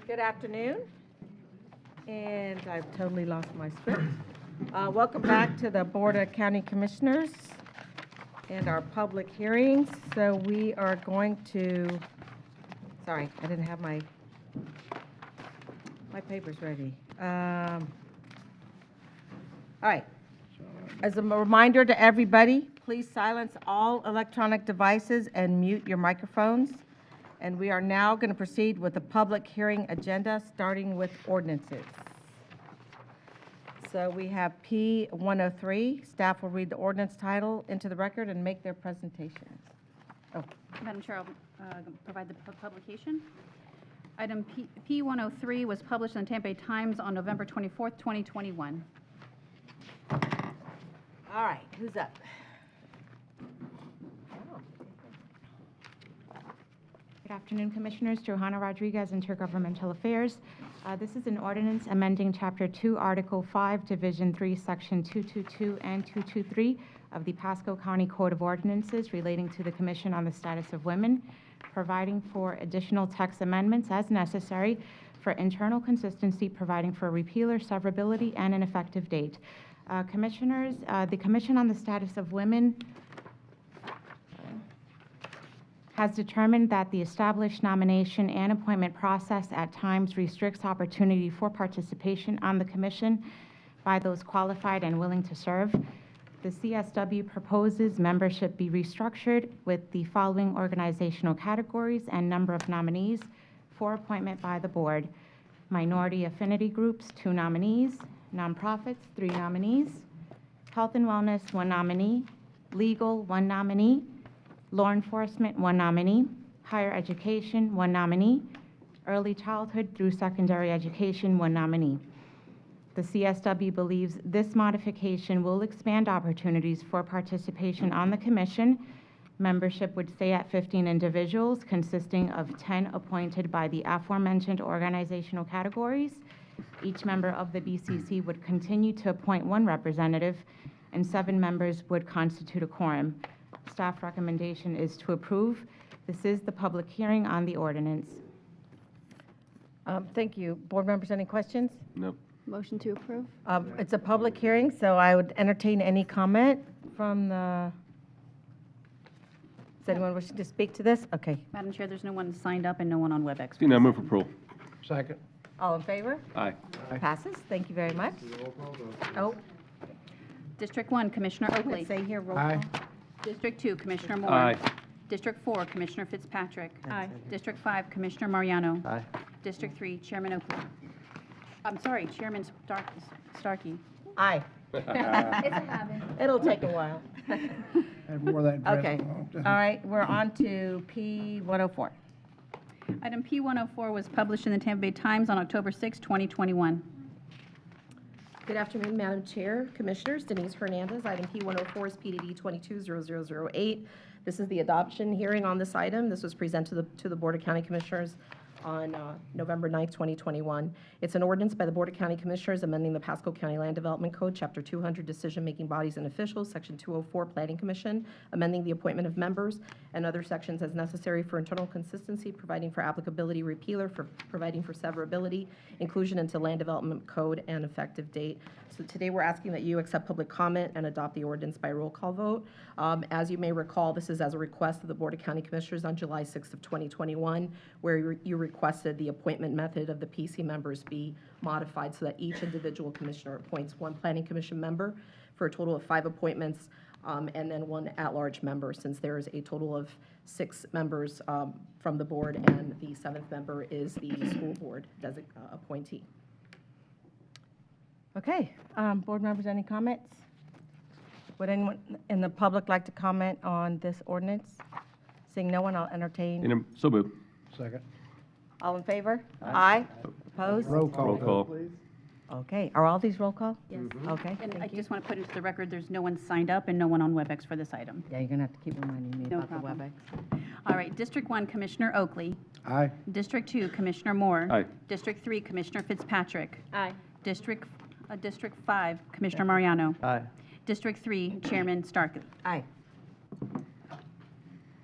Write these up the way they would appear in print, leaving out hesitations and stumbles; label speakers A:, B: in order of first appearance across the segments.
A: Good afternoon, and I've totally lost my script. Welcome back to the Board of County Commissioners and our public hearings. So we are going to, sorry, I didn't have my papers ready. All right. As a reminder to everybody, please silence all electronic devices and mute your microphones. And we are now going to proceed with the public hearing agenda, starting with ordinances. So we have P-103. Staff will read the ordinance title into the record and make their presentation. Oh.
B: Madam Chair, I'll provide the publication. Item P-103 was published in the Tampa Bay Times on November 24th, 2021.
A: All right, who's up?
C: Good afternoon, Commissioners. Johanna Rodriguez, Intergovernmental Affairs. This is an ordinance amending Chapter 2, Article 5, Division 3, Section 222 and 223 of the Pasco County Code of Ordinances relating to the Commission on the Status of Women, providing for additional text amendments as necessary for internal consistency, providing for repeal or severability, and an effective date. Commissioners, the Commission on the Status of Women has determined that the established nomination and appointment process at times restricts opportunity for participation on the commission by those qualified and willing to serve. The CSW proposes membership be restructured with the following organizational categories and number of nominees for appointment by the board: minority affinity groups, 2 nominees; nonprofits, 3 nominees; health and wellness, 1 nominee; legal, 1 nominee; law enforcement, 1 nominee; higher education, 1 nominee; early childhood through secondary education, 1 nominee. The CSW believes this modification will expand opportunities for participation on the commission. Membership would stay at 15 individuals, consisting of 10 appointed by the aforementioned organizational categories. Each member of the BCC would continue to appoint 1 representative, and 7 members would constitute a quorum. Staff recommendation is to approve. This is the public hearing on the ordinance.
A: Thank you. Board members, any questions?
D: Nope.
B: Motion to approve?
A: It's a public hearing, so I would entertain any comment from the, is anyone wishing to speak to this? Okay.
B: Madam Chair, there's no one signed up and no one on WebEx.
D: Tina, move for approval.
E: Second.
A: All in favor?
D: Aye.
A: Passes. Thank you very much. Oh,
B: District 1, Commissioner Oakley.
A: let's say here, roll
E: Aye.
A: call.
B: District 2, Commissioner Moore.
D: Aye.
B: District 4, Commissioner Fitzpatrick.
A: Aye.
B: District 5, Commissioner Mariano.
E: Aye.
B: District 3, Chairman Oakley. I'm sorry, Chairman Starkey.
A: Aye.
B: It's a habit.
A: It'll take a while.
E: I wore that dress
A: Okay.
E: a long time.
A: All right, we're on to P-104.
B: Item P-104 was published in the Tampa Bay Times on October 6, 2021.
F: Good afternoon, Madam Chair, Commissioners. Denise Hernandez. Item P-104 is PDD 220008. This is the adoption hearing on this item. This was presented to the Board of County Commissioners on November 9th, 2021. It's an ordinance by the Board of County Commissioners amending the Pasco County Land Development Code, Chapter 200, Decision-Making Bodies and Officials, Section 204, Planning Commission, amending the appointment of members and other sections as necessary for internal consistency, providing for applicability, repealer, for providing for severability, inclusion into Land Development Code, and effective date. So today we're asking that you accept public comment and adopt the ordinance by roll call vote. As you may recall, this is as a request of the Board of County Commissioners on July 6th of 2021, where you requested the appointment method of the PC members be modified so that each individual commissioner appoints 1 planning commission member for a total of 5 appointments, and then 1 at-large member, since there is a total of 6 members from the board, and the 7th member is the school board appointee.
A: Okay, board members, any comments? Would anyone in the public like to comment on this ordinance? Seeing no one, I'll entertain.
D: Tina, so move.
E: Second.
A: All in favor? Aye. Opposed?
E: Roll call.
D: Roll call.
E: Please.
A: Okay, are all these roll call?
B: Yes.
A: Okay,
B: And I
A: thank you.
B: just want to put into the record, there's no one signed up and no one on WebEx for this item.
A: Yeah, you're gonna have to keep reminding me
B: No
A: about the
B: problem.
A: WebEx.
B: All right, District 1, Commissioner Oakley.
E: Aye.
B: District 2, Commissioner Moore.
D: Aye.
B: District 3, Commissioner Fitzpatrick.
F: Aye.
B: District 5, Commissioner Mariano.
E: Aye.
B: District 3, Chairman Starkey.
A: Aye.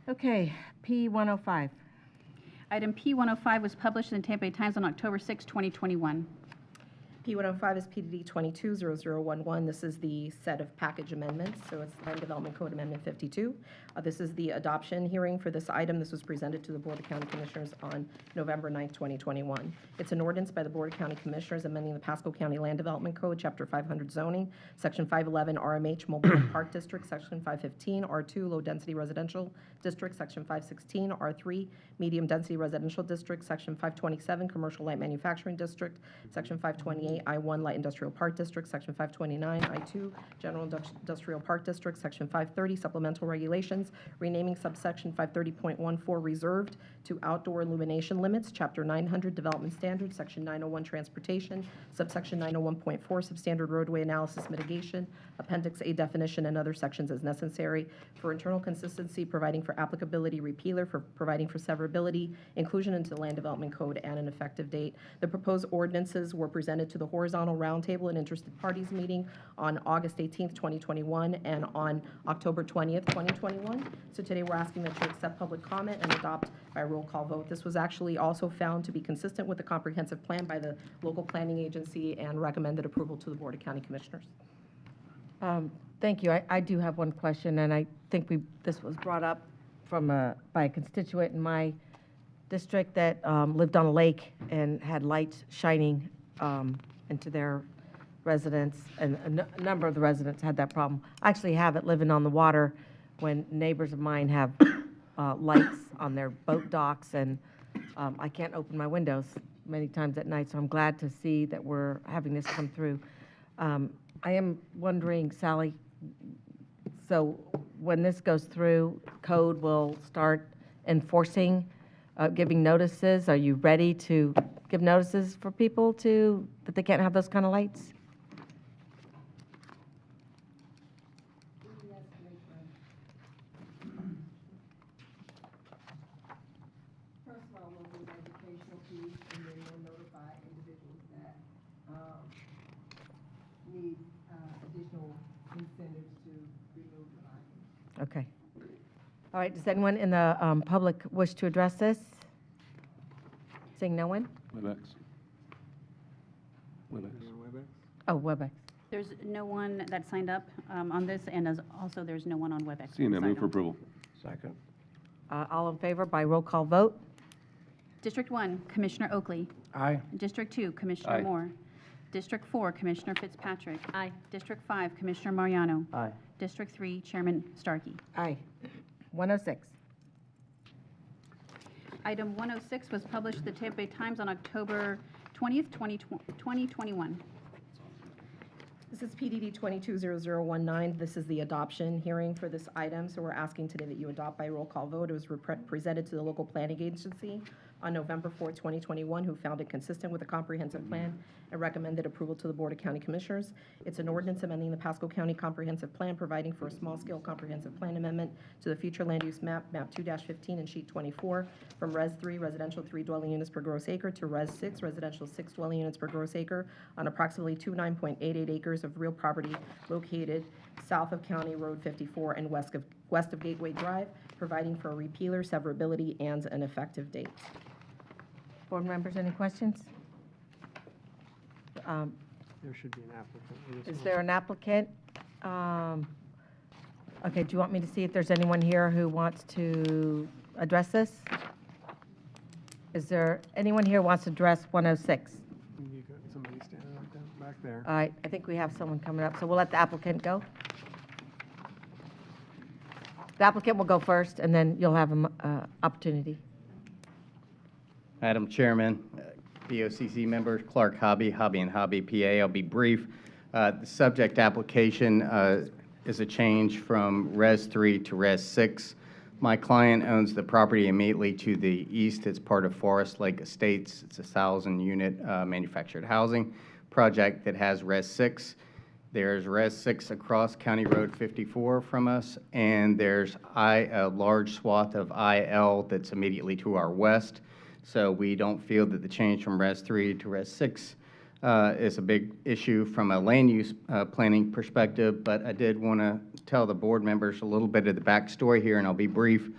A: Okay, P-105.
B: Item P105 was published in the Tampa Bay Times on October 6, 2021.
F: P105 is PDD 220011. This is the set of package amendments, so it's Land Development Code Amendment 52. This is the adoption hearing for this item. This was presented to the Board of County Commissioners on November 9th, 2021. It's an ordinance by the Board of County Commissioners amending the Pasco County Land Development Code, Chapter 500 zoning, Section 511 RMH Mobile Home Park District, Section 515 R2 Low Density Residential District, Section 516 R3 Medium Density Residential District, Section 527 Commercial Light Manufacturing District, Section 528 I1 Light Industrial Park District, Section 529 I2 General Industrial Park District, Section 530 Supplemental Regulations, renaming subsection 530.14 Reserved to Outdoor Illumination Limits, Chapter 900 Development Standards, Section 901 Transportation, subsection 901.4 Substandard Roadway Analysis Mitigation, Appendix A Definition, and other sections as necessary for internal consistency, providing for applicability repealer, for providing for severability, inclusion into the Land Development Code, and an effective date. The proposed ordinances were presented to the horizontal roundtable and interested parties meeting on August 18th, 2021, and on October 20th, 2021. So today we're asking that you accept public comment and adopt by roll call vote. This was actually also found to be consistent with the comprehensive plan by the local planning agency and recommended approval to the Board of County Commissioners.
A: Thank you. I do have one question, and I think this was brought up by a constituent in my district that lived on a lake and had lights shining into their residence, and a number of the residents had that problem. I actually have it living on the water when neighbors of mine have lights on their boat docks, and I can't open my windows many times at night, so I'm glad to see that we're having this come through. I am wondering, Sally, so when this goes through, code will start enforcing, giving notices. Are you ready to give notices for people that they can't have those kind of lights?
D: First of all, we'll do an educational piece, and then we'll notify individuals that need additional incentives to remove the lighting.
A: Okay. All right, does anyone in the public wish to address this? Seeing no one?
G: WebEx.
A: Oh, WebEx.
B: There's no one that signed up on this, and also there's no one on WebEx.
G: Seeing
B: for
G: none,
B: this
G: move for
B: item.
G: approval.
E: Second.
A: All in favor by roll call vote?
B: District 1, Commissioner Oakley.
E: Aye.
B: District 2, Commissioner
G: Aye.
B: Moore. District 4, Commissioner Fitzpatrick. Aye. District 5, Commissioner Mariano.
E: Aye.
B: District 3, Chairman Starkey.
A: Aye. 106.
B: Item 106 was published in the Tampa Bay Times on October 20th, 2021.
F: This is PDD 220019. This is the adoption hearing for this item, so we're asking today that you adopt by roll call vote. It was presented to the local planning agency on November 4th, 2021, who found it consistent with the comprehensive plan and recommended approval to the Board of County Commissioners. It's an ordinance amending the Pasco County Comprehensive Plan, providing for a small-scale comprehensive plan amendment to the future land use map, map 2-15 and sheet 24, from Res 3, residential 3 dwelling units per gross acre, to Res 6, residential 6 dwelling units per gross acre, on approximately 29.88 acres of real property located south of County Road 54 and west of Gateway Drive, providing for a repealer, severability, and an effective date.
A: Board members, any questions?
E: There should be an applicant. with this
A: Is
E: one.
A: there an applicant? Okay, do you want me to see if there's anyone here who wants to address this? Is there anyone here who wants to address 106?
E: You got somebody standing right there, back there.
A: All right, I think we have someone coming up, so we'll let the applicant go. The applicant will go first, and then you'll have an opportunity.
H: Madam Chairman, BOCC members, Clark Hobby, Hobby and Hobby PA. I'll be brief. The subject application is a change from Res 3 to Res 6. My client owns the property immediately to the east. It's part of Forest Lake Estates. It's a 1,000-unit manufactured housing project that has Res 6. There's Res 6 across County Road 54 from us, and there's a large swath of IL that's immediately to our west. So we don't feel that the change from Res 3 to Res 6 is a big issue from a land use planning perspective, but I did want to tell the board members a little bit of the backstory here, and I'll be brief.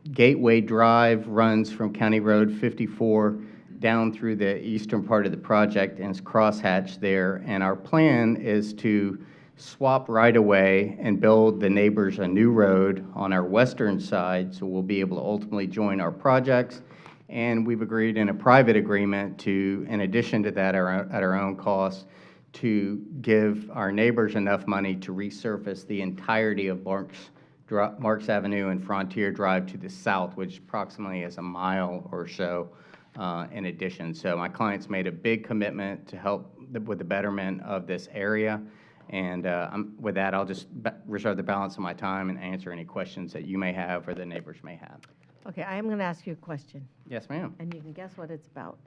H: Gateway Drive runs from County Road 54 down through the eastern part of the project and is crosshatched there. And our plan is to swap right-of-way and build the neighbors a new road on our western side, so we'll be able to ultimately join our projects. And we've agreed in a private agreement to, in addition to that, at our own cost, to give our neighbors enough money to resurface the entirety of Marks Avenue and Frontier Drive to the south, which approximately is a mile or so in addition. So my client's made a big commitment to help with the betterment of this area. And with that, I'll just reserve the balance of my time and answer any questions that you may have or the neighbors may have.
A: Okay, I am going to ask you a question,
H: Yes, ma'am.
A: and you can guess what it's about.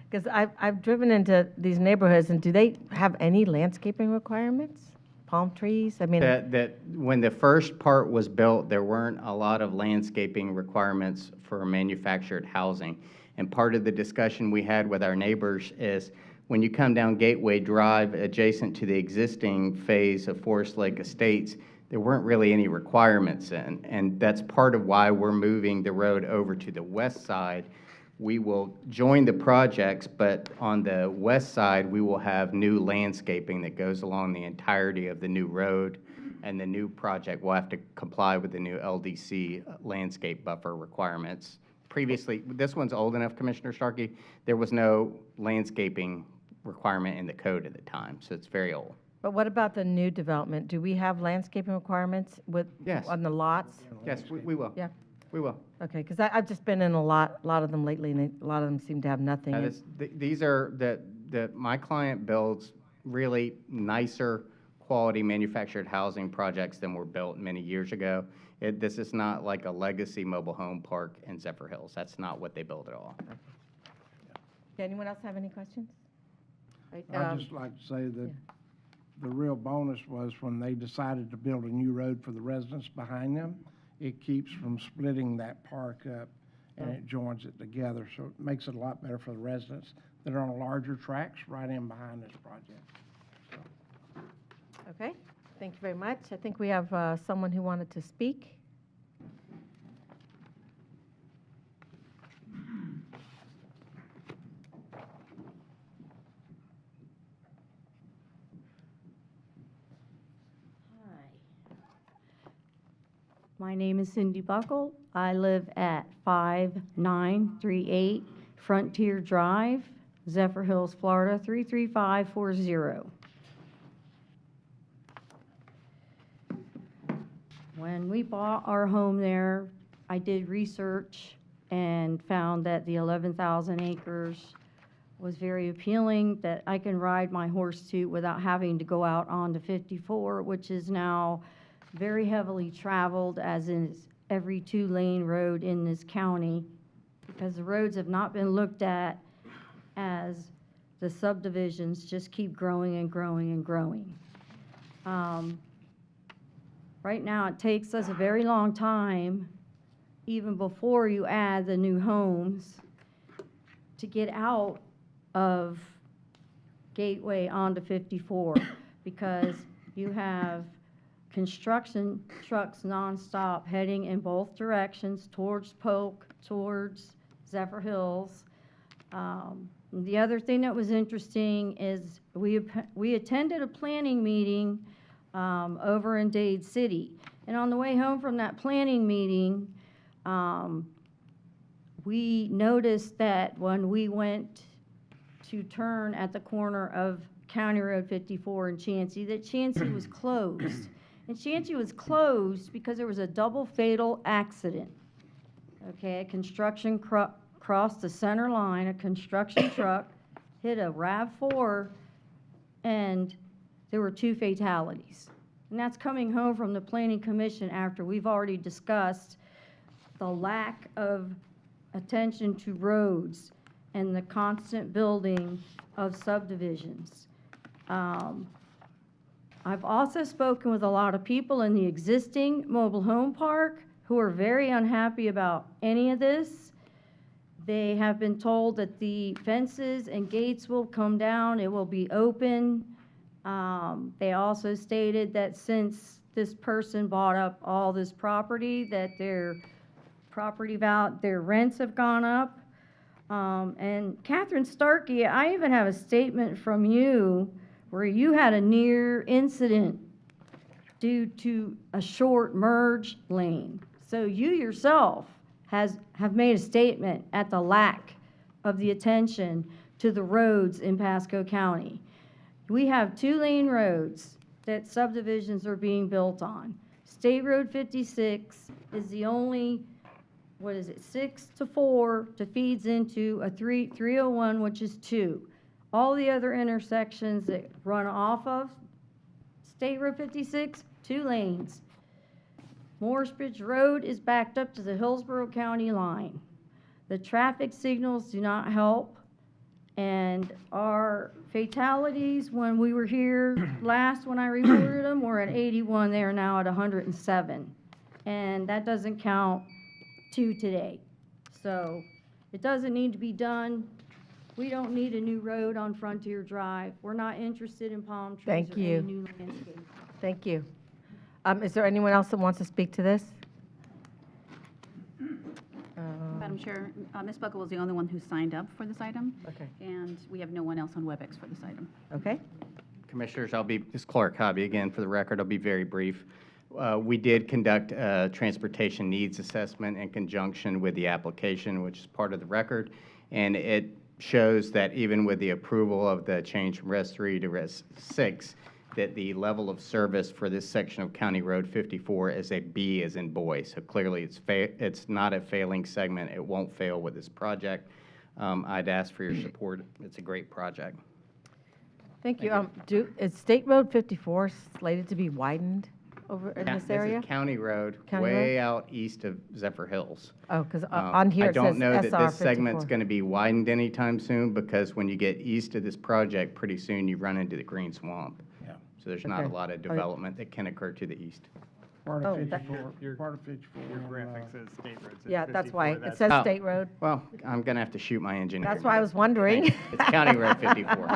A: Because I've driven into these neighborhoods, and do they have any landscaping requirements? Palm trees? I mean,
H: That when the first part was built, there weren't a lot of landscaping requirements for manufactured housing. And part of the discussion we had with our neighbors is when you come down Gateway Drive adjacent to the existing phase of Forest Lake Estates, there weren't really any requirements in. And that's part of why we're moving the road over to the west side. We will join the projects, but on the west side, we will have new landscaping that goes along the entirety of the new road, and the new project will have to comply with the new LDC landscape buffer requirements. Previously, this one's old enough, Commissioner Starkey, there was no landscaping requirement in the code at the time, so it's very old.
A: but what about the new development? Do we have landscaping requirements
H: Yes.
A: on the lots?
H: Yes, we will.
A: Yeah.
H: We will.
A: Okay, because I've just been in a lot of them lately, and a lot of them seem to have nothing.
H: Now,
A: And-
H: these are, my client builds really nicer quality manufactured housing projects than were built many years ago. This is not like a legacy mobile home park in Zephyr Hills. That's not what they build at all.
A: Okay, anyone else have any questions? Right,
G: I'd just like to say that the real bonus was when they decided to build a new road for the residents behind them. It keeps from splitting that park up, and it joins it together, so it makes it a lot better for the residents that are on larger tracks right in behind this project.
A: Okay, thank you very much. I think we have someone who wanted to speak.
I: My name is Cindy Buckle. I live at 5938 Frontier Drive, Zephyr Hills, Florida, 33540. When we bought our home there, I did research and found that the 11,000 acres was very appealing, that I can ride my horse to without having to go out onto 54, which is now very heavily traveled, as is every two-lane road in this county, because the roads have not been looked at as the subdivisions just keep growing and growing and growing. Right now, it takes us a very long time, even before you add the new homes, to get out of Gateway onto 54, because you have construction trucks nonstop heading in both directions, towards Polk, towards Zephyr Hills. The other thing that was interesting is we attended a planning meeting over in Dade City. And on the way home from that planning meeting, we noticed that when we went to turn at the corner of County Road 54 and Chansey, that Chansey was closed. And Chansey was closed because there was a double fatal accident. Okay, a construction crossed the center line, a construction truck hit a RAV4, and there were 2 fatalities. And that's coming home from the Planning Commission after we've already discussed the lack of attention to roads and the constant building of subdivisions. I've also spoken with a lot of people in the existing mobile home park who are very unhappy about any of this. They have been told that the fences and gates will come down, it will be open. They also stated that since this person bought up all this property, that they're their rents have gone up. And Catherine Starkey, I even have a statement from you where you had a near incident due to a short merge lane. So you yourself have made a statement at the lack of the attention to the roads in Pasco County. We have 2-lane roads that subdivisions are being built on. State Road 56 is the only, 6 to 4 to feeds into a 301, which is 2. All the other intersections that run off of State Road 56, 2 lanes. Morris Bridge Road is backed up to the Hillsborough County line. The traffic signals do not help, and our fatalities, when we were here last, when I reported them, were at 81. They are now at 107. And that doesn't count 2 today. So it doesn't need to be done. We don't need a new road on Frontier Drive. We're not interested in palm trees
A: Thank
I: or
A: you.
I: any new landscape.
A: Thank you. Is there anyone else that wants to speak to this?
B: Madam Chair, Ms. Buckle was the only one who signed up for this item,
A: Okay.
B: and we have no one else on WebEx for this item.
A: Okay.
H: Commissioners, this is Clark Hobby again. For the record, I'll be very brief. We did conduct a transportation needs assessment in conjunction with the application, which is part of the record, and it shows that even with the approval of the change from Res 3 to Res 6, that the level of service for this section of County Road 54 is a B as in boy. So clearly, it's not a failing segment. It won't fail with this project. I'd ask for your support. It's a great project.
A: Thank you. Is State Road 54 slated to be widened over in this area?
H: This is County Road,
A: County
H: way out east of Zephyr Hills.
A: Oh, because on here it says
H: I don't know that
A: SR
H: this segment's
A: 54.
H: going to be widened anytime soon, because when you get east of this project, pretty soon you run into the green swamp.
G: Yeah.
H: So there's not a
A: Okay.
H: lot of development that can occur to the east.
G: Part
A: Oh,
G: of
A: that-
G: 54, part of 54.
E: Your
G: on,
E: graphic says State Road. says
A: Yeah, that's
E: 54,
A: why. It
E: that's-
A: says
H: Oh.
A: State Road.
H: Well, I'm going to have to shoot my engineer.
A: That's why I was wondering.
H: It's County Road 54.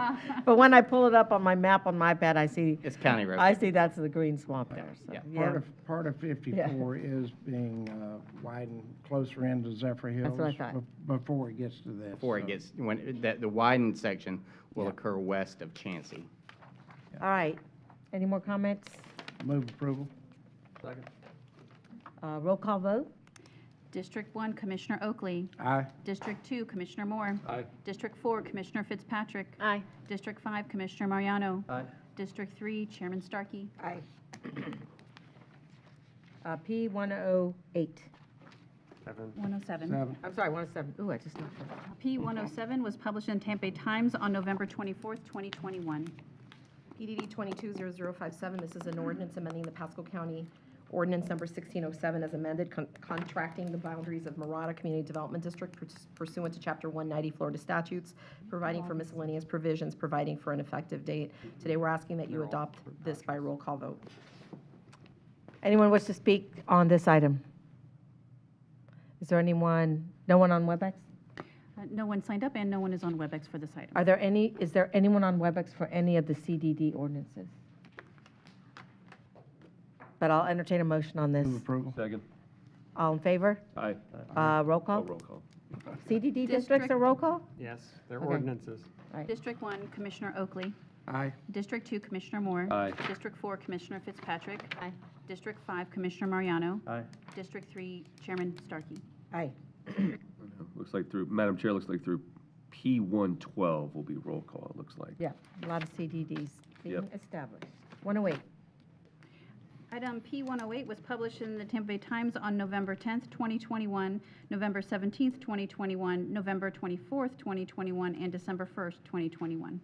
A: But when I pull it up on my map on my bed, I see
H: It's County Road.
A: I see that's the green swamp there. So,
H: Yeah.
G: Part of 54 is being widened closer into Zephyr Hills.
A: That's what I thought.
G: Before it gets to this.
H: Before it
G: so.
H: gets, the widened section will
G: Yeah.
H: occur west of Chansey.
A: All right. Any more comments?
G: Move approval.
A: Roll call vote?
B: District 1, Commissioner Oakley.
G: Aye.
B: District 2, Commissioner Moore.
E: Aye.
B: District 4, Commissioner Fitzpatrick.
I: Aye.
B: District 5, Commissioner Mariano.
E: Aye.
B: District 3, Chairman Starkey.
A: Aye. P 108.
B: 107.
G: 7.
A: I'm sorry, 107. Ooh, I just knocked it.
B: P 107 was published in Tampa Bay Times on November 24th, 2021.
F: PDD 220057, this is an ordinance amending the Pasco County Ordinance Number 1607 as amended, contracting the boundaries of Marata Community Development District pursuant to Chapter 190 Florida statutes, providing for miscellaneous provisions, providing for an effective date. Today, we're asking that you adopt this by roll call vote.
A: Anyone wish to speak on this item? Is there anyone, no one on WebEx?
B: No one signed up, and no one is on WebEx for this item.
A: Is there anyone on WebEx for any of the CDD ordinances? But I'll entertain a motion on this.
G: Move approval.
E: Second.
A: All in favor?
E: Aye.
A: Roll call?
E: Roll call.
A: CDD districts
B: District-
A: are roll call?
E: Yes, they're
A: Okay.
E: ordinances.
B: District 1, Commissioner Oakley.
G: Aye.
B: District 2, Commissioner Moore.
E: Aye.
B: District 4, Commissioner Fitzpatrick.
I: Aye.
B: District 5, Commissioner Mariano.
E: Aye.
B: District 3, Chairman Starkey.
A: Aye.
J: Looks like Madam Chair, looks like through P112 will be roll call, it looks like.
A: Yeah, a lot of CDDs being
J: Yep.
A: established. 108.
B: Item P108 was published in the Tampa Bay Times on November 10th, 2021, November 17th, 2021, November 24th, 2021, and December 1st, 2021.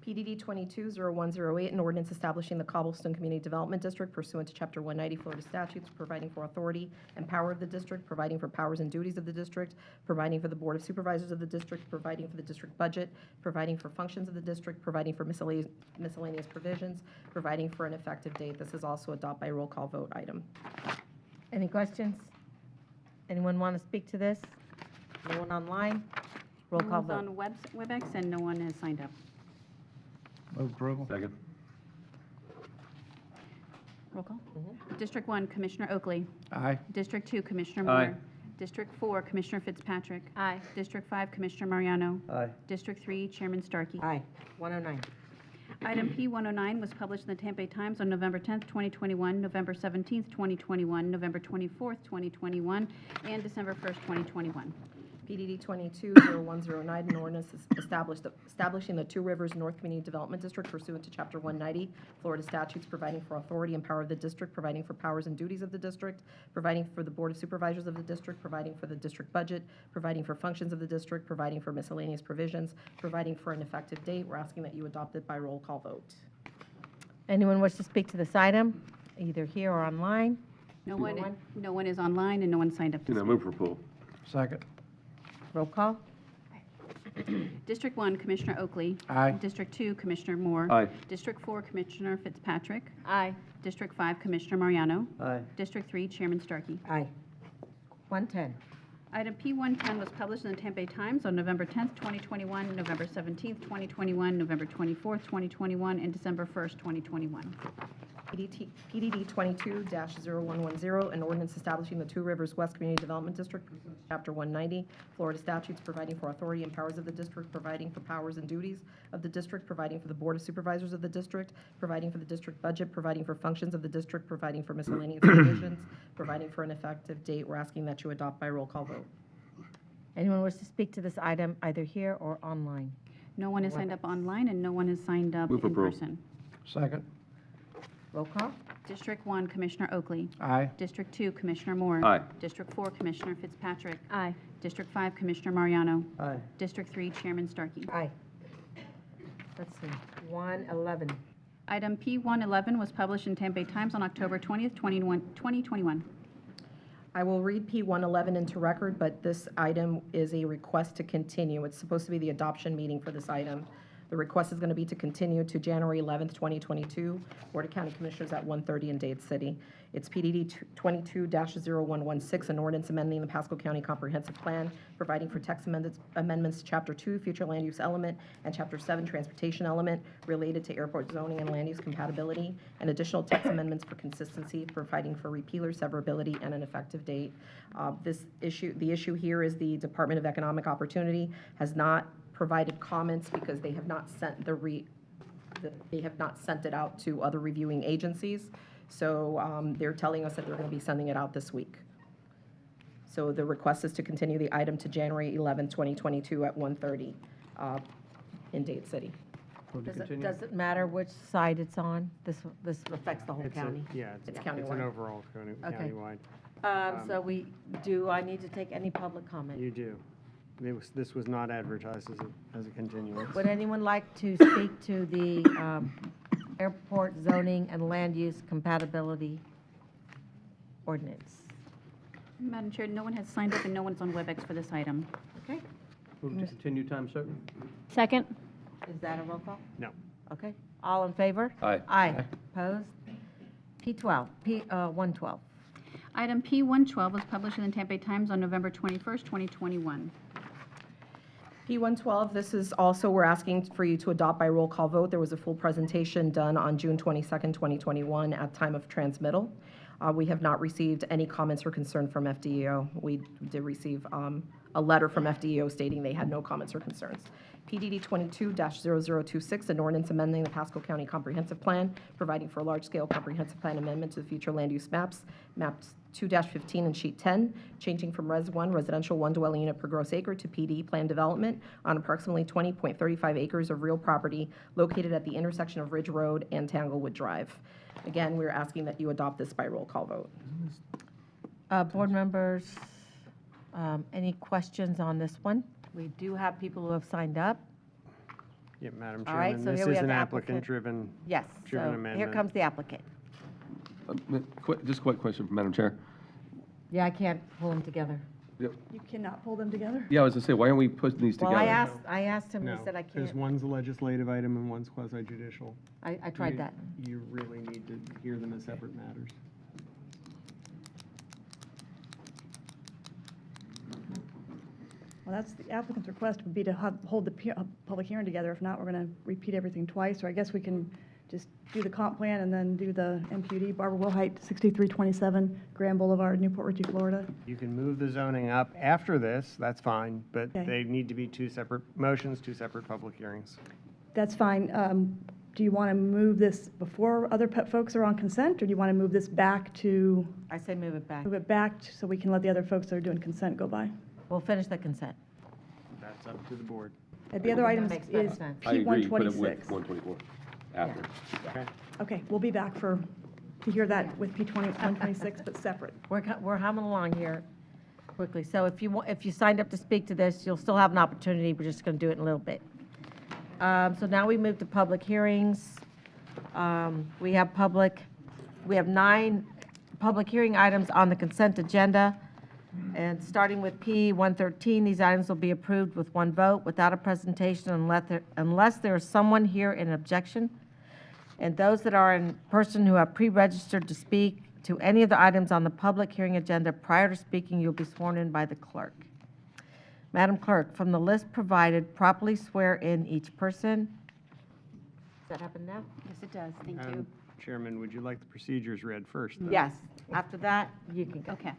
F: PDD 220108, an ordinance establishing the Cobblestone Community Development District pursuant to Chapter 190 Florida statutes, providing for authority and power of the district, providing for powers and duties of the district, providing for the Board of Supervisors of the district, providing for the district budget, providing for functions of the district, providing for miscellaneous provisions, providing for an effective date. This is also adopted by roll call vote item.
A: Any questions? Anyone want to speak to this? No one online? Roll
B: No
A: call
B: one's
A: vote.
B: on WebEx, and no one has signed up.
G: Move approval.
J: Second.
B: Roll call. District 1, Commissioner Oakley.
G: Aye.
B: District 2, Commissioner
J: Aye.
B: Moore. District 4, Commissioner Fitzpatrick.
I: Aye.
B: District 5, Commissioner Mariano.
E: Aye.
B: District 3, Chairman Starkey.
A: Aye. 109.
B: Item P109 was published in the Tampa Bay Times on November 10th, 2021, November 17th, 2021, November 24th, 2021, and December 1st, 2021.
F: PDD 220109, an ordinance establishing the Two Rivers North Community Development District pursuant to Chapter 190, Florida statutes, providing for authority and power of the district, providing for powers and duties of the district, providing for the Board of Supervisors of the district, providing for the district budget, providing for functions of the district, providing for miscellaneous provisions, providing for an effective date. We're asking that you adopt it by roll call vote.
A: Anyone wish to speak to this item, either here or online?
B: No one is online and no one signed up to
J: Do not
B: speak.
J: move for approval.
G: Second.
A: Roll call?
B: District 1, Commissioner Oakley.
G: Aye.
B: District 2, Commissioner Moore.
J: Aye.
B: District 4, Commissioner Fitzpatrick.
I: Aye.
B: District 5, Commissioner Mariano.
E: Aye.
B: District 3, Chairman Starkey.
A: Aye. 110.
B: Item P110 was published in the Tampa Bay Times on November 10th, 2021, November 17th, 2021, November 24th, 2021, and December 1st, 2021.
F: PDD 22-0110, an ordinance establishing the Two Rivers West Community Development District, pursuant to Chapter 190, Florida statutes, providing for authority and powers of the district, providing for powers and duties of the district, providing for the Board of Supervisors of the district, providing for the district budget, providing for functions of the district, providing for miscellaneous provisions, providing for an effective date. We're asking that you adopt by roll call vote.
A: Anyone wish to speak to this item, either here or online?
B: No one has signed up online and no one has signed up
J: Move
B: in
J: approval.
B: person.
G: Second.
A: Roll call?
B: District 1, Commissioner Oakley.
G: Aye.
B: District 2, Commissioner Moore.
J: Aye.
B: District 4, Commissioner Fitzpatrick.
I: Aye.
B: District 5, Commissioner Mariano.
E: Aye.
B: District 3, Chairman Starkey.
A: Aye. Let's see, 111.
B: Item P111 was published in Tampa Bay Times on October 20th, 2021.
F: I will read P111 into record, but this item is a request to continue. It's supposed to be the adoption meeting for this item. The request is going to be to continue to January 11th, 2022, Board of County Commissioners at 1:30 in Dade City. It's PDD 22-0116, an ordinance amending the Pasco County Comprehensive Plan, providing for text amendments to Chapter 2, Future Land Use Element, and Chapter 7, Transportation Element, related to airport zoning and land use compatibility, and additional text amendments for consistency, providing for repealer severability and an effective date. The issue here is the Department of Economic Opportunity has not provided comments because they have not sent they have not sent it out to other reviewing agencies. So they're telling us that they're going to be sending it out this week. So the request is to continue the item to January 11, 2022 at 1:30 in Dade City.
E: Move to continue.
A: Does it matter which side it's on? This affects the whole
E: It's a-
A: county.
E: Yeah,
F: It's
E: it's an
F: countywide.
E: overall
A: Okay.
E: countywide.
A: So do I need to take any public comment?
E: You do. This was not advertised as a continuance.
A: Would anyone like to speak to the airport zoning and land use compatibility ordinance?
B: Madam Chair, no one has signed up and no one's on WebEx for this item.
A: Okay,
E: Move to continue time certain?
I: Second.
A: is that a roll call?
E: No.
A: Okay, all in favor?
J: Aye.
A: Aye. Opposed? P112.
B: Item P112 was published in the Tampa Bay Times on November 21st, 2021.
F: P112, this is also, we're asking for you to adopt by roll call vote. There was a full presentation done on June 22nd, 2021 at time of transmittal. We have not received any comments or concern from FDEO. We did receive a letter from FDEO stating they had no comments or concerns. PDD 22-0026, an ordinance amending the Pasco County Comprehensive Plan, providing for a large-scale comprehensive plan amendment to the future land use maps 2-15 and sheet 10, changing from Res 1, residential one dwelling unit per gross acre, to PD, plan development on approximately 20.35 acres of real property located at the intersection of Ridge Road and Tanglewood Drive. Again, we're asking that you adopt this by roll call vote.
A: Board members, any questions on this one? We do have people who have signed up.
E: Yeah, Madam
A: All right,
E: Chairman,
A: so
E: this
A: here we
E: is
A: have
E: an
A: the applicant.
E: applicant-driven.
A: Yes,
E: Driven
A: so here
E: amendment.
A: comes the applicant.
J: Just a quick question, Madam Chair.
A: Yeah, I can't pull them together.
K: You cannot pull them together?
J: Yeah, I was gonna say, why aren't we putting these
A: Well,
J: together?
A: I asked him, he
E: No,
A: said I
E: because
A: can't.
E: one's a legislative item and one's quasi-judicial.
A: I tried
E: You-
A: that.
E: You really need to hear them as separate matters.
K: Well, that's, the applicant's request would be to hold the public hearing together. If not, we're going to repeat everything twice, or I guess we can just do the comp plan and then do the MPUD, Barbara Wilhite, 6327 Grand Boulevard, Newport Richey, Florida.
E: You can move the zoning up after this, that's fine, but
K: Okay.
E: they need to be two separate motions, two separate public hearings.
K: That's fine. Do you want to move this before other folks are on consent, or do you want to move this back to,
A: I say move it back.
K: so we can let the other folks that are doing consent go by?
A: We'll finish the consent.
E: That's up to the board.
K: The other item
A: makes better
K: is
A: sense.
J: I agree, put it with
K: P126.
J: 124 after.
E: Okay.
K: Okay, we'll be back to hear that with P126, but separate.
A: We're humming along here quickly. So if you signed up to speak to this, you'll still have an opportunity. We're just going to do it in a little bit. So now we move to public hearings. We have 9 public hearing items on the consent agenda. And starting with P113, these items will be approved with one vote without a presentation unless there is someone here in objection. And those that are in person who have pre-registered to speak to any of the items on the public hearing agenda prior to speaking, you'll be sworn in by the clerk. Madam Clerk, from the list provided, properly swear in each person. Does that happen now?
B: Yes, it does. Thank you.
E: Madam Chairman, would you like the procedures read first?
A: Yes. After that, you can go.
B: Okay.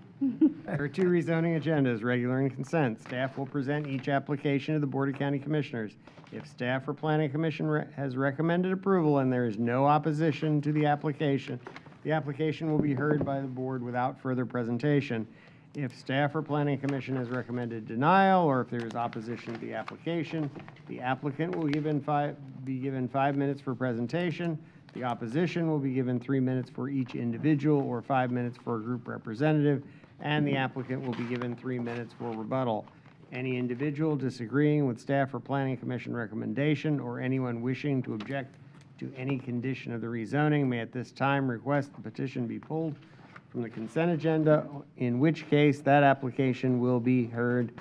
E: There are 2 rezoning agendas, regular and consent. Staff will present each application to the Board of County Commissioners. If staff or Planning Commission has recommended approval and there is no opposition to the application will be heard by the board without further presentation. If staff or Planning Commission has recommended denial, or if there is opposition to the application, the applicant will be given 5 minutes for presentation. The opposition will be given 3 minutes for each individual or 5 minutes for a group representative, and the applicant will be given 3 minutes for rebuttal. Any individual disagreeing with staff or Planning Commission recommendation or anyone wishing to object to any condition of the rezoning may at this time request the petition be pulled from the consent agenda, in which case that application will be heard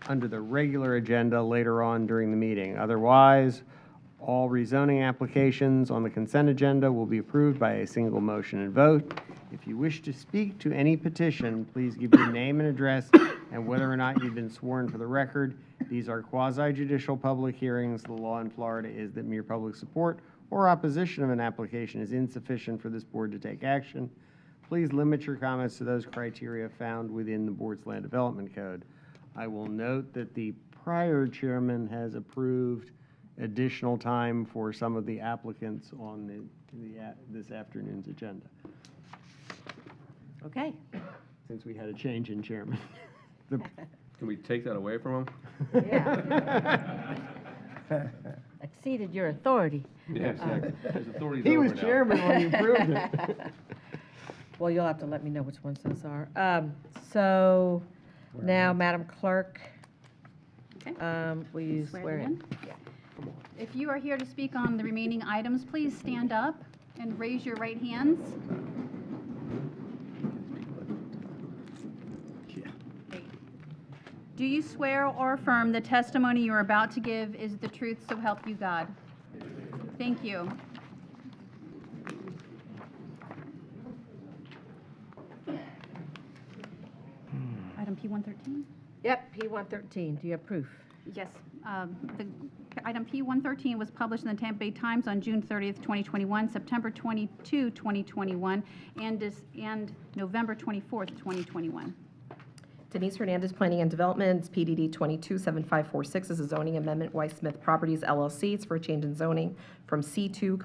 E: under the regular agenda later on during the meeting. Otherwise, all rezoning applications on the consent agenda will be approved by a single motion and vote. If you wish to speak to any petition, please give your name and address and whether or not you've been sworn for the record. These are quasi-judicial public hearings. The law in Florida is that mere public support or opposition of an application is insufficient for this board to take action. Please limit your comments to those criteria found within the board's land development code. I will note that the prior chairman has approved additional time for some of the applicants on this afternoon's agenda,
A: Okay.
E: since we had a change in chairman.
J: Can we take that away from them?
A: Yeah. Exceeded your authority.
J: Yeah, exactly. His authority's
E: He
J: over
E: was
J: now.
E: chairman when you approved it.
A: Well, you'll have to let me know which ones those are. So now, Madam Clerk,
B: Okay.
A: will you swear in? Yeah.
B: If you are here to speak on the remaining items, please stand up and raise your right hands. Great. Do you swear or affirm the testimony you are about to give is the truth, so help you God? Thank you. Item P113?
A: Yep, P113, do you have proof?
B: Yes. The item P113 was published in the Tampa Bay Times on June 30th, 2021, September 22, 2021, and November 24th, 2021.
F: Denise Hernandez, Planning and Development, PDD 227546 is a zoning amendment, Weiss Smith Properties LLC. It's for a change in zoning from C2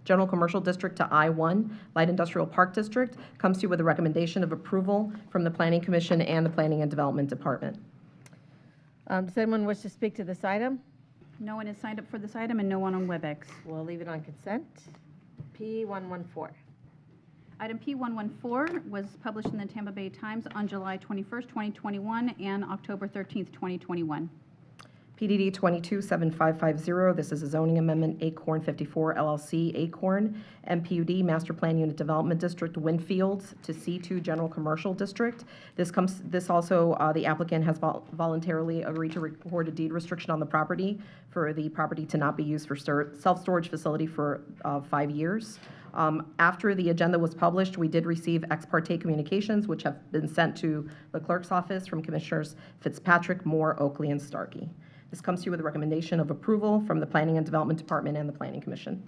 F: General Commercial District to I1 Light Industrial Park District. Comes to you with a recommendation of approval from the Planning Commission and the Planning and Development Department.
A: Does anyone wish to speak to this item?
B: No one has signed up for this item and no one on WebEx.
A: We'll leave it on consent. P114.
B: Item P114 was published in the Tampa Bay Times on July 21st, 2021, and October 13th, 2021.
F: PDD 227550, this is a zoning amendment, Acorn 54 LLC, Acorn, MPUD, Master Plan Unit Development District, Winfields to C2 General Commercial District. This also, the applicant has voluntarily agreed to record a deed restriction on the property for the property to not be used for self-storage facility for 5 years. After the agenda was published, we did receive ex parte communications, which have been sent to the clerk's office from Commissioners Fitzpatrick, Moore, Oakley, and Starkey. This comes to you with a recommendation of approval from the Planning and Development Department and the Planning Commission.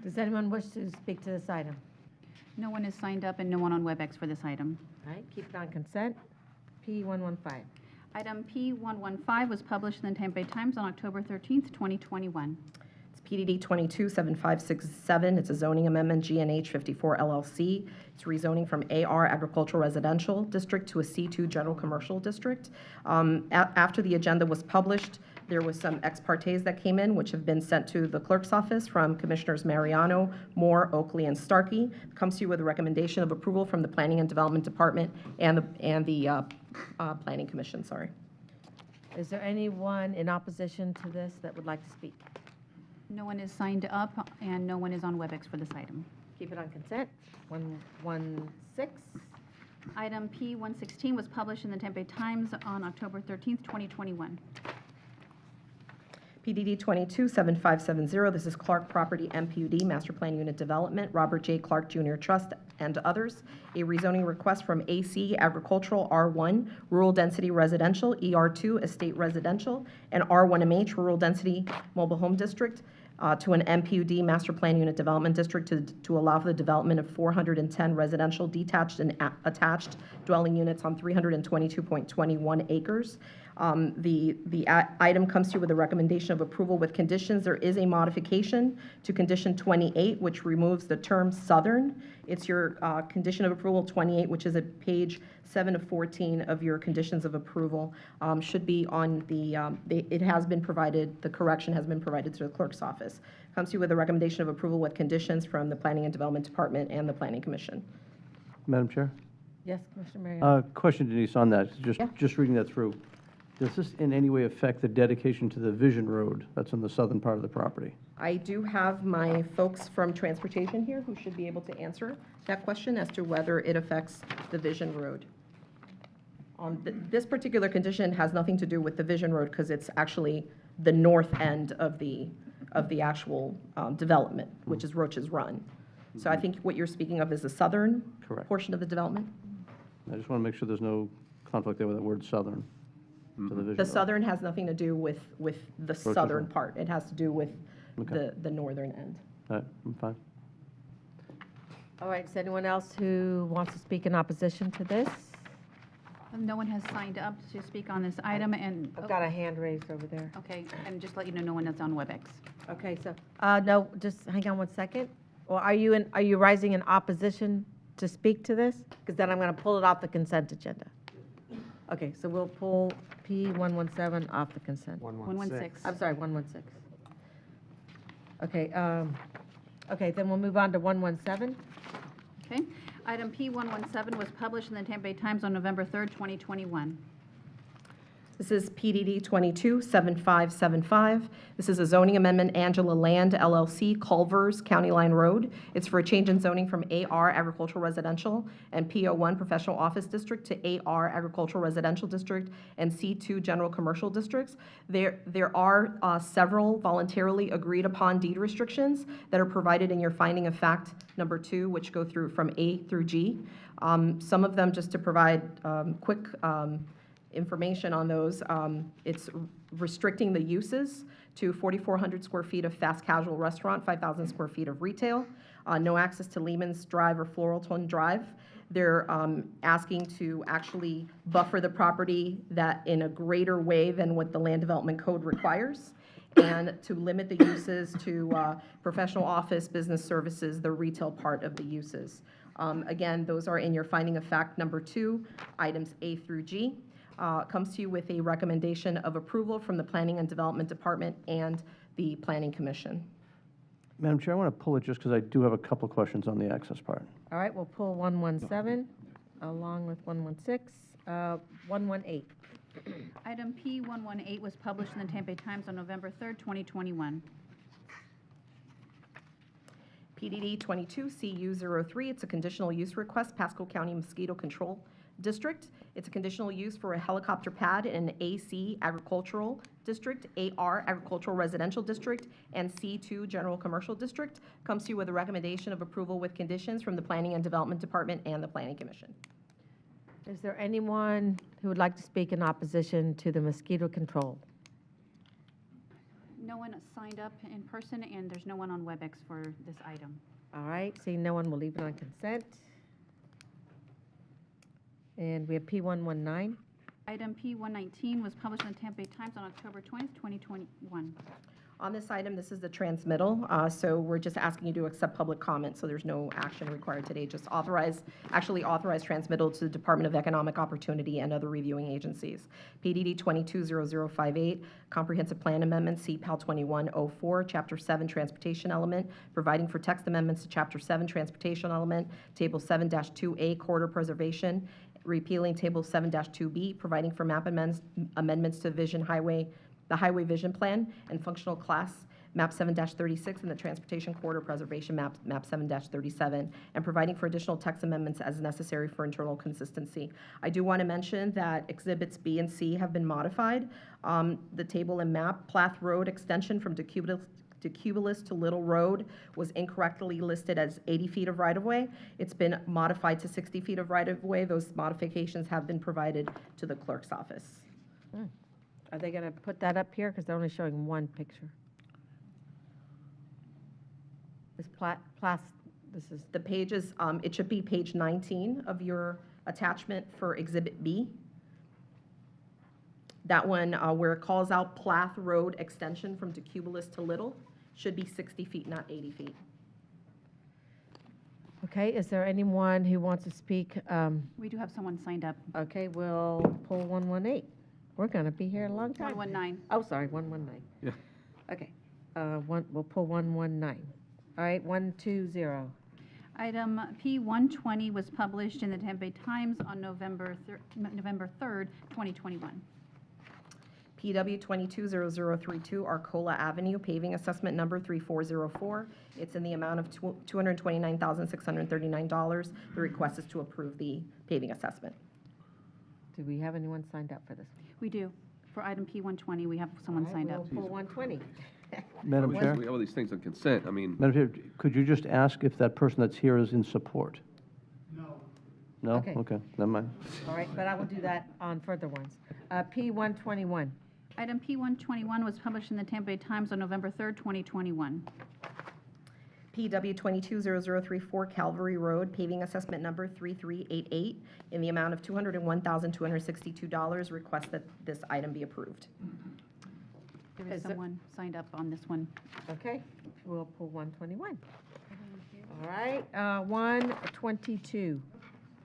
A: Does anyone wish to speak to this item?
B: No one is signed up and no one on WebEx for this item.
A: All right, keep it on consent. P115.
B: Item P115 was published in the Tampa Bay Times on October 13th, 2021.
F: It's PDD 227567. It's a zoning amendment, GNH 54 LLC. It's rezoning from AR Agricultural Residential District to a C2 General Commercial District. After the agenda was published, there was some ex partes that came in, which have been sent to the clerk's office from Commissioners Mariano, Moore, Oakley, and Starkey. Comes to you with a recommendation of approval from the Planning and Development Department and the Planning Commission, sorry.
A: Is there anyone in opposition to this that would like to speak?
B: No one is signed up and no one is on WebEx for this item.
A: Keep it on consent. 116.
B: Item P116 was published in the Tampa Bay Times on October 13th, 2021.
F: PDD 227570, this is Clark Property MPUD, Master Plan Unit Development, Robert J. Clark Jr. Trust, and others. A rezoning request from AC Agricultural R1, Rural Density Residential, ER2 Estate Residential, and R1MH Rural Density Mobile Home District to an MPUD, Master Plan Unit Development District, to allow for the development of 410 residential detached and attached dwelling units on 322.21 acres. The item comes to you with a recommendation of approval with conditions. There is a modification to condition 28, which removes the term southern. It's your condition of approval 28, which is at page 7 of 14 of your conditions of approval. Should be on it has been provided, the correction has been provided to the clerk's office. Comes to you with a recommendation of approval with conditions from the Planning and Development Department and the Planning Commission.
E: Madam Chair?
A: Yes, Commissioner Mariano.
L: Question, Denise, on that,
F: Yeah.
L: just reading that through. Does this in any way affect the dedication to the Vision Road that's on the southern part of the property?
F: I do have my folks from Transportation here who should be able to answer that question as to whether it affects the Vision Road. This particular condition has nothing to do with the Vision Road because it's actually the north end of the actual development, which is Roach's Run. So I think what you're speaking of is the southern
L: Correct.
F: portion of the development.
L: I just want to make sure there's no conflict there with that word southern to the Vision
F: The
L: Road.
F: southern has nothing to do with the southern
L: Run.
F: part. It has to do with
L: Okay.
F: the northern end.
L: All right, I'm fine.
A: All right, is anyone else who wants to speak in opposition to this?
B: No one has signed up to speak on this item and,
A: I've got a hand raised over there.
B: okay, and just let you know, no one is on WebEx.
A: Okay, so, no, just hang on 1 second. Well, are you rising in opposition to speak to this? Because then I'm going to pull it off the consent agenda. Okay, so we'll pull P117 off the consent.
B: 116.
A: I'm sorry, 116. Okay, okay, then we'll move on to 117.
B: Okay. Item P117 was published in the Tampa Bay Times on November 3rd, 2021.
F: This is PDD 227575. This is a zoning amendment, Angela Land LLC, Culvers, County Line Road. It's for a change in zoning from AR Agricultural Residential and PO1 Professional Office District to AR Agricultural Residential District and C2 General Commercial Districts. There are several voluntarily agreed upon deed restrictions that are provided in your finding of fact number 2, which go through from A through G. Some of them, just to provide quick information on those, it's restricting the uses to 4,400 square feet of fast casual restaurant, 5,000 square feet of retail, no access to Lehman's Drive or Floralton Drive. They're asking to actually buffer the property that in a greater way than what the Land Development Code requires, and to limit the uses to professional office, business services, the retail part of the uses. Again, those are in your finding of fact number 2, items A through G. Comes to you with a recommendation of approval from the Planning and Development Department and the Planning Commission.
L: Madam Chair, I want to pull it just because I do have a couple of questions on the access part.
A: All right, we'll pull 117 along with 116, 118.
B: Item P118 was published in the Tampa Bay Times on November 3rd, 2021.
F: PDD 22CU03, it's a conditional use request, Pasco County Mosquito Control District. It's a conditional use for a helicopter pad in an AC Agricultural District, AR Agricultural Residential District, and C2 General Commercial District. Comes to you with a recommendation of approval with conditions from the Planning and Development Department and the Planning Commission.
A: Is there anyone who would like to speak in opposition to the mosquito control?
B: No one signed up in person, and there's no one on WebEx for this item.
A: All right, seeing no one, will leave it on consent. And we have P119.
B: Item P119 was published in the Tampa Bay Times on October 20th, 2021.
F: On this item, this is the transmittal, so we're just asking you to accept public comment, so there's no action required today. Just authorize transmittal to the Department of Economic Opportunity and other reviewing agencies. PDD 220058, Comprehensive Plan Amendment, CPAL 2104, Chapter 7 Transportation Element, providing for text amendments to Chapter 7 Transportation Element, Table 7-2A Corridor Preservation, repealing Table 7-2B, providing for map amendments to the Highway Vision Plan and Functional Class, MAP 7-36, and the Transportation Corridor Preservation MAP 7-37, and providing for additional text amendments as necessary for internal consistency. I do want to mention that Exhibits B and C have been modified. The table and map, Plath Road extension from Decubitus to Little Road was incorrectly listed as 80 feet of right-of-way. It's been modified to 60 feet of right-of-way. Those modifications have been provided to the clerk's office.
A: Are they going to put that up here? Because they're only showing one picture. This this is,
F: The page is, it should be page 19 of your attachment for Exhibit B. That one, where it calls out Plath Road extension from Decubitus to Little, should be 60 feet, not 80 feet.
A: okay, is there anyone who wants to speak?
B: We do have someone signed up.
A: Okay, we'll pull 118. We're going to be here a long time.
B: 119.
A: Oh, sorry, 119.
J: Yeah.
A: Okay, we'll pull 119. All right, 120.
B: Item P120 was published in the Tampa Bay Times on November 3rd, 2021.
F: PW 220032 Arcola Avenue, paving assessment number 3404. It's in the amount of $229,639. The request is to approve the paving assessment.
A: Do we have anyone signed up for this?
B: We do. For item P120, we have someone
A: All right,
B: signed up.
A: We'll pull 120.
L: Madam Chair?
J: We have all these things on consent. I mean,
L: Madam Chair, could you just ask if that person that's here is in support? No.
A: Okay.
L: No? Okay, never mind.
A: All right, but I will do that on further ones. P121.
B: Item P121 was published in the Tampa Bay Times on November 3rd, 2021.
F: PW 220034 Calvary Road, paving assessment number 3388, in the amount of $201,262. Request that this item be approved.
B: There
A: Is
B: is
A: it-
B: someone signed up on this one.
A: Okay, we'll pull 121. All right, 122.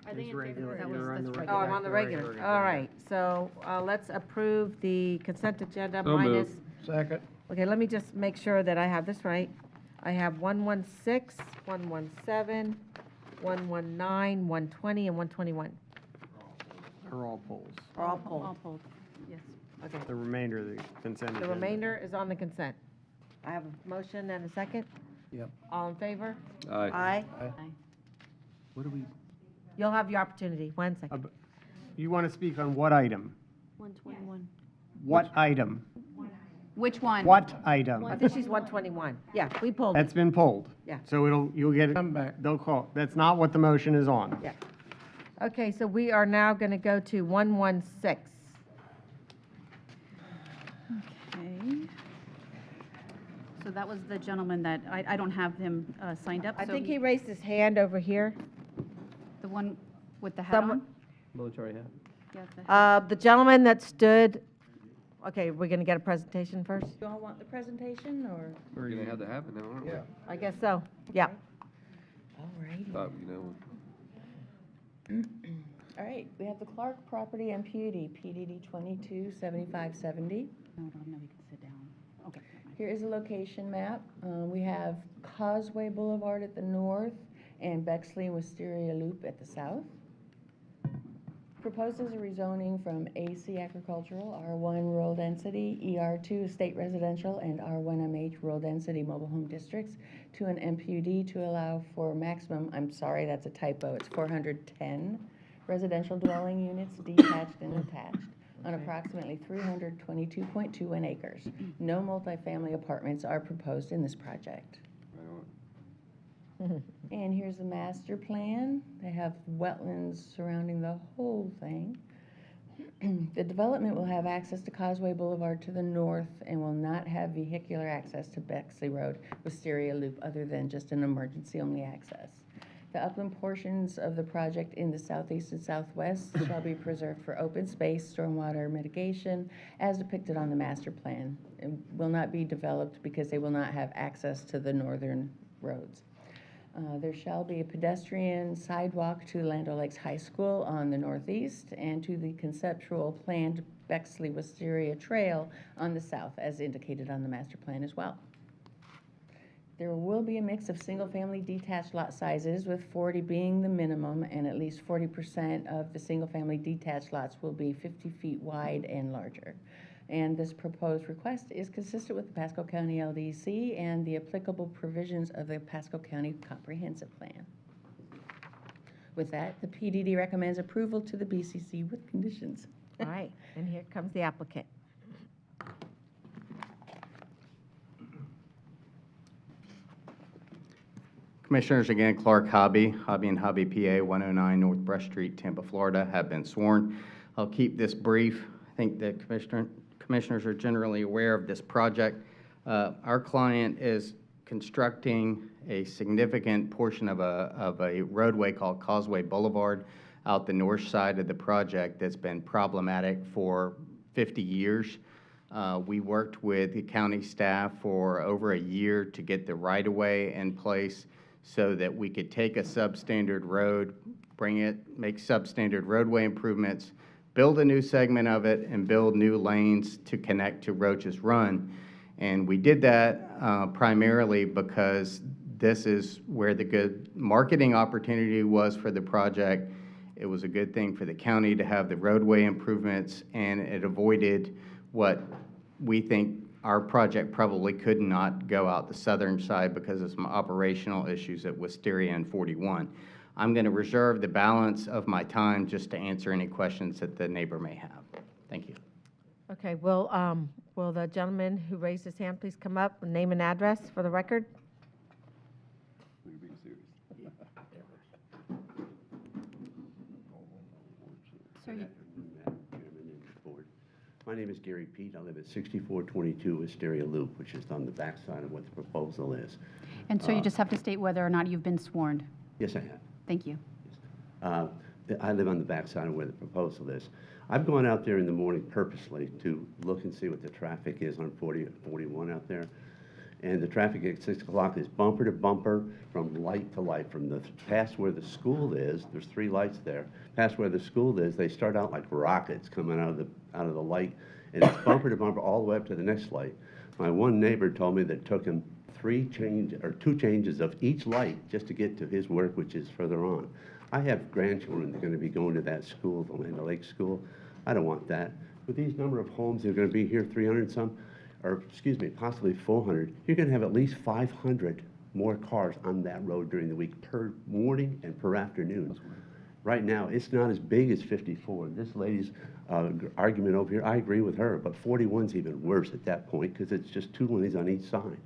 B: Are they in favor?
E: Regular,
B: That was-
E: you're on the
B: that's
E: regular.
A: Oh, I'm on the regular. All right, so let's approve the consent agenda
J: So
A: minus.
J: moved.
G: Second.
A: Okay, let me just make sure that I have this right. I have 116, 117, 119, 120, and 121.
E: Are all polls.
A: Are all pulled.
B: All pulled, yes.
A: Okay.
E: The remainder of the consent
A: The
E: agenda.
A: remainder is on the consent. I have a motion and a second.
G: Yep.
A: All in favor?
J: aye.
A: Aye.
J: What do we?
A: You'll have your opportunity. 1 second.
E: You want to speak on what item?
B: 121.
E: What item?
B: Which one?
E: What item?
A: I think she's 121. Yeah, we pulled it.
E: That's been pulled.
A: Yeah.
E: So you'll get it.
G: Come back.
E: They'll call. That's not what the motion is on.
A: Yeah. Okay, so we are now going to go to 116.
B: Okay. So that was the gentleman that, I don't have him signed up.
A: I
B: so
A: think he raised his hand over here.
B: The one with the hat
A: Someone-
B: on?
L: Military hat.
B: Yeah, the hat.
A: The gentleman that stood, okay, we're going to get a presentation first?
K: You all want the presentation, or?
J: We're gonna have to have it now, aren't we?
G: Yeah.
A: I guess so, yeah.
K: All righty.
J: Thought, you know,
M: All right, we have the Clark Property and PUD, PDD 227570.
B: No, no, we can sit down. Okay. never mind.
M: Here is a location map. We have Causeway Boulevard at the north and Bexley and Wisteria Loop at the south. Proposed is a rezoning from AC Agricultural, R1 Rural Density, ER2 Estate Residential, and R1MH Rural Density Mobile Home Districts to an MPUD to allow for maximum, I'm sorry, that's a typo, it's 410 residential dwelling units, detached and attached, on approximately 322.21 acres. No multifamily apartments are proposed in this project.
J: right on.
M: And here's the master plan. They have wetlands surrounding the whole thing. The development will have access to Causeway Boulevard to the north and will not have vehicular access to Bexley Road, Wisteria Loop, other than just an emergency-only access. The upland portions of the project in the southeast and southwest shall be preserved for open space, stormwater mitigation, as depicted on the master plan. It will not be developed because they will not have access to the northern roads. There shall be a pedestrian sidewalk to Land O'Lakes High School on the northeast and to the conceptual planned Bexley Wisteria Trail on the south, as indicated on the master plan as well. There will be a mix of single-family detached lot sizes, with 40 being the minimum, and at least 40% of the single-family detached lots will be 50 feet wide and larger. And this proposed request is consistent with the Pasco County LDC and the applicable provisions of the Pasco County Comprehensive Plan. With that, the PDD recommends approval to the BCC with conditions.
A: All right, and here comes the applicant.
H: Commissioners, again, Clark Hobby, Hobby and Hobby PA, 109 North Brush Street, Tampa, Florida, have been sworn. I'll keep this brief. I think the commissioners are generally aware of this project. Our client is constructing a significant portion of a roadway called Causeway Boulevard out the north side of the project that's been problematic for 50 years. We worked with the county staff for over a year to get the right-of-way in place so that we could take a substandard road, make substandard roadway improvements, build a new segment of it, and build new lanes to connect to Roach's Run. And we did that primarily because this is where the good marketing opportunity was for the project. It was a good thing for the county to have the roadway improvements, and it avoided what we think our project probably could not go out the southern side because of some operational issues at Wisteria and 41. I'm going to reserve the balance of my time just to answer any questions that the neighbor may have. Thank you.
A: Okay, will the gentleman who raised his hand please come up, name and address for the record?
B: Sir, you-
N: My name is Gary Pete. I live at 6422 Wisteria Loop, which is on the backside of what the proposal is.
B: And so you just have to state whether or not you've been sworn.
N: Yes, I have.
B: Thank you.
N: I live on the backside of where the proposal is. I've gone out there in the morning purposely to look and see what the traffic is on 41 out there. And the traffic at 6 o'clock is bumper to bumper, from light to light. From the past where the school is, there's 3 lights there. Past where the school is, they start out like rockets coming out of the light, and it's bumper to bumper all the way up to the next light. My one neighbor told me that it took him 2 changes of each light just to get to his work, which is further on. I have grandchildren that are going to be going to that school, the Land O'Lakes School. I don't want that. With these number of homes that are going to be here, 300 some, or excuse me, possibly 400, you're going to have at least 500 more cars on that road during the week per morning and per afternoon. Right now, it's not as big as 54. This lady's argument over here, I agree with her, but 41's even worse at that point because it's just 2 lanes on each side.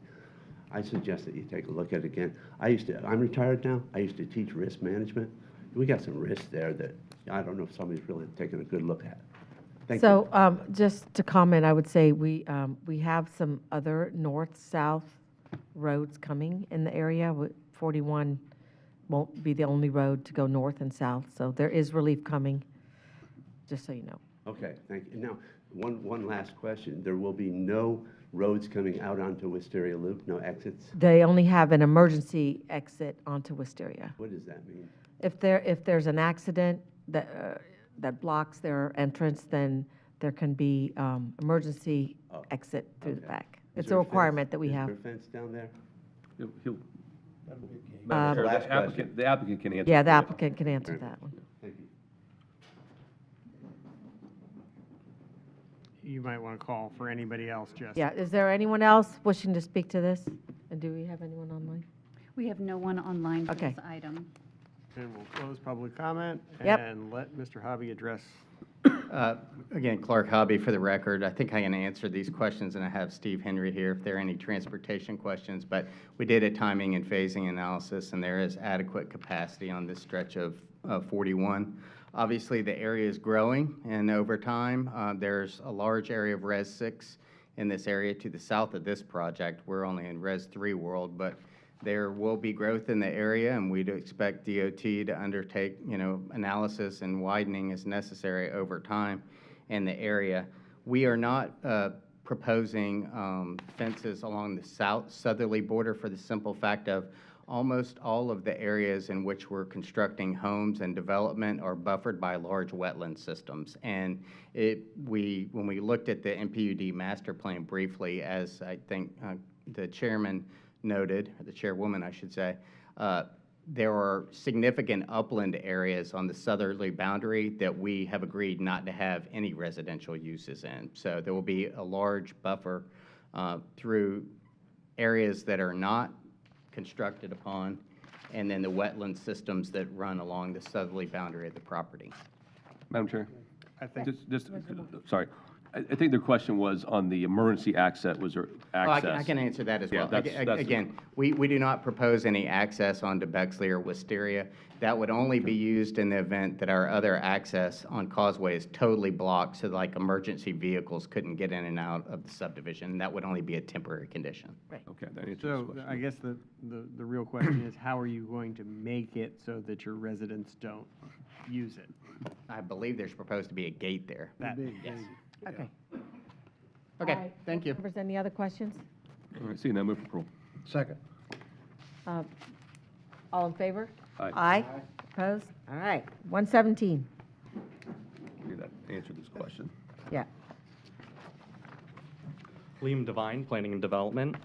N: I suggest that you take a look at it again. I'm retired now. I used to teach risk management. We got some risks there that I don't know if somebody's really taken a good look at. Thank you.
A: So just to comment, I would say we have some other north-south roads coming in the area. 41 won't be the only road to go north and south, so there is relief coming, just so you know.
N: Okay, thank you. Now, one last question. There will be no roads coming out onto Wisteria Loop, no exits?
A: They only have an emergency exit onto Wisteria.
N: What does that mean?
A: If there's an accident that blocks their entrance, then there can be emergency exit through the
N: okay.
A: back.
N: Is
A: It's a
N: there
A: requirement
N: fence?
A: that we have.
N: Is there a fence down there?
J: He'll, Madam Chair,
N: Last question.
J: the applicant can answer.
A: Yeah, the
J: that.
A: applicant can answer that one.
N: Thank you.
E: You might want to call for anybody else, Jess.
A: Yeah, is there anyone else wishing to speak to this? And do we have anyone online?
B: We have no one online for
A: Okay.
B: this item.
E: And we'll close public comment
A: Yep.
E: and let Mr. Hobby address.
H: Again, Clark Hobby for the record. I think I can answer these questions, and I have Steve Henry here if there are any transportation questions. But we did a timing and phasing analysis, and there is adequate capacity on this stretch of 41. Obviously, the area is growing, and over time, there's a large area of Res 6 in this area to the south of this project. We're only in Res 3 world, but there will be growth in the area, and we'd expect DOT to undertake, analysis and widening as necessary over time in the area. We are not proposing fences along the southerly border for the simple fact of almost all of the areas in which we're constructing homes and development are buffered by large wetland systems. And when we looked at the MPUD master plan briefly, as I think the chairman noted, or the chairwoman, I should say, there are significant upland areas on the southerly boundary that we have agreed not to have any residential uses in. So there will be a large buffer through areas that are not constructed upon, and then the wetland systems that run along the southerly boundary of the property.
J: Madam Chair?
E: I think.
J: Sorry. I think the question was on the emergency access, was there access?
H: I can answer that as
J: Yeah,
H: well.
J: that's-
H: Again, we do not propose any access onto Bexley or Wisteria. That would only be used in the event that our other access on Causeway is totally blocked, so like emergency vehicles couldn't get in and out of the subdivision. That would only be a temporary condition.
J: Okay, that answers the
E: So
J: question.
E: I guess the real question is, how are you going to make it so that your residents don't use it?
H: I believe there's proposed to be a gate there. Yes.
A: Okay.
H: Okay,
A: All right.
H: thank you.
A: Members, any other questions?
J: All right, seeing none, move for approval.
G: Second.
A: All in favor?
J: Aye.
A: Aye. Opposed? All right. 117.
J: Okay, that answered this question.
A: Yeah.
O: Liam Devine, Planning and Development,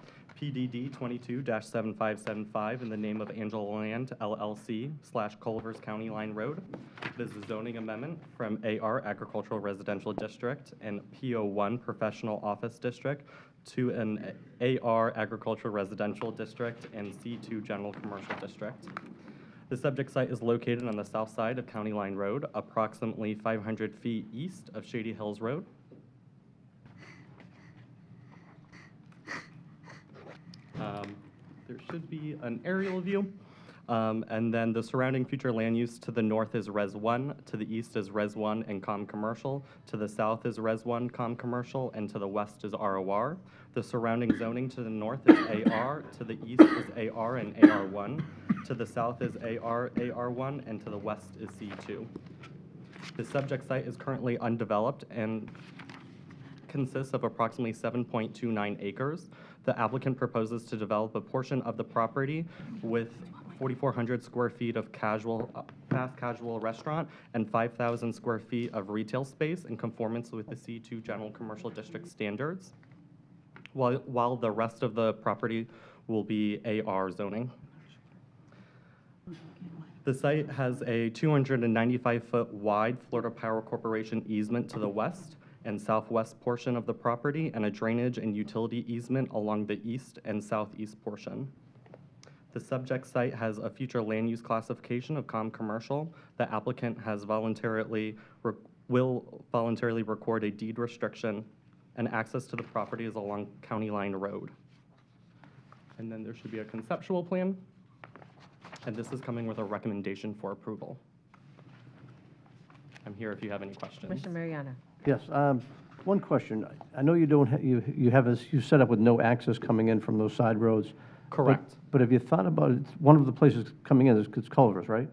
O: PDD 22-7575 in the name of Angela Land LLC / Culvers County Line Road. This is a zoning amendment from AR Agricultural Residential District and PO1 Professional Office District to an AR Agricultural Residential District and C2 General Commercial District. The subject site is located on the south side of County Line Road, approximately 500 feet east of Shady Hills Road. There should be an aerial view. And then the surrounding future land use to the north is Res 1, to the east is Res 1 and Com Commercial, to the south is Res 1 Com Commercial, and to the west is ROR. The surrounding zoning to the north is AR, to the east is AR and AR1, to the south is AR, AR1, and to the west is C2. The subject site is currently undeveloped and consists of approximately 7.29 acres. The applicant proposes to develop a portion of the property with 4,400 square feet of fast casual restaurant and 5,000 square feet of retail space in conformance with the C2 General Commercial District standards, while the rest of the property will be AR zoning. The site has a 295-foot wide Florida Power Corporation easement to the west and southwest portion of the property, and a drainage and utility easement along the east and southeast portion. The subject site has a future land use classification of Com Commercial. The applicant will voluntarily record a deed restriction, and access to the property is along County Line Road. And then there should be a conceptual plan, and this is coming with a recommendation for approval. I'm here if you have any questions.
A: Commissioner Mariano.
L: Yes, one question. I know you don't, you set up with no access coming in from those side roads.
O: Correct.
L: But have you thought about it? One of the places coming in is Culver's, right?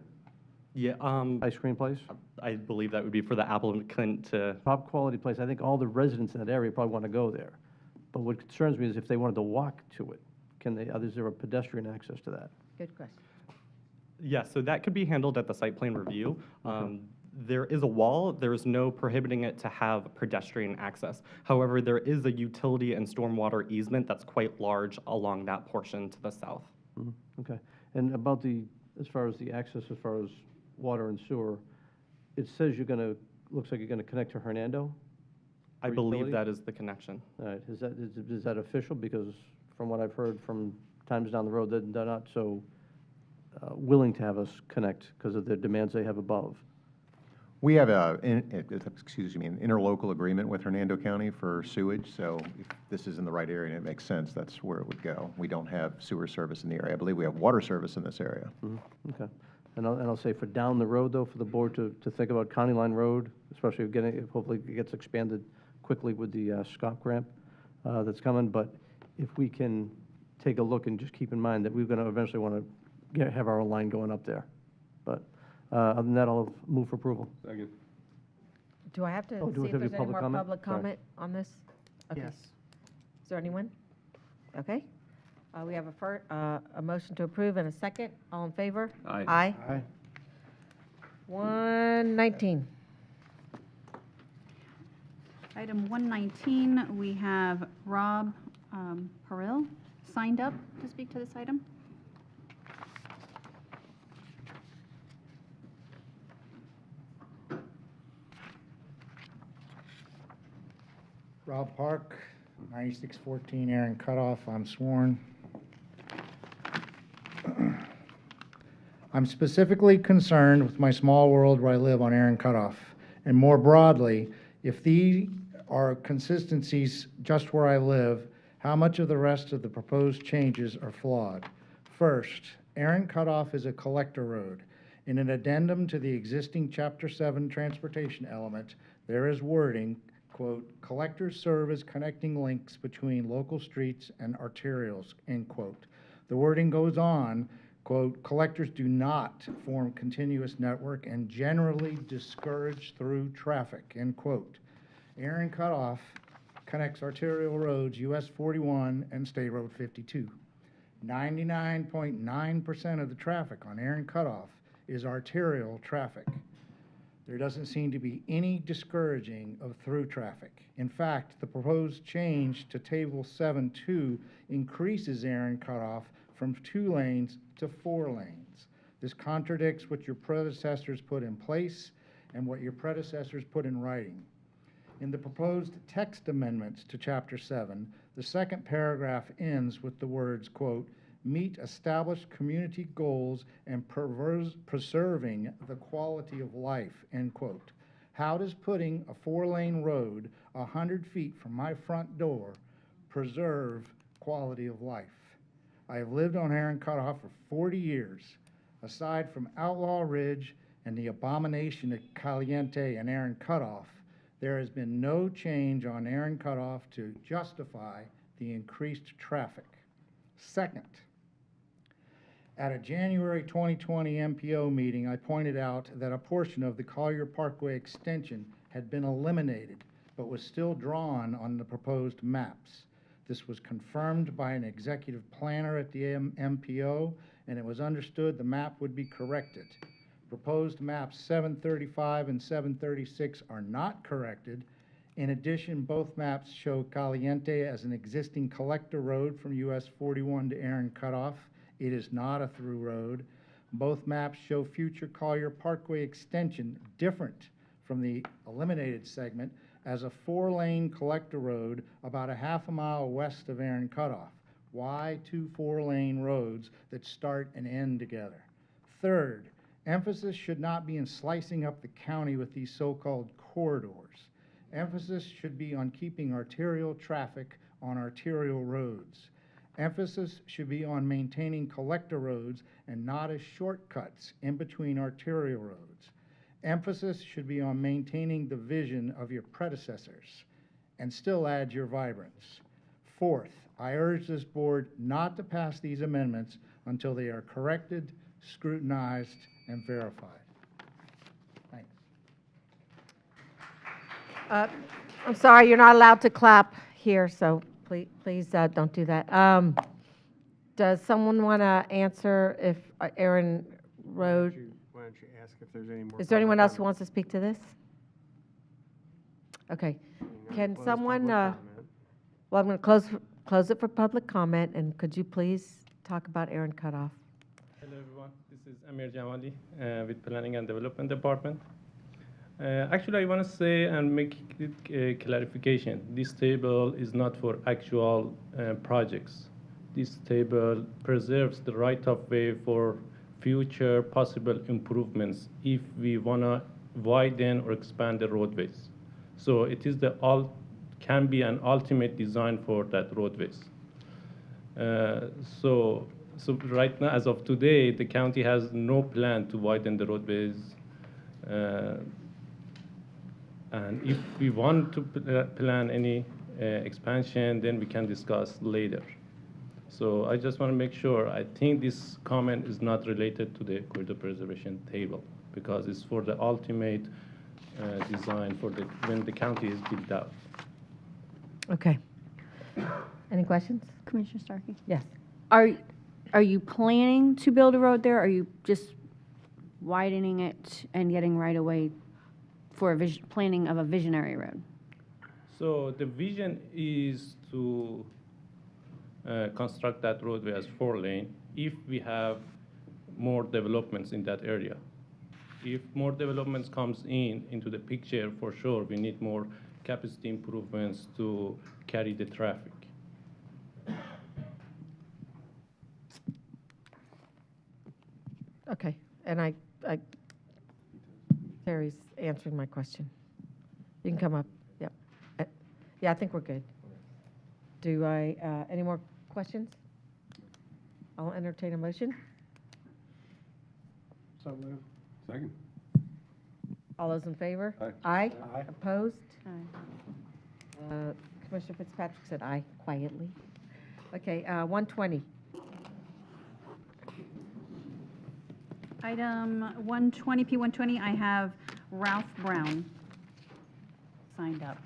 O: Yeah,
L: Ice cream place?
O: I believe that would be for the applicant to,
L: Top quality place. I think all the residents in that area probably want to go there. But what concerns me is if they wanted to walk to it, is there a pedestrian access to that?
A: Good question.
O: yeah, so that could be handled at the site plan review. There is a wall, there is no prohibiting it to have pedestrian access. However, there is a utility and stormwater easement that's quite large along that portion to the south.
L: Okay. And about as far as the access, as far as water and sewer, it says looks like you're going to connect to Hernando?
O: I
L: for
O: believe
L: utility?
O: that is the connection.
L: All right, is that official? Because from what I've heard from times down the road, they're not so willing to have us connect because of the demands they have above.
P: We have an interlocal agreement with Hernando County for sewage, so if this is in the right area and it makes sense, that's where it would go. We don't have sewer service in the area. I believe we have water service in this area.
L: Okay. And I'll say for down the road, though, for the board to think about County Line Road, especially if hopefully it gets expanded quickly with the Scott grant that's coming. But if we can take a look and just keep in mind that we're going to eventually want to have our own line going up there. But other than that, I'll move for approval.
J: Second.
A: Do I have to
L: Oh, do
A: see
L: we
A: if
L: have
A: there's
L: any
A: any more
L: public comment?
A: public
L: Sorry.
A: comment on this? Okay.
E: Yes.
A: Is there anyone? Okay. We have a motion to approve and a second. All in favor?
J: Aye.
A: Aye.
G: Aye.
A: 119.
B: Item 119, we have Rob Harrell signed up to speak to this item.
Q: Rob Park, 9614 Aaron Cutoff, I'm sworn. I'm specifically concerned with my small world where I live on Aaron Cutoff, and more broadly, if these are consistencies just where I live, how much of the rest of the proposed changes are flawed? First, Aaron Cutoff is a collector road. In an addendum to the existing Chapter 7 transportation element, there is wording, quote, "Collectors serve as connecting links between local streets and arterials," end quote. The wording goes on, quote, "Collectors do not form continuous network and generally discourage through traffic," end quote. Aaron Cutoff connects arterial roads US 41 and State Road 52. 99.9% of the traffic on Aaron Cutoff is arterial traffic. There doesn't seem to be any discouraging of through traffic. In fact, the proposed change to Table 7.2 increases Aaron Cutoff from 2 lanes to 4 lanes. This contradicts what your predecessors put in place and what your predecessors put in writing. In the proposed text amendments to Chapter 7, the second paragraph ends with the words, quote, "meet established community goals and preserving the quality of life," end quote. How does putting a 4-lane road 100 feet from my front door preserve quality of life? I have lived on Aaron Cutoff for 40 years. Aside from Outlaw Ridge and the abomination at Caliente and Aaron Cutoff, there has been no change on Aaron Cutoff to justify the increased traffic. Second, at a January 2020 MPO meeting, I pointed out that a portion of the Collier Parkway extension had been eliminated, but was still drawn on the proposed maps. This was confirmed by an executive planner at the MPO, and it was understood the map would be corrected. Proposed maps 735 and 736 are not corrected. In addition, both maps show Caliente as an existing collector road from US 41 to Aaron Cutoff. It is not a through road. Both maps show future Collier Parkway extension different from the eliminated segment as a 4-lane collector road about a half a mile west of Aaron Cutoff. Why 2 4-lane roads that start and end together? Third, emphasis should not be in slicing up the county with these so-called corridors. Emphasis should be on keeping arterial traffic on arterial roads. Emphasis should be on maintaining collector roads and not as shortcuts in between arterial roads. Emphasis should be on maintaining the vision of your predecessors and still add your vibrance. Fourth, I urge this board not to pass these amendments until they are corrected, scrutinized, and verified. Thanks.
A: I'm sorry, you're not allowed to clap here, so please don't do that. Does someone want to answer if Aaron Road,
E: Why don't you ask if there's any more?
A: is there anyone else who
E: public
A: wants to speak to this? Okay.
E: comment?
A: Can
E: Close
A: someone,
E: public comment.
A: well, I'm going to close it for public comment, and could you please talk about Aaron Cutoff?
R: Hello, everyone. This is Amir Jamali with Planning and Development Department. Actually, I want to say and make a clarification. This table is not for actual projects. This table preserves the right-of-way for future possible improvements if we want to widen or expand the roadways. So it is can be an ultimate design for that roadways. So So right now, as of today, the county has no plan to widen the roadways. And if we want to plan any expansion, then we can discuss later. So I just want to make sure, I think this comment is not related to the corridor preservation table, because it's for the ultimate design for when the county is built out.
A: Okay. Any questions?
B: Commissioner Starkey?
A: Yes.
B: Are you planning to build a road there? Or are you just widening it and getting right away for a planning of a visionary road?
R: So the vision is to construct that roadway as 4-lane if we have more developments in that area. If more developments comes into the picture, for sure, we need more capacity improvements to carry the traffic.
A: Okay, and Terry's answering my question. You can come up, yep. Yeah, I think we're good. Do any more questions? I'll entertain a motion.
G: So moved.
J: Second.
A: All those in favor?
J: Aye.
A: Aye?
G: Aye.
A: Opposed?
B: Aye.
A: Commissioner Fitzpatrick said aye quietly. Okay, 120.
B: Item 120, P120, I have Ralph Brown signed up.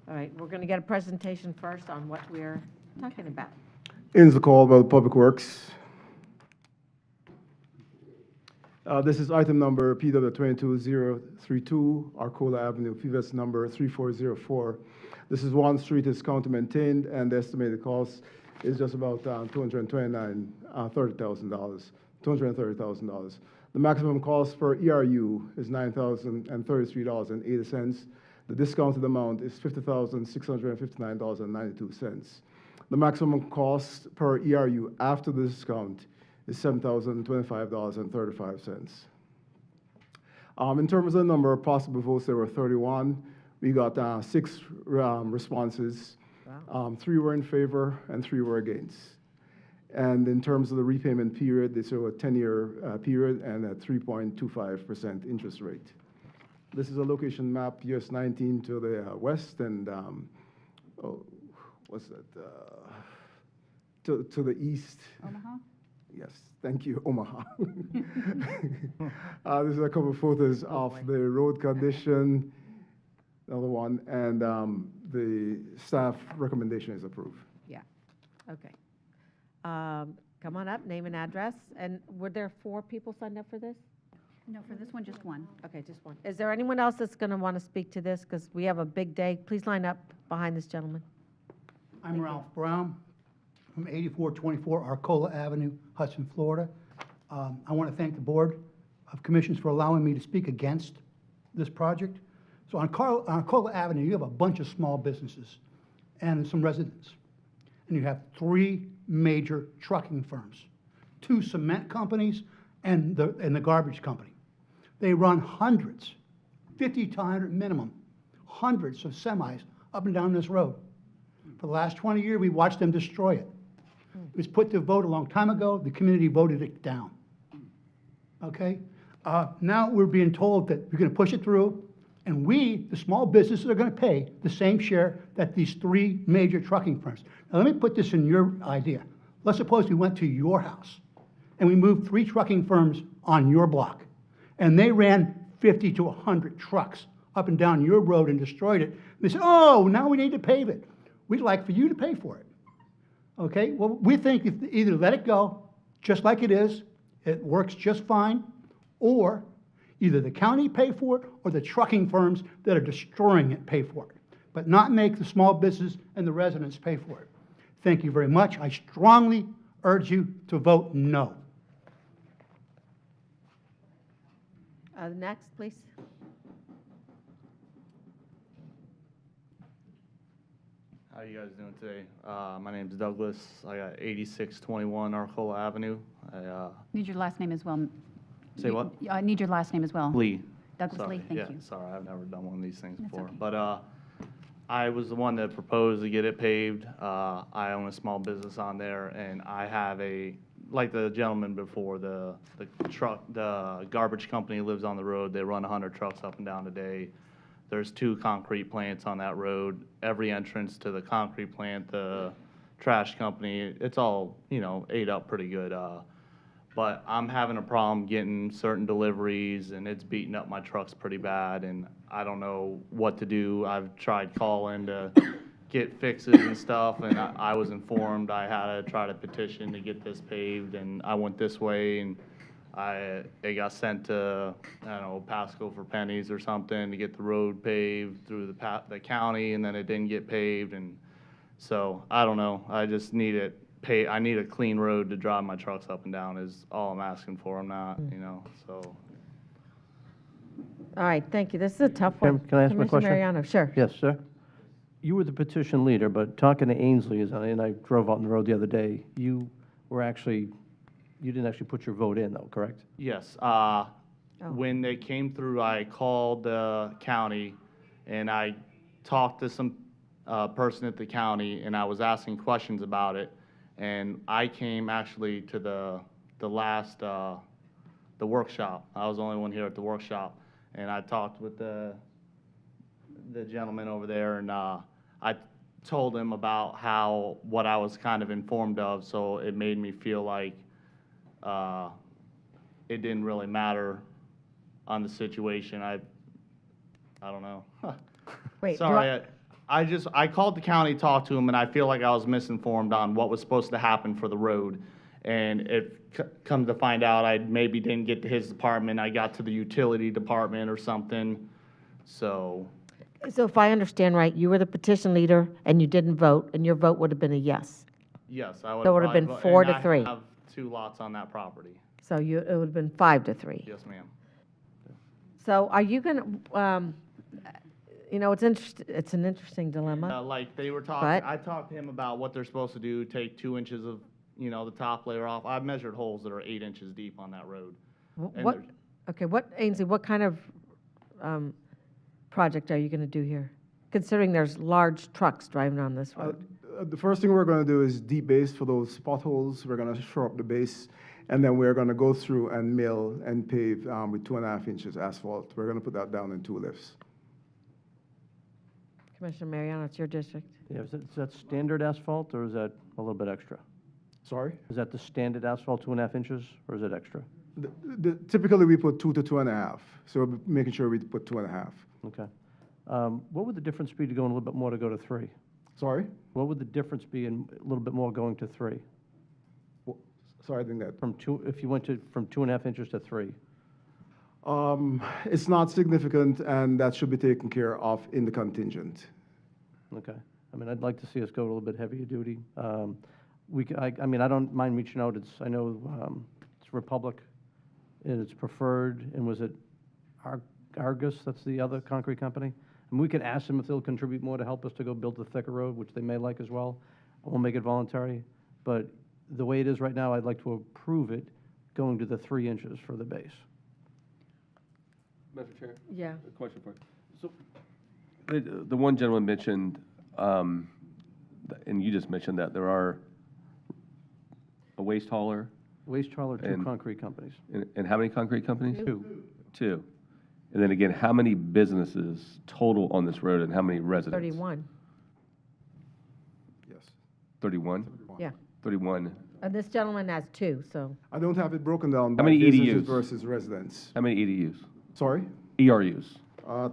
A: All right, we're going to get a presentation first on what we're talking about.
S: Ends the call by the Public Works. This is item number PW22032, Arcola Avenue, PVS number 3404. This is one street that's county maintained, and the estimated cost is just about $230,000. The maximum cost per ERU is $9,033.80. The discounted amount is $50,659.92. The maximum cost per ERU after the discount is $7,025.35. In terms of the number of possible votes, there were 31. We got 6 responses.
A: Wow.
S: 3 were in favor and 3 were against. And in terms of the repayment period, they show a 10-year period and a 3.25% interest rate. This is a location map, US 19 to the west, and what's that? To the east.
B: Omaha?
S: Yes, thank you, Omaha. This is a couple of photos of the road condition, another one, and the staff recommendation is approved.
A: Yeah, okay. Come on up, name and address. And were there 4 people signed up for this?
B: No, for this one, just one.
A: Okay, just one. Is there anyone else that's going to want to speak to this? Because we have a big day. Please line up behind this gentleman.
T: I'm Ralph Brown from 8424 Arcola Avenue, Hudson, Florida. I want to thank the Board of Commissioners for allowing me to speak against this project. So on Arcola Avenue, you have a bunch of small businesses and some residents. And you have 3 major trucking firms, 2 cement companies and the garbage company. They run hundreds, 50 to 100 minimum, hundreds of semis up and down this road. For the last 20 years, we watched them destroy it. It was put to vote a long time ago. The community voted it down. Okay? Now we're being told that we're going to push it through, and we, the small businesses, are going to pay the same share that these 3 major trucking firms. Now, let me put this in your idea. Let's suppose we went to your house, and we moved 3 trucking firms on your block, and they ran 50 to 100 trucks up and down your road and destroyed it. They said, oh, now we need to pave it. We'd like for you to pay for it. Okay? Well, we think if either let it go, just like it is, it works just fine, or either the county pay for it or the trucking firms that are destroying it pay for it, but not make the small business and the residents pay for it. Thank you very much. I strongly urge you to vote no.
A: Next, please.
U: How are you guys doing today? My name is Douglas. I got 8621 Arcola Avenue.
B: Need your last name as well.
U: Say what?
B: I need your last name as well.
U: Lee.
B: Douglas
U: Sorry.
B: Lee, thank
U: Yeah,
B: you.
U: sorry, I've never done one of these things
B: That's
U: before.
B: okay.
U: But I was the one that proposed to get it paved. I own a small business on there, and I have a like the gentleman before, the garbage company lives on the road. They run 100 trucks up and down a day. There's 2 concrete plants on that road. Every entrance to the concrete plant, the trash company, it's all, ate up pretty good. But I'm having a problem getting certain deliveries, and it's beating up my trucks pretty bad, and I don't know what to do. I've tried calling to get fixes and stuff, and I was informed I had to try to petition to get this paved, and I went this way, and it got sent to, I don't know, Pasco for pennies or something to get the road paved through the county, and then it didn't get paved, and so, I don't know. I just need it I need a clean road to drive my trucks up and down is all I'm asking for. I'm not, so.
A: All right, thank you. This is a tough one.
L: Can I ask my
A: Commissioner
L: question?
A: Mariano, sure.
L: Yes, sir. You were the petition leader, but talking to Ainsley, and I drove out on the road the other day, you didn't actually put your vote in, though, correct?
U: Yes. When they came through, I called the county, and I talked to some person at the county, and I was asking questions about it. And I came actually to the last, the workshop. I was the only one here at the workshop. And I talked with the gentleman over there, and I told him about what I was kind of informed of, so it made me feel like it didn't really matter on the situation. I don't know.
A: Wait,
U: Sorry, I called the county, talked to him, and I feel like I was misinformed on what was supposed to happen for the road. And it comes to find out I maybe didn't get to his department. I got to the utility department or something. So,
A: if I understand right, you were the petition leader and you didn't vote, and your vote would have been a yes.
U: yes, I would.
A: So it would have been 4-3.
U: I have 2 lots on that property.
A: So it would have been 5-3.
U: Yes, ma'am.
A: So are you going to, it's an interesting dilemma.
U: Like they were talking,
A: But-
U: I talked to him about what they're supposed to do, take 2 inches of, the top layer off. I've measured holes that are 8 inches deep on that road. And
A: Ainsley, what kind of project are you going to do here? Considering there's large trucks driving on this road.
S: The first thing we're going to do is deep base for those potholes. We're going to shore up the base, and then we're going to go through and mill and pave with 2.5 inches asphalt. We're going to put that down in 2 lifts.
A: Commissioner Mariano, it's your district.
L: Yeah, is that standard asphalt, or is that a little bit extra?
S: Sorry?
L: Is that the standard asphalt, 2.5 inches, or is it extra?
S: Typically, we put 2 to 2.5, so we're making sure we put 2.5.
L: Okay. What would the difference be to go in a little bit more to go to 3?
S: Sorry?
L: What would the difference be in a little bit more going to 3?
S: Sorry, I didn't get.
L: If you went from 2.5 inches to 3?
S: It's not significant, and that should be taken care of in the contingent.
L: Okay. I mean, I'd like to see us go a little bit heavier duty. I don't mind reaching out. I know it's Republic, and it's Preferred, and was it Argus? That's the other concrete company. And we can ask them if they'll contribute more to help us to go build the thicker road, which they may like as well. We'll make it voluntary. But the way it is right now, I'd like to approve it going to the 3 inches for the base.
J: Madam Chair?
A: Yeah.
J: A question for you. So, the one gentleman mentioned, and you just mentioned that there are a waste hauler.
L: Waste hauler, 2 concrete companies.
J: And how many concrete companies?
L: 2.
J: 2. And then again, how many businesses total on this road and how many residents?
A: 31.
S: Yes.
J: 31?
A: Yeah.
J: 31.
A: And this gentleman has 2, so.
S: I don't have it broken down
J: How
S: by
J: many
S: businesses
J: EDUs?
S: versus residents.
J: How many EDUs?
S: Sorry?
J: ERUs?
A: The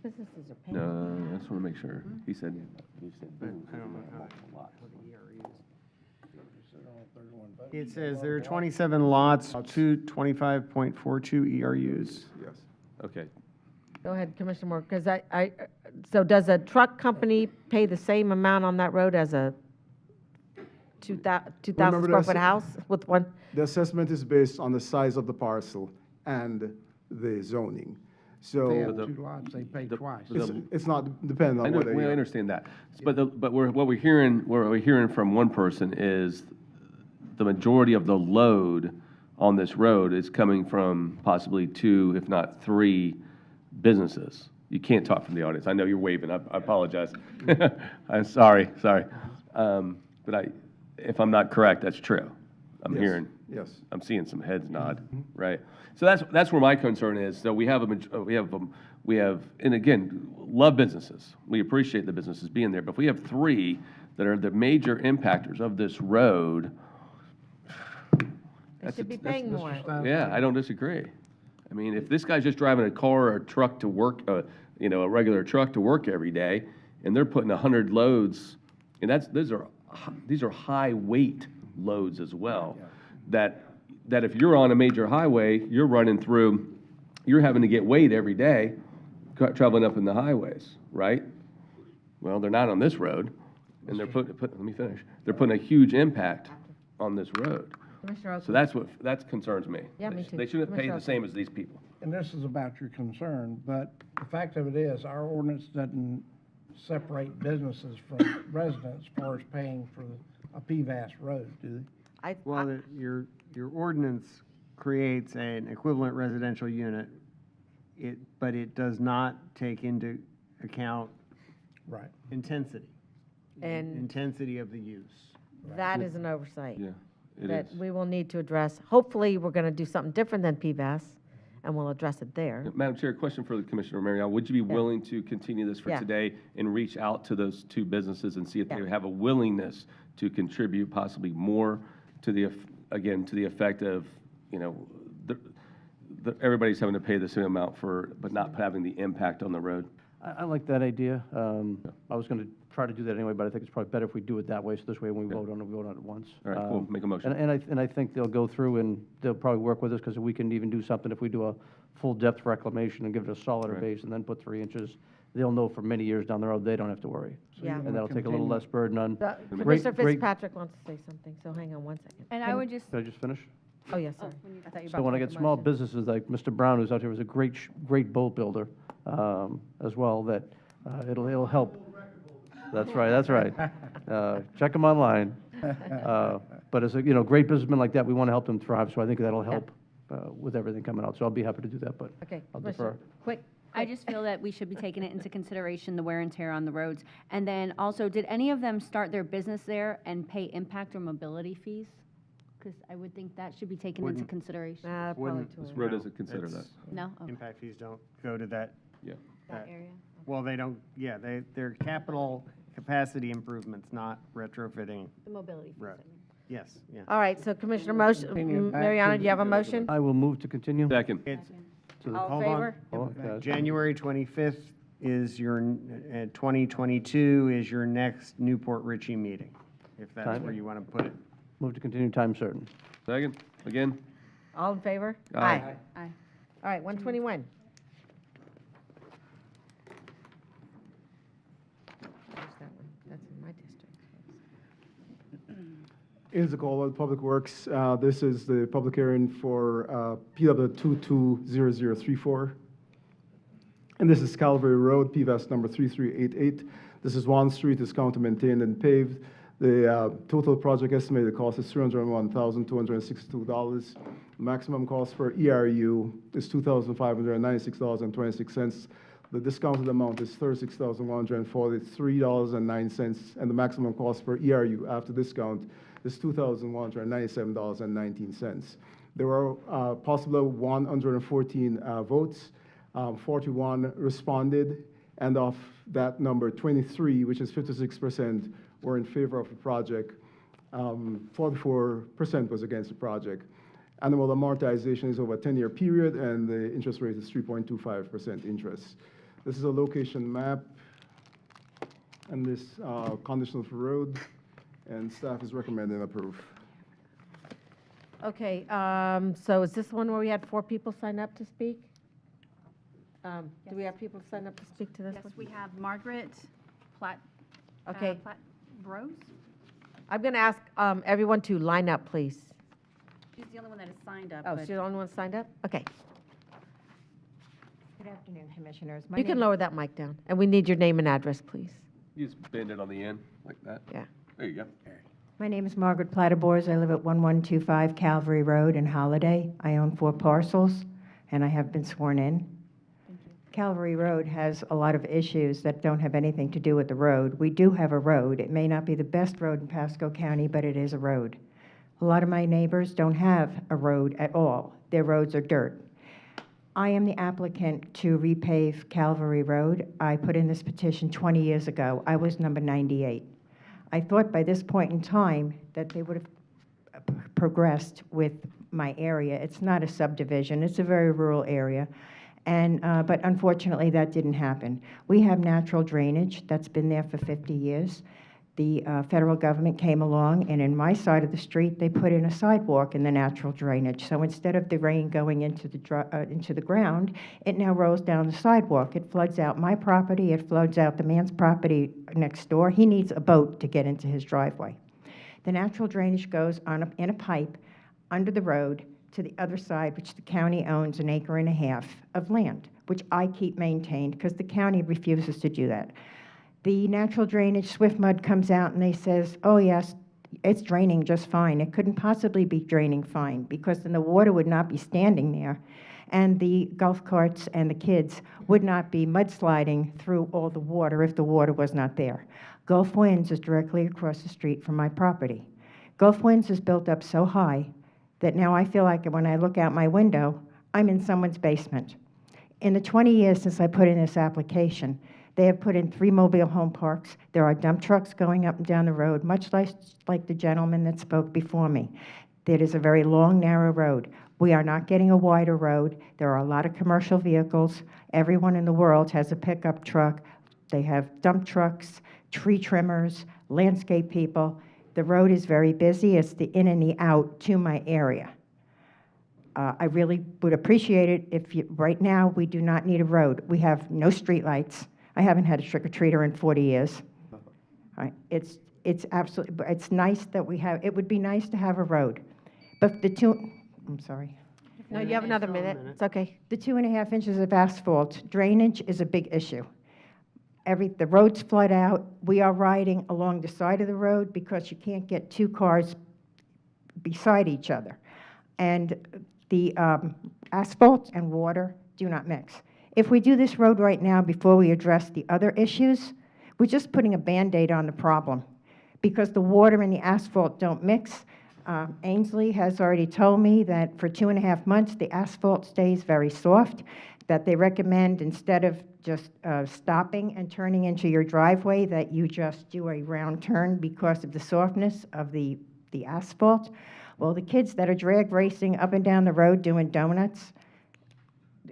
A: businesses are paying.
J: No, I just want to make sure. He said.
E: It says there are 27 lots, 25.42 ERUs.
S: Yes.
J: Okay.
A: Go ahead, Commissioner Moore, because so does a truck company pay the same amount on that road as a 2,000
S: Remember
A: square
S: the
A: foot house with one?
S: The assessment is based on the size of the parcel and the zoning. So
G: They have 2 lots, they pay twice.
S: it's not dependent on whether
J: I
S: you're.
J: understand that. But what we're hearing from one person is the majority of the load on this road is coming from possibly 2, if not 3, businesses. You can't talk from the audience. I know you're waving. I apologize. I'm sorry. But if I'm not correct, that's true. I'm
S: Yes.
J: hearing,
S: Yes.
J: I'm seeing some heads nod, right? So that's where my concern is. So we have, and again, love businesses. We appreciate the businesses being there, but if we have three that are the major impactors of this road,
A: They should be paying more.
J: yeah, I don't disagree. I mean, if this guy's just driving a car or a truck to work, a regular truck to work every day, and they're putting 100 loads, and these are high weight loads as well, that if you're on a major highway, you're having to get weight every day, traveling up in the highways, right? Well, they're not on this road, and they're let me finish. They're putting a huge impact on this road.
A: Commissioner
J: So
A: Oakley.
J: that concerns me.
A: Yeah, me too.
J: They shouldn't pay
A: Commissioner
J: the same as these people.
G: And this is about your concern, but the fact of it is, our ordinance doesn't separate businesses from residents as far as paying for a PVAS road, do they?
E: Well, your ordinance creates an equivalent residential unit, but it does not take into account
G: Right.
E: intensity.
A: And-
E: Intensity of the use.
A: That is an oversight.
J: Yeah, it
A: That
J: is.
A: we will need to address. Hopefully, we're going to do something different than PVAS, and we'll address it there.
J: Madam Chair, question for the Commissioner Marion. Would you be willing to continue this for
A: Yeah.
J: today and reach out to those two businesses and see if they
A: Yeah.
J: have a willingness to contribute possibly more to the effect of, everybody's having to pay the same amount but not having the impact on the road?
L: I like that idea. I was going to try to do that anyway, but I think it's probably better if we do it that way, so this way when we vote on it, we vote on it once.
J: All right, cool. Make a motion.
L: And I think they'll go through and they'll probably work with us, because we can even do something if we do a full depth reclamation and give it a solider
J: Right.
L: base and then put 3 inches. They'll know for many years down the road, they don't have to worry.
A: Yeah.
L: And that'll take a little less burden on.
A: Commissioner Fitzpatrick wants to say something, so hang on one second.
I: And I would just,
L: Can I just finish?
A: Oh, yes, sir.
I: I thought you were
L: So
I: about
L: when
I: to
L: I
I: make
L: get
I: a
L: small
I: motion.
L: businesses like Mr. Brown, who's out here, was a great boat builder as well, that it'll help. That's right. Check them online. But as a, great businessman like that, we want to help them thrive, so I think that'll help with everything coming out. So I'll be happy to do that, but
A: Okay,
L: I'll
A: Commissioner,
L: defer.
A: quick.
B: I just feel that we should be taking it into consideration, the wear and tear on the roads. And then also, did any of them start their business there and pay impact or mobility fees? Because I would think that should be taken into
E: Wouldn't.
B: consideration.
A: Nah, probably
E: Wouldn't.
A: too
J: This
A: early.
J: road doesn't consider that.
B: No? Oh,
E: Impact fees don't go to that.
J: Yeah.
B: that area?
E: Well, they don't, they're capital capacity improvements, not retrofitting.
B: The mobility fees,
E: Right.
B: I mean.
E: Yes, yeah.
A: All right, so Commissioner
G: Continue back to
A: Mariano, do you have a
G: the-
A: motion?
L: I will move to continue.
J: Second.
E: It's,
L: To the-
A: All in
E: hold on.
A: favor?
L: Oh, yeah.
E: January 25th is your, 2022 is your next Newport Richey meeting, if that's
L: Time.
E: where you want to put it.
L: Move to continue time certain.
J: Second, again?
A: All in favor?
J: Aye.
B: Aye.
A: All right, 121. Where's that one? That's in my district.
S: Is the call of Public Works. This is the public hearing for PW 220034. And this is Calvary Road, PVAS number 3388. This is one street, is county maintained and paved. The total project estimated cost is $301,262. Maximum cost for ERU is $2,596.26. The discounted amount is $36,143.09, and the maximum cost per ERU after discount is $2,197.19. There were possibly 114 votes, 41 responded, and of that number, 23, which is 56%, were in favor of the project. 44% was against the project. Annual amortization is over a 10-year period, and the interest rate is 3.25% interest. This is a location map, and this condition of the road, and staff is recommending approve.
A: Okay, so is this the one where we had 4 people sign up to speak? Do we have people sign up to speak to this
B: Yes,
A: one?
B: we have Margaret Platt.
A: Okay.
B: Platt Rose?
A: I'm going to ask everyone to line up, please.
B: She's the only one that is signed up.
A: Oh,
B: but-
A: she's the only one signed up? Okay.
C: Good afternoon, Commissioners.
A: You can lower that mic down, and we need your name and address, please.
J: You just bend it on the end like that.
A: Yeah.
J: There you go.
C: My name is Margaret Plattibors. I live at 1125 Calvary Road in Holiday. I own 4 parcels, and I have been sworn in. Calvary Road has a lot of issues that don't have anything to do with the road. We do have a road. It may not be the best road in Pasco County, but it is a road. A lot of my neighbors don't have a road at all. Their roads are dirt. I am the applicant to repave Calvary Road. I put in this petition 20 years ago. I was number 98. I thought by this point in time that they would have progressed with my area. It's not a subdivision. It's a very rural area. But unfortunately, that didn't happen. We have natural drainage that's been there for 50 years. The federal government came along, and in my side of the street, they put in a sidewalk in the natural drainage. So instead of the rain going into the ground, it now rolls down the sidewalk. It floods out my property. It floods out the man's property next door. He needs a boat to get into his driveway. The natural drainage goes in a pipe under the road to the other side, which the county owns 1.5 acres of land, which I keep maintained because the county refuses to do that. The natural drainage, Swift Mud, comes out and they says, oh yes, it's draining just fine. It couldn't possibly be draining fine because then the water would not be standing there and the golf carts and the kids would not be mudsliding through all the water if the water was not there. Gulf Winds is directly across the street from my property. Gulf Winds is built up so high that now I feel like when I look out my window, I'm in someone's basement. In the 20 years since I put in this application, they have put in 3 mobile home parks. There are dump trucks going up and down the road, much like the gentleman that spoke before me. It is a very long, narrow road. We are not getting a wider road. There are a lot of commercial vehicles. Everyone in the world has a pickup truck. They have dump trucks, tree trimmers, landscape people. The road is very busy. It's the in and the out to my area. I really would appreciate it if right now we do not need a road. We have no streetlights. I haven't had a trick-or-treater in 40 years. All right. It's absolutely, it's nice that we have, it would be nice to have a road. But I'm sorry.
A: No, you have another minute. It's okay.
C: The 2.5 inches of asphalt, drainage is a big issue. The roads flood out. We are riding along the side of the road because you can't get 2 cars beside each other. And the asphalt and water do not mix. If we do this road right now before we address the other issues, we're just putting a Band-Aid on the problem because the water and the asphalt don't mix. Ainsley has already told me that for 2.5 months, the asphalt stays very soft, that they recommend instead of just stopping and turning into your driveway, that you just do a round turn because of the softness of the asphalt. Well, the kids that are drag racing up and down the road doing donuts,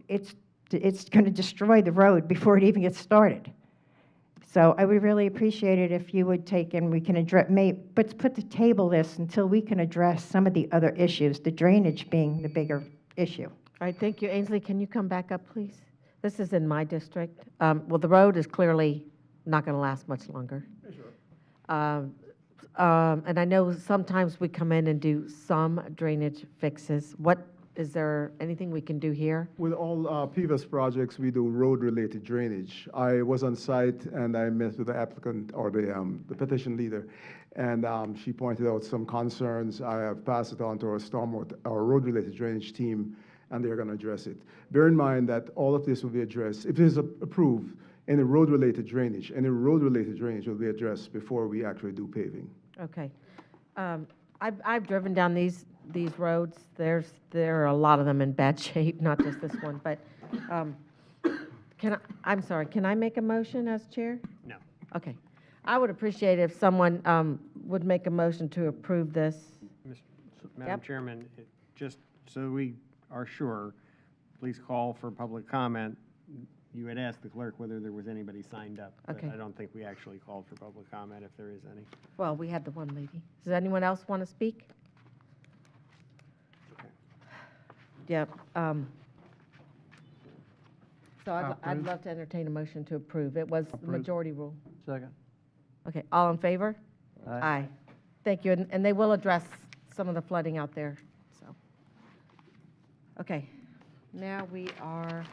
C: it's going to destroy the road before it even gets started. So I would really appreciate it if you would take and we can address, but put the table this until we can address some of the other issues, the drainage being the bigger issue.
A: All right, thank you. Ainsley, can you come back up, please? This is in my district. Well, the road is clearly not going to last much longer. Sure. And I know sometimes we come in and do some drainage fixes. Is there anything we can do here?
S: With all previous projects, we do road-related drainage. I was on site and I met with the applicant or the petition leader, and she pointed out some concerns. I have passed it on to our road-related drainage team, and they're going to address it. Bear in mind that all of this will be addressed, if it is approved, any road-related drainage will be addressed before we actually do paving.
A: Okay. I've driven down these roads. There are a lot of them in bad shape, not just this one. But I'm sorry, can I make a motion as chair?
E: No.
A: Okay. I would appreciate it if someone would make a motion to approve this.
E: Madam Chairman, just so we are sure, please call for public comment. You had asked the clerk whether there was anybody signed up. But
A: Okay.
E: I don't think we actually called for public comment, if there is any.
A: Well, we had the one lady. Does anyone else want to speak? Yeah. So I'd love to entertain a motion to approve. It was the majority rule.
L: Second.
A: Okay, all in favor?
L: Aye.
A: Thank you, and they will address some of the flooding out there, so. Okay, now we are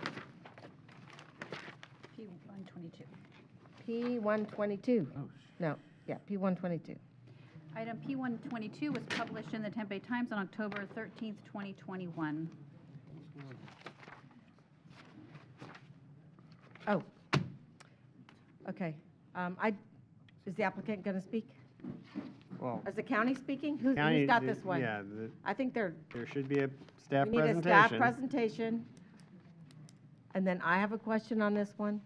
B: P122.
A: P122. No, yeah, P122.
B: Item P122 was published in the Tempe Times on October 13th, 2021.
A: Oh, okay. Is the applicant going to speak?
E: Well,
A: Is the county speaking? Who's
E: county-
A: got this one?
E: Yeah,
A: I think
E: there should be a staff
A: we need
E: presentation.
A: a staff presentation. And then I have a question on this one.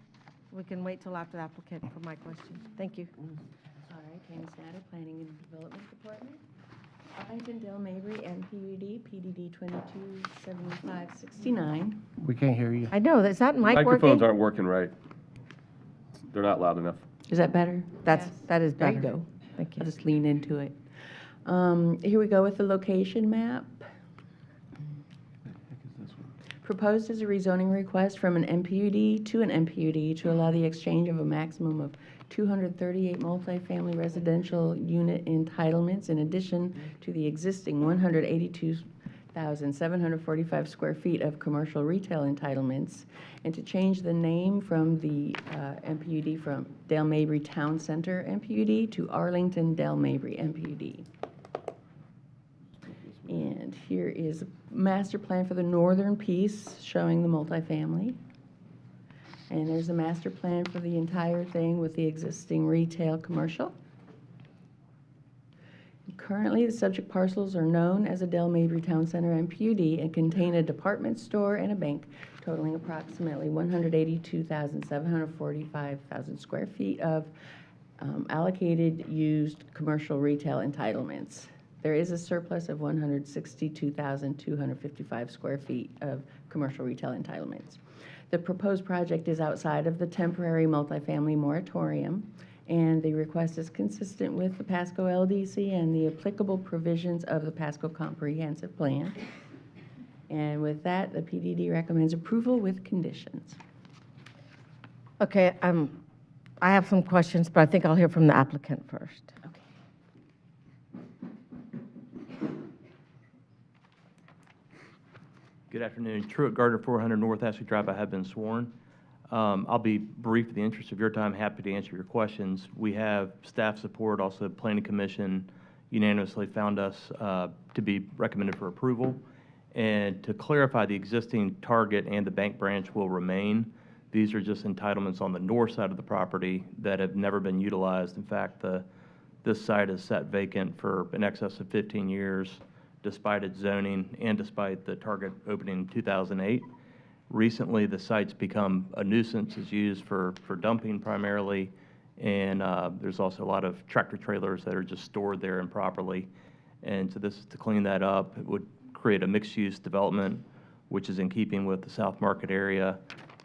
A: We can wait till after the applicant for my question. Thank you.
M: All right, Tammy Snyder, Planning and Development Department. Arlington, Dale Mabry, MPUD, PDD 227569.
G: We can't hear you.
A: I know, is that mic
J: Microphones
A: working?
J: aren't working right. They're not loud enough.
M: Is that better?
A: That is
M: There
A: better.
M: you go.
A: Thank you.
M: I'll just lean into it. Here we go with the location map. Proposed is a rezoning request from an MPUD to an MPUD to allow the exchange of a maximum of 238 multifamily residential unit entitlements in addition to the existing 182,745 square feet of commercial retail entitlements, and to change the name from the MPUD from Dale Mabry Town Center MPUD to Arlington Dale Mabry MPUD. And here is a master plan for the northern piece showing the multifamily. And there's a master plan for the entire thing with the existing retail commercial. Currently, the subject parcels are known as a Dale Mabry Town Center MPUD and contain a department store and a bank totaling approximately 182,745 square feet of allocated used commercial retail entitlements. There is a surplus of 162,255 square feet of commercial retail entitlements. The proposed project is outside of the temporary multifamily moratorium, and the request is consistent with the Pasco LDC and the applicable provisions of the Pasco Comprehensive Plan. And with that, the PDD recommends approval with conditions.
A: Okay, I have some questions, but I think I'll hear from the applicant first.
D: Good afternoon. Truett Gardner, 400 North Ashley Drive. I have been sworn. I'll be brief in the interest of your time. Happy to answer your questions. We have staff support. Also, the Planning Commission unanimously found us to be recommended for approval. And to clarify, the existing Target and the bank branch will remain. These are just entitlements on the north side of the property that have never been utilized. In fact, this site is sat vacant for in excess of 15 years, despite its zoning and despite the Target opening in 2008. Recently, the site's become a nuisance. It's used for dumping primarily, and there's also a lot of tractor trailers that are just stored there improperly. And so this is to clean that up. It would create a mixed-use development, which is in keeping with the South Market area,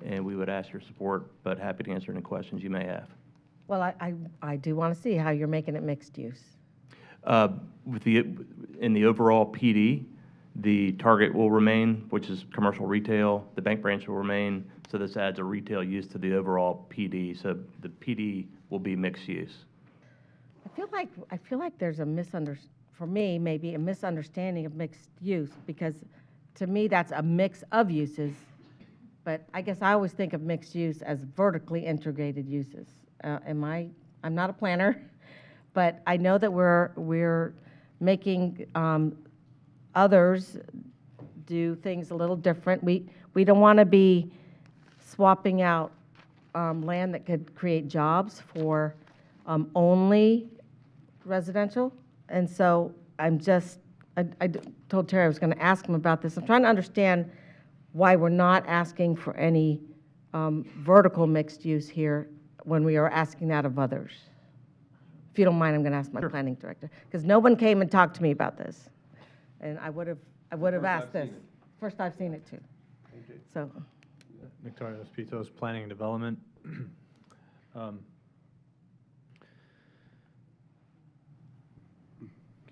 D: and we would ask your support, but happy to answer any questions you may have.
A: Well, I do want to see how you're making it mixed use.
D: In the overall PD, the Target will remain, which is commercial retail. The bank branch will remain, so this adds a retail use to the overall PD. So the PD will be mixed use.
A: I feel like there's for me, maybe a misunderstanding of mixed use, because to me, that's a mix of uses. But I guess I always think of mixed use as vertically integrated uses. I'm not a planner, but I know that we're making others do things a little different. We don't want to be swapping out land that could create jobs for only residential. And so I told Terry I was going to ask him about this. I'm trying to understand why we're not asking for any vertical mixed use here when we are asking that of others. If you don't mind, I'm going to ask my planning director, because no one came and talked to me about this. And I would have asked this. First I've seen it too. So.
V: Victoria Pitos, Planning and Development. Can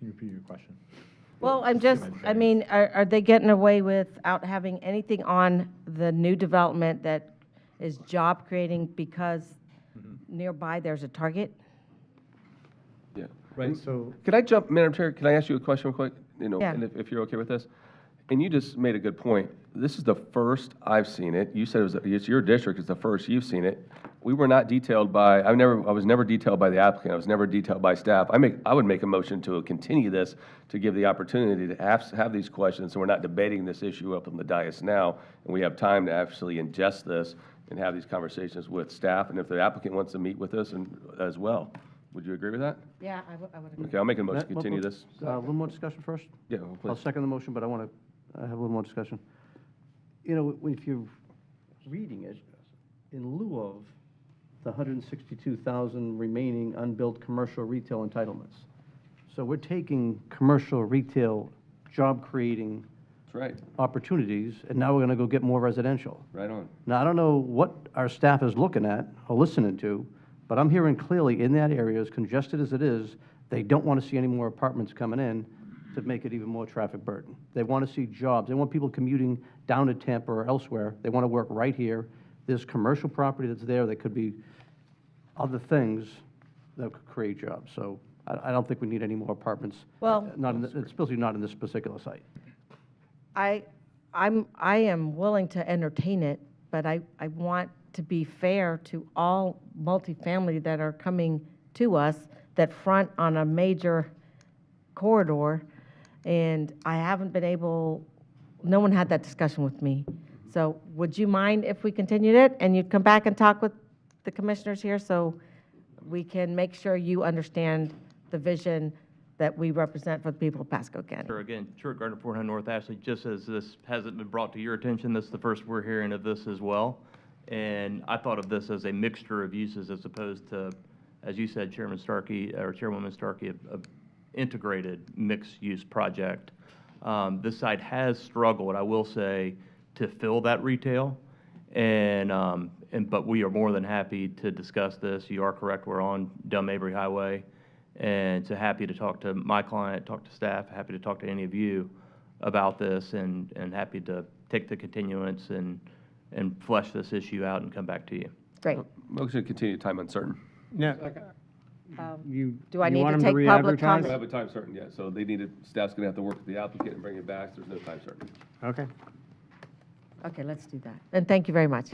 V: you repeat your question?
A: Well, are they getting away without having anything on the new development that is job creating because nearby there's a Target?
J: Yeah.
V: Right, so.
J: Could I jump, Madam Chair, can I ask you a question real quick?
A: Yeah.
J: And if you're okay with this? And you just made a good point. This is the first I've seen it. You said it's your district, it's the first you've seen it. We were not detailed by, I was never detailed by the applicant, I was never detailed by staff. I would make a motion to continue this to give the opportunity to have these questions, so we're not debating this issue up on the dais now, and we have time to actually ingest this and have these conversations with staff, and if the applicant wants to meet with us and, as well. Would you agree with that?
A: Yeah, I would agree.
J: Okay, I'll make a motion to
L: Matt,
J: continue this.
L: A little more discussion first?
J: Yeah, well,
L: I'll
J: please.
L: second the motion, but I want to have a little more discussion. You know, if you're reading it, in lieu of the 162,000 remaining unbuilt commercial retail entitlements. So we're taking commercial retail job-creating
J: That's right,
L: opportunities, and now we're going to go get more residential.
J: right on.
L: Now, I don't know what our staff is looking at or listening to, but I'm hearing clearly in that area, as congested as it is, they don't want to see any more apartments coming in to make it even more traffic burden. They want to see jobs. They want people commuting down to Tampa or elsewhere. They want to work right here. There's commercial property that's there. There could be other things that could create jobs. So I don't think we need any more apartments.
A: Well-
L: Not in, especially not in this particular site.
A: I am willing to entertain it, but I want to be fair to all multifamily that are coming to us that front on a major corridor, and I haven't been able, no one had that discussion with me. So would you mind if we continued it, and you'd come back and talk with the commissioners here so we can make sure you understand the vision that we represent for the people of Pasco County?
D: Sure, again, Stuart Gardner, 400 North Ashley, just as this hasn't been brought to your attention, this is the first we're hearing of this as well. And I thought of this as a mixture of uses as opposed to, as you said, Chairman Starkey, or Chairwoman Starkey, a integrated mixed-use project. This site has struggled, I will say, to fill that retail. But we are more than happy to discuss this. You are correct, we're on Dumb Mabry Highway. And so happy to talk to my client, talk to staff, happy to talk to any of you about this, and happy to take the continuance and flesh this issue out and come back to you.
A: Great.
J: Motion to continue, time uncertain.
E: No.
A: Do I need to
E: want 'em
A: take public
E: re-advertise?
J: We don't
A: comment?
J: have a time certain yet, so they needed, staff's gonna have to work with the applicant and bring it back, so there's no time certain.
E: Okay.
A: Okay, let's do that. And thank you very much.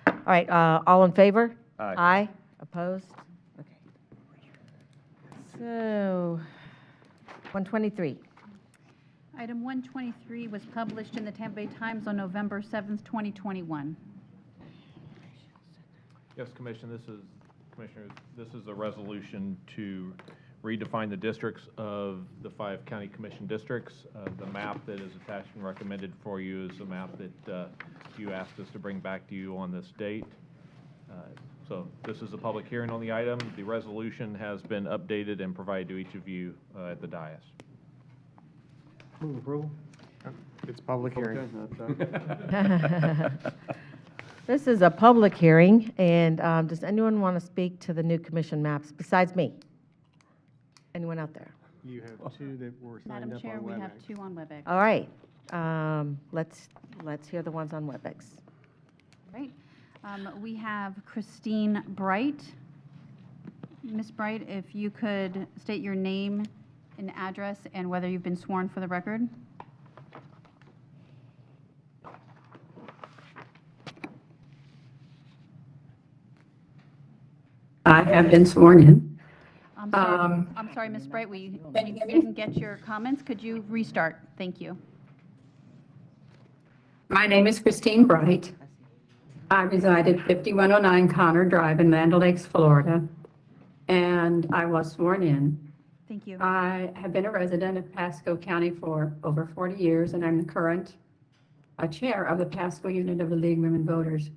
A: All right, all in favor?
J: Aye.
A: Aye. Opposed? Okay. So, 123.
B: Item 123 was published in the Tampa Bay Times on November 7th, 2021.
V: Yes, Commissioners, this is a resolution to redefine the districts of the 5 county commission districts. The map that is attached and recommended for you is the map that you asked us to bring back to you on this date. So this is a public hearing on the item. The resolution has been updated and provided to each of you at the dais.
L: Move approval?
E: It's public hearing.
A: This is a public hearing, and does anyone want to speak to the new commission maps besides me? Anyone out there?
E: You have 2 that were signed
B: Madam
E: up
B: Chair,
E: on
B: we have
E: WebEx.
B: 2 on WebEx.
A: All right, let's hear the ones on WebEx.
B: Right. We have Christine Bright. Ms. Bright, if you could state your name and address and whether you've been sworn for the record.
F: I have been sworn in.
B: I'm sorry, Ms. Bright, we didn't get your comments. Could you restart? Thank you.
F: My name is Christine Bright. I reside at 5109 Connor Drive in Land O'Lakes, Florida, and I was sworn in.
B: Thank you.
F: I have been a resident of Pasco County for over 40 years, and I'm the current chair of the Pasco unit of the League of Women Voters.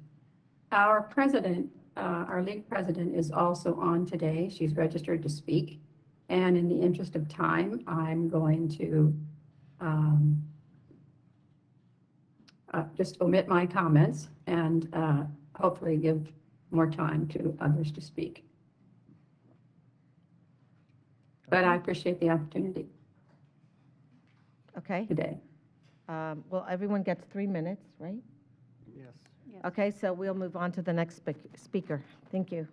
F: Our president, our league president, is also on today. She's registered to speak, and in the interest of time, I'm going to just omit my comments and hopefully give more time to others to speak. But I appreciate the opportunity
A: Okay.
F: today.
A: Well, everyone gets 3 minutes, right?
E: Yes.
A: Okay, so we'll move on to the next speaker. Thank you.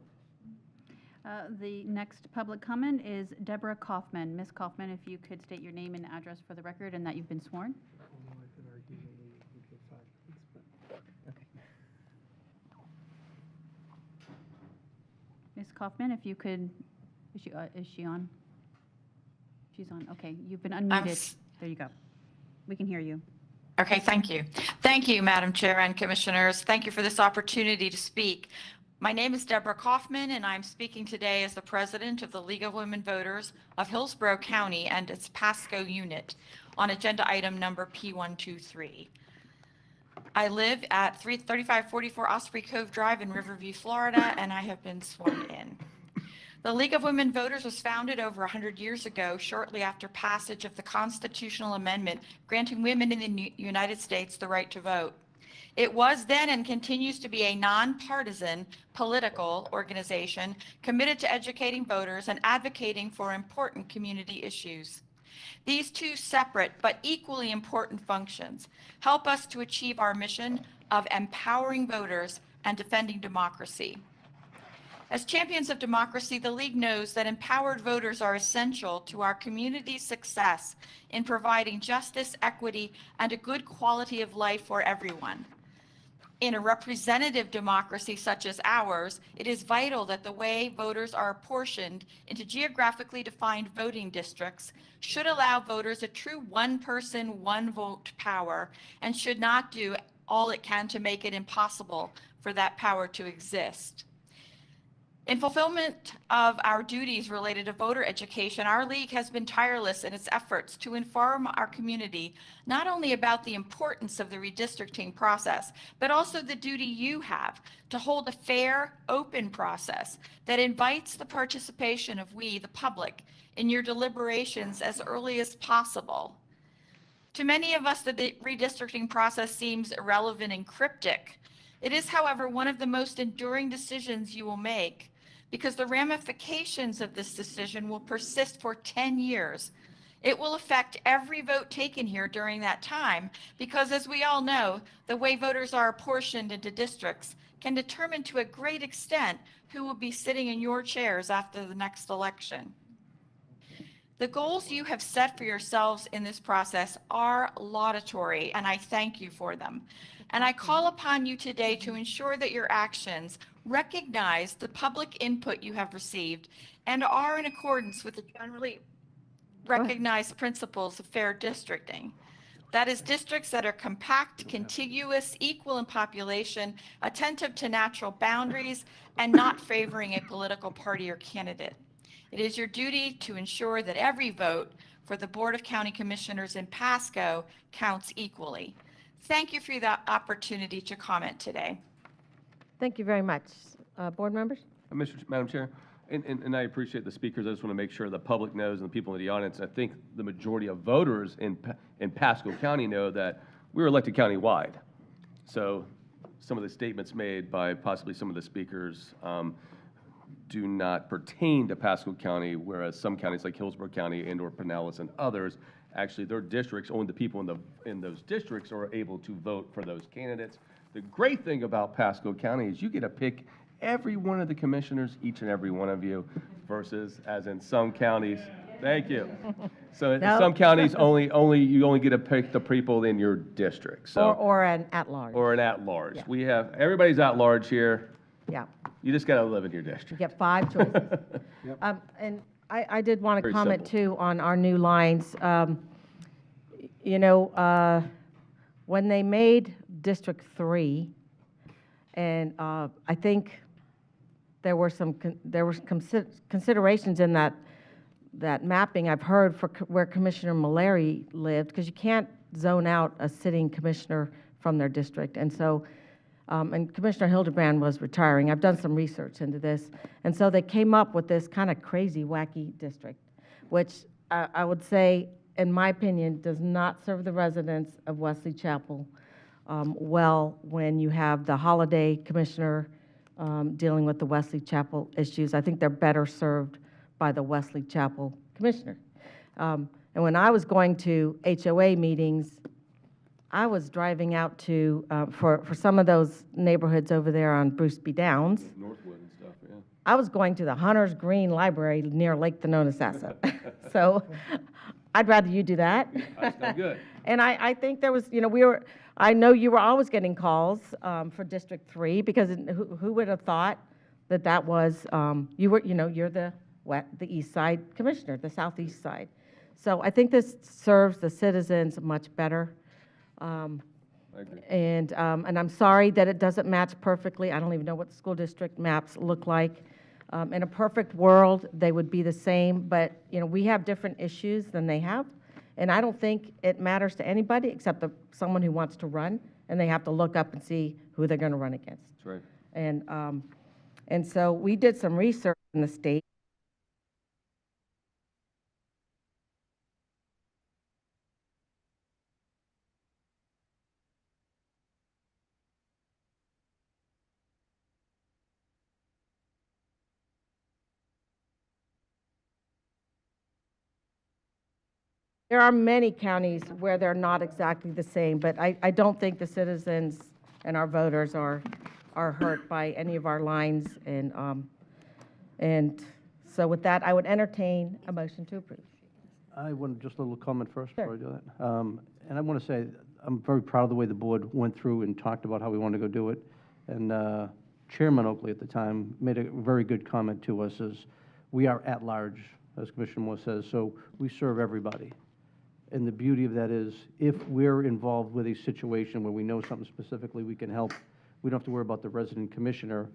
B: The next public comment is Deborah Kaufman. Ms. Kaufman, if you could state your name and address for the record and that you've been sworn. Ms. Kaufman, if you could, is she on? She's on, okay. You've been unmuted. There you go. We can hear you.
K: Okay, thank you. Thank you, Madam Chair and Commissioners. Thank you for this opportunity to speak. My name is Deborah Kaufman, and I'm speaking today as the president of the League of Women Voters of Hillsborough County and its Pasco unit on agenda item number P123. I live at 3544 Osprey Cove Drive in Riverview, Florida, and I have been sworn in. The League of Women Voters was founded over 100 years ago, shortly after passage of the constitutional amendment granting women in the United States the right to vote. It was then and continues to be a nonpartisan political organization committed to educating voters and advocating for important community issues. These two separate but equally important functions help us to achieve our mission of empowering voters and defending democracy. As champions of democracy, the League knows that empowered voters are essential to our community's success in providing justice, equity, and a good quality of life for everyone. In a representative democracy such as ours, it is vital that the way voters are apportioned into geographically defined voting districts should allow voters a true one-person, one-vote power and should not do all it can to make it impossible for that power to exist. In fulfillment of our duties related to voter education, our League has been tireless in its efforts to inform our community not only about the importance of the redistricting process, but also the duty you have to hold a fair, open process that invites the participation of we, the public, in your deliberations as early as possible. To many of us, the redistricting process seems irrelevant and cryptic. It is, however, one of the most enduring decisions you will make, because the ramifications of this decision will persist for 10 years. It will affect every vote taken here during that time, because as we all know, the way voters are apportioned into districts can determine to a great extent who will be sitting in your chairs after the next election. The goals you have set for yourselves in this process are laudatory, and I thank you for them. And I call upon you today to ensure that your actions recognize the public input you have received and are in accordance with the generally recognized principles of fair districting. That is, districts that are compact, contiguous, equal in population, attentive to natural boundaries, and not favoring a political party or candidate. It is your duty to ensure that every vote for the Board of County Commissioners in Pasco counts equally. Thank you for the opportunity to comment today.
A: Thank you very much. Board members?
J: Madam Chair, and I appreciate the speakers. I just want to make sure the public knows and the people in the audience, I think the majority of voters in Pasco County know that we were elected county-wide. So some of the statements made by possibly some of the speakers do not pertain to Pasco County, whereas some counties like Hillsborough County and or Pinellas and others, actually their districts, only the people in those districts are able to vote for those candidates. The great thing about Pasco County is you get to pick every one of the commissioners, each and every one of you, versus as in some counties. Thank you. So in some counties, you only get to pick the people in your district. So
A: or an at-large.
J: Or an at-large.
A: Yeah.
J: We have everybody's at-large here.
A: Yeah.
J: You just got to live in your district.
A: You get 5 choices. And I did want to
J: Very
A: comment,
J: simple.
A: too, on our new lines. When they made District 3, and I think there were some considerations in that mapping I've heard for where Commissioner Mallory lived, because you can't zone out a sitting commissioner from their district. And so, and Commissioner Hildebrand was retiring. I've done some research into this. And so they came up with this kind of crazy, wacky district, which I would say, in my opinion, does not serve the residents of Wesley Chapel well when you have the holiday commissioner dealing with the Wesley Chapel issues. I think they're better served by the Wesley Chapel commissioner. And when I was going to HOA meetings, I was driving out to, for some of those neighborhoods over there on Bruce B. Downs.
J: Northwood and stuff, yeah.
A: I was going to the Hunter's Green Library near Lake Thonotosassa. So I'd rather you do that.
J: That's good.
A: And I think there was, I know you were always getting calls for District 3, because who would have thought that was, you're the east side commissioner, the southeast side. So I think this serves the citizens much better.
J: I agree.
A: And I'm sorry that it doesn't match perfectly. I don't even know what the school district maps look like. In a perfect world, they would be the same, but, you know, we have different issues than they have. And I don't think it matters to anybody except someone who wants to run, and they have to look up and see who they're going to run against.
J: That's right.
A: And so we did some research in the state. There are many counties where they're not exactly the same, but I don't think the citizens and our voters are hurt by any of our lines. And so with that, I would entertain a motion to approve.
L: I want just a little comment first
A: Sure.
L: before I do that. And I want to say, I'm very proud of the way the board went through and talked about how we want to go do it. And Chairman Oakley at the time made a very good comment to us, as we are at large, as Commissioner Moore says, so we serve everybody. And the beauty of that is, if we're involved with a situation where we know something specifically, we can help. We don't have to worry about the resident commissioner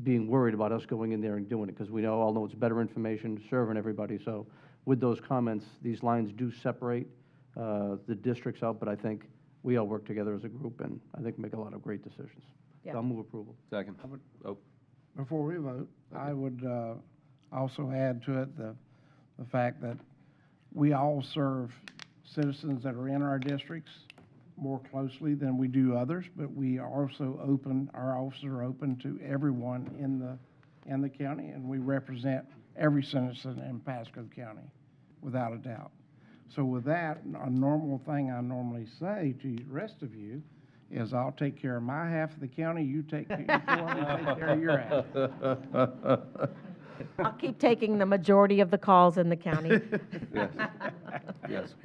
L: being worried about us going in there and doing it, because we all know it's better information, serving everybody. So with those comments, these lines do separate the districts out, but I think we all work together as a group, and I think make a lot of great decisions.
A: Yeah.
L: So I'll move approval.
J: Second. Oh,
G: Before we vote, I would also add to it the fact that we all serve citizens that are in our districts more closely than we do others, but we are also open, our offices are open to everyone in the county, and we represent every citizen in Pasco County, without a doubt. So with that, a normal thing I normally say to the rest of you is, I'll take care of my half of the county, you take care of your half.
A: I'll keep taking the majority of the calls in the county.
J: yes. Yes.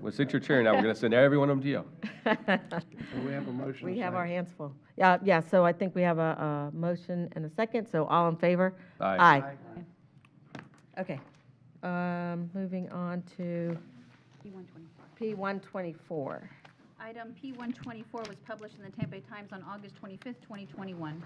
J: Well, since you're chair now, we're going to send every one of them to you.
G: So we have a motion.
A: We
G: and a
A: have our
G: second.
A: hands full. Yeah, so I think we have a motion and a second, so all in favor?
J: Aye.
A: Okay. Moving on to P124.
B: Item P124 was published in the Tampa Bay Times on August 25th, 2021.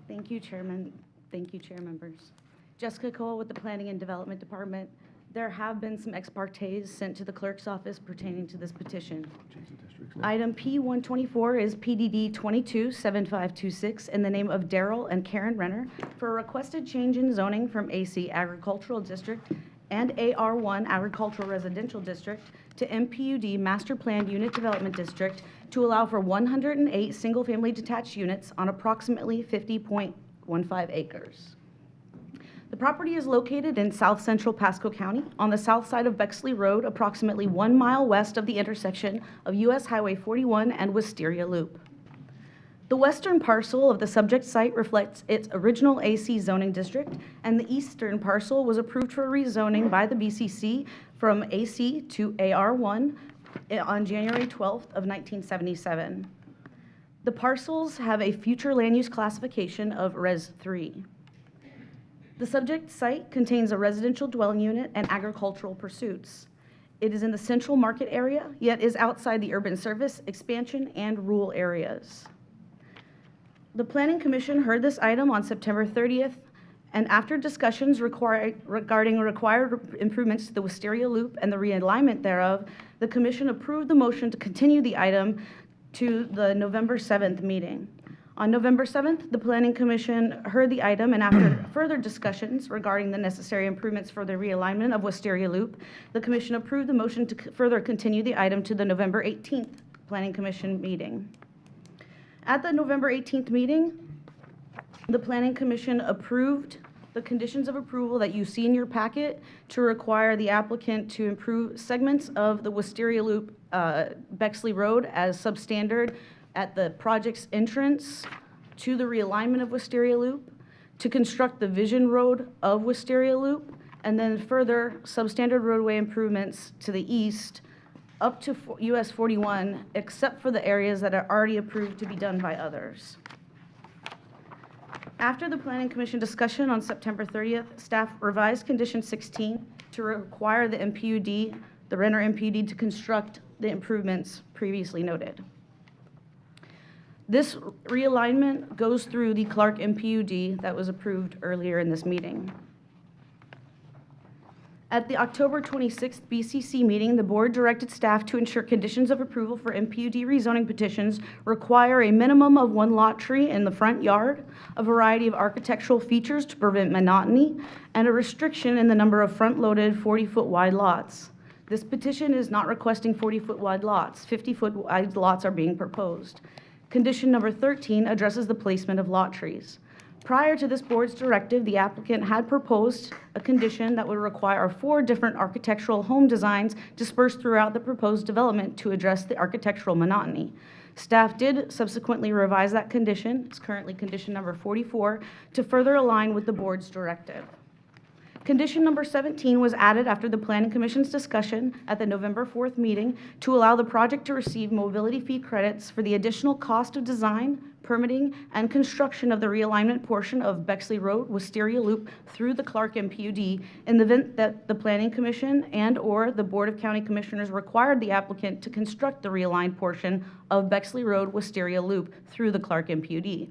H: Thank you, Chairman. Thank you, Chair members. Jessica Cole with the Planning and Development Department. There have been some ex partes sent to the clerk's office pertaining to this petition. Item P124 is PDD 227526 in the name of Daryl and Karen Renner for a requested change in zoning from AC Agricultural District and AR1 Agricultural Residential District to MPUD Master Planned Unit Development District to allow for 108 single-family detached units on approximately 50.15 acres. The property is located in south central Pasco County on the south side of Bexley Road, approximately 1 mile west of the intersection of US Highway 41 and Wisteria Loop. The western parcel of the subject site reflects its original AC zoning district, and the eastern parcel was approved for rezoning by the BCC from AC to AR1 on January 12th of 1977. The parcels have a future land use classification of Res 3. The subject site contains a residential dwelling unit and agricultural pursuits. It is in the central market area, yet is outside the urban service, expansion, and rural areas. The Planning Commission heard this item on September 30th, and after discussions regarding required improvements to the Wisteria Loop and the realignment thereof, the Commission approved the motion to continue the item to the November 7th meeting. On November 7th, the Planning Commission heard the item, and after further discussions regarding the necessary improvements for the realignment of Wisteria Loop, the Commission approved the motion to further continue the item to the November 18th Planning Commission meeting. At the November 18th meeting, the Planning Commission approved the conditions of approval that you see in your packet to require the applicant to improve segments of the Wisteria Loop Bexley Road as substandard at the project's entrance to the realignment of Wisteria Loop, to construct the Vision Road of Wisteria Loop, and then further substandard roadway improvements to the east up to US 41, except for the areas that are already approved to be done by others. After the Planning Commission discussion on September 30th, staff revised Condition 16 to require the MPUD, the Renner MPUD, to construct the improvements previously noted. This realignment goes through the Clark MPUD that was approved earlier in this meeting. At the October 26th BCC meeting, the board directed staff to ensure conditions of approval for MPUD rezoning petitions require a minimum of 1 lot tree in the front yard, a variety of architectural features to prevent monotony, and a restriction in the number of front-loaded 40-foot wide lots. This petition is not requesting 40-foot wide lots. 50-foot wide lots are being proposed. Condition number 13 addresses the placement of lot trees. Prior to this board's directive, the applicant had proposed a condition that would require 4 different architectural home designs dispersed throughout the proposed development to address the architectural monotony. Staff did subsequently revise that condition, it's currently condition number 44, to further align with the board's directive. Condition number 17 was added after the Planning Commission's discussion at the November 4th meeting to allow the project to receive mobility fee credits for the additional cost of design, permitting, and construction of the realignment portion of Bexley Road, Wisteria Loop through the Clark MPUD in the event that the Planning Commission and/or the Board of County Commissioners required the applicant to construct the realigned portion of Bexley Road, Wisteria Loop through the Clark MPUD.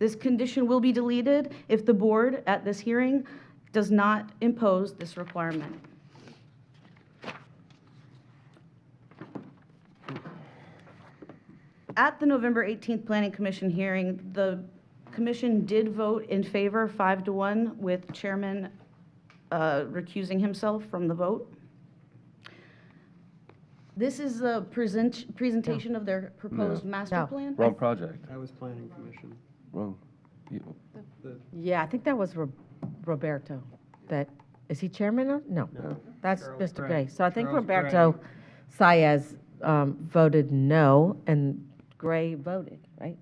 H: This condition will be deleted if the board at this hearing does not impose this requirement. At the November 18th Planning Commission hearing, the commission did vote in favor 5-1 with Chairman recusing himself from the vote. This is a presentation of their proposed master plan.
J: Wrong project.
E: That was Planning Commission.
J: Wrong.
A: Yeah, I think that was Roberto. Is he chairman of? No. That's Mr. Gray. So I think
E: Charles
A: Roberto Saez voted no, and Gray voted, right?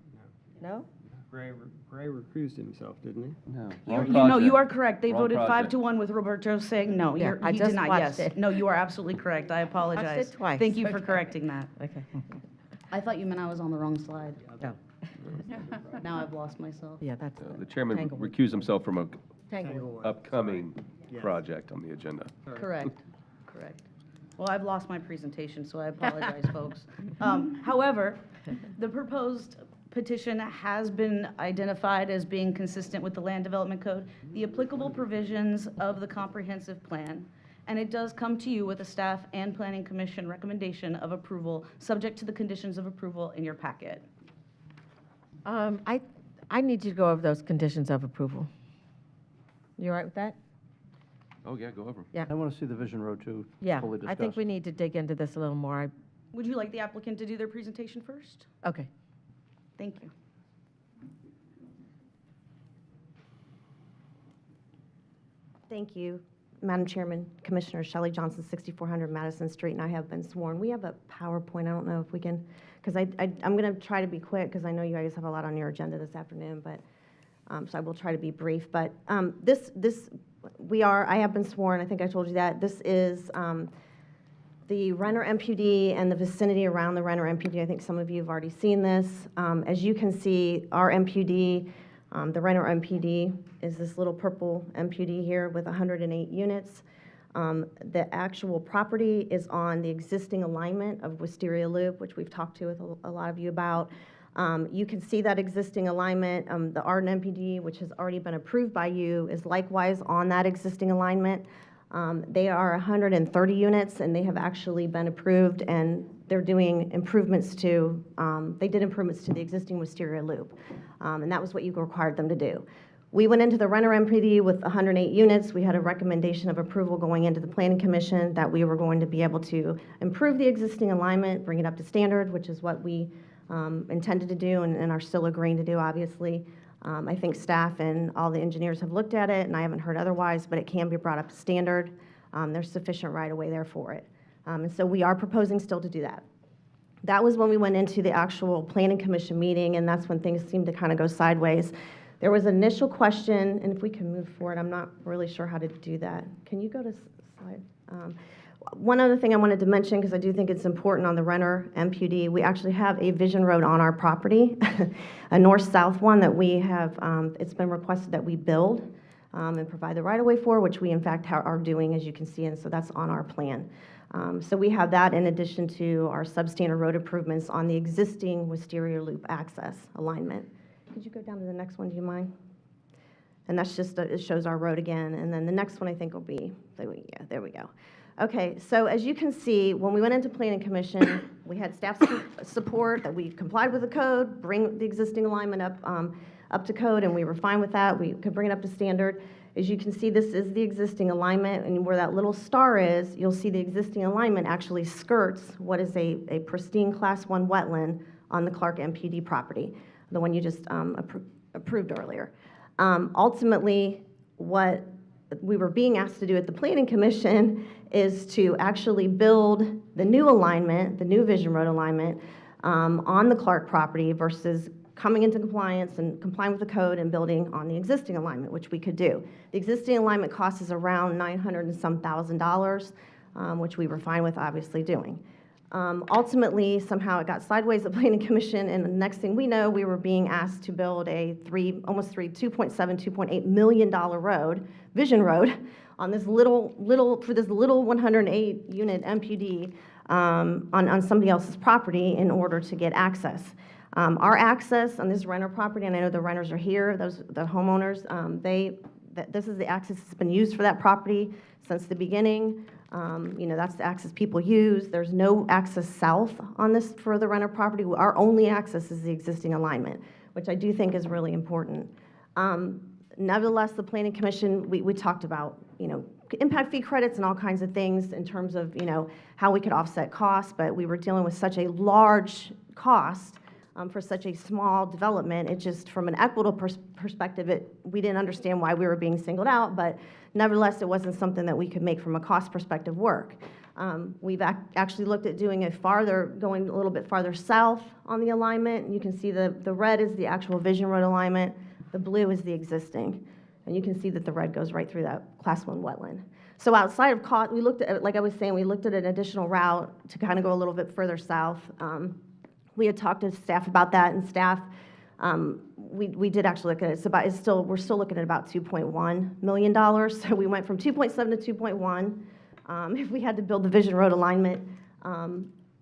A: No?
E: Gray recused himself, didn't he?
J: No.
H: No, you are correct. They
J: Wrong
H: voted
J: project.
H: 5-1 with Roberto saying no.
A: Yeah, I
H: He
A: just
H: did not,
A: watched
H: yes.
A: it.
H: No, you are absolutely correct. I apologize.
A: it twice.
H: Thank you for
A: Okay.
H: correcting that.
A: Okay.
H: I thought you meant I was on the wrong slide.
A: No.
H: Now I've lost myself.
A: Yeah, that's
J: The chairman
A: Tanglewood.
J: recused himself from a
A: Tanglewood.
J: upcoming
E: Yes.
J: project on the agenda.
H: Correct. Well, I've lost my presentation, so I apologize, folks. However, the proposed petition has been identified as being consistent with the Land Development Code, the applicable provisions of the comprehensive plan, and it does come to you with a staff and Planning Commission recommendation of approval, subject to the conditions of approval in your packet.
A: I need you to go over those conditions of approval. You all right with that?
J: Oh, yeah, go over.
A: Yeah.
L: I want to see the Vision Road too,
A: Yeah,
L: fully
A: I think
L: discussed.
A: we need to dig into this a little more.
H: Would you like the applicant to do their presentation first?
A: Okay.
H: Thank you.
N: Thank you, Madam Chairman, Commissioner Shelley Johnson, 6400 Madison Street, and I have been sworn. We have a PowerPoint. I don't know if we can, because I'm going to try to be quick because I know you guys have a lot on your agenda this afternoon, but so I will try to be brief. But I have been sworn. I think I told you that. This is the Renner MPD and the vicinity around the Renner MPD. I think some of you have already seen this. As you can see, our MPD, the Renner MPD, is this little purple MPD here with 108 units. The actual property is on the existing alignment of Wisteria Loop, which we've talked to with a lot of you about. You can see that existing alignment. The Arden MPD, which has already been approved by you, is likewise on that existing alignment. They are 130 units, and they have actually been approved, and they're doing improvements to, they did improvements to the existing Wisteria Loop, and that was what you required them to do. We went into the Renner MPD with 108 units. We had a recommendation of approval going into the Planning Commission that we were going to be able to improve the existing alignment, bring it up to standard, which is what we intended to do and are still agreeing to do, obviously. I think staff and all the engineers have looked at it, and I haven't heard otherwise, but it can be brought up to standard. There's sufficient right-of-way there for it. And so we are proposing still to do that. That was when we went into the actual Planning Commission meeting, and that's when things seemed to kind of go sideways. There was an initial question, and if we can move forward, I'm not really sure how to do that. Can you go to slide? One other thing I wanted to mention, because I do think it's important on the Renner MPD, we actually have a Vision Road on our property, a north-south one that we have, it's been requested that we build and provide the right-of-way for, which we in fact are doing, as you can see, and so that's on our plan. So we have that in addition to our substandard road improvements on the existing Wisteria Loop access alignment. Could you go down to the next one, do you mind? And that's just, it shows our road again. And then the next one I think will be, yeah, there we go. Okay, so as you can see, when we went into Planning Commission, we had staff support that we complied with the code, bring the existing alignment up to code, and we were fine with that. We could bring it up to standard. As you can see, this is the existing alignment, and where that little star is, you'll see the existing alignment actually skirts what is a pristine Class 1 wetland on the Clark MPD property, the one you just approved earlier. Ultimately, what we were being asked to do at the Planning Commission is to actually build the new alignment, the new Vision Road alignment, on the Clark property versus coming into compliance and complying with the code and building on the existing alignment, which we could do. The existing alignment cost is around $900 and some $1,000, which we were fine with obviously doing. Ultimately, somehow it got sideways at Planning Commission, and the next thing we know, we were being asked to build a $2.8 million road, Vision Road, on this little 108 unit MPD on somebody else's property in order to get access. Our access on this renter property, and I know the renters are here, the homeowners, this is the access that's been used for that property since the beginning. That's the access people use. There's no access south on this for the renter property. Our only access is the existing alignment, which I do think is really important. Nevertheless, the Planning Commission, we talked about, impact fee credits and all kinds of things in terms of, how we could offset costs, but we were dealing with such a large cost for such a small development. It just, from an equitable perspective, we didn't understand why we were being singled out, but nevertheless, it wasn't something that we could make from a cost perspective work. We've actually looked at doing going a little bit farther south on the alignment. You can see the red is the actual Vision Road alignment, the blue is the existing. And you can see that the red goes right through that Class 1 wetland. So outside of cost, we looked at, like I was saying, we looked at an additional route to kind of go a little bit further south. We had talked to staff about that, and staff, we did actually look at it. We're still looking at about $2.1 million. So we went from 2.7 to 2.1 if we had to build the Vision Road alignment.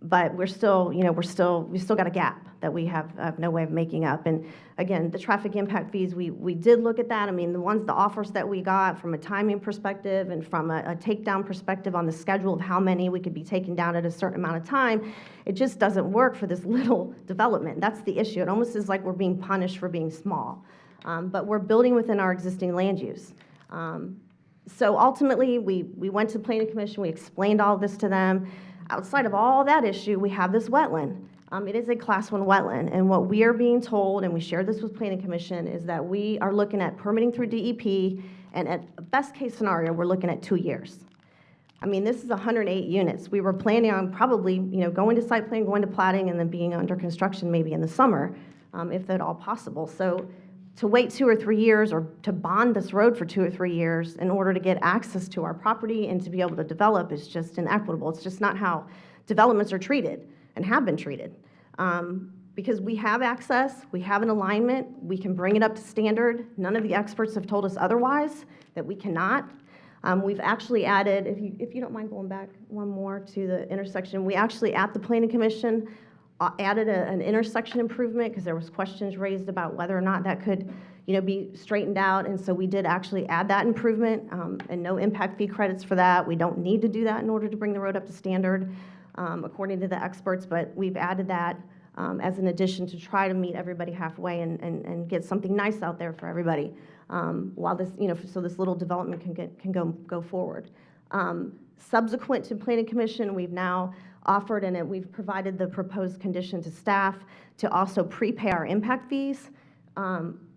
N: But we still got a gap that we have no way of making up. And again, the traffic impact fees, we did look at that. I mean, the offers that we got from a timing perspective and from a takedown perspective on the schedule of how many we could be taken down at a certain amount of time, it just doesn't work for this little development. That's the issue. It almost is like we're being punished for being small. But we're building within our existing land use. So ultimately, we went to the Planning Commission, we explained all this to them. Outside of all that issue, we have this wetland. It is a Class 1 wetland, and what we are being told, and we shared this with Planning Commission, is that we are looking at permitting through DEP, and at a best case scenario, we're looking at 2 years. I mean, this is 108 units. We were planning on probably, going to site plan, going to plating, and then being under construction maybe in the summer, if at all possible. So to wait 2 or 3 years, or to bond this road for 2 or 3 years in order to get access to our property and to be able to develop is just inequitable. It's just not how developments are treated and have been treated. Because we have access, we have an alignment, we can bring it up to standard. None of the experts have told us otherwise, that we cannot. We've actually added, if you don't mind going back one more to the intersection, we actually, at the Planning Commission, added an intersection improvement because there was questions raised about whether or not that could, be straightened out. And so we did actually add that improvement, and no impact fee credits for that. We don't need to do that in order to bring the road up to standard, according to the experts, but we've added that as an addition to try to meet everybody halfway and get something nice out there for everybody, while this, so this little development can go forward. Subsequent to Planning Commission, we've now offered, and we've provided the proposed condition to staff to also prepay our impact fees.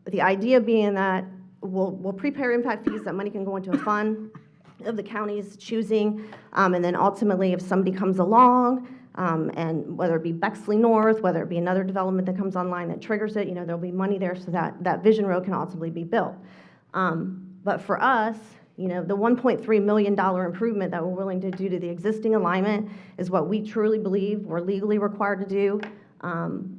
N: The idea being that we'll prepay our impact fees, that money can go into a fund of the county's choosing, and then ultimately if somebody comes along, and whether it be Bexley North, whether it be another development that comes online that triggers it, there'll be money there so that Vision Road can ultimately be built. But for us, the $1.3 million improvement that we're willing to do to the existing alignment is what we truly believe we're legally required to do.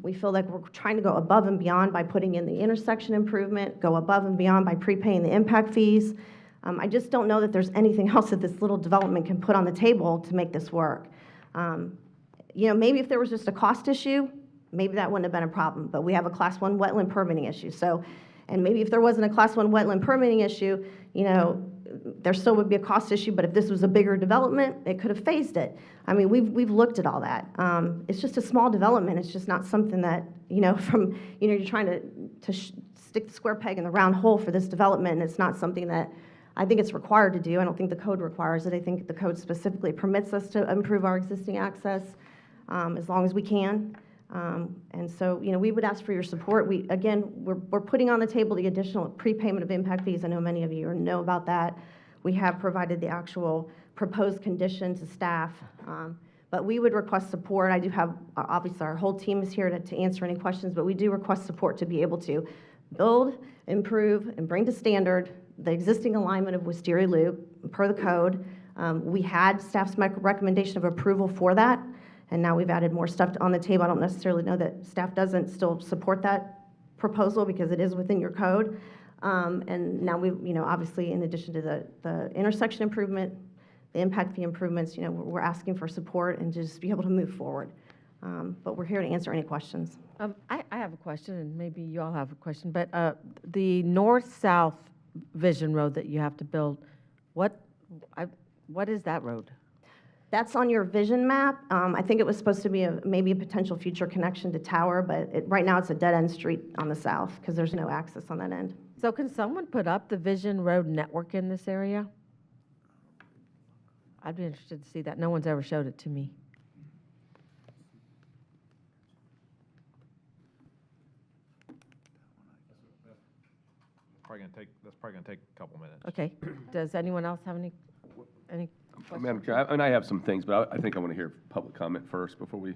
N: We feel like we're trying to go above and beyond by putting in the intersection improvement, go above and beyond by prepaying the impact fees. I just don't know that there's anything else that this little development can put on the table to make this work. Maybe if there was just a cost issue, maybe that wouldn't have been a problem, but we have a Class 1 wetland permitting issue. And maybe if there wasn't a Class 1 wetland permitting issue, there still would be a cost issue, but if this was a bigger development, it could have phased it. I mean, we've looked at all that. It's just a small development. It's just not something that, you're trying to stick the square peg in the round hole for this development, and it's not something that I think it's required to do. I don't think the code requires it. I think the code specifically permits us to improve our existing access as long as we can. And so, we would ask for your support. We're putting on the table the additional prepayment of impact fees. I know many of you know about that. We have provided the actual proposed condition to staff, but we would request support. I do have, obviously, our whole team is here to answer any questions, but we do request support to be able to build, improve, and bring to standard the existing alignment of Wisteria Loop per the code. We had staff's recommendation of approval for that, and now we've added more stuff on the table. I don't necessarily know that staff doesn't still support that proposal because it is within your code. And now obviously, in addition to the intersection improvement, the impact fee improvements, we're asking for support and just be able to move forward. But we're here to answer any questions.
A: I have a question, and maybe you all have a question, but the north-south Vision Road that you have to build, what is that road?
N: That's on your vision map. I think it was supposed to be maybe a potential future connection to Tower, but right now it's a dead-end street on the south because there's no access on that end.
A: So can someone put up the Vision Road network in this area? I'd be interested to see that. No one's ever showed it to me.
V: That's probably gonna take a couple minutes.
A: Okay. Does anyone else have any
J: Madam Chair, I have some things, but I think I want to hear public comment first before we.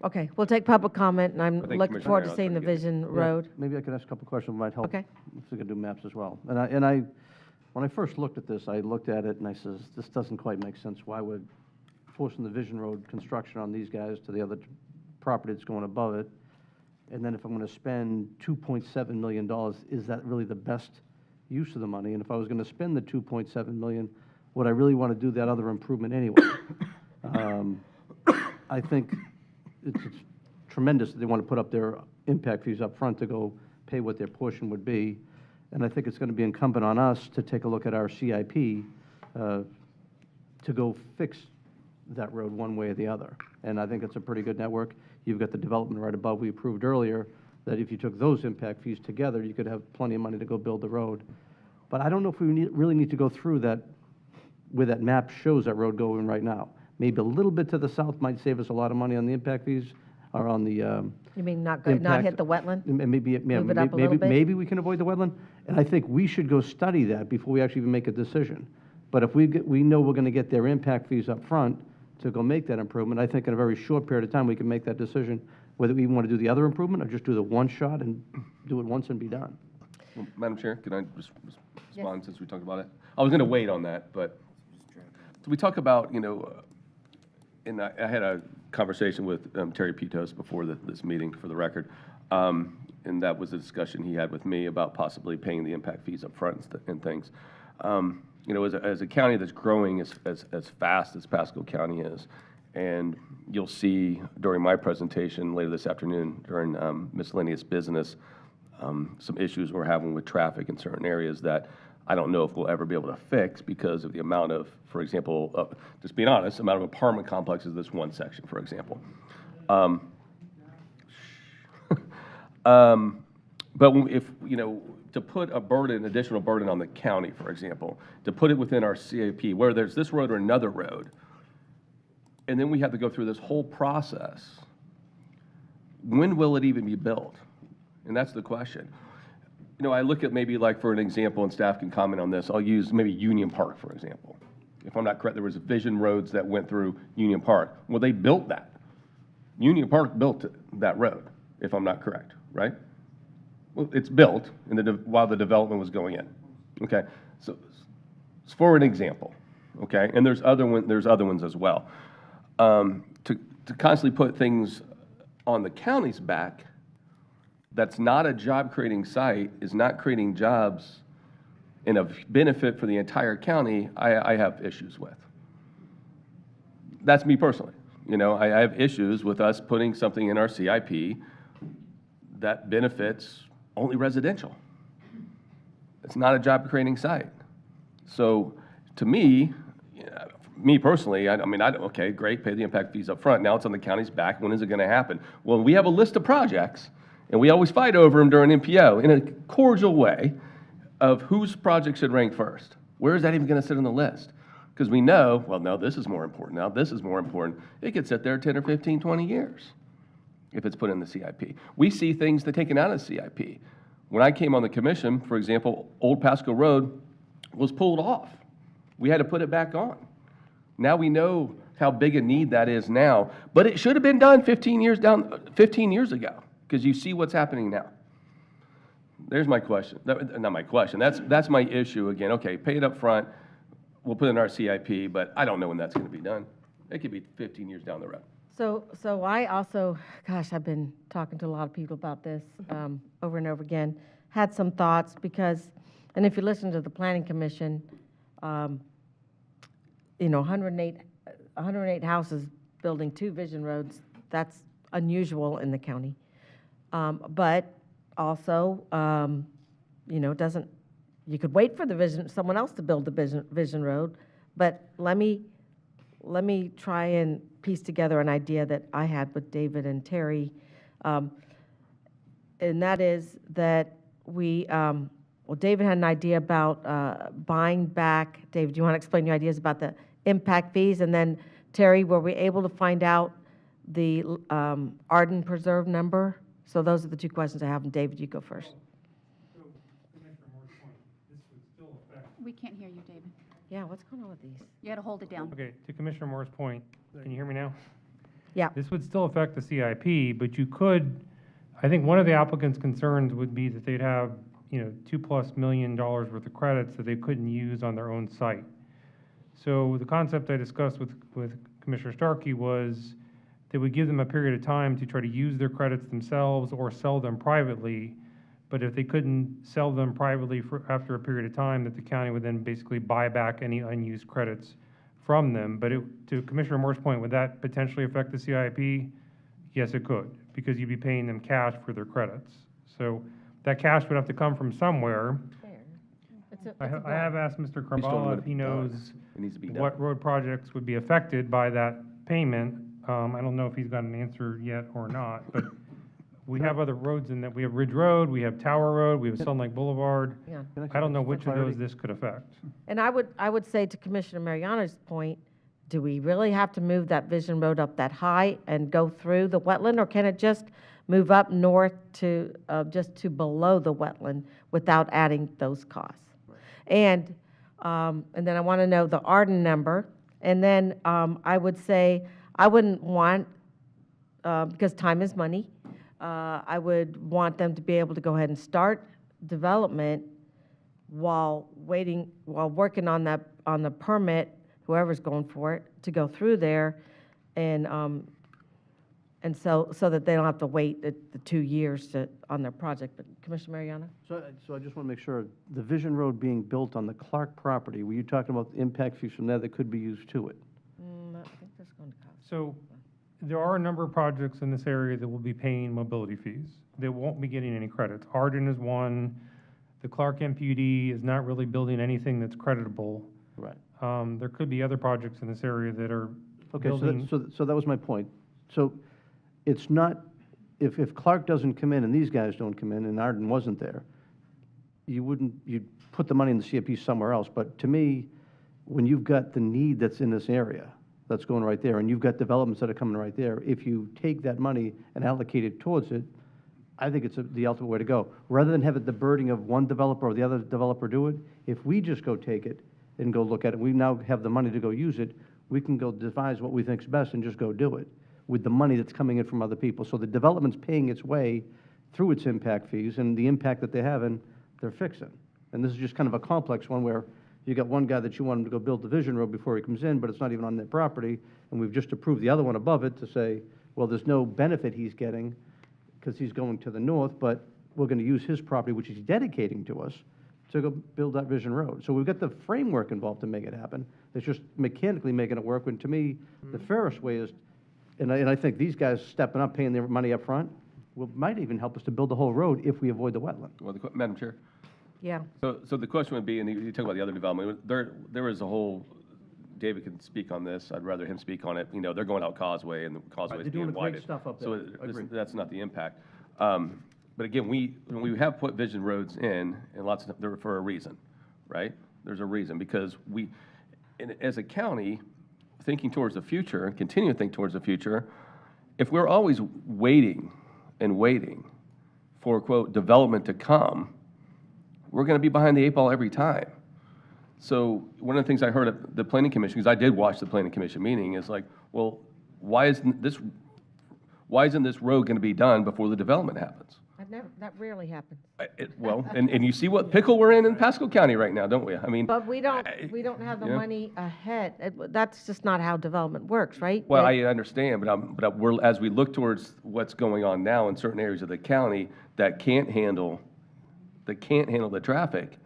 A: Okay, we'll take public comment, and I'm
J: think
A: looking
J: Commissioner
A: forward to
J: Arnold's
A: seeing the
J: trying to get
A: Vision
L: Yeah,
A: Road.
L: maybe I could ask a couple questions that might help.
A: Okay.
L: If we could do maps as well. And I, when I first looked at this, I looked at it and I says, this doesn't quite make sense. Why would forcing the Vision Road construction on these guys to the other property that's going above it? And then if I'm going to spend $2.7 million, is that really the best use of the money? And if I was going to spend the $2.7 million, would I really want to do that other improvement anyway? I think it's tremendous that they want to put up their impact fees up front to go pay what their portion would be. And I think it's going to be incumbent on us to take a look at our CIP to go fix that road one way or the other. And I think it's a pretty good network. You've got the development right above. We approved earlier that if you took those impact fees together, you could have plenty of money to go build the road. But I don't know if we really need to go through that, where that map shows that road going right now. Maybe a little bit to the south might save us a lot of money on the impact fees, or on the
A: You mean not hit the wetland?
L: and maybe, yeah,
A: Move it up a little bit?
L: maybe we can avoid the wetland. And I think we should go study that before we actually even make a decision. But if we know we're going to get their impact fees up front to go make that improvement, I think in a very short period of time, we can make that decision whether we even want to do the other improvement or just do the one shot and do it once and be done.
J: Well, Madam Chair, can I just respond since we talked about it? I was going to wait on that, but so we talk about, and I had a conversation with Terry Pitos before this meeting, for the record, and that was a discussion he had with me about possibly paying the impact fees up front and things. As a county that's growing as fast as Pasco County is, and you'll see during my presentation later this afternoon during miscellaneous business, some issues we're having with traffic in certain areas that I don't know if we'll ever be able to fix because of the amount of, for example, just being honest, amount of apartment complexes this one section, for example. But if, to put additional burden on the county, for example, to put it within our CAP, where there's this road or another road, and then we have to go through this whole process, when will it even be built? And that's the question. I look at maybe like for an example, and staff can comment on this, I'll use maybe Union Park, for example. If I'm not correct, there was Vision Roads that went through Union Park. Well, they built that. Union Park built that road, if I'm not correct, right? Well, it's built while the development was going in. Okay, so it's for an example, okay? And there's other ones as well. To constantly put things on the county's back, that's not a job-creating site, is not creating jobs, and of benefit for the entire county, I have issues with. That's me personally. You know, I have issues with us putting something in our CIP that benefits only residential. It's not a job-creating site. So to me, me personally, okay, great, pay the impact fees up front. Now it's on the county's back. When is it going to happen? Well, we have a list of projects, and we always fight over them during MPO in a cordial way of whose project should rank first. Where is that even going to sit on the list? Because we know, well, no, this is more important. Now this is more important. It could sit there 10 or 15, 20 years if it's put in the CIP. We see things that are taken out of the CIP. When I came on the commission, for example, Old Pasco Road was pulled off. We had to put it back on. Now we know how big a need that is now, but it should have been done 15 years ago, because you see what's happening now. There's my question. Not my question. That's my issue again. Okay, pay it up front. We'll put it in our CIP, but I don't know when that's going to be done. It could be 15 years down the road.
A: So I also, gosh, I've been talking to a lot of people about this over and over again. Had some thoughts because, and if you listen to the Planning Commission, 108 houses building 2 vision roads, that's unusual in the county. But also, doesn't, you could wait for someone else to build the vision road, but let me try and piece together an idea that I had with David and Terry, and that is that David had an idea about buying back. David, do you want to explain your ideas about the impact fees? And then Terry, were we able to find out the Arden Preserve number? So those are the 2 questions I have. And David, you go first.
B: We can't hear you, David.
A: Yeah, what's going on with these?
B: You got to hold it down.
O: Okay, to Commissioner Moore's point, can you hear me now?
A: Yeah.
O: This would still affect the CIP, but you could, I think one of the applicants' concerns would be that they'd have, $2+ million worth of credits that they couldn't use on their own site. So the concept I discussed with Commissioner Starkey was they would give them a period of time to try to use their credits themselves or sell them privately. But if they couldn't sell them privately after a period of time, that the county would then basically buy back any unused credits from them. But to Commissioner Moore's point, would that potentially affect the CIP? Yes, it could, because you'd be paying them cash for their credits. So that cash would have to come from somewhere. I have asked Mr. Karbala if he knows what road projects would be affected by that payment. I don't know if he's got an answer yet or not, but we have other roads in that. We have Ridge Road, we have Tower Road, we have Sun Lake Boulevard.
A: Yeah.
O: I don't know which of those this could affect.
A: And I would say to Commissioner Mariano's point, do we really have to move that Vision Road up that high and go through the wetland, or can it just move up north to just to below the wetland without adding those costs? And then I want to know the Arden number. And then I would say I wouldn't want, because time is money, I would want them to be able to go ahead and start development while working on the permit, whoever's going for it, to go through there, and so that they don't have to wait the 2 years on their project. But Commissioner Mariano?
L: So I just want to make sure, the Vision Road being built on the Clark property, were you talking about the impact fees from there that could be used to it?
A: I think that's going to cost.
O: So there are a number of projects in this area that will be paying mobility fees. They won't be getting any credits. Arden is one. The Clark MPUD is not really building anything that's creditable.
L: Right.
O: There could be other projects in this area that are
L: Okay,
O: building.
L: so that was my point. So it's not, if Clark doesn't come in and these guys don't come in and Arden wasn't there, you'd put the money in the CIP somewhere else. But to me, when you've got the need that's in this area, that's going right there, and you've got developments that are coming right there, if you take that money and allocate it towards it, I think it's the ultimate way to go. Rather than have it the burden of one developer or the other developer do it, if we just go take it and go look at it, we now have the money to go use it, we can go devise what we think is best and just go do it with the money that's coming in from other people. So the development's paying its way through its impact fees, and the impact that they're having, they're fixing. And this is just kind of a complex one where you got one guy that you want him to go build the Vision Road before he comes in, but it's not even on their property, and we've just approved the other one above it to say, well, there's no benefit he's getting because he's going to the north, but we're going to use his property, which he's dedicating to us, to go build that Vision Road. So we've got the framework involved to make it happen. It's just mechanically making it work, when to me, the fairest way is, and I think these guys stepping up, paying their money up front, might even help us to build the whole road if we avoid the wetland.
J: Well, Madam Chair?
A: Yeah.
J: So the question would be, and you talk about the other development, there is a whole, David can speak on this, I'd rather him speak on it. You know, they're going out Causeway, and the Causeway is
L: They're doing
J: being
L: great
J: widened.
L: stuff up
J: So
L: there. Agree.
J: that's not the impact. But again, when we have put Vision Roads in, and lots of, they're for a reason, right? There's a reason, because as a county, thinking towards the future, and continue to think towards the future, if we're always waiting and waiting for, quote, development to come, we're going to be behind the 8 ball every time. So one of the things I heard at the Planning Commission, because I did watch the Planning Commission meeting, is like, well, why isn't this road going to be done before the development happens?
A: That rarely happens.
J: Well, and you see what pickle we're in Pasco County right now, don't we? I mean,
A: But we don't have the
J: yeah.
A: money ahead. That's just not how development works, right?
J: well, I understand, but as we look towards what's going on now in certain areas of the county that can't handle the traffic,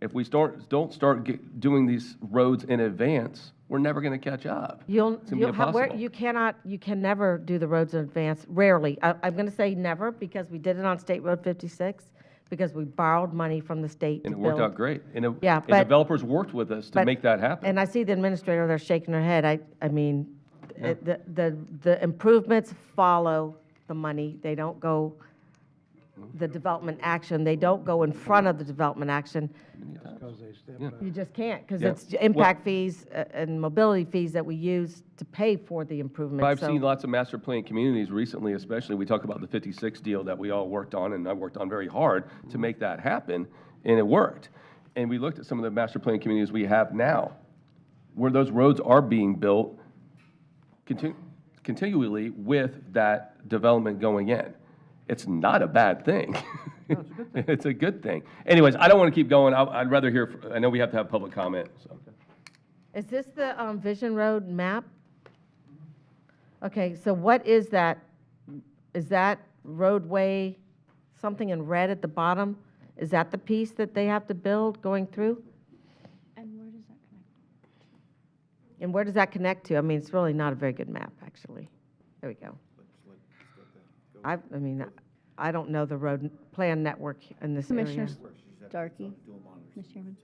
J: if we don't start doing these roads in advance, we're never going to catch up. It's going to be impossible.
A: You can never do the roads in advance, rarely. I'm going to say never, because we did it on State Road 56, because we borrowed money from the state
J: And
A: to
J: it worked
A: build.
J: out great. And
A: Yeah,
J: and developers worked with us to make that happen.
A: And I see the administrator there shaking her head. I mean, the improvements follow the money. They don't go, the development action, they don't go in front of the development action. You just can't, because
J: Yeah.
A: it's impact fees and mobility fees that we use to pay for the improvements.
J: I've
A: So-
J: seen lots of master plan communities recently, especially, we talk about the 56 deal that we all worked on, and I worked on very hard to make that happen, and it worked. And we looked at some of the master plan communities we have now, where those roads are being built continually with that development going in. It's not a bad thing. It's a good thing. Anyways, I don't want to keep going. I'd rather hear, I know we have to have public comment, so.
A: Is this the Vision Road map? Okay, so what is that? Is that roadway, something in red at the bottom? Is that the piece that they have to build going through?
I: And where does that connect?
A: And where does that connect to? I mean, it's really not a very good map, actually. There we go. I don't know the road plan network in this area.
I: Commissioner Starkey, Mr. Chairman.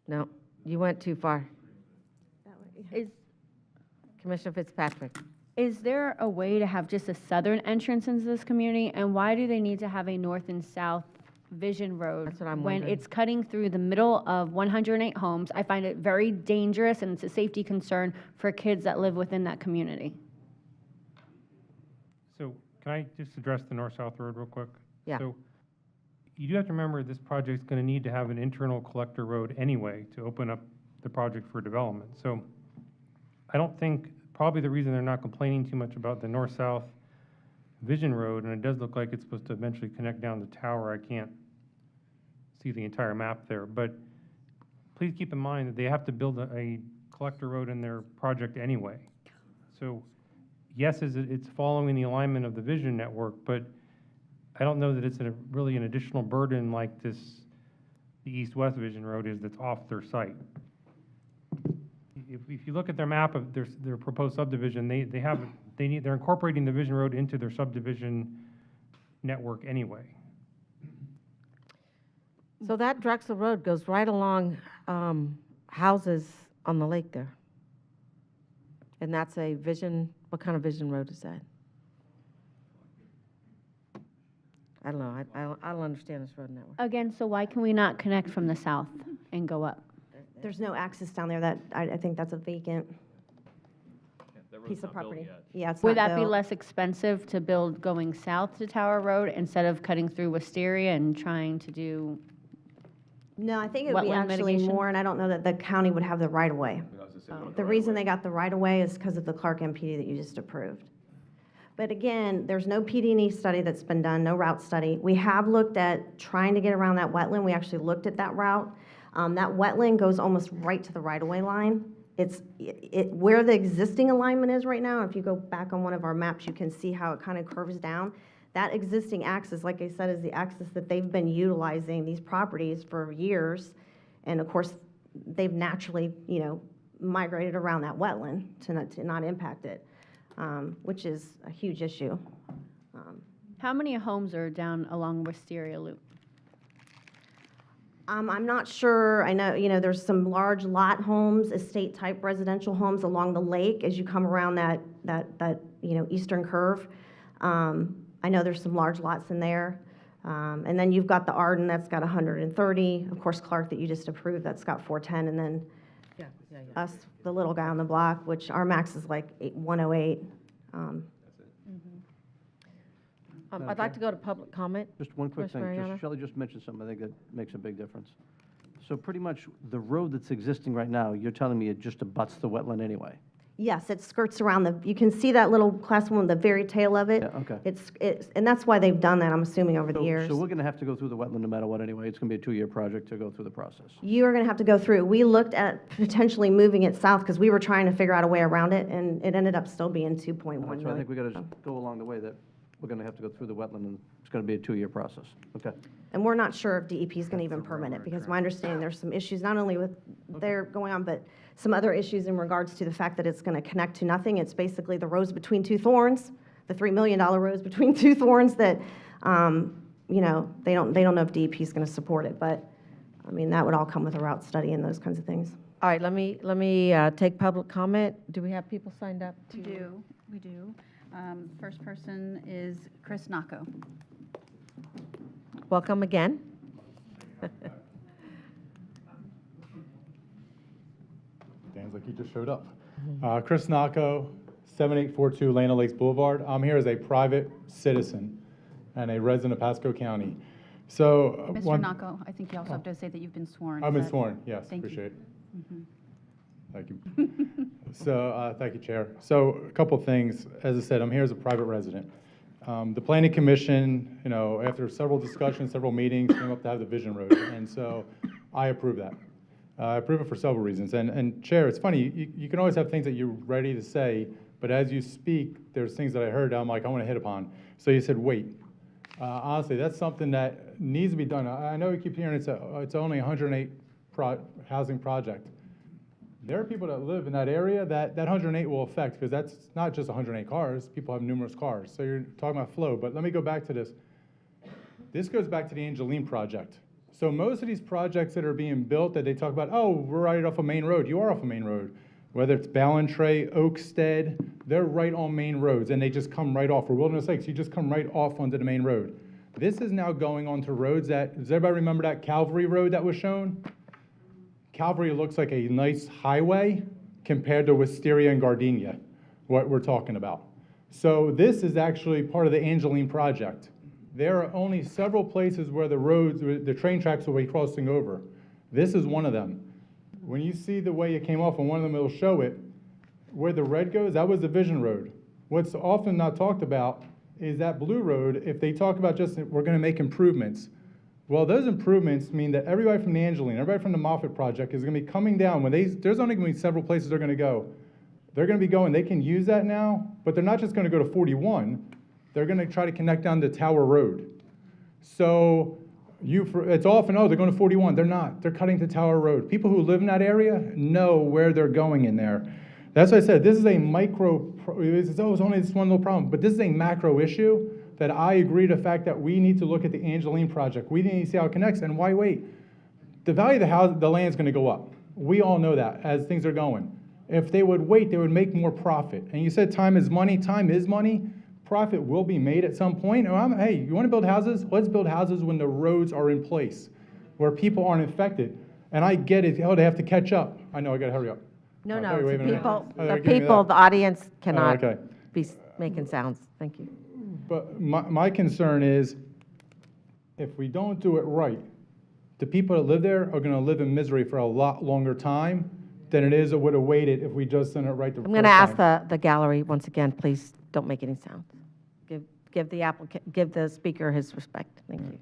A: No, you went too far.
I: Is
A: Commissioner Fitzpatrick.
I: Is there a way to have just a southern entrance into this community? And why do they need to have a north and south Vision Road?
A: That's what I'm
I: when
A: wondering.
I: it's cutting through the middle of 108 homes? I find it very dangerous, and it's a safety concern for kids that live within that community.
O: So can I just address the north-south road real quick?
A: Yeah.
O: So you do have to remember this project's going to need to have an internal collector road anyway to open up the project for development. So I don't think, probably the reason they're not complaining too much about the north-south Vision Road, and it does look like it's supposed to eventually connect down the tower. I can't see the entire map there, but please keep in mind that they have to build a collector road in their project anyway. So yes, it's following the alignment of the Vision network, but I don't know that it's really an additional burden like the east-west Vision Road is that's off their site. If you look at their map of their proposed subdivision, they're incorporating the Vision Road into their subdivision network anyway.
A: So that Drexel Road goes right along houses on the lake there. And that's a Vision, what kind of Vision Road is that? I don't know, I don't understand this road network.
I: Again, so why can we not connect from the south and go up?
N: There's no access down there. I think that's a vacant piece of property. Yeah, it's
I: Would
N: not
I: that be
N: built.
I: less expensive to build going south to Tower Road instead of cutting through Wisteria and trying to do?
N: No, I think it would be
I: Wetland
N: actually
I: mitigation?
N: more, and I don't know that the county would have the right-of-way. The reason they got the right-of-way is because of the Clark MPD that you just approved. But again, there's no PD&E study that's been done, no route study. We have looked at trying to get around that wetland. We actually looked at that route. That wetland goes almost right to the right-of-way line. It's where the existing alignment is right now. If you go back on one of our maps, you can see how it kind of curves down. That existing axis, like I said, is the axis that they've been utilizing these properties for years. And of course, they've naturally, migrated around that wetland to not impact it, which is a huge issue.
B: How many homes are down along Wisteria Loop?
N: I'm not sure. I know, there's some large lot homes, estate-type residential homes along the lake as you come around that eastern curve. I know there's some large lots in there. And then you've got the Arden, that's got 130. Of course, Clark, that you just approved, that's got 410. And then us, the little guy on the block, which our max is like 108.
A: I'd like to go to public comment.
L: Just one quick thing.
A: Mariana?
L: Shelley just mentioned something I think that makes a big difference. So pretty much the road that's existing right now, you're telling me it just abuts the wetland anyway?
N: Yes, it skirts around you can see that little class 1, the very tail of it.
L: Yeah, okay.
N: And that's why they've done that, I'm assuming, over the years.
L: So we're going to have to go through the wetland no matter what anyway. It's going to be a 2-year project to go through the process.
N: You are going to have to go through. We looked at potentially moving it south because we were trying to figure out a way around it, and it ended up still being 2.1 million.
L: So I think we got to go along the way that we're going to have to go through the wetland, and it's going to be a 2-year process. Okay.
N: And we're not sure if DEP is going to even permit it, because my understanding, there's some issues, not only with their going on, but some other issues in regards to the fact that it's going to connect to nothing. It's basically the roads between two thorns, the $3 million roads between two thorns that, they don't know if DEP is going to support it. But, that would all come with a route study and those kinds of things.
A: All right, let me take public comment. Do we have people signed up?
B: We do. First person is Chris Naco.
A: Welcome again.
P: Dan's like he just showed up. Chris Naco, 7842 Lana Lakes Boulevard. I'm here as a private citizen and a resident of Pasco County. So,
B: Mr. Naco, I think you also have to say that you've been sworn.
P: I've been sworn, yes,
B: Thank
P: appreciate
B: you.
P: it. Thank you. So, thank you, Chair. So, a couple things. As I said, I'm here as a private resident. The Planning Commission, after several discussions, several meetings, came up to have the Vision Road, and so I approve that. I approve it for several reasons. And Chair, it's funny, you can always have things that you're ready to say, but as you speak, there's things that I heard that I'm like, I want to hit upon. So you said, wait. Honestly, that's something that needs to be done. I know you keep hearing it's only a 108 housing project. There are people that live in that area that 108 will affect, because that's not just 108 cars. People have numerous cars. So you're talking about flow. But let me go back to this. This goes back to the Angeline project. So most of these projects that are being built that they talk about, oh, we're right off a main road. You are off a main road. Whether it's Ballantrae, Oakstead, they're right on main roads, and they just come right off. For Wilderness Lakes, you just come right off onto the main road. This is now going onto roads that, does everybody remember that Calvary Road that was shown? Calvary looks like a nice highway compared to Wisteria and Gardenia, what we're talking about. So this is actually part of the Angeline project. There are only several places where the roads, the train tracks will be crossing over. This is one of them. When you see the way it came off, and one of them will show it, where the red goes, that was the Vision Road. What's often not talked about is that blue road, if they talk about just, we're going to make improvements. Well, those improvements mean that everybody from the Angeline, everybody from the Moffett project is going to be coming down. When there's only going to be several places they're going to go. They're going to be going, they can use that now, but they're not just going to go to 41. They're going to try to connect down to Tower Road. So it's often, oh, they're going to 41. They're not. They're cutting to Tower Road. People who live in that area know where they're going in there. That's why I said this is a micro, it's only this one little problem, but this is a macro issue that I agree to the fact that we need to look at the Angeline project. We need to see how it connects, and why wait? The value of the house, the land's going to go up. We all know that as things are going. If they would wait, they would make more profit. And you said time is money. Time is money. Profit will be made at some point. Hey, you want to build houses? Let's build houses when the roads are in place, where people aren't affected. And I get it. Oh, they have to catch up. I know. I got to hurry up.
A: No,
P: Oh,
A: no,
P: sorry,
A: the
P: waving at me.
A: people, the audience cannot
P: okay.
A: be making sounds. Thank you.
P: But my concern is, if we don't do it right, the people that live there are going to live in misery for a lot longer time than it is it would have waited if we just done it right the first time.
A: I'm going to ask the gallery once again, please don't make any sounds. Give the applicant, give the speaker his respect. Thank you.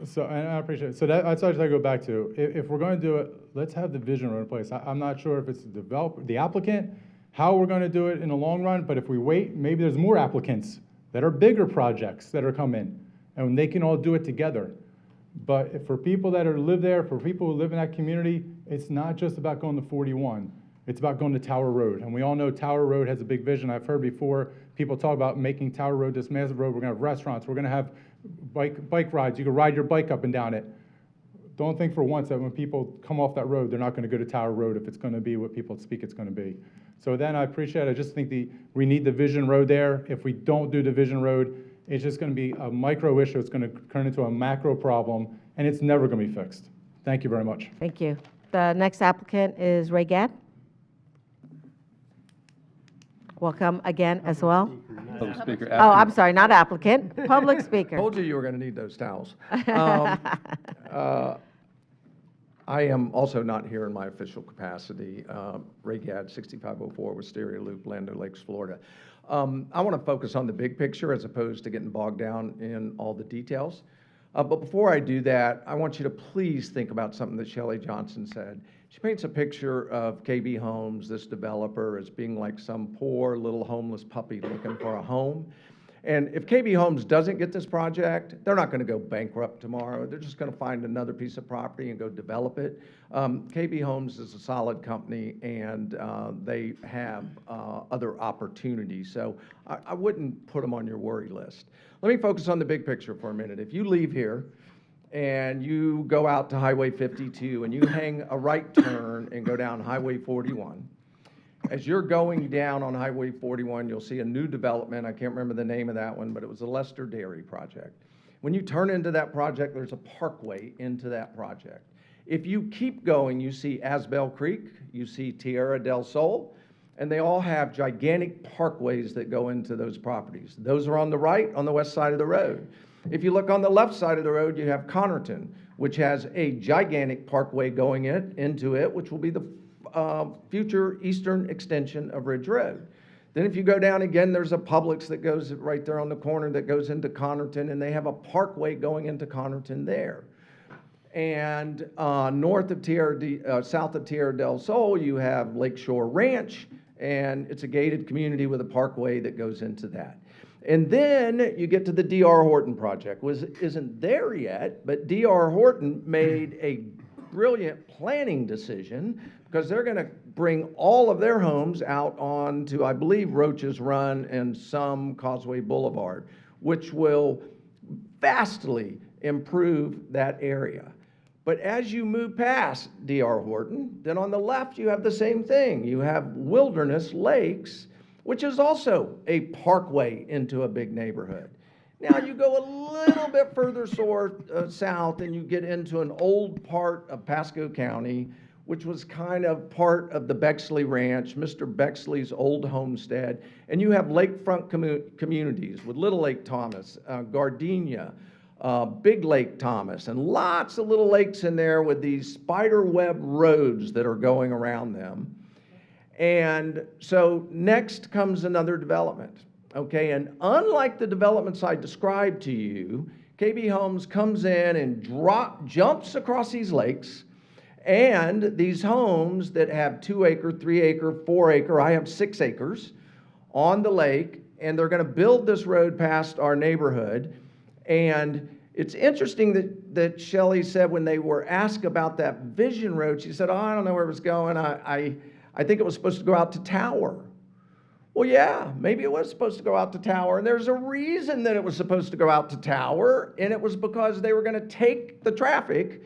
P: So, and I appreciate it. So that's what I go back to. If we're going to do it, let's have the vision road in place. I'm not sure if it's the developer, the applicant, how we're going to do it in the long run, but if we wait, maybe there's more applicants that are bigger projects that are coming, and they can all do it together. But for people that live there, for people who live in that community, it's not just about going to 41. It's about going to Tower Road. And we all know Tower Road has a big vision. I've heard before people talk about making Tower Road this massive road. We're going to have restaurants. We're going to have bike rides. You can ride your bike up and down it. Don't think for once that when people come off that road, they're not going to go to Tower Road if it's going to be what people speak it's going to be. So then I appreciate it. I just think we need the Vision Road there. If we don't do the Vision Road, it's just going to be a micro issue. It's going to turn into a macro problem, and it's never going to be fixed. Thank you very much.
A: Thank you. The next applicant is Ray Gadd. Welcome again as well.
Q: Public speaker.
A: Oh, I'm sorry, not applicant, public speaker.
Q: Told you were going to need those towels. I am also not here in my official capacity. Ray Gadd, 6504 Wisteria Loop, Land O'Lakes, Florida. I want to focus on the big picture as opposed to getting bogged down in all the details. But before I do that, I want you to please think about something that Shelley Johnson said. She paints a picture of KB Homes, this developer, as being like some poor little homeless puppy looking for a home. And if KB Homes doesn't get this project, they're not going to go bankrupt tomorrow. They're just going to find another piece of property and go develop it. KB Homes is a solid company, and they have other opportunities. So I wouldn't put them on your worry list. Let me focus on the big picture for a minute. If you leave here and you go out to Highway 52 and you hang a right turn and go down Highway 41, as you're going down on Highway 41, you'll see a new development. I can't remember the name of that one, but it was a Lester Dairy project. When you turn into that project, there's a parkway into that project. If you keep going, you see Asbel Creek, you see Tierra del Sol, and they all have gigantic parkways that go into those properties. Those are on the right, on the west side of the road. If you look on the left side of the road, you have Connerton, which has a gigantic parkway going into it, which will be the future eastern extension of Ridge Road. Then if you go down again, there's a Publix that goes right there on the corner that goes into Connerton, and they have a parkway going into Connerton there. And south of Tierra del Sol, you have Lakeshore Ranch, and it's a gated community with a parkway that goes into that. And then you get to the D.R. Horton project, which isn't there yet, but D.R. Horton made a brilliant planning decision because they're going to bring all of their homes out onto, I believe, Roach's Run and some Causeway Boulevard, which will vastly improve that area. But as you move past D.R. Horton, then on the left you have the same thing. You have Wilderness Lakes, which is also a parkway into a big neighborhood. Now you go a little bit further south and you get into an old part of Pasco County, which was kind of part of the Bexley Ranch, Mr. Bexley's old homestead. And you have lakefront communities with Little Lake Thomas, Gardenia, Big Lake Thomas, and lots of little lakes in there with these spider web roads that are going around them. And so next comes another development, okay? And unlike the developments I described to you, KB Homes comes in and jumps across these lakes, and these homes that have 2 acre, 3 acre, 4 acre, I have 6 acres on the lake, and they're going to build this road past our neighborhood. And it's interesting that Shelley said when they were asked about that Vision Road, she said, oh, I don't know where it was going. I think it was supposed to go out to Tower. Well, yeah, maybe it was supposed to go out to Tower, and there's a reason that it was supposed to go out to Tower, and it was because they were going to take the traffic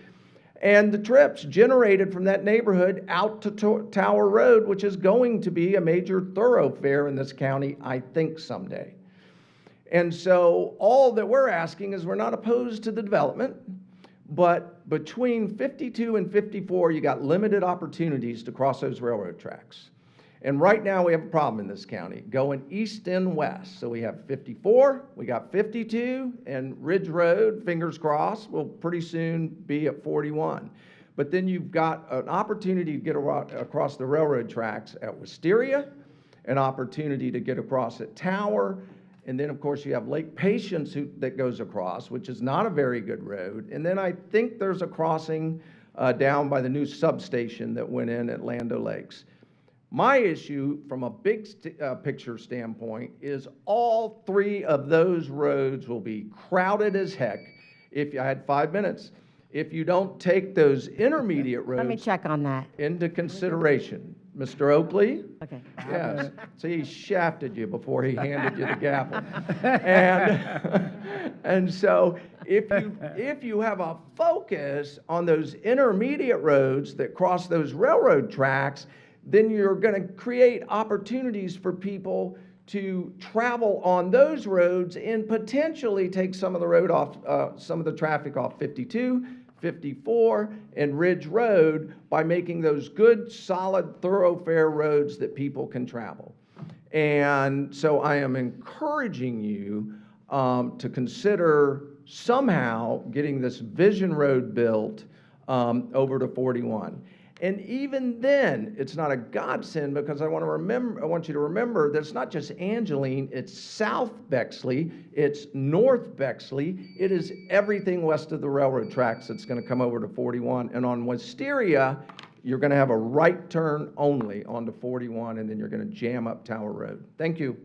Q: and the trips generated from that neighborhood out to Tower Road, which is going to be a major thoroughfare in this county, I think, someday. And so all that we're asking is we're not opposed to the development, but between 52 and 54, you got limited opportunities to cross those railroad tracks. And right now we have a problem in this county going east and west. So we have 54, we got 52, and Ridge Road, fingers crossed, will pretty soon be at 41. But then you've got an opportunity to get across the railroad tracks at Wisteria, an opportunity to get across at Tower, and then, of course, you have Lake Patience that goes across, which is not a very good road. And then I think there's a crossing down by the new substation that went in at Land O'Lakes. My issue, from a big picture standpoint, is all three of those roads will be crowded as heck. If I had 5 minutes, if you don't take those intermediate roads.
A: Let me check on that.
Q: Into consideration. Mr. Oakley?
A: Okay.
Q: Yes. See, he shafted you before he handed you the gavel. And so if you have a focus on those intermediate roads that cross those railroad tracks, then you're going to create opportunities for people to travel on those roads and potentially take some of the road off, some of the traffic off 52, 54, and Ridge Road by making those good, solid thoroughfare roads that people can travel. And so I am encouraging you to consider somehow getting this Vision Road built over to 41. And even then, it's not a godsend, because I want you to remember that it's not just Angeline, it's South Bexley, it's North Bexley, it is everything west of the railroad tracks that's going to come over to 41. And on Wisteria, you're going to have a right turn only onto 41, and then you're going to jam up Tower Road. Thank you.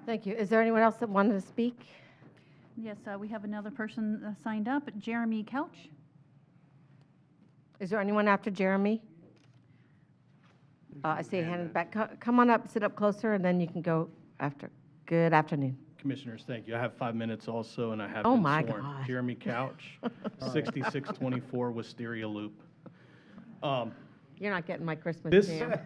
A: Thank you. Is there anyone else that wanted to speak?
B: Yes, we have another person signed up, Jeremy Couch.
A: Is there anyone after Jeremy? I see a hand in the back. Come on up, sit up closer, and then you can go after. Good afternoon.
R: Commissioners, thank you. I have 5 minutes also, and I have
A: Oh
R: been
A: my
R: sworn.
A: God.
R: Jeremy Couch, 6624 Wisteria Loop.
A: You're not getting my Christmas
R: This,
A: jam.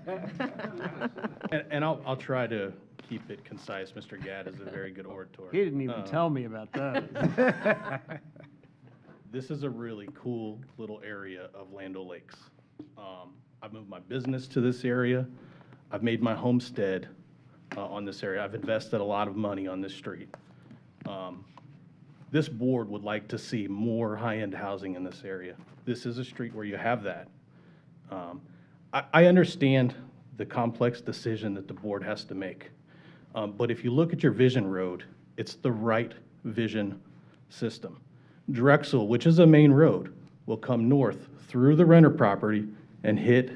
R: and I'll try to keep it concise. Mr. Gadd is a very good orator.
E: He didn't even tell me about that.
R: This is a really cool little area of Land O'Lakes. I've moved my business to this area. I've made my homestead on this area. I've invested a lot of money on this street. This board would like to see more high-end housing in this area. This is a street where you have that. I understand the complex decision that the board has to make. But if you look at your Vision Road, it's the right vision system. Drexel, which is a main road, will come north through the Renner property and hit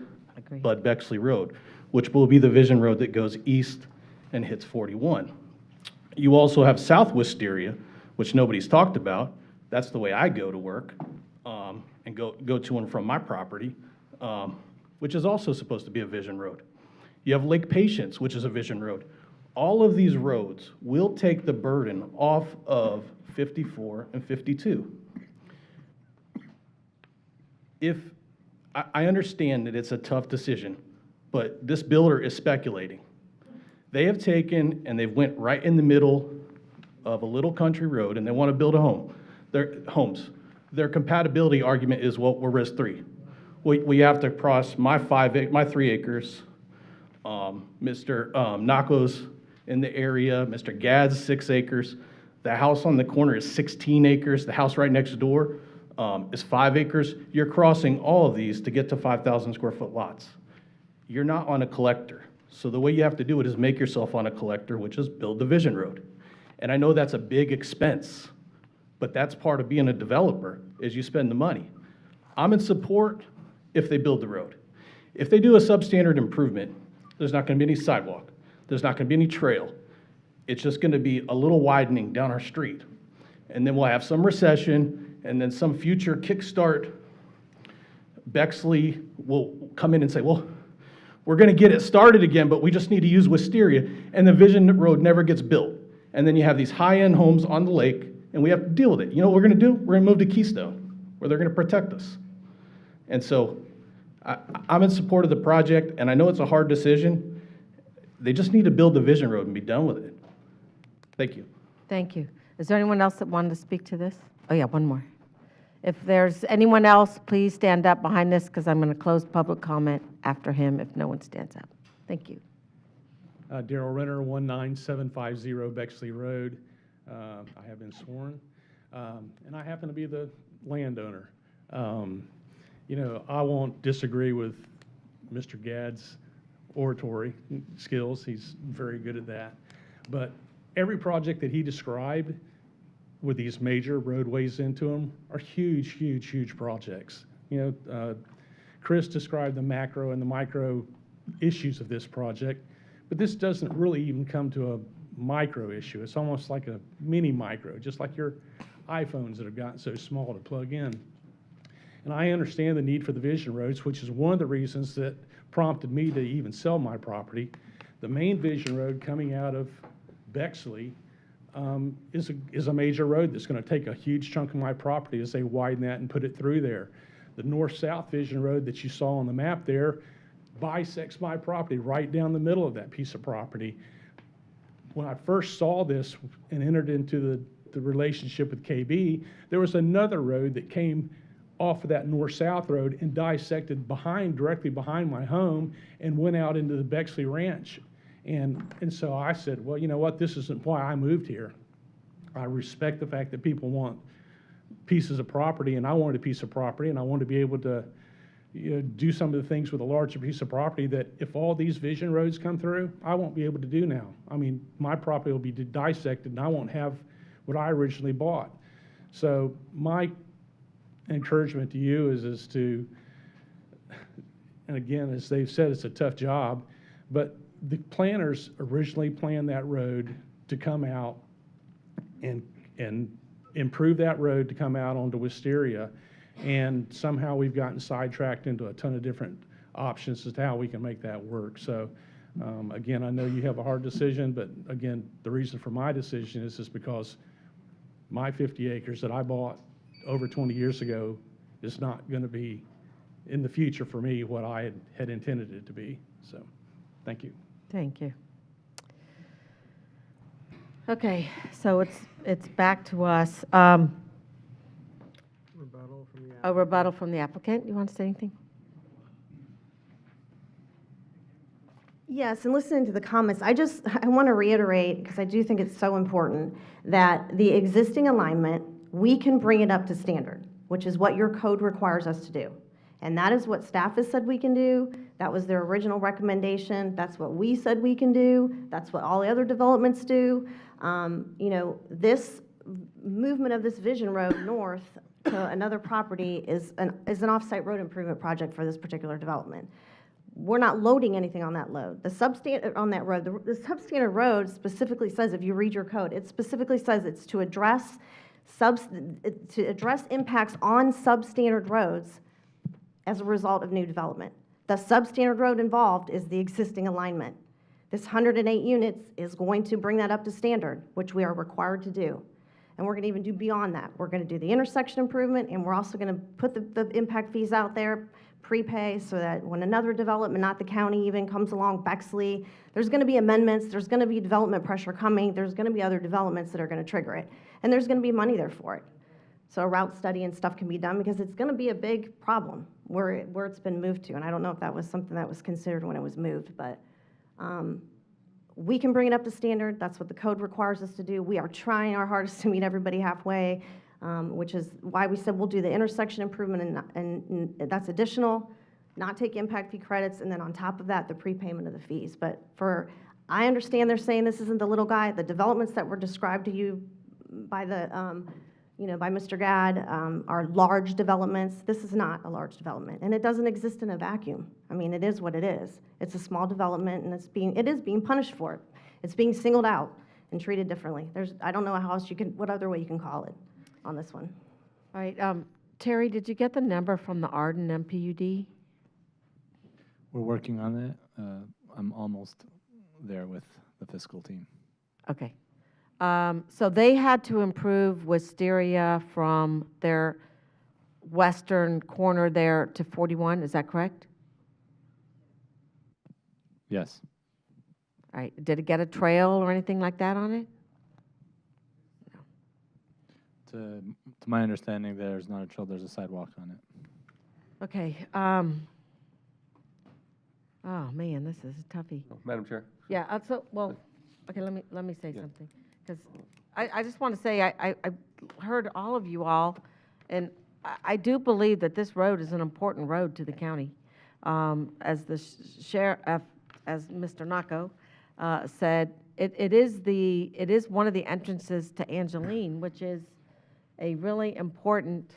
R: Bud Bexley Road, which will be the Vision Road that goes east and hits 41. You also have South Wisteria, which nobody's talked about. That's the way I go to work and go to and from my property, which is also supposed to be a Vision Road. You have Lake Patience, which is a Vision Road. All of these roads will take the burden off of 54 and 52. I understand that it's a tough decision, but this builder is speculating. They have taken and they've went right in the middle of a little country road, and they want to build a home. Their homes. Their compatibility argument is, well, we're Res 3. We have to cross my 3 acres. Mr. Nako's in the area. Mr. Gadd's 6 acres. The house on the corner is 16 acres. The house right next door is 5 acres. You're crossing all of these to get to 5,000 square foot lots. You're not on a collector. So the way you have to do it is make yourself on a collector, which is build the Vision Road. And I know that's a big expense, but that's part of being a developer, is you spend the money. I'm in support if they build the road. If they do a substandard improvement, there's not going to be any sidewalk. There's not going to be any trail. It's just going to be a little widening down our street. And then we'll have some recession, and then some future kickstart Bexley will come in and say, well, we're going to get it started again, but we just need to use Wisteria, and the Vision Road never gets built. And then you have these high-end homes on the lake, and we have to deal with it. You know what we're going to do? We're going to move to Keystone, where they're going to protect us. And so I'm in support of the project, and I know it's a hard decision. They just need to build the Vision Road and be done with it. Thank you.
A: Thank you. Is there anyone else that wanted to speak to this? Oh, yeah, one more. If there's anyone else, please stand up behind this, because I'm going to close public comment after him if no one stands up. Thank you.
T: Darrell Renner, 19750 Bexley Road. I have been sworn, and I happen to be the landowner. You know, I won't disagree with Mr. Gadd's oratory skills. He's very good at that. But every project that he described with these major roadways into them are huge, huge, huge projects. You know, Chris described the macro and the micro issues of this project, but this doesn't really even come to a micro issue. It's almost like a mini micro, just like your iPhones that have gotten so small to plug in. And I understand the need for the vision roads, which is one of the reasons that prompted me to even sell my property. The main vision road coming out of Bexley is a major road that's going to take a huge chunk of my property as they widen that and put it through there. The north-south vision road that you saw on the map there bisects my property right down the middle of that piece of property. When I first saw this and entered into the relationship with KB, there was another road that came off of that north-south road and dissected directly behind my home and went out into the Bexley Ranch. And so I said, well, you know what, this isn't why I moved here. I respect the fact that people want pieces of property, and I wanted a piece of property, and I wanted to be able to do some of the things with a larger piece of property that if all these vision roads come through, I won't be able to do now. I mean, my property will be dissected, and I won't have what I originally bought. So my encouragement to you is to, and again, as they've said, it's a tough job, but the planners originally planned that road to come out and improve that road to come out onto Wisteria, and somehow we've gotten sidetracked into a ton of different options as to how we can make that work. So again, I know you have a hard decision, but again, the reason for my decision is just because my 50 acres that I bought over 20 years ago is not going to be in the future for me what I had intended it to be. So thank you.
A: Thank you. Okay, so it's back to us.
E: Rebuttal from the
A: A rebuttal from the applicant. You want to say anything?
N: Yes, and listening to the comments, I want to reiterate, because I do think it's so important, that the existing alignment, we can bring it up to standard, which is what your code requires us to do. And that is what staff has said we can do. That was their original recommendation. That's what we said we can do. That's what all the other developments do. This movement of this vision road north to another property is an off-site road improvement project for this particular development. We're not loading anything on that road. The substandard on that road, the substandard road specifically says, if you read your code, it specifically says it's to address impacts on substandard roads as a result of new development. The substandard road involved is the existing alignment. This 108 units is going to bring that up to standard, which we are required to do. And we're going to even do beyond that. We're going to do the intersection improvement, and we're also going to put the impact fees out there, prepay, so that when another development, not the county even, comes along, Bexley, there's going to be amendments, there's going to be development pressure coming, there's going to be other developments that are going to trigger it, and there's going to be money there for it. So a route study and stuff can be done, because it's going to be a big problem where it's been moved to. And I don't know if that was something that was considered when it was moved, but we can bring it up to standard. That's what the code requires us to do. We are trying our hardest to meet everybody halfway, which is why we said we'll do the intersection improvement, and that's additional, not take impact fee credits, and then on top of that, the prepayment of the fees. But I understand they're saying this isn't the little guy. The developments that were described to you by by Mr. Gadd are large developments. This is not a large development, and it doesn't exist in a vacuum. I mean, it is what it is. It's a small development, and it is being punished for it. It's being singled out and treated differently. I don't know what other way you can call it on this one.
A: All right, Terry, did you get the number from the Arden MPUD?
C: We're working on that. I'm almost there with the fiscal team.
A: Okay. So they had to improve Wisteria from their western corner there to 41, is that correct?
C: Yes.
A: All right, did it get a trail or anything like that on it?
C: To my understanding, there's not a trail, there's a sidewalk on it.
A: Okay. Oh, man, this is a toughie.
J: Madam Chair?
A: Yeah, okay, let me say something. Because I just want to say, I heard all of you all, and I do believe that this road is an important road to the county. As the sheriff, as Mr. Naco said, it is one of the entrances to Angeline, which is a really important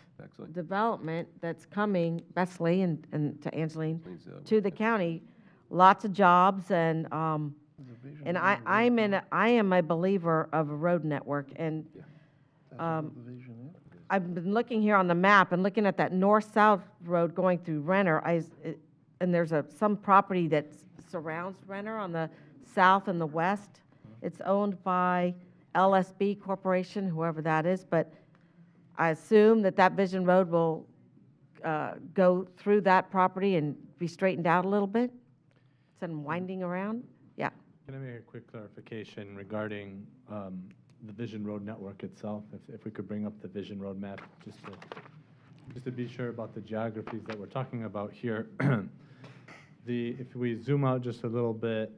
A: development that's coming, Bexley and to Angeline, to the county, lots of jobs, and I am a believer of a road network, and I've been looking here on the map and looking at that north-south road going through Renner, and there's some property that surrounds Renner on the south and the west. It's owned by LSB Corporation, whoever that is, but I assume that Vision Road will go through that property and be straightened out a little bit instead of winding around. Yeah.
C: Can I make a quick clarification regarding the Vision Road network itself? If we could bring up the Vision Road map, just to be sure about the geographies that we're talking about here. If we zoom out just a little bit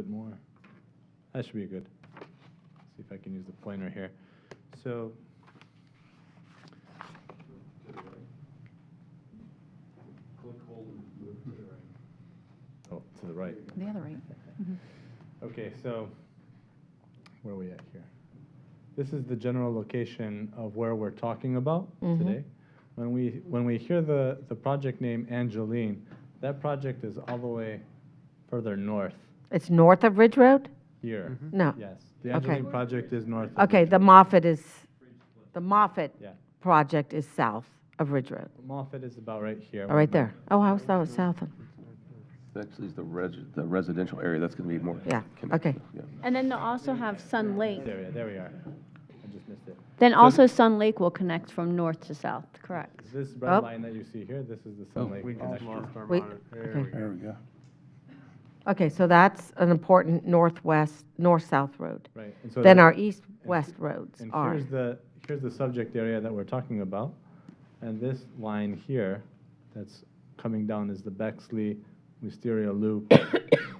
C: more, that should be good. See if I can use the pointer here. So. Oh, to the right.
B: The other right.
C: Okay, so where are we at here? This is the general location of where we're talking about today. When we hear the project name Angeline, that project is all the way further north.
A: It's north of Ridge Road?
C: Here.
A: No.
C: Yes, the Angeline project is north of
A: Okay,
C: Ridge
A: the
C: Road.
A: Moffett
C: Yeah.
A: project is south of Ridge Road.
C: Moffett is about right here.
A: Oh, right there. Oh, I always thought it was south of.
J: Actually, is the residential area, that's going to be more.
A: Yeah,
J: connected.
A: okay.
J: Yeah.
I: And then they'll also have Sun Lake.
C: There we are. I just missed it.
I: Then
C: So
I: also Sun Lake will connect from north to south, correct?
C: This red line that you see here, this is the Sun Lake connection.
G: There we go.
A: Okay, so that's an important north-south road.
C: Right. And so
A: Then
C: that-
A: our east-west roads
C: And
A: are.
C: here's the subject area that we're talking about. And this line here that's coming down is the Bexley Wisteria Loop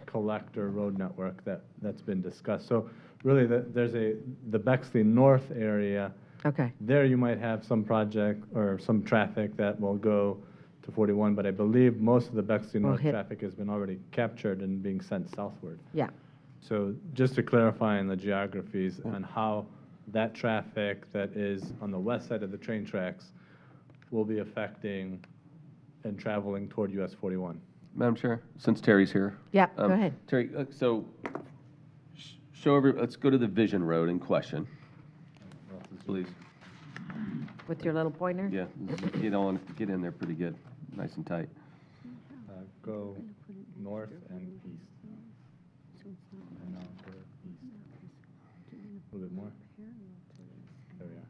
C: collector road network that's been discussed. So really, there's the Bexley North area.
A: Okay.
C: There you might have some project or some traffic that will go to 41, but I believe most of the Bexley
A: Will
C: North
A: hit.
C: traffic has been already captured and being sent southward.
A: Yeah.
C: So just to clarify in the geographies on how that traffic that is on the west side of the train tracks will be affecting and traveling toward US 41.
J: Madam Chair, since Terry's here.
A: Yeah, go ahead.
J: Terry, so let's go to the Vision Road in question, please.
A: With your little pointer?
J: Yeah, get in there pretty good, nice and tight.
C: Go north and east. And now go east. A little bit more. There we are.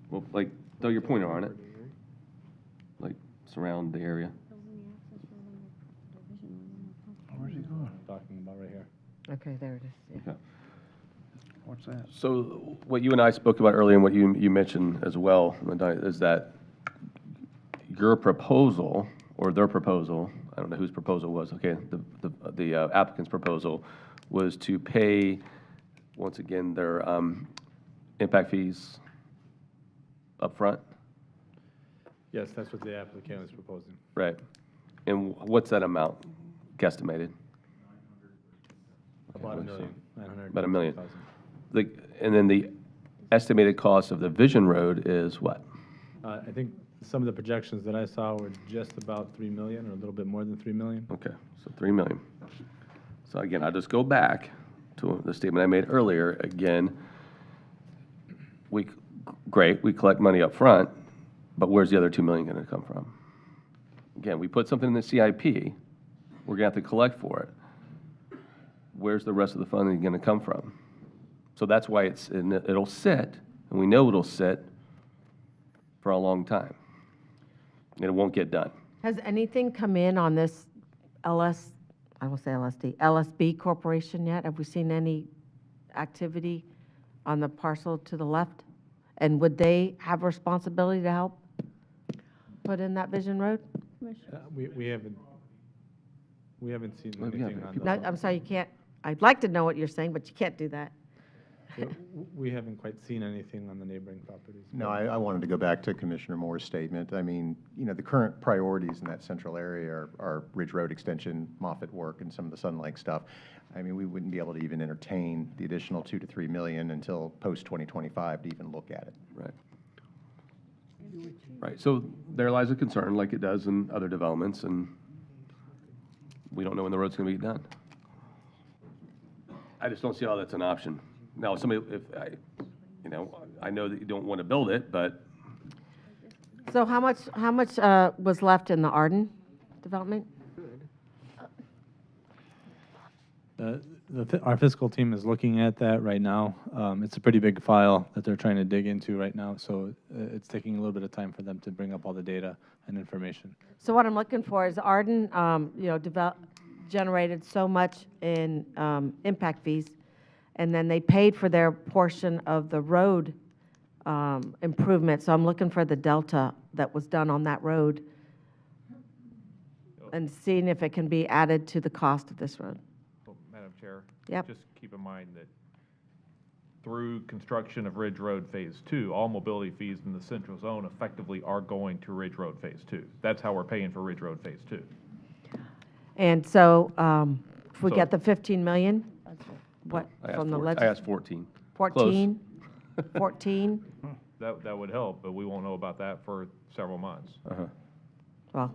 J: Well, like, throw your pointer on it. Like, surround the area.
G: Where's he going?
C: Talking about right here.
A: Okay, there it is. Yeah.
J: Okay.
G: What's that?
J: So what you and I spoke about earlier and what you mentioned as well, Madonna, is that your proposal, or their proposal, I don't know whose proposal was, okay, the applicant's proposal was to pay, once again, their impact fees upfront?
C: Yes, that's what the applicant is proposing.
J: Right. And what's that amount guesstimated?
C: About $1 million,
J: About $1 million. And then the estimated cost of the Vision Road is what?
C: I think some of the projections that I saw were just about 3 million or a little bit more than 3 million.
J: Okay, so 3 million. So again, I'll just go back to the statement I made earlier. Again, great, we collect money up front, but where's the other 2 million going to come from? Again, we put something in the CIP, we're going to have to collect for it. Where's the rest of the funding going to come from? So that's why it'll sit, and we know it'll sit for a long time, and it won't get done.
A: Has anything come in on this I won't say LSD, LSB Corporation yet? Have we seen any activity on the parcel to the left? And would they have responsibility to help put in that Vision Road?
C: We haven't seen
J: Well, yeah,
C: anything
J: but
C: on
J: people-
C: that.
A: No, I'm sorry, you can't, I'd like to know what you're saying, but you can't do that.
C: We haven't quite seen anything on the neighboring properties.
S: No, I wanted to go back to Commissioner Moore's statement. I mean, the current priorities in that central area are Ridge Road extension, Moffett work, and some of the Sun Lake stuff. I mean, we wouldn't be able to even entertain the additional 2 to 3 million until post-2025 to even look at it.
J: Right. Right, so there lies a concern, like it does in other developments, and we don't know when the road's gonna be done. I just don't see how that's an option. Now, somebody, if I, I know that you don't want to build it, but
A: So how much was left in the Arden development?
C: Our fiscal team is looking at that right now. It's a pretty big file that they're trying to dig into right now, so it's taking a little bit of time for them to bring up all the data and information.
A: So what I'm looking for is Arden, generated so much in impact fees, and then they paid for their portion of the road improvement. So I'm looking for the delta that was done on that road and seeing if it can be added to the cost of this road.
V: Madam Chair?
A: Yep.
V: Just keep in mind that through construction of Ridge Road Phase 2, all mobility fees in the central zone effectively are going to Ridge Road Phase 2. That's how we're paying for Ridge Road Phase 2.
A: And so if we
V: So-
A: get the 15 million, what,
J: I
A: from the
J: I asked 14.
A: 14? 14?
V: That would help, but we won't know about that for several months.
A: Well,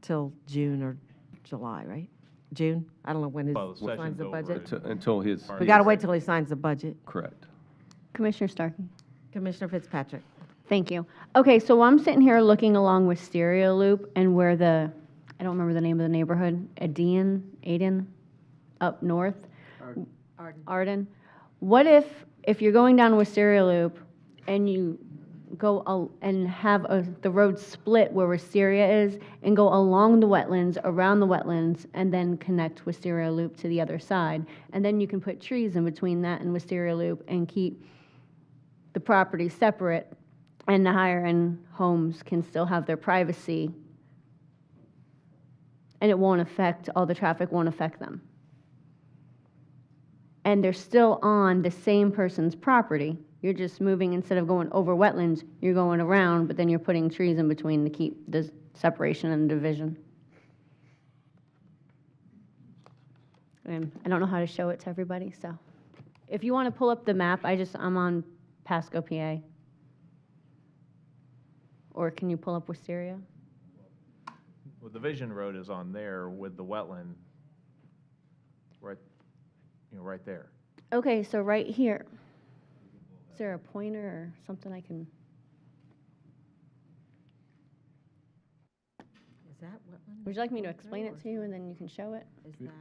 A: till June or July, right? June? I don't know when
V: Well, the
A: he signs
V: session's
A: the
V: over
A: budget.
J: Until his.
A: We got to wait till he signs the budget.
J: Correct.
I: Commissioner Starkey.
A: Commissioner Fitzpatrick.
I: Thank you. Okay, so I'm sitting here looking along Wisteria Loop and where I don't remember the name of the neighborhood, Aden, up north. Arden. What if you're going down Wisteria Loop and you go and have the road split where Wisteria is and go along the wetlands, around the wetlands, and then connect Wisteria Loop to the other side? And then you can put trees in between that and Wisteria Loop and keep the property separate, and the higher-end homes can still have their privacy, and it won't affect, all the traffic won't affect them. And they're still on the same person's property. You're just moving, instead of going over wetlands, you're going around, but then you're putting trees in between to keep the separation and division. And I don't know how to show it to everybody, so. If you want to pull up the map, I'm on Pasco, PA. Or can you pull up Wisteria?
V: Well, the Vision Road is on there with the wetland, right there.
I: Okay, so right here. Is there a pointer or something I can?
A: Is that wetland?
I: Would you like me to explain it to you and then you can show it?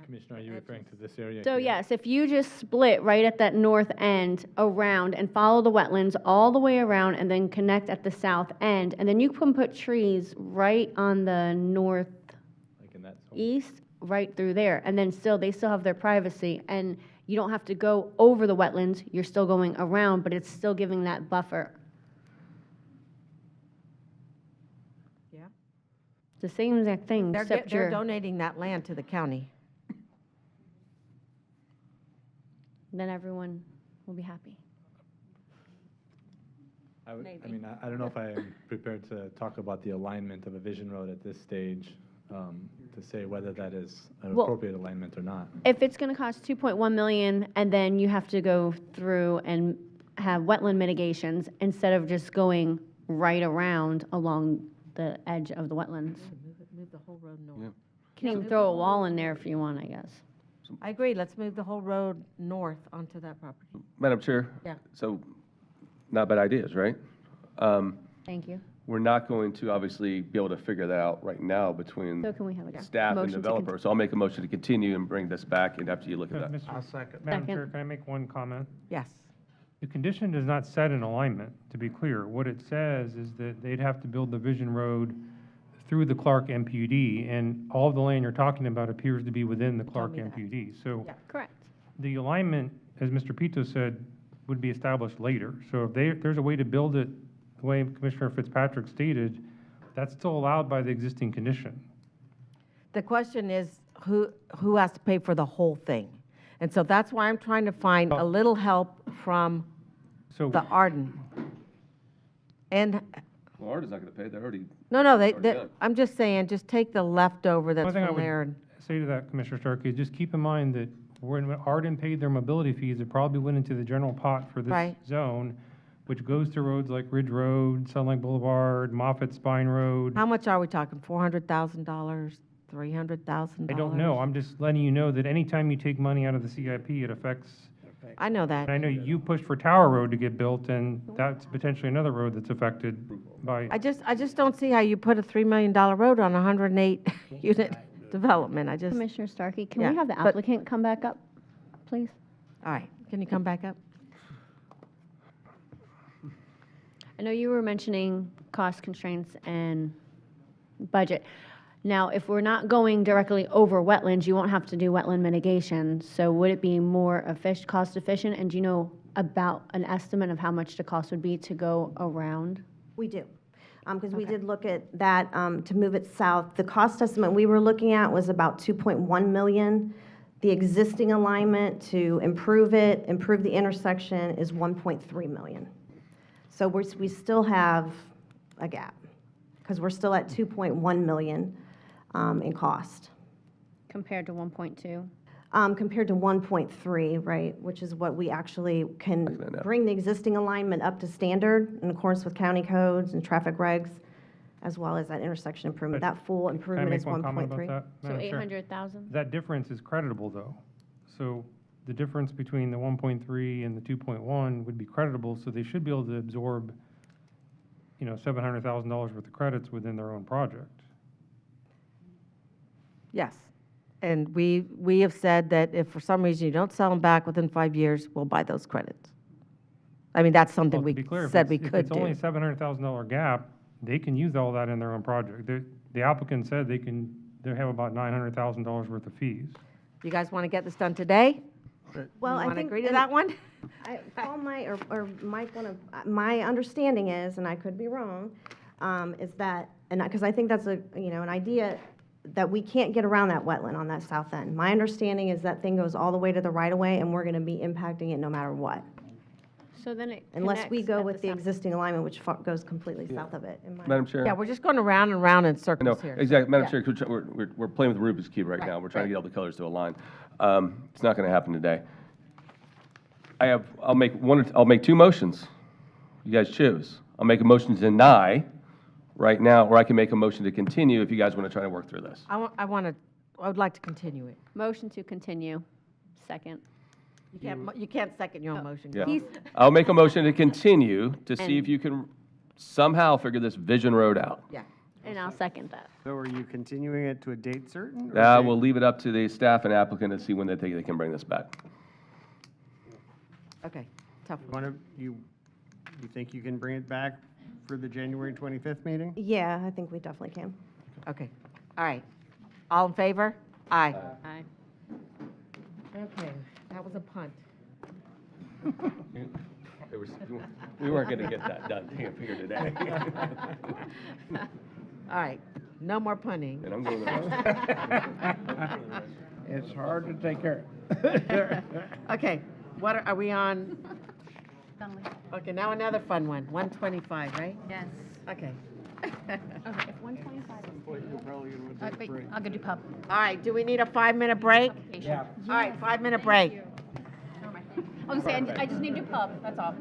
C: Commissioner, are you referring to this area?
I: So
C: here?
I: yes, if you just split right at that north end around and follow the wetlands all the way around and then connect at the south end, and then you can put trees right on the northeast, right through there, and then they still have their privacy, and you don't have to go over the wetlands, you're still going around, but it's still giving that buffer.
A: Yeah.
I: It's the same exact thing, except
A: They're
I: you're,
A: donating that land to the county.
I: then everyone will be happy.
C: I mean, I don't know if I am prepared to talk about the alignment of a Vision Road at this stage, to say whether that is an
I: Well,
C: appropriate alignment or not.
I: If it's going to cost 2.1 million, and then you have to go through and have wetland mitigations instead of just going right around along the edge of the wetlands.
A: Move the whole road north.
I: Can even throw a wall in there if you want, I guess.
A: I agree, let's move the whole road north onto that property.
J: Madam Chair?
A: Yeah.
J: So, not bad ideas, right?
I: Thank you.
J: We're not going to obviously be able to figure that out right now between
I: So can we have a
J: staff and
I: motion to
J: developer. So I'll make a motion to continue and bring this back, and after you look at that.
O: Mr.
A: I'll second.
O: Madam
I: Second.
O: Chair, can I make one comment?
A: Yes.
O: The condition does not set an alignment, to be clear. What it says is that they'd have to build the Vision Road through the Clark MPUD, and all of the land you're talking about appears to be within the Clark
A: me that.
O: MPUD. So
I: Correct.
O: the alignment, as Mr. Pito said, would be established later. So if there's a way to build it the way Commissioner Fitzpatrick stated, that's still allowed by the existing condition.
A: The question is, who has to pay for the whole thing? And so that's why I'm trying to find a little help from the Arden. And,
J: Well, Arden's not going to pay, they're already.
A: no,
J: already done.
A: I'm just saying, just take the leftover that's
O: One thing I
A: from
O: would
A: there. And
O: say to that, Commissioner Starkey, is just keep in mind that when Arden paid their mobility fees, it probably went into the general pot for this
A: Right.
O: zone, which goes to roads like Ridge Road, Sunlight Boulevard, Moffett Spine Road.
A: How much are we talking? $400,000, $300,000?
O: I don't know. I'm just letting you know that anytime you take money out of the CIP, it affects.
A: I know that.
O: And I know you pushed for Tower Road to get built, and that's potentially another road that's affected by.
A: I just don't see how you put a $3 million road on a 108 unit development. I just,
M: Commissioner Starkey, can
A: Yeah,
M: we have the
A: but-
M: applicant come back up, please?
A: all right, can you come back up?
M: I know you were mentioning cost constraints and budget. Now, if we're not going directly over wetlands, you won't have to do wetland mitigation. So would it be more cost efficient? And do you know about an estimate of how much the cost would be to go around?
N: We do, because we did look at that to move it south. The cost estimate we were looking at was about 2.1 million. The existing alignment to improve the intersection is 1.3 million. So we still have a gap, because we're still at 2.1 million in cost.
M: Compared to 1.2?
N: Compared to 1.3, right, which is what we actually can bring the existing alignment up to standard in accordance with county codes and traffic regs, as well as that intersection improvement.
O: But
N: That full
O: Can I
N: improvement
O: make
N: is
O: one comment about
N: 1.3.
O: that?
M: So
O: Madam Chair?
M: 800,000?
O: That difference is creditable, though. So the difference between the 1.3 and the 2.1 would be creditable, so they should be able to absorb, $700,000 worth of credits within their own project.
A: Yes. And we have said that if for some reason you don't sell them back within 5 years, we'll buy those credits. I mean, that's something
O: Well,
A: we
O: to be clear,
A: said we
O: if
A: could
O: it's only a
A: do.
O: $700,000 gap, they can use all that in their own project. The applicant said they have about $900,000 worth of fees.
A: You guys want to get this done today?
N: Well,
A: You
N: I
A: wanna
N: think.
A: agree to
N: and
A: that one?
N: Paul might, or Mike, my understanding is, and I could be wrong, is that, and because I think that's an idea, that we can't get around that wetland on that south end. My understanding is that thing goes all the way to the right-of-way, and we're going to be impacting it no matter what.
M: So then it
N: Unless we
M: connects
N: go
M: at
N: with the
M: south.
N: existing alignment, which goes completely south of it. in my-
J: Madam Chair?
A: Yeah, we're just going around and round in
J: No,
A: circles here.
J: exactly, Madam
A: Yeah.
J: Chair, we're playing with the Rubik's Cube right now. We're trying to get all the colors to align. It's not going to happen today. I'll make two motions. You guys choose. I'll make a motion to deny right now, or I can make a motion to continue if you guys want to try to work through this.
A: I would like to continue it.
M: Motion to continue. Second.
A: You can't second your own motion.
J: Yeah.
A: He's-
J: I'll make a motion to continue to see
A: And-
J: if you can somehow figure this Vision Road out.
A: Yeah.
M: And I'll second that.
E: So are you continuing it to a date certain? or
J: We'll leave it up to the staff and applicant to see when they think they can bring this back.
A: Okay, tough one.
E: You think you can bring it back for the January 25th meeting?
N: Yeah, I think we definitely can.
A: Okay, all right. All in favor? Aye.
M: Aye.
A: Okay, that was a punt.
J: We weren't going to get that done here today.
A: All right, no more punning.
J: And I'm going
G: It's hard to take care.
A: Okay, what are we on? Okay, now another fun one, 125, right?
B: Yes.
A: Okay.
B: Okay, if 125 wait, I'll go do pub.
A: All right, do we need a 5-minute break?
B: Yeah.
A: All right, 5-minute break.
B: I was gonna say, I just need to do pub, that's all.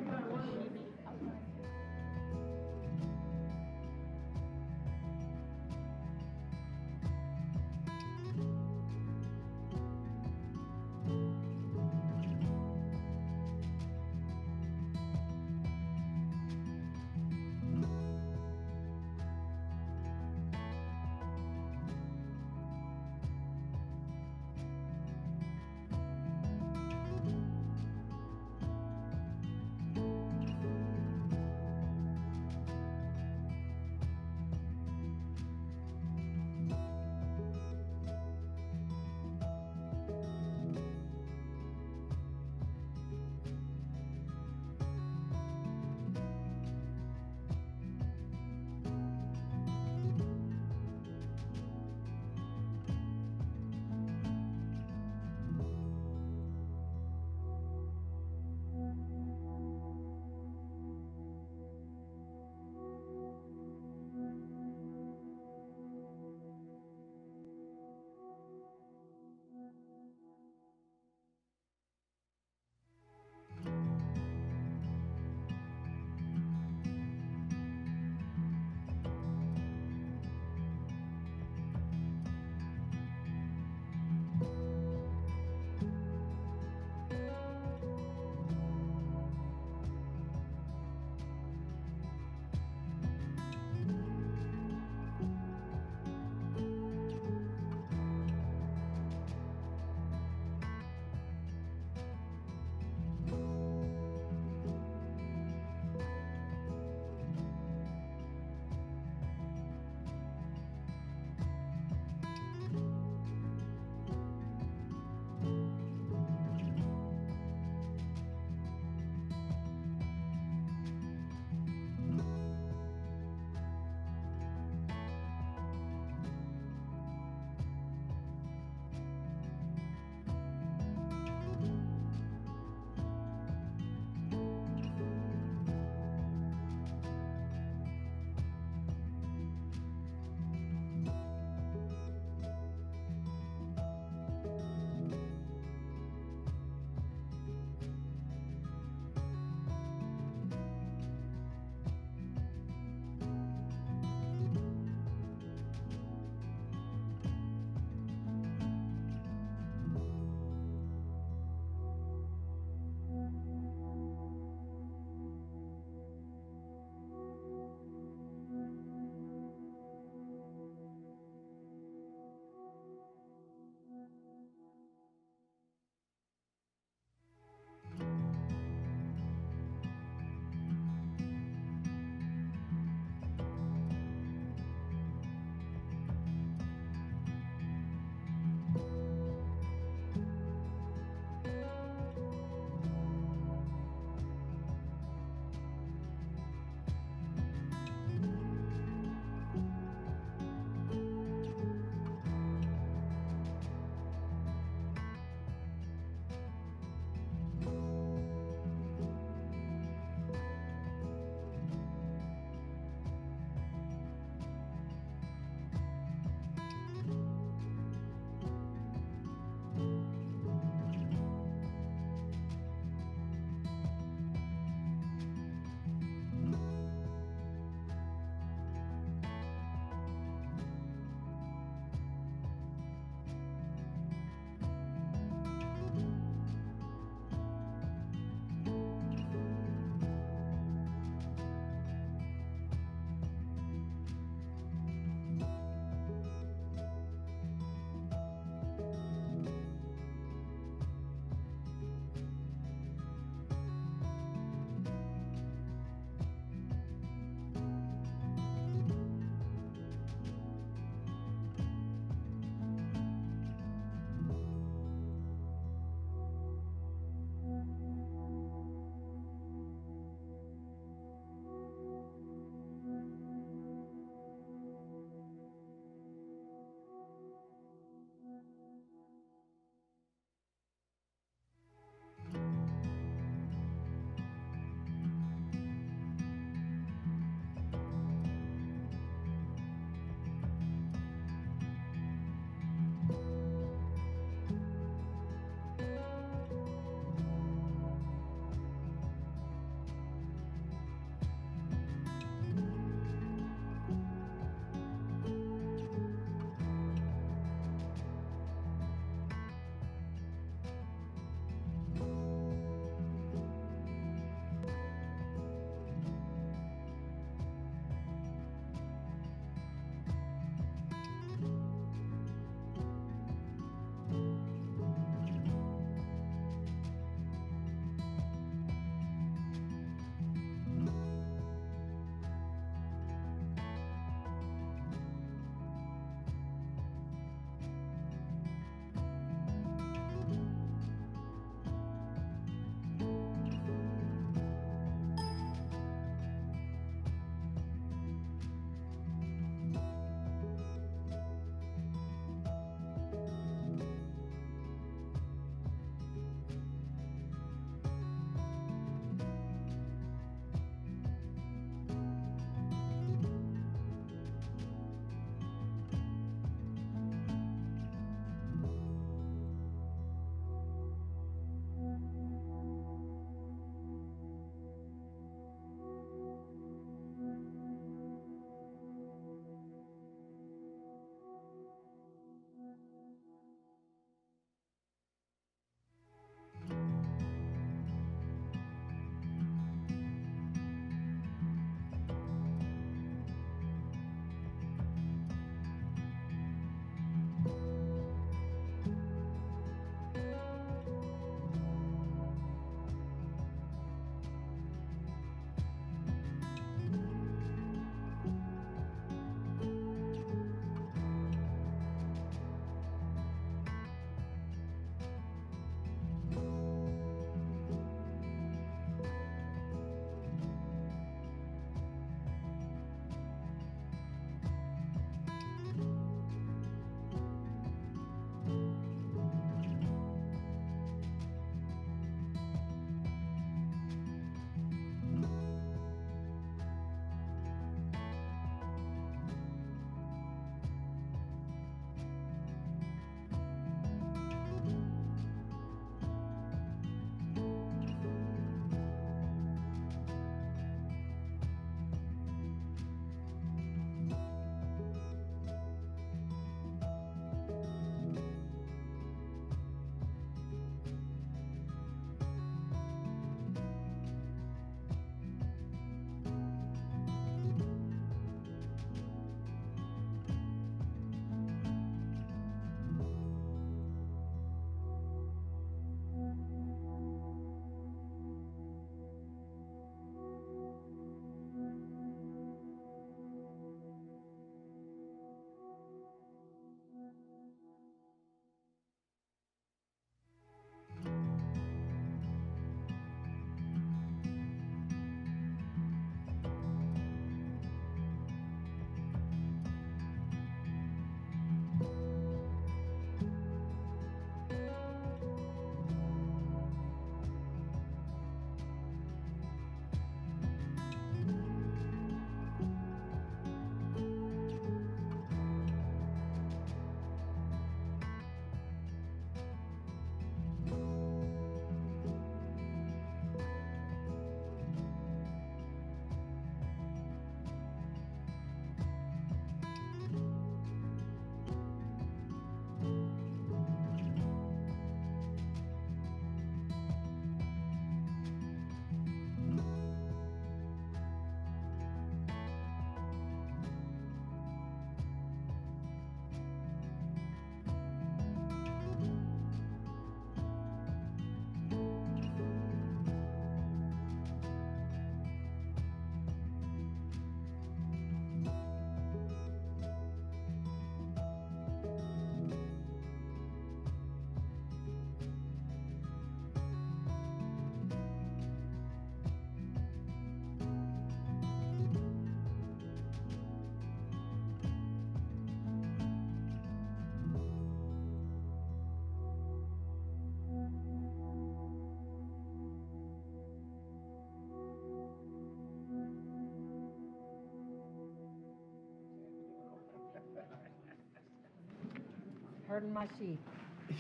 A: turning my sheet.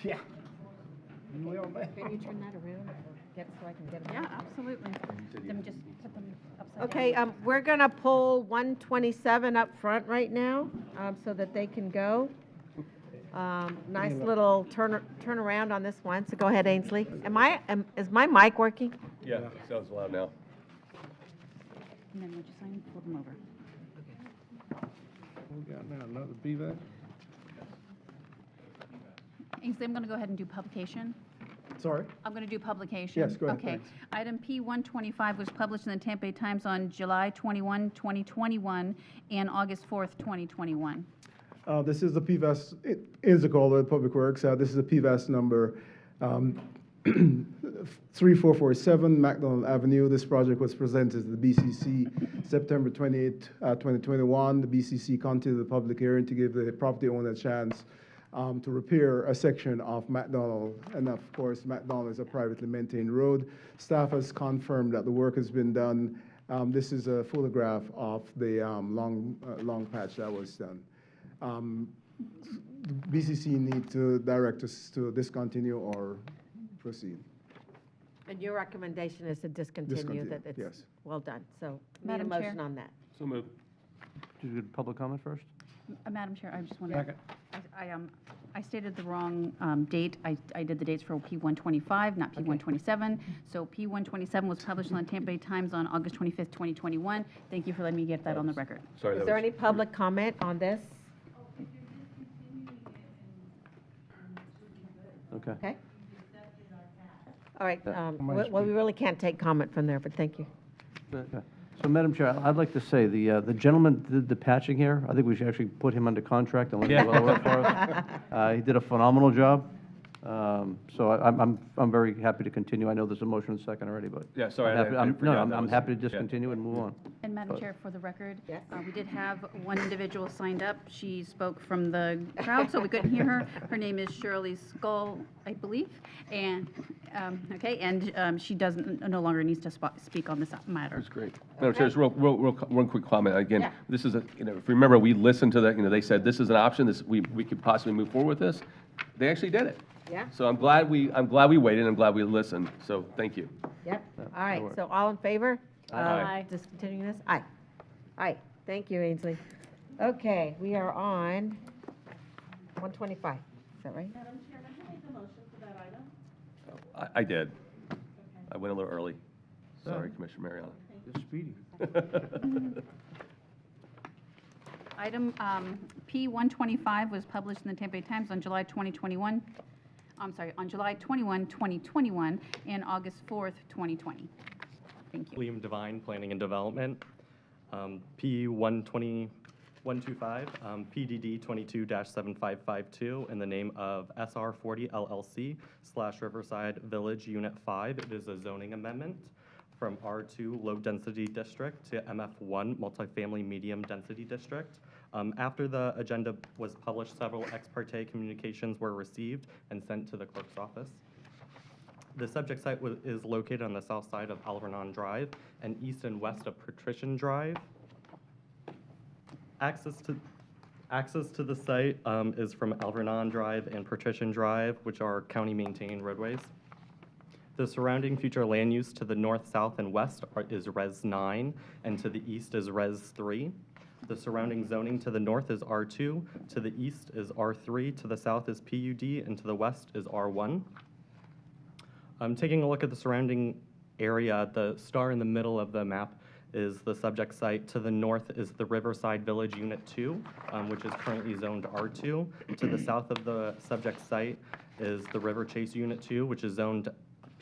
G: Yeah. You will, man.
A: Can you turn that around, or get, so I can get them?
B: Yeah, absolutely. Then just put them upside down.
A: Okay, we're gonna pull 127 up front right now, so that they can go. Nice little turn around on this one, so go ahead, Ainsley. Is my mic working?
J: Yeah, sounds loud now.
B: And then once you sign, pull them over.
G: We got now another BVAC?
B: Ainsley, I'm going to go ahead and do publication.
D: Sorry?
B: I'm going to do publication.
D: Yes, go ahead,
B: Okay.
D: thanks.
B: Item P125 was published in the Tampa Bay Times on July 21, 2021, and August 4th, 2021.
D: This is the PVAS, it is a call of Public Works. This is the PVAS number 3447 McDonald Avenue. This project was presented to the BCC September 28, 2021. The BCC continued the public hearing to give the property owner a chance to repair a section of McDonald. And of course, McDonald is a privately maintained road. Staff has confirmed that the work has been done. This is a photograph of the long patch that was done. BCC need to direct us to discontinue or proceed.
A: And your recommendation is to discontinue, that it's
D: yes.
A: well done, so need a
B: Madam Chair.
A: motion on that.
J: So move.
L: Did you do public comment first?
B: Madam Chair, I just want
G: Second.
B: to, I stated the wrong date. I did the dates for P125, not P127. So P127 was published in the Tampa Bay Times on August 25th, 2021. Thank you for letting me get that on the record.
J: Sorry,
A: Is
J: that
A: there
J: was-
A: any public comment on this?
L: Okay.
A: Okay. All right,
L: Yeah.
A: well, we really can't take comment from there, but thank you.
L: Okay. So, Madam Chair, I'd like to say, the gentleman that did the patching here, I think we should actually put him under contract and let him do all the work for us. He did a phenomenal job. So I'm very happy to continue. I know there's a motion and second already, but.
J: Yeah, sorry,
L: I'm happy-
J: I
L: I'm-
J: forgot
L: No,
J: that
L: I'm
J: was-
L: happy to
J: yeah.
L: discontinue and move on.
B: And Madam
L: But-
B: Chair, for the record,
A: Yes.
B: we did have one individual signed up. She spoke from the crowd, so we couldn't hear her. Her name is Shirley Skull, I believe. And, okay, and she no longer needs to speak on this matter.
J: That's great. Madam Chair, just one quick comment. Again,
A: Yeah.
J: this is if you remember, we listened to that, they said this is an option, we could possibly move forward with this. They actually did it.
A: Yeah,
J: So I'm glad we waited, I'm glad we listened, so thank you.
A: yep.
L: Yeah,
A: All right,
L: that works.
A: so all in favor?
J: Aye.
A: of discontinuing this? Aye. Aye, thank you, Ainsley. Okay, we are on 125, is that right?
J: I did. I went a little early. Sorry, Commissioner Mariano.
L: You're speedy.
B: Item P125 was published in the Tampa Bay Times on July 21, 2021, and August 4th, 2020. Thank you.
U: William Devine, Planning and Development. P125, PDD 22-7552, in the name of SR40 LLC / Riverside Village Unit 5. It is a zoning amendment from R2 Low Density District to MF1 Multifamily Medium Density District. After the agenda was published, several ex parte communications were received and sent to the clerk's office. The subject site is located on the south side of Alvernon Drive and east and west of Patrician Drive. Access to the site is from Alvernon Drive and Patrician Drive, which are county-maintained roadways. The surrounding future land use to the north, south, and west is Res 9, and to the east is Res 3. The surrounding zoning to the north is R2, to the east is R3, to the south is PUD, and to the west is R1. Taking a look at the surrounding area, the star in the middle of the map is the subject site. To the north is the Riverside Village Unit 2, which is currently zoned R2. To the south of the subject site is the River Chase Unit 2, which is zoned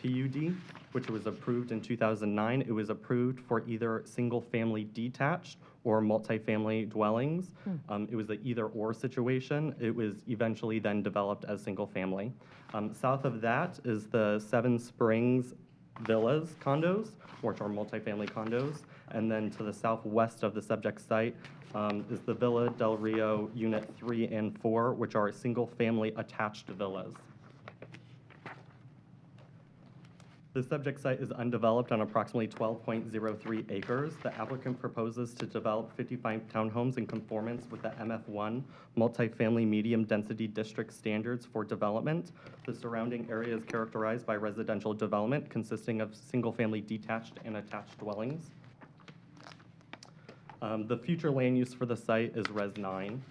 U: PUD, which was approved in 2009. It was approved for either single-family detached or multifamily dwellings. It was an either-or situation. It was eventually then developed as single-family. South of that is the Seven Springs Villas condos, which are multifamily condos. And then to the southwest of the subject site is the Villa Del Rio Unit 3 and 4, which are single-family attached villas. The subject site is undeveloped on approximately 12.03 acres. The applicant proposes to develop 55 townhomes in conformance with the MF1 multifamily medium density district standards for development. The surrounding area is characterized by residential development consisting of single-family detached and attached dwellings. The future land use for the site is Res 9.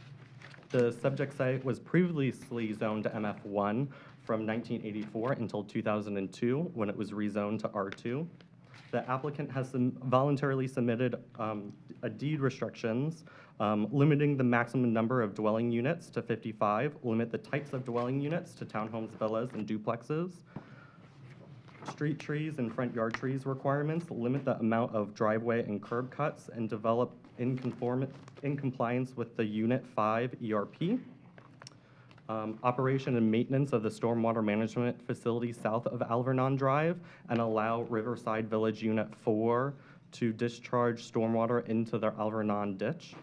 U: The subject site was previously zoned to MF1 from 1984 until 2002, when it was rezoned to R2. The applicant has voluntarily submitted a deed restrictions limiting the maximum number of dwelling units to 55, limit the types of dwelling units to townhomes, villas, and duplexes. Street trees and front yard trees requirements limit the amount of driveway and curb cuts and develop in compliance with the Unit 5 ERP. Operation and maintenance of the stormwater management facility south of Alvernon Drive, and allow Riverside Village Unit 4 to discharge stormwater into their Alvernon ditch.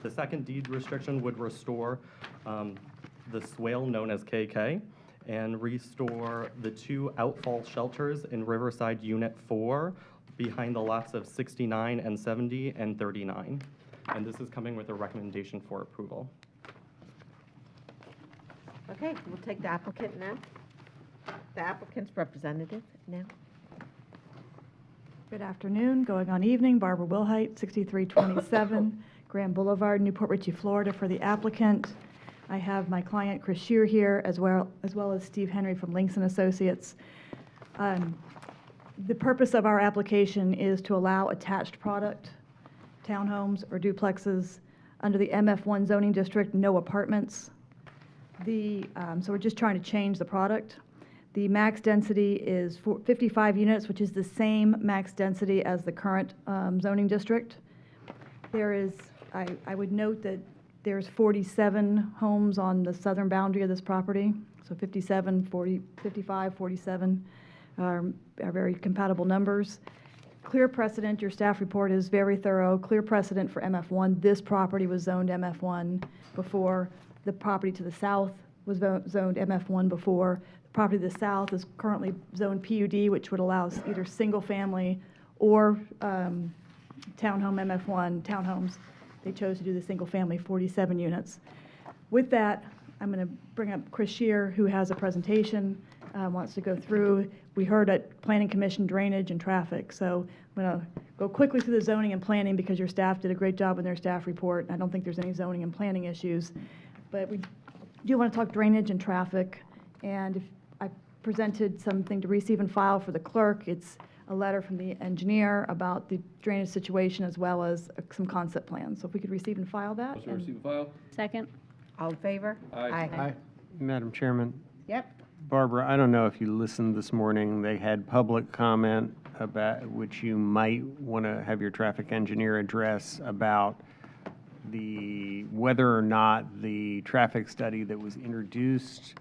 U: The second deed restriction would restore the swale known as KK and restore the 2 outfall shelters in Riverside Unit 4 behind the lots of 69 and 70 and 39. And this is coming with a recommendation for approval.
A: Okay, we'll take the applicant now. The applicant's representative now.
F: Good afternoon, going on evening, Barbara Wilhite, 6327 Grand Boulevard, Newport Richey, Florida, for the applicant. I have my client Chris Shear here, as well as Steve Henry from Links and Associates. The purpose of our application is to allow attached product, townhomes or duplexes under the MF1 zoning district, no apartments. So we're just trying to change the product. The max density is 55 units, which is the same max density as the current zoning district. There is, I would note that there's 47 homes on the southern boundary of this property. So 57, 40, 55, 47 are very compatible numbers. Clear precedent, your staff report is very thorough. Clear precedent for MF1. This property was zoned MF1 before. The property to the south was zoned MF1 before. The property to the south is currently zoned PUD, which would allow either single family or townhome MF1 townhomes. They chose to do the single family, 47 units. With that, I'm going to bring up Chris Shear, who has a presentation, wants to go through. We heard at Planning Commission drainage and traffic, so I'm going to go quickly through the zoning and planning because your staff did a great job in their staff report. I don't think there's any zoning and planning issues, but we do want to talk drainage and traffic. And if I presented something to receive and file for the clerk, it's a letter from the engineer about the drainage situation as well as some concept plans. So if we could receive and file that.
K: Motion to receive and file.
M: Second.
A: All in favor?
K: Aye.
E: Madam Chairman,
A: Yep.
E: Barbara, I don't know if you listened this morning. They had public comment about, which you might want to have your traffic engineer address, about whether or not the traffic study that was introduced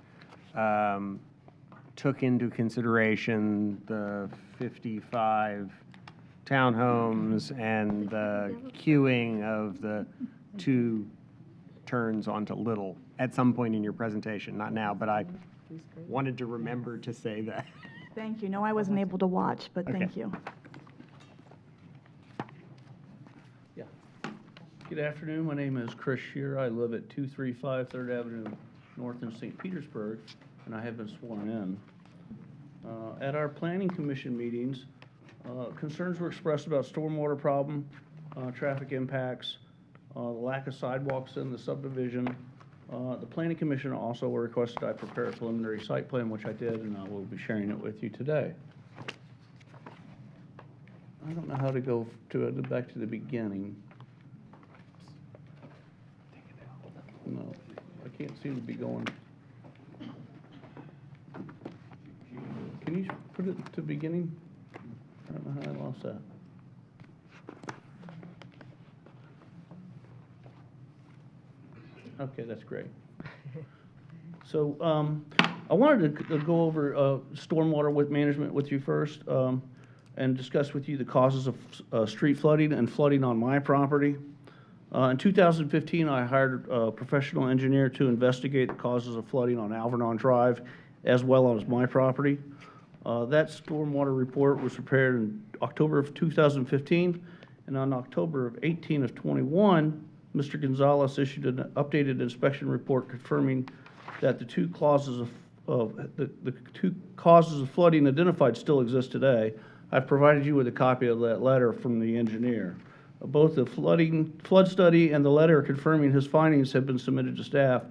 E: took into consideration the 55 townhomes and the queuing of the 2 turns onto Little at some point in your presentation, not now, but I wanted to remember to say that.
F: Thank you. No, I wasn't able to watch, but thank
E: Okay.
F: you.
T: Good afternoon, my name is Chris Shear. I live at 235 3rd Avenue North in St. Petersburg, and I have been sworn in. At our Planning Commission meetings, concerns were expressed about stormwater problem, traffic impacts, the lack of sidewalks in the subdivision. The Planning Commission also requested I prepare a preliminary site plan, which I did, and I will be sharing it with you today. I don't know how to go back to the beginning. No, I can't seem to be going. Can you put it to beginning? I don't know how I lost that. Okay, that's great. So I wanted to go over stormwater management with you first and discuss with you the causes of street flooding and flooding on my property. In 2015, I hired a professional engineer to investigate the causes of flooding on Alvernon Drive as well as my property.
H: That stormwater report was prepared in October of 2015, and on October of 18 of 21, Mr. Gonzalez issued an updated inspection report confirming that the two causes of flooding identified still exist today. I've provided you with a copy of that letter from the engineer. Both the flood study and the letter confirming his findings have been submitted to staff,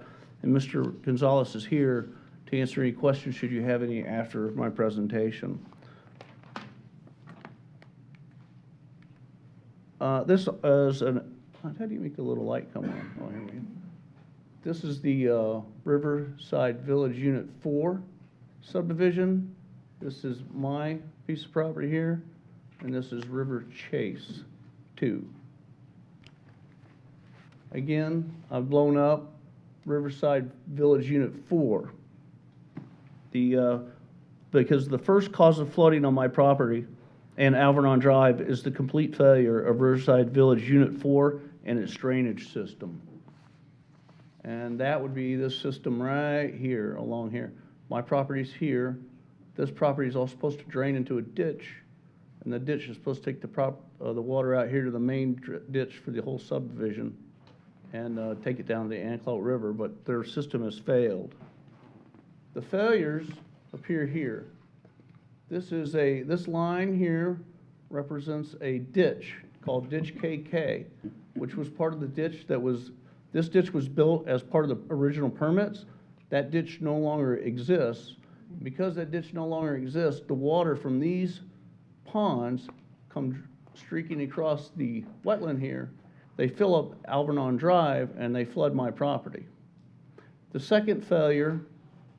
H: and Mr. Gonzalez is here to answer any questions should you have any after my presentation. This is how do you make the little light come on? Oh, here we go. This is the Riverside Village Unit 4 subdivision. This is my piece of property here, and this is River Chase 2. Again, I've blown up Riverside Village Unit 4. Because the first cause of flooding on my property and Alvernon Drive is the complete failure of Riverside Village Unit 4 and its drainage system. And that would be this system right here, along here. My property's here. This property is all supposed to drain into a ditch, and the ditch is supposed to take the water out here to the main ditch for the whole subdivision and take it down to the Anclote River, but their system has failed. The failures appear here. This line here represents a ditch called Ditch KK, which was part of the ditch this ditch was built as part of the original permits. That ditch no longer exists. Because that ditch no longer exists, the water from these ponds come streaking across the wetland here. They fill up Alvernon Drive and they flood my property. The second failure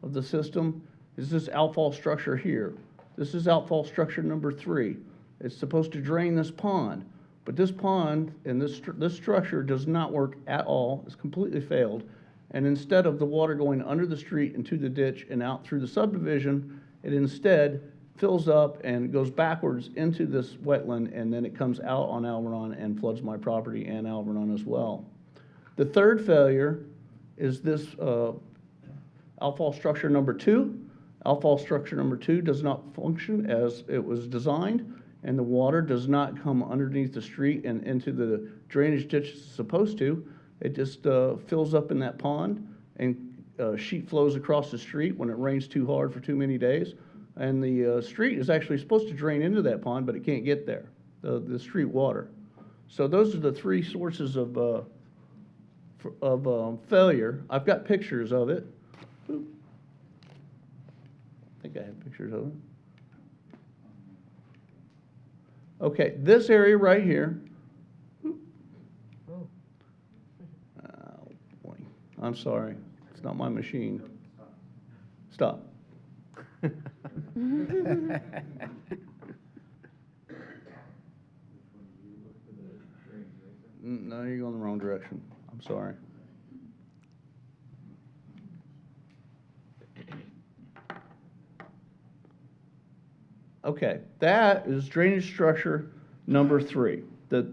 H: of the system is this outfall structure here. This is outfall structure number 3. It's supposed to drain this pond, but this pond and this structure does not work at all. It's completely failed. And instead of the water going under the street into the ditch and out through the subdivision, it instead fills up and goes backwards into this wetland, and then it comes out on Alvernon and floods my property and Alvernon as well. The third failure is this outfall structure number 2. Outfall structure number 2 does not function as it was designed, and the water does not come underneath the street and into the drainage ditch it's supposed to. It just fills up in that pond, and sheet flows across the street when it rains too hard for too many days. And the street is actually supposed to drain into that pond, but it can't get there, the street water. So those are the 3 sources of failure. I've got pictures of it. Oop. I think I have pictures of it. Okay, this area right here. Oh boy, I'm sorry. It's not my machine. Stop. No, you're going the wrong direction. I'm sorry. Okay, that is drainage structure number 3. The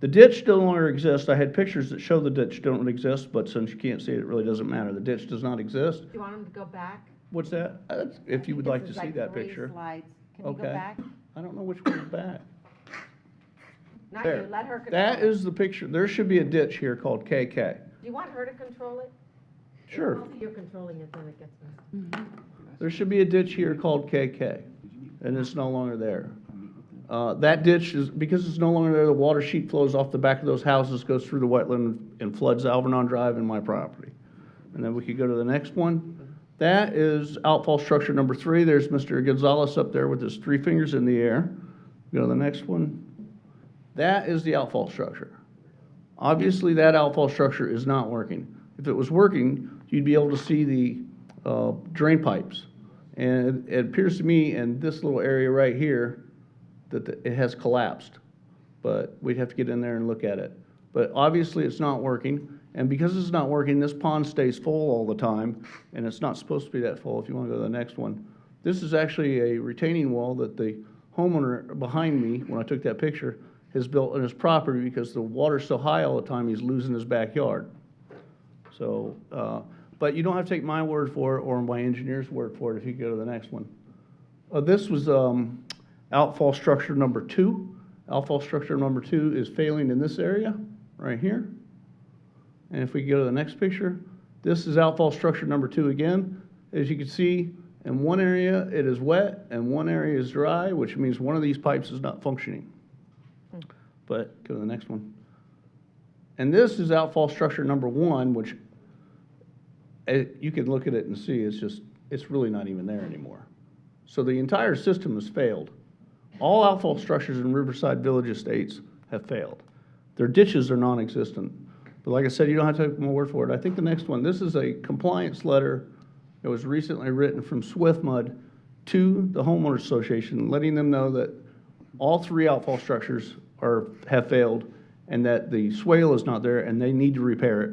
H: ditch no longer exists. I had pictures that show the ditch don't exist, but since you can't see it, it really doesn't matter. The ditch does not exist.
A: Do you want them to go back?
H: What's that? If you would like to see that picture.
A: Slides. Can you go
H: Okay.
A: back?
H: I don't know which one's back.
A: Not
H: There.
A: you, let her control
H: That
A: it.
H: is the picture. There should be a ditch here called KK.
A: Do you want her to control it?
H: Sure.
A: Both of you controlling it, then it gets messed.
H: There should be a ditch here called KK, and it's no longer there. That ditch is, because it's no longer there, the water sheet flows off the back of those houses, goes through the wetland, and floods Alvernon Drive and my property. And then we could go to the next one. That is outfall structure number 3. There's Mr. Gonzalez up there with his 3 fingers in the air. Go to the next one. That is the outfall structure. Obviously, that outfall structure is not working. If it was working, you'd be able to see the drain pipes. And it appears to me in this little area right here that it has collapsed. But we'd have to get in there and look at it. But obviously, it's not working. And because it's not working, this pond stays full all the time, and it's not supposed to be that full. If you want to go to the next one. This is actually a retaining wall that the homeowner behind me, when I took that picture, has built on his property because the water's so high all the time, he's losing his backyard. So, but you don't have to take my word for it or my engineer's word for it if you go to the next one. This was outfall structure number 2. Outfall structure number 2 is failing in this area, right here. And if we go to the next picture, this is outfall structure number 2 again. As you can see, in one area it is wet and one area is dry, which means one of these pipes is not functioning. But go to the next one. And this is outfall structure number 1, which you can look at it and see it's really not even there anymore. So the entire system has failed. All outfall structures in Riverside Village Estates have failed. Their ditches are non-existent. But like I said, you don't have to take my word for it. I think the next one, this is a compliance letter that was recently written from SwiftMud to the homeowners association, letting them know that all 3 outfall structures have failed and that the swale is not there and they need to repair it.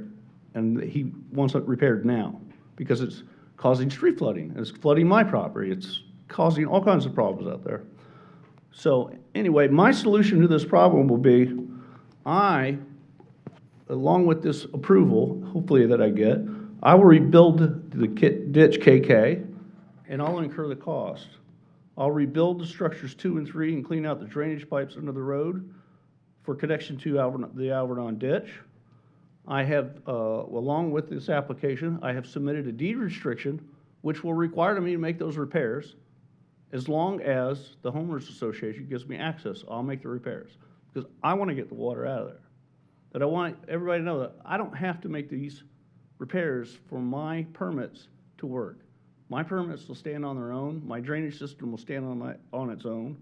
H: And he wants it repaired now because it's causing street flooding. It's flooding my property. It's causing all kinds of problems out there. So anyway, my solution to this problem will be along with this approval, hopefully that I get, I will rebuild the ditch KK and I'll incur the cost. I'll rebuild the structures 2 and 3 and clean out the drainage pipes under the road for connection to the Alvernon ditch. I have, along with this application, I have submitted a deed restriction which will require me to make those repairs as long as the homeowners association gives me access. I'll make the repairs because I want to get the water out of there. But I want everybody to know that I don't have to make these repairs for my permits to work. My permits will stand on their own. My drainage system will stand on its own.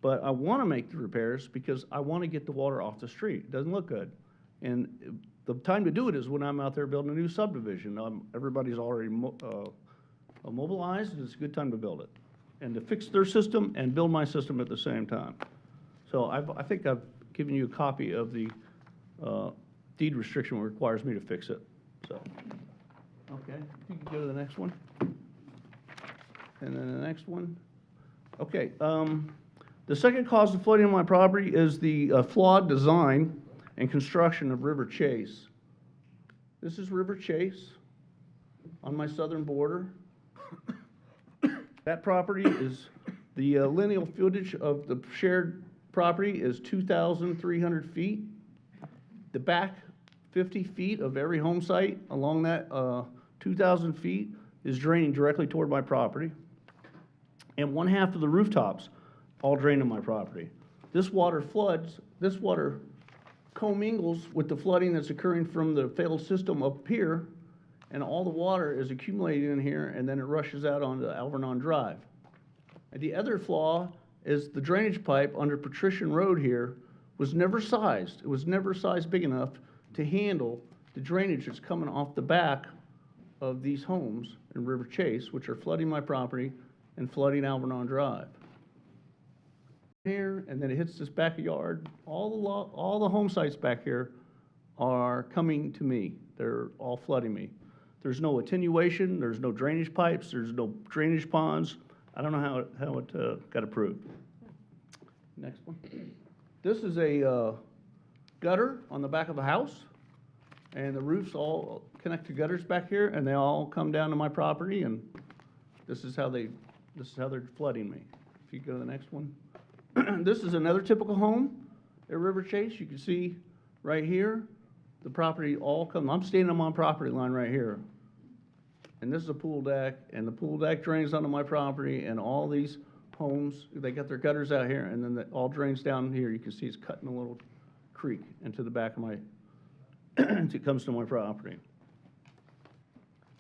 H: But I want to make the repairs because I want to get the water off the street. It doesn't look good. And the time to do it is when I'm out there building a new subdivision. Everybody's already mobilized, and it's a good time to build it. And to fix their system and build my system at the same time. So I think I've given you a copy of the deed restriction that requires me to fix it. So, okay, you can go to the next one. And then the next one. Okay, the second cause of flooding on my property is the flawed design and construction of River Chase. This is River Chase on my southern border. That property is, the lineal footage of the shared property is 2,300 feet. The back 50 feet of every home site along that 2,000 feet is draining directly toward my property. And 1/2 of the rooftops all drain on my property. This water commingles with the flooding that's occurring from the failed system up here, and all the water is accumulating in here, and then it rushes out onto Alvernon Drive. And the other flaw is the drainage pipe under Patrician Road here was never sized. It was never sized big enough to handle the drainage that's coming off the back of these homes in River Chase, which are flooding my property and flooding Alvernon Drive. Here, and then it hits this backyard. All the home sites back here are coming to me. They're all flooding me. There's no attenuation, there's no drainage pipes, there's no drainage ponds. I don't know how it got approved. Next one. This is a gutter on the back of a house, and the roofs all connect to gutters back here, and they all come down to my property, and this is how they're flooding me. If you go to the next one. This is another typical home at River Chase. You can see right here, the property all come, I'm standing on my property line right here. And this is a pool deck, and the pool deck drains onto my property, and all these homes, they got their gutters out here, and then it all drains down here. You can see it's cutting a little creek into the back of my, it comes to my property.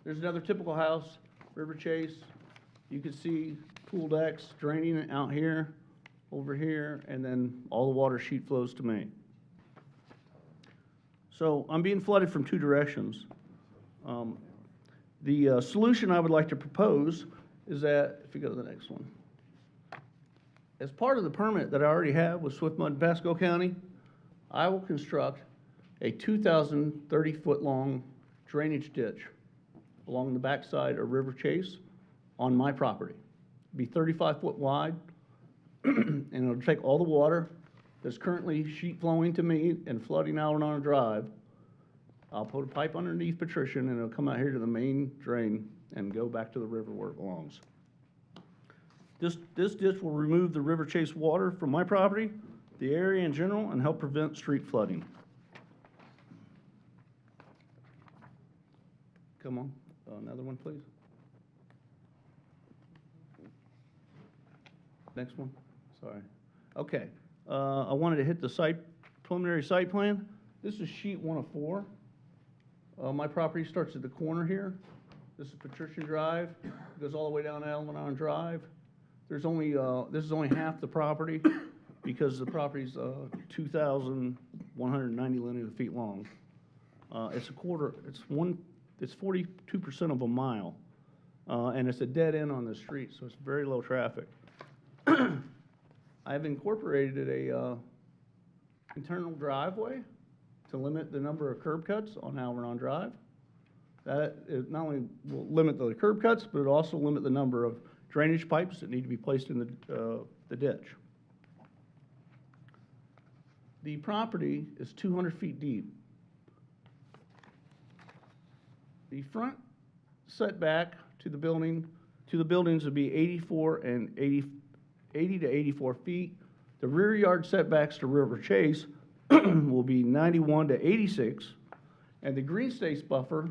H: There's another typical house, River Chase. You can see pool decks draining out here, over here, and then all the water sheet flows to me. So I'm being flooded from 2 directions. The solution I would like to propose is that, if you go to the next one, as part of the permit that I already have with SwiftMud and Pasco County, I will construct a 2,030-foot long drainage ditch along the backside of River Chase on my property. It'll be 35 foot wide, and it'll take all the water that's currently sheet flowing to me and flooding out on a drive. I'll put a pipe underneath Patrician, and it'll come out here to the main drain and go back to the river where it belongs. This ditch will remove the River Chase water from my property, the area in general, and help prevent street flooding. Come on, another one, please. Next one, sorry. Okay, I wanted to hit the preliminary site plan. This is sheet 1 of 4. My property starts at the corner here. This is Patrician Drive, goes all the way down to Almanon Drive. There's only, this is only half the property because the property's 2,190 linear feet long. It's 42% of a mile, and it's a dead end on the street, so it's very low traffic. I've incorporated a internal driveway to limit the number of curb cuts on Almanon Drive. That it not only will limit the curb cuts, but it also limit the number of drainage pipes that need to be placed in the ditch. The property is 200 feet deep. The front setback to the buildings would be 80 to 84 feet. The rear yard setbacks to River Chase will be 91 to 86, and the green space buffer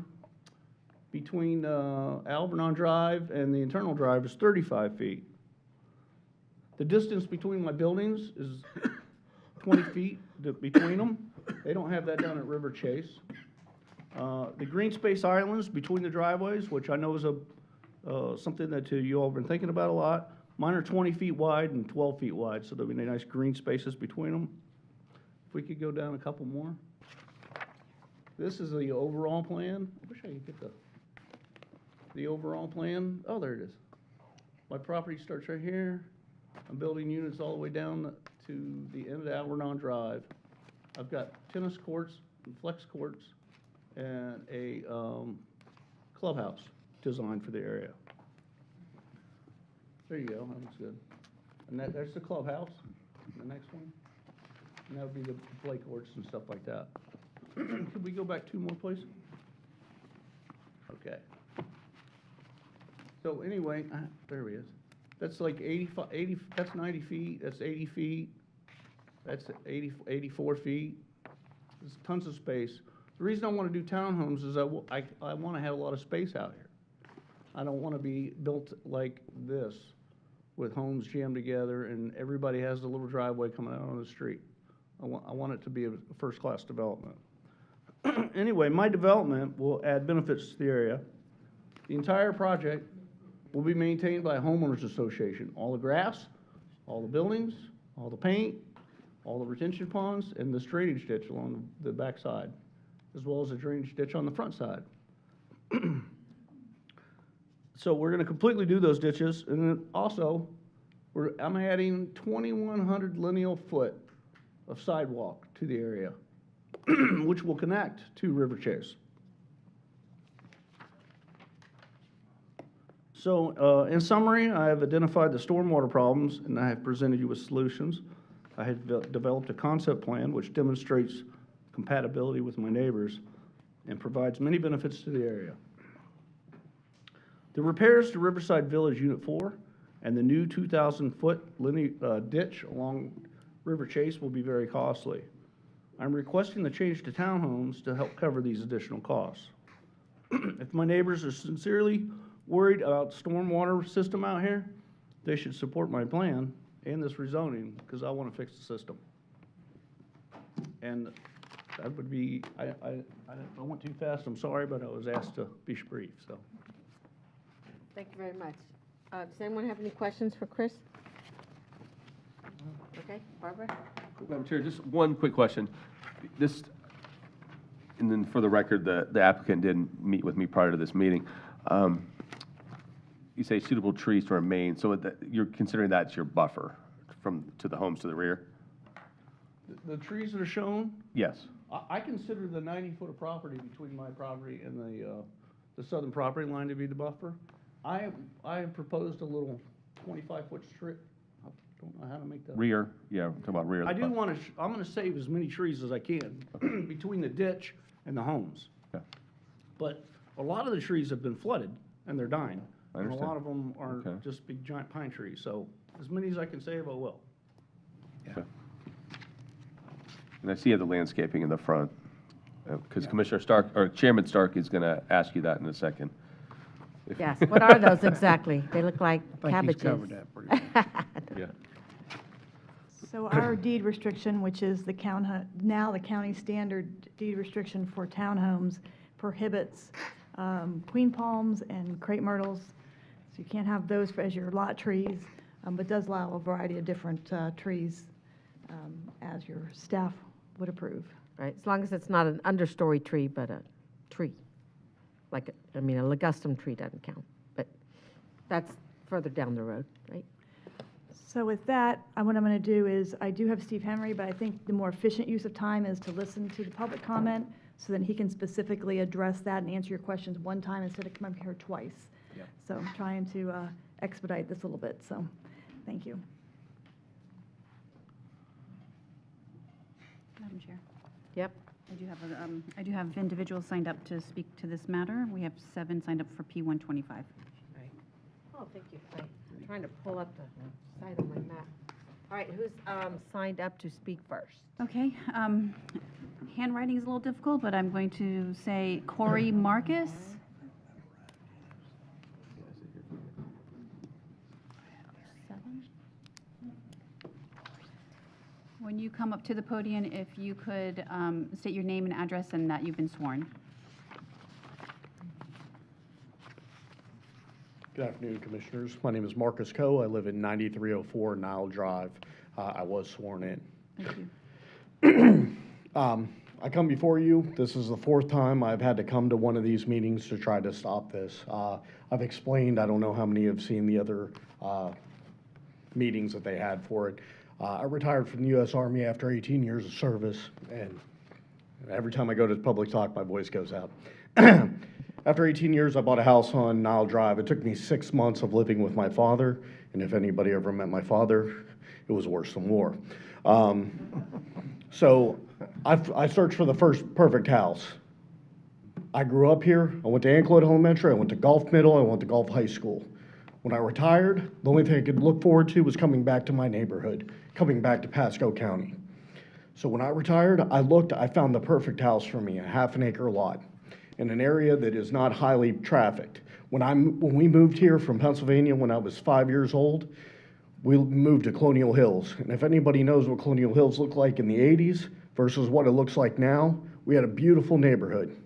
H: between Alvernon Drive and the internal drive is 35 feet. The distance between my buildings is 20 feet between them. They don't have that down at River Chase. The green space islands between the driveways, which I know is something that you all have been thinking about a lot, mine are 20 feet wide and 12 feet wide, so there'll be nice green spaces between them. If we could go down a couple more. This is the overall plan. I wish I could get the overall plan. Oh, there it is. My property starts right here. I'm building units all the way down to the end of Alvernon Drive. I've got tennis courts, and flex courts, and a clubhouse designed for the area. There you go, that looks good. And there's the clubhouse, the next one. And that would be the play courts and stuff like that. Could we go back 2 more, please? Okay. So anyway, there he is. That's like 80, that's 90 feet, that's 80 feet, that's 84 feet. There's tons of space. The reason I want to do townhomes is I want to have a lot of space out here. I don't want to be built like this with homes jammed together and everybody has a little driveway coming out on the street. I want it to be a first-class development. Anyway, my development will add benefits to the area. The entire project will be maintained by a homeowners association. All the grass, all the buildings, all the paint, all the retention ponds, and the drainage ditch along the back side, as well as a drainage ditch on the front side. So we're gonna completely do those ditches, and then also, I'm adding 2,100 lineal foot of sidewalk to the area, which will connect to River Chase. So, in summary, I have identified the stormwater problems, and I have presented you with solutions. I have developed a concept plan which demonstrates compatibility with my neighbors and provides many benefits to the area. The repairs to Riverside Village Unit 4 and the new 2,000-foot ditch along River Chase will be very costly. I'm requesting the change to townhomes to help cover these additional costs. If my neighbors are sincerely worried about stormwater system out here, they should support my plan and this rezoning, because I want to fix the system. And that would be, I went too fast, I'm sorry, but I was asked to be brief, so.
A: Thank you very much. Does anyone have any questions for Chris? Okay, Barbara?
J: Madam Chair, just one quick question. This, and then for the record, the applicant didn't meet with me prior to this meeting. You say suitable trees to remain, so you're considering that's your buffer to the homes to the rear?
H: The trees that are shown?
J: Yes.
H: I consider the 90-foot of property between my property and the southern property line to be the buffer. I have proposed a little 25-foot strip. I don't know how to make that.
J: Rear, yeah, we're talking about rear.
H: I do want to, I'm going to save as many trees as I can between the ditch and the homes.
J: Okay.
H: But a lot of the trees have been flooded and they're dying.
J: I
H: And a
J: understand.
H: lot of them are
J: Okay.
H: just big giant pine trees, so as many as I can save, I will.
J: And I see you have the landscaping in the front, because Commissioner Stark, or Chairman Stark is going to ask you that in a second.
A: Yes, what are those exactly? They look like
G: I think he's
A: cabbages.
G: covered that pretty well.
J: Yeah.
F: So our deed restriction, which is the now the county standard deed restriction for townhomes, prohibits queen palms and crepe myrtles. So you can't have those as your lot trees, but does allow a variety of different trees as your staff would approve.
A: Right, as long as it's not an understory tree, but a tree. Like, a ligustum tree doesn't count, but that's further down the road, right?
F: So with that, what I'm going to do is, I do have Steve Henry, but I think the more efficient use of time is to listen to the public comment, so then he can specifically address that and answer your questions one time instead of coming up here twice.
J: Yep.
F: So I'm trying to expedite this a little bit, so, thank you.
B: Madam Chair.
A: Yep.
B: I do have individuals signed up to speak to this matter. We have 7 signed up for P125.
A: Oh, thank you. I'm trying to pull up the side of my map. All right, who's signed up to speak first?
B: Okay, handwriting is a little difficult, but I'm going to say Corey Marcus. When you come up to the podium, if you could state your name and address and that you've been sworn.
T: Good afternoon, Commissioners. My name is Marcus Coe. I live at 9304 Nile Drive. I was sworn in.
B: Thank you.
T: I come before you. This is the 4th time I've had to come to one of these meetings to try to stop this. I've explained, I don't know how many have seen the other meetings that they had for it. I retired from the U.S. Army after 18 years of service, and every time I go to public talk, my voice goes out. After 18 years, I bought a house on Nile Drive. It took me 6 months of living with my father, and if anybody ever met my father, it was worse than war. So I searched for the first perfect house. I grew up here. I went to Anklet Elementary. I went to Gulf Middle. I went to Gulf High School. When I retired, the only thing I could look forward to was coming back to my neighborhood, coming back to Pasco County. So when I retired, I found the perfect house for me, a half-an-acre lot in an area that is not highly trafficked. When we moved here from Pennsylvania when I was 5 years old, we moved to Colonial Hills. And if anybody knows what Colonial Hills looked like in the 80s versus what it looks like now, we had a beautiful neighborhood.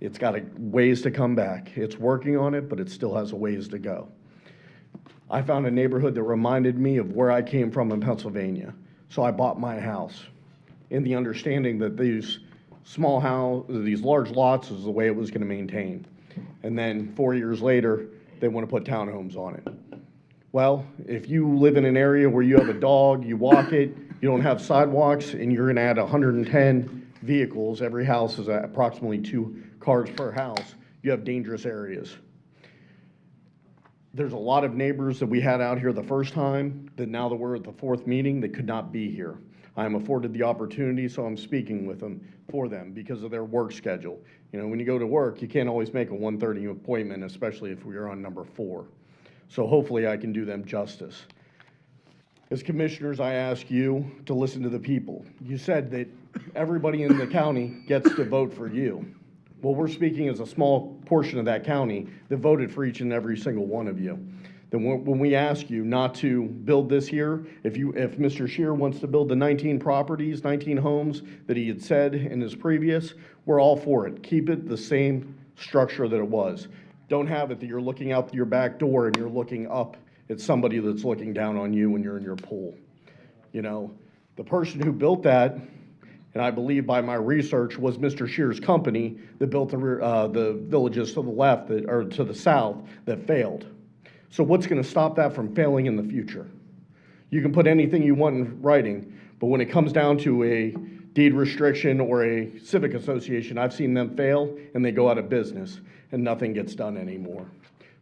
T: It's got a ways to come back. It's working on it, but it still has a ways to go. I found a neighborhood that reminded me of where I came from in Pennsylvania. So I bought my house in the understanding that these large lots is the way it was going to maintain. And then 4 years later, they want to put townhomes on it. Well, if you live in an area where you have a dog, you walk it, you don't have sidewalks, and you're going to add 110 vehicles, every house is at approximately 2 cars per house, you have dangerous areas. There's a lot of neighbors that we had out here the first time that now that we're at the 4th meeting, they could not be here. I am afforded the opportunity, so I'm speaking with them for them because of their work schedule. You know, when you go to work, you can't always make a 1:30 appointment, especially if we're on number 4. So hopefully I can do them justice. As commissioners, I ask you to listen to the people. You said that everybody in the county gets to vote for you. Well, we're speaking as a small portion of that county that voted for each and every single one of you. Then when we ask you not to build this here, if Mr. Scheer wants to build the 19 properties, 19 homes that he had said in his previous, we're all for it. Keep it the same structure that it was. Don't have it that you're looking out your back door and you're looking up at somebody that's looking down on you when you're in your pool. You know, the person who built that, and I believe by my research, was Mr. Scheer's company that built the villages to the left, or to the south, that failed. So what's going to stop that from failing in the future? You can put anything you want in writing, but when it comes down to a deed restriction or a civic association, I've seen them fail and they go out of business and nothing gets done anymore.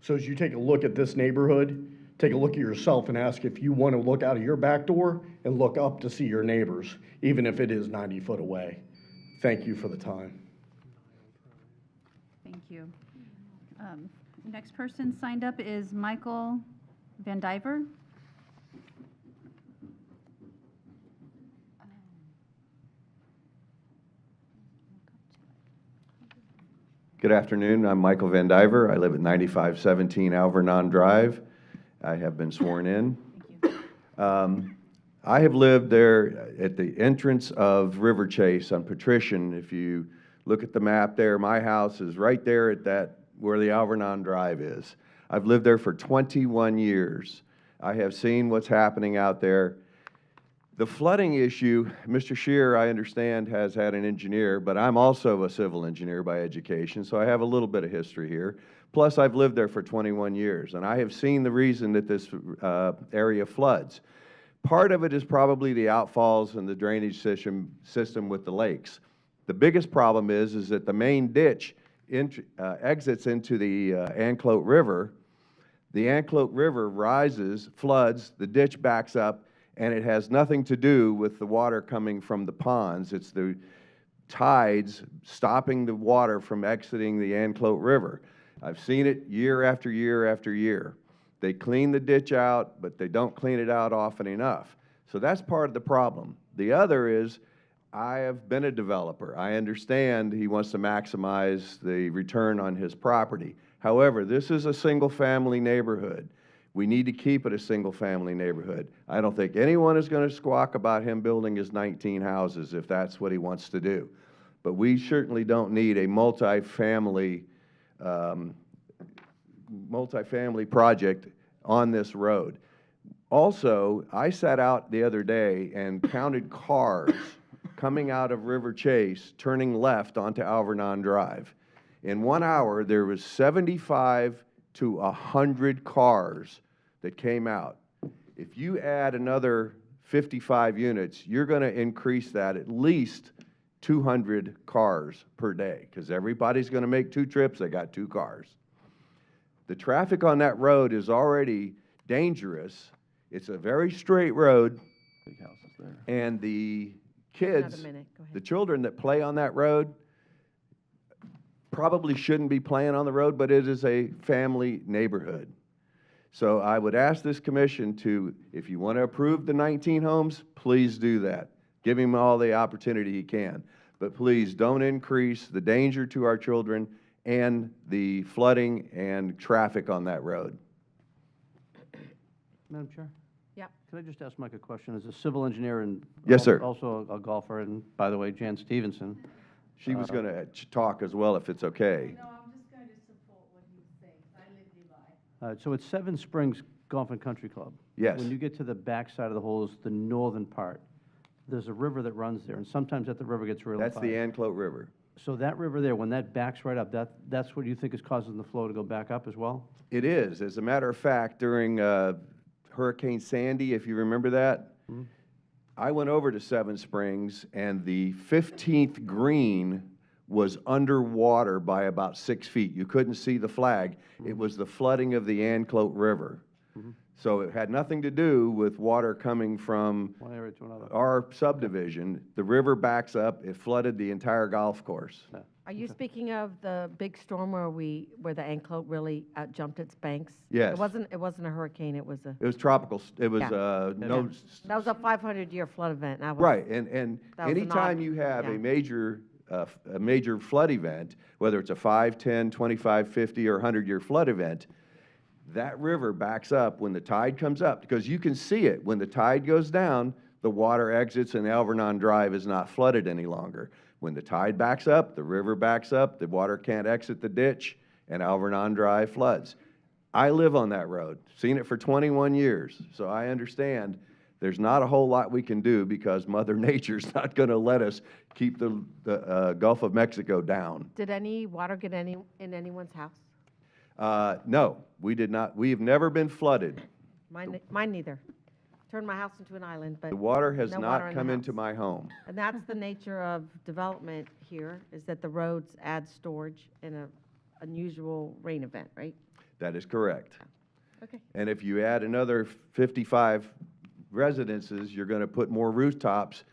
T: So as you take a look at this neighborhood, take a look at yourself and ask if you want to look out of your back door and look up to see your neighbors, even if it is 90 foot away. Thank you for the time.
B: Thank you. Next person signed up is Michael Van Diver.
K: Good afternoon. I'm Michael Van Diver. I live at 9517 Alvernon Drive. I have been sworn in. I have lived there at the entrance of River Chase on Patrician. If you look at the map there, my house is right there at that where the Alvernon Drive is. I've lived there for 21 years. I have seen what's happening out there. The flooding issue, Mr. Scheer, I understand, has had an engineer, but I'm also a civil engineer by education, so I have a little bit of history here. Plus, I've lived there for 21 years, and I have seen the reason that this area floods. Part of it is probably the outfalls and the drainage system with the lakes. The biggest problem is that the main ditch exits into the Anclote River. The Anclote River rises, floods, the ditch backs up, and it has nothing to do with the water coming from the ponds. It's the tides stopping the water from exiting the Anclote River. I've seen it year after year after year. They clean the ditch out, but they don't clean it out often enough. So that's part of the problem. The other is, I have been a developer. I understand he wants to maximize the return on his property. However, this is a single-family neighborhood. We need to keep it a single-family neighborhood. I don't think anyone is going to squawk about him building his 19 houses if that's what he wants to do. But we certainly don't need a multifamily project on this road. Also, I sat out the other day and counted cars coming out of River Chase, turning left onto Alvernon Drive. In 1 hour, there was 75 to 100 cars that came out. If you add another 55 units, you're going to increase that at least 200 cars per day, because everybody's going to make 2 trips. They got 2 cars. The traffic on that road is already dangerous. It's a very straight road, and the kids, the children that play on that road, probably shouldn't be playing on the road, but it is a family neighborhood. So I would ask this commission to, if you want to approve the 19 homes, please do that. Give him all the opportunity he can. But please don't increase the danger to our children and the flooding and traffic on that road.
E: Madam Chair?
A: Yeah.
E: Could I just ask Mike a question? As a civil engineer and
K: Yes, sir.
E: Also a golfer, and by the way, Jan Stevenson.
K: She was going to talk as well, if it's okay.
P: I'm just going to support what he's saying. I live nearby.
E: So it's Seven Springs Golf and Country Club.
K: Yes.
E: When you get to the back side of the holes, the northern part, there's a river that runs there, and sometimes that the river gets really
K: That's the Anclote River.
E: So that river there, when that backs right up, that's what you think is causing the flow to go back up as well?
K: It is. As a matter of fact, during Hurricane Sandy, if you remember that, I went over to Seven Springs, and the 15th green was underwater by about 6 feet. You couldn't see the flag. It was the flooding of the Anclote River. So it had nothing to do with water coming from
E: one area to another.
K: Our subdivision. The river backs up. It flooded the entire golf course.
A: Are you speaking of the big storm where the Anclote really jumped its banks?
K: Yes.
A: It wasn't a hurricane. It was a.
K: It was tropical. It was
A: Yeah.
K: no.
A: That was a 500-year flood event. And I was,
K: Right, and
A: that was
K: anytime
A: not-
K: you have
A: yeah.
K: a major flood event, whether it's a 5, 10, 25, 50, or 100-year flood event, that river backs up when the tide comes up, because you can see it. When the tide goes down, the water exits and Alvernon Drive is not flooded any longer. When the tide backs up, the river backs up, the water can't exit the ditch, and Alvernon Drive floods. I live on that road, seen it for 21 years, so I understand there's not a whole lot we can do because Mother Nature's not going to let us keep the Gulf of Mexico down.
A: Did any water get in anyone's house?
K: No, we did not. We have never been flooded.
A: Mine neither. Turned my house into an island, but
K: The water has
A: no water
K: not
A: in the
K: come
A: house.
K: into my home.
A: And that's the nature of development here, is that the roads add storage in an unusual rain event, right?
K: That is correct.
A: Okay.
K: And if you add another 55 residences, you're going to put more rooftops,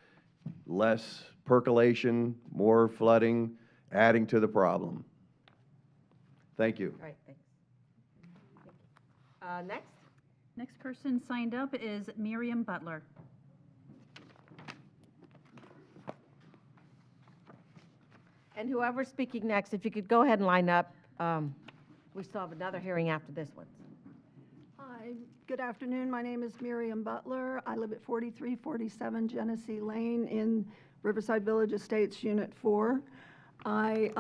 K: less percolation, more flooding, adding to the problem. Thank you.
A: All right, thanks. Next?
B: Next person signed up is Miriam Butler.
A: And whoever's speaking next, if you could go ahead and line up. We still have another hearing after this one.
Q: Hi, good afternoon. My name is Miriam Butler. I live at 4347 Genesee Lane in Riverside Village Estates, Unit 4. I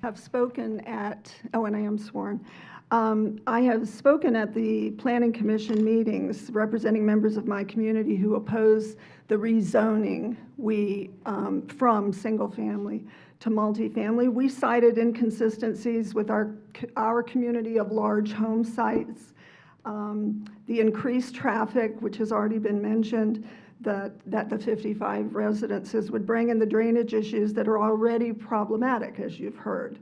Q: have spoken at, and I am sworn. I have spoken at the Planning Commission meetings representing members of my community who oppose the rezoning from single-family to multifamily. We cited inconsistencies with our community of large home sites, the increased traffic, which has already been mentioned, that the 55 residences would bring, and the drainage issues that are already problematic, as you've heard.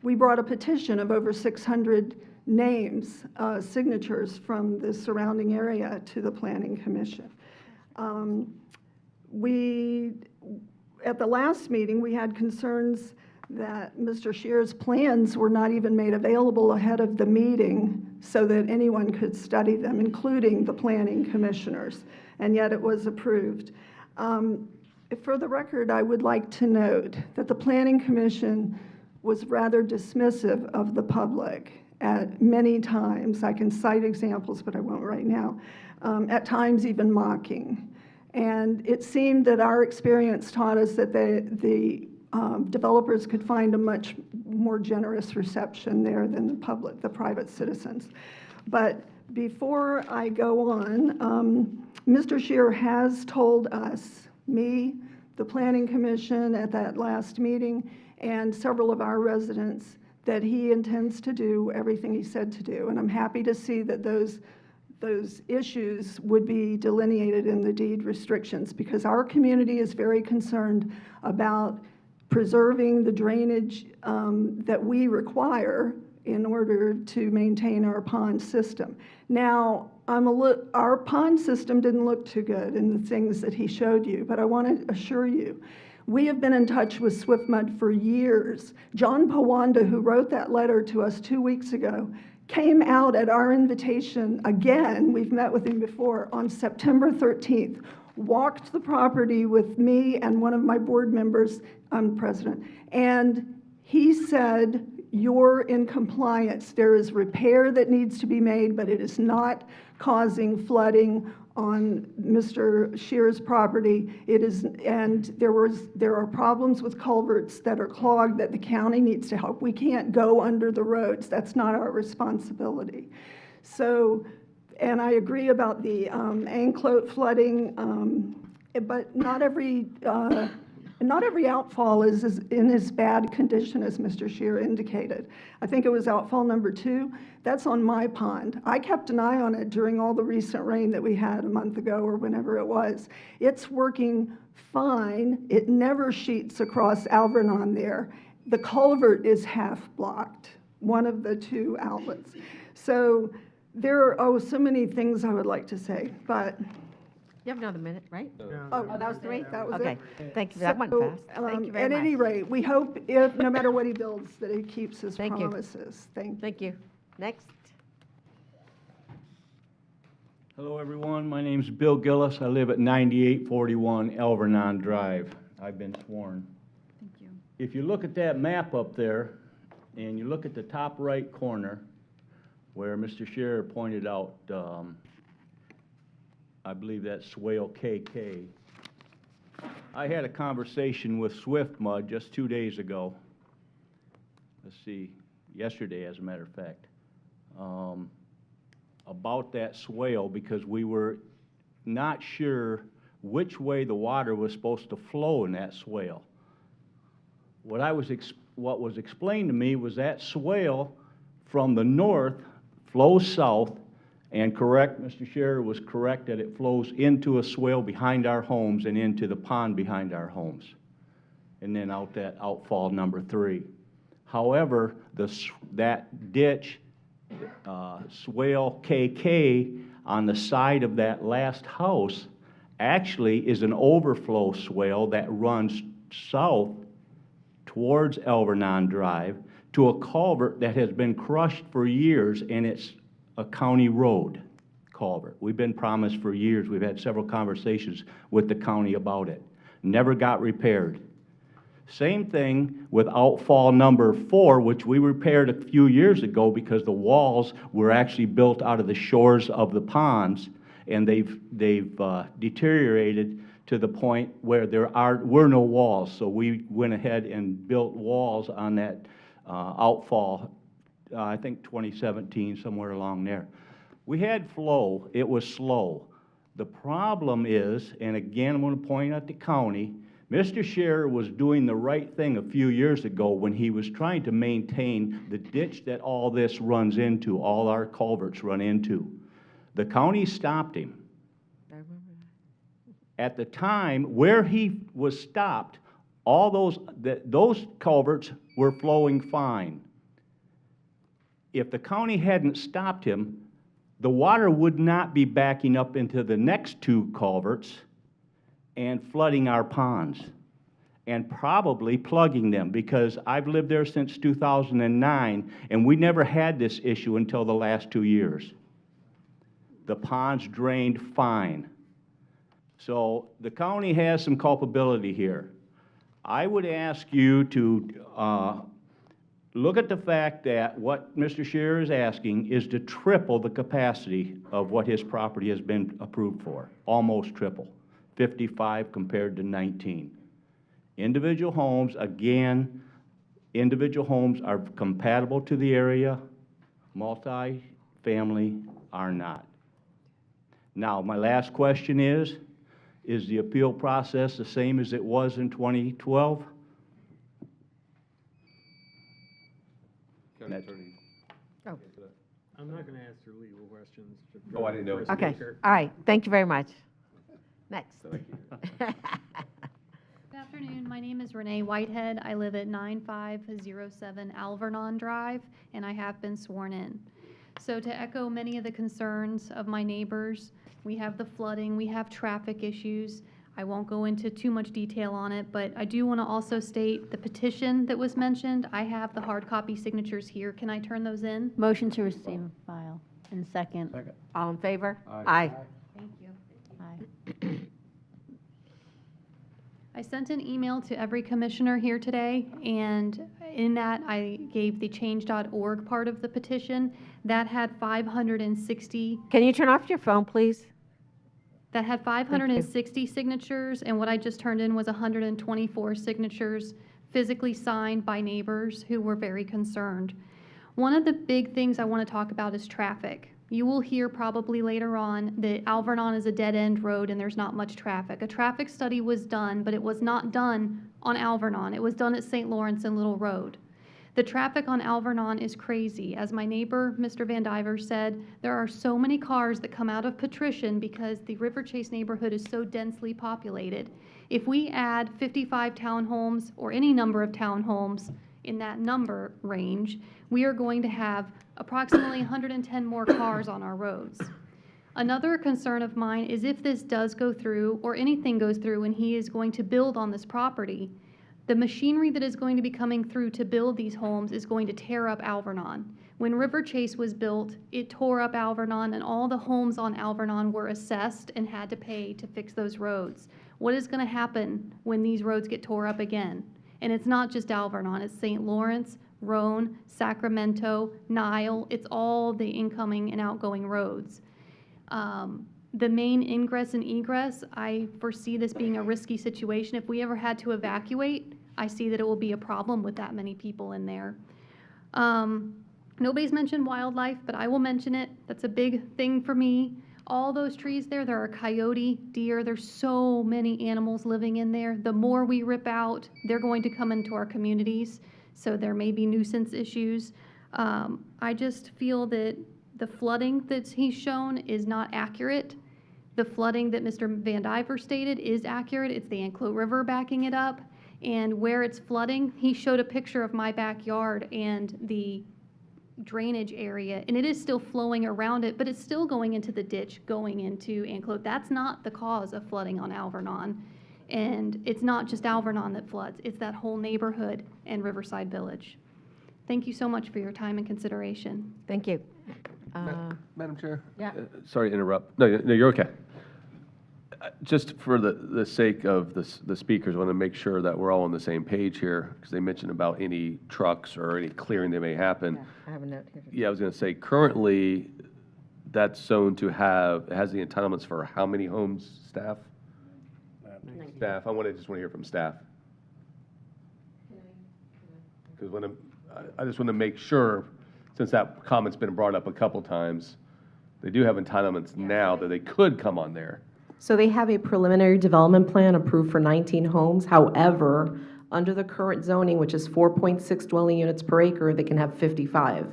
Q: We brought a petition of over 600 names, signatures from the surrounding area to the Planning Commission. At the last meeting, we had concerns that Mr. Scheer's plans were not even made available ahead of the meeting so that anyone could study them, including the planning commissioners, and yet it was approved. For the record, I would like to note that the Planning Commission was rather dismissive of the public at many times. I can cite examples, but I won't right now. At times even mocking. And it seemed that our experience taught us that the developers could find a much more generous reception there than the public, the private citizens. But before I go on, Mr. Scheer has told us, me, the Planning Commission at that last meeting, and several of our residents, that he intends to do everything he said to do. And I'm happy to see that those issues would be delineated in the deed restrictions, because our community is very concerned about preserving the drainage that we require in order to maintain our pond system. Now, our pond system didn't look too good in the things that he showed you, but I want to assure you, we have been in touch with SwiftMud for years. John Pawanda, who wrote that letter to us 2 weeks ago, came out at our invitation again, we've met with him before, on September 13th, walked the property with me and one of my board members, I'm president, and he said, you're in compliance. There is repair that needs to be made, but it is not causing flooding on Mr. Scheer's property. It is, and there are problems with culverts that are clogged that the county needs to help. We can't go under the roads. That's not our responsibility. So, and I agree about the anklet flooding, but not every outfall is in as bad condition as Mr. Scheer indicated. I think it was outfall number 2. That's on my pond. I kept an eye on it during all the recent rain that we had a month ago or whenever it was. It's working fine. It never sheets across Alvernon there. The culvert is half blocked, one of the 2 outlets. So there are so many things I would like to say, but
A: You have another minute, right?
Q: Oh, that was 3? That was
A: Okay,
Q: it?
A: thank you. That went
Q: So,
A: fast. Thank you very
Q: At
A: much.
Q: any rate, we hope, if, no matter what he builds, that he keeps his
A: Thank you.
Q: promises.
A: Thank you. Next.
R: Hello, everyone. My name's Bill Gillis. I live at 9841 Alvernon Drive. I've been sworn.
B: Thank you.
R: If you look at that map up there, and you look at the top right corner, where Mr. Scheer pointed out, I believe that's Swale KK. I had a conversation with SwiftMud just 2 days ago. Let's see, yesterday, as a matter of fact, about that swale, because we were not sure which way the water was supposed to flow in that swale. What was explained to me was that swale from the north flows south, and correct, Mr. Scheer was correct that it flows into a swale behind our homes and into the pond behind our homes, and then out that outfall number 3. However, that ditch, swale KK, on the side of that last house actually is an overflow swale that runs south towards Alvernon Drive, to a culvert that has been crushed for years, and it's a county road culvert. We've been promised for years. We've had several conversations with the county about it. Never got repaired. Same thing with outfall number 4, which we repaired a few years ago because the walls were actually built out of the shores of the ponds, and they've deteriorated to the point where there were no walls. So we went ahead and built walls on that outfall, I think 2017, somewhere along there. We had flow. It was slow. The problem is, and again, I'm going to point out the county, Mr. Scherer was doing the right thing a few years ago when he was trying to maintain the ditch that all this runs into, all our culverts run into. The county stopped him. At the time where he was stopped, all those culverts were flowing fine. If the county hadn't stopped him, the water would not be backing up into the next 2 culverts and flooding our ponds and probably plugging them, because I've lived there since 2009 and we never had this issue until the last 2 years. The ponds drained fine. So the county has some culpability here. I would ask you to look at the fact that what Mr. Scherer is asking is to triple the capacity of what his property has been approved for, almost triple, 55 compared to 19. Individual homes, again, individual homes are compatible to the area, multi-family are not. Now, my last question is the appeal process the same as it was in 2012?
J: County Attorney.
A: Oh.
E: I'm not going to ask her legal questions.
J: Oh, I didn't know.
A: Okay, all right, thank you very much. Next.
J: Thank you.
S: Good afternoon, my name is Renee Whitehead. I live at 9507 Alvernon Drive, and I have been sworn in. So to echo many of the concerns of my neighbors, we have the flooding, we have traffic issues. I won't go into too much detail on it, but I do want to also state the petition that was mentioned. I have the hard copy signatures here. Can I turn those in?
M: Motion to receive and file. And second.
A: All in favor?
S: Aye. Thank you.
M: Aye.
S: I sent an email to every commissioner here today, and in that I gave the change.org part of the petition. That had 560.
A: Can you turn off your phone, please?
S: That had 560 signatures, and what I just turned in was 124 signatures physically signed by neighbors who were very concerned. One of the big things I want to talk about is traffic. You will hear probably later on that Alvernon is a dead-end road and there's not much traffic. A traffic study was done, but it was not done on Alvernon. It was done at St. Lawrence and Little Road. The traffic on Alvernon is crazy. As my neighbor, Mr. Van Diver, said, there are so many cars that come out of Patrician because the River Chase neighborhood is so densely populated. If we add 55 townhomes or any number of townhomes in that number range, we are going to have approximately 110 more cars on our roads. Another concern of mine is if this does go through, or anything goes through, and he is going to build on this property, the machinery that is going to be coming through to build these homes is going to tear up Alvernon. When River Chase was built, it tore up Alvernon, and all the homes on Alvernon were assessed and had to pay to fix those roads. What is going to happen when these roads get tore up again? And it's not just Alvernon, it's St. Lawrence, Roan, Sacramento, Nile. It's all the incoming and outgoing roads. The main ingress and egress, I foresee this being a risky situation. If we ever had to evacuate, I see that it will be a problem with that many people in there. Nobody's mentioned wildlife, but I will mention it. That's a big thing for me. All those trees there are coyote, deer. There's so many animals living in there. The more we rip out, they're going to come into our communities, so there may be nuisance issues. I just feel that the flooding that he's shown is not accurate. The flooding that Mr. Van Diver stated is accurate. It's the Anclote River backing it up. And where it's flooding, he showed a picture of my backyard and the drainage area, and it is still flowing around it, but it's still going into the ditch, going into Anclote. That's not the cause of flooding on Alvernon. And it's not just Alvernon that floods. It's that whole neighborhood and Riverside Village. Thank you so much for your time and consideration.
A: Thank you.
J: Madam Chair?
A: Yeah.
J: Sorry to interrupt. No, you're okay. Just for the sake of the speakers, I want to make sure that we're all on the same page here, because they mentioned about any trucks or any clearing that may happen.
A: Yeah, I have a note here.
J: Yeah, I was going to say, currently, that's zoned to have, it has the entitlements for how many homes, staff? Staff, just want to hear from staff. Because I just want to make sure, since that comment's been brought up a couple times, they do have entitlements now that they could come on there.
C: So they have a preliminary development plan approved for 19 homes. However, under the current zoning, which is 4.6 dwelling units per acre, they can have 55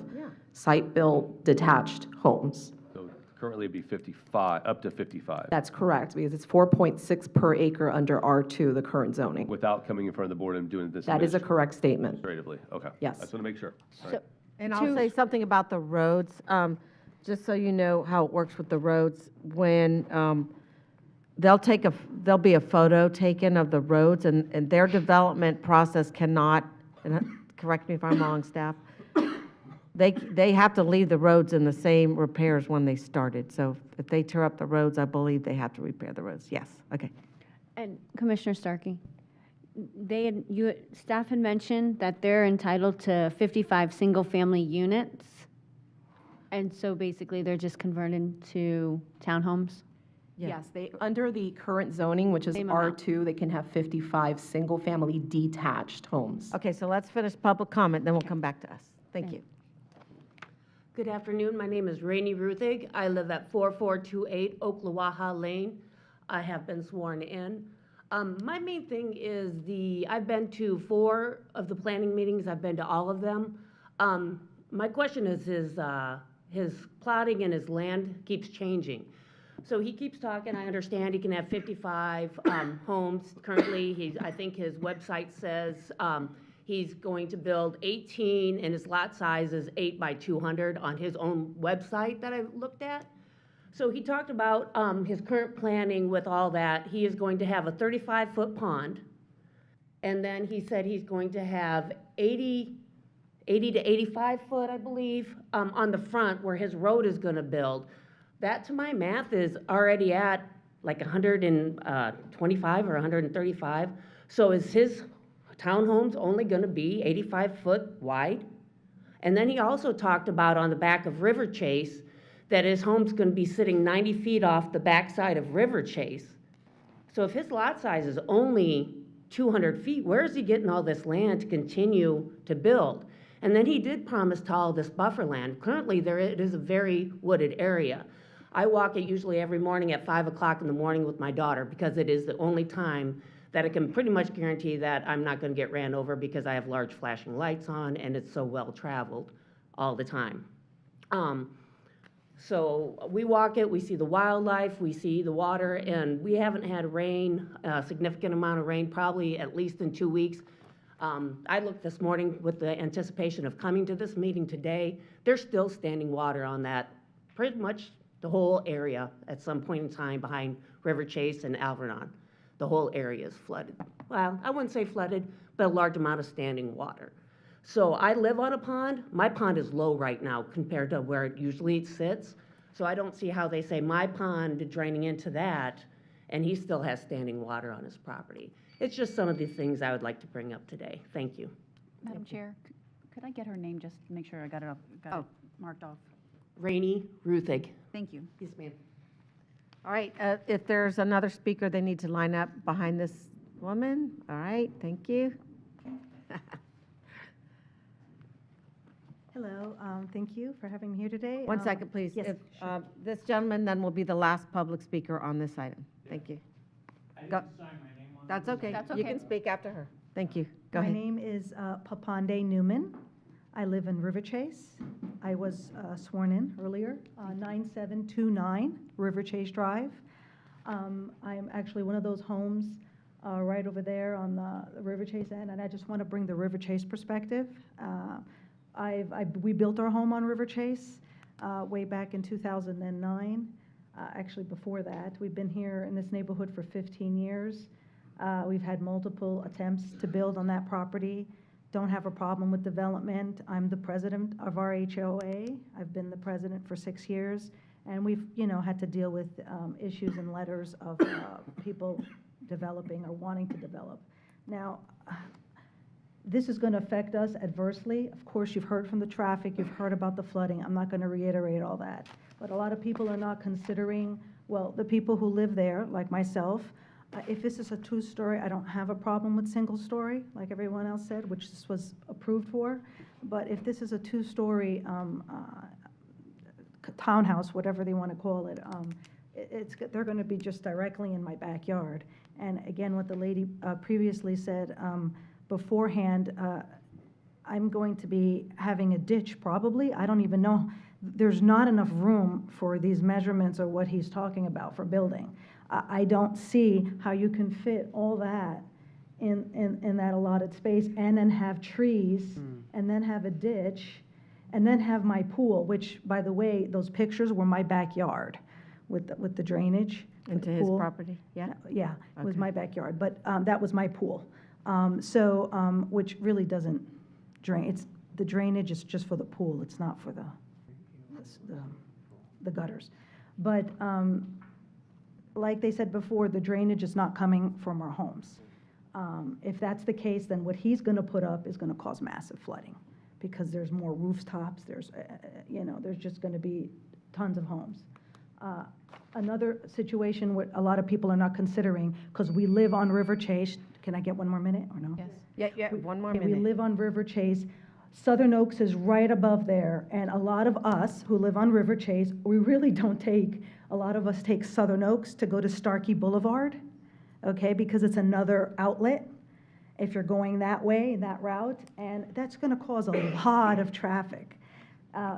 C: site-built detached homes.
J: So currently it'd be 55, up to 55.
C: That's correct, because it's 4.6 per acre under R2, the current zoning.
J: Without coming in front of the board and doing this.
C: That is a correct statement.
J: Administratively, okay.
C: Yes.
J: I just want to make sure. All right.
A: And I'll say something about the roads, just so you know how it works with the roads. When there'll be a photo taken of the roads, and their development process cannot, and correct me if I'm wrong, staff, they have to leave the roads in the same repairs when they started. So if they tear up the roads, I believe they have to repair the roads. Yes, okay.
M: And Commissioner Starkey, staff had mentioned that they're entitled to 55 single-family units. And so basically, they're just converted to townhomes?
C: Yes, under the current zoning, which is R2, they can have 55 single-family detached homes.
A: Okay, so let's finish public comment, then we'll come back to us. Thank you.
V: Good afternoon. My name is Rainey Ruthig. I live at 4428 Oklawaha Lane. I have been sworn in. My main thing is I've been to 4 of the planning meetings. I've been to all of them. My question is his plotting and his land keeps changing. So he keeps talking, I understand he can have 55 homes currently. I think his website says he's going to build 18 and his lot size is 8 by 200 on his own website that I looked at. So he talked about his current planning with all that. He is going to have a 35-foot pond. And then he said he's going to have 80 to 85 foot, I believe, on the front where his road is going to build. That, to my math, is already at like 125 or 135. So is his townhomes only going to be 85 foot wide? And then he also talked about on the back of River Chase that his home's going to be sitting 90 feet off the backside of River Chase. So if his lot size is only 200 feet, where is he getting all this land to continue to build? And then he did promise to all this buffer land. Currently, it is a very wooded area. I walk it usually every morning at 5 o'clock in the morning with my daughter because it is the only time that I can pretty much guarantee that I'm not going to get ran over because I have large flashing lights on and it's so well traveled all the time. So we walk it, we see the wildlife, we see the water, and we haven't had rain, a significant amount of rain, probably at least in 2 weeks. I looked this morning with the anticipation of coming to this meeting today. There's still standing water on that, pretty much the whole area at some point in time behind River Chase and Alvernon. The whole area is flooded. Well, I wouldn't say flooded, but a large amount of standing water. So I live on a pond. My pond is low right now compared to where it usually sits. So I don't see how they say my pond draining into that, and he still has standing water on his property. It's just some of the things I would like to bring up today. Thank you.
B: Madam Chair, could I get her name just to make sure I got it marked off?
V: Rainey Ruthig.
B: Thank you.
V: Yes, ma'am.
A: All right, if there's another speaker, they need to line up behind this woman. All right, thank you.
W: Hello, thank you for having me here today.
A: One second, please.
W: Yes,
A: If this gentleman then will be the last public speaker on this item. Thank you. Go. That's okay.
W: That's
A: You
W: okay.
A: can speak after her. Thank you. Go
W: My
A: ahead.
W: name is Papande Newman. I live in River Chase. I was sworn in earlier, 9729 River Chase Drive. I'm actually one of those homes right over there on the River Chase end, and I just want to bring the River Chase perspective. We built our home on River Chase way back in 2009. Actually, before that, we've been here in this neighborhood for 15 years. We've had multiple attempts to build on that property. don't have a problem with development. I'm the president of our HOA. I've been the president for 6 years, and we've, had to deal with issues and letters of people developing or wanting to develop. Now, this is going to affect us adversely. Of course, you've heard from the traffic, you've heard about the flooding. I'm not going to reiterate all that. But a lot of people are not considering, well, the people who live there, like myself, if this is a two-story, I don't have a problem with single-story, like everyone else said, which this was approved for. But if this is a two-story townhouse, whatever they want to call it, they're going to be just directly in my backyard. And again, what the lady previously said beforehand, I'm going to be having a ditch probably. I don't even know. There's not enough room for these measurements or what he's talking about for building. I don't see how you can fit all that in that allotted space and then have trees and then have a ditch and then have my pool, which, by the way, those pictures were my backyard with the drainage.
A: Into his property, yeah?
W: Yeah, it was
A: Okay.
W: my backyard, but that was my pool. Which really doesn't drain, the drainage is just for the pool, it's not for the gutters. But like they said before, the drainage is not coming from our homes. If that's the case, then what he's gonna put up is gonna cause massive flooding, because there's more rooftops, there's just gonna be tons of homes. Another situation what a lot of people are not considering, because we live on River Chase, can I get one more minute, or no?
A: Yeah, one more
W: Okay,
A: minute.
W: we live on River Chase. Southern Oaks is right above there, and a lot of us who live on River Chase, we really don't a lot of us take Southern Oaks to go to Starkey Boulevard, okay, because it's another outlet if you're going that way, that route, and that's gonna cause a lot of traffic.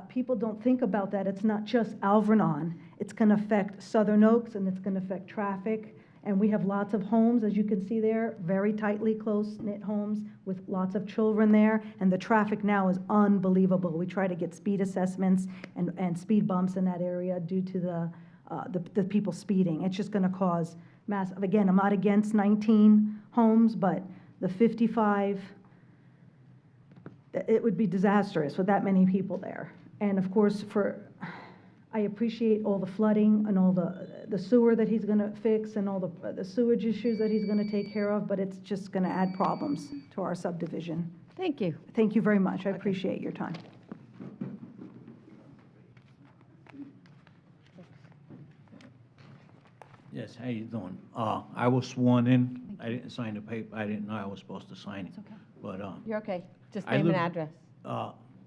W: People don't think about that. It's not just Alvernon. It's gonna affect Southern Oaks, and it's gonna affect traffic. And we have lots of homes, as you can see there, very tightly close-knit homes with lots of children there, and the traffic now is unbelievable. We try to get speed assessments and speed bumps in that area due to the people speeding. It's just gonna cause massive, again, I'm not against 19 homes, but the 55, it would be disastrous with that many people there. And of course, I appreciate all the flooding and all the sewer that he's gonna fix and all the sewage issues that he's gonna take care of, but it's just gonna add problems to our subdivision.
A: Thank you.
W: Thank you very much. I appreciate your time.
I: Yes, how you doing? I was sworn in. I didn't sign the paper. I didn't know I was supposed to sign it. But,
A: You're okay. Just
I: I
A: name and
I: live-
A: address.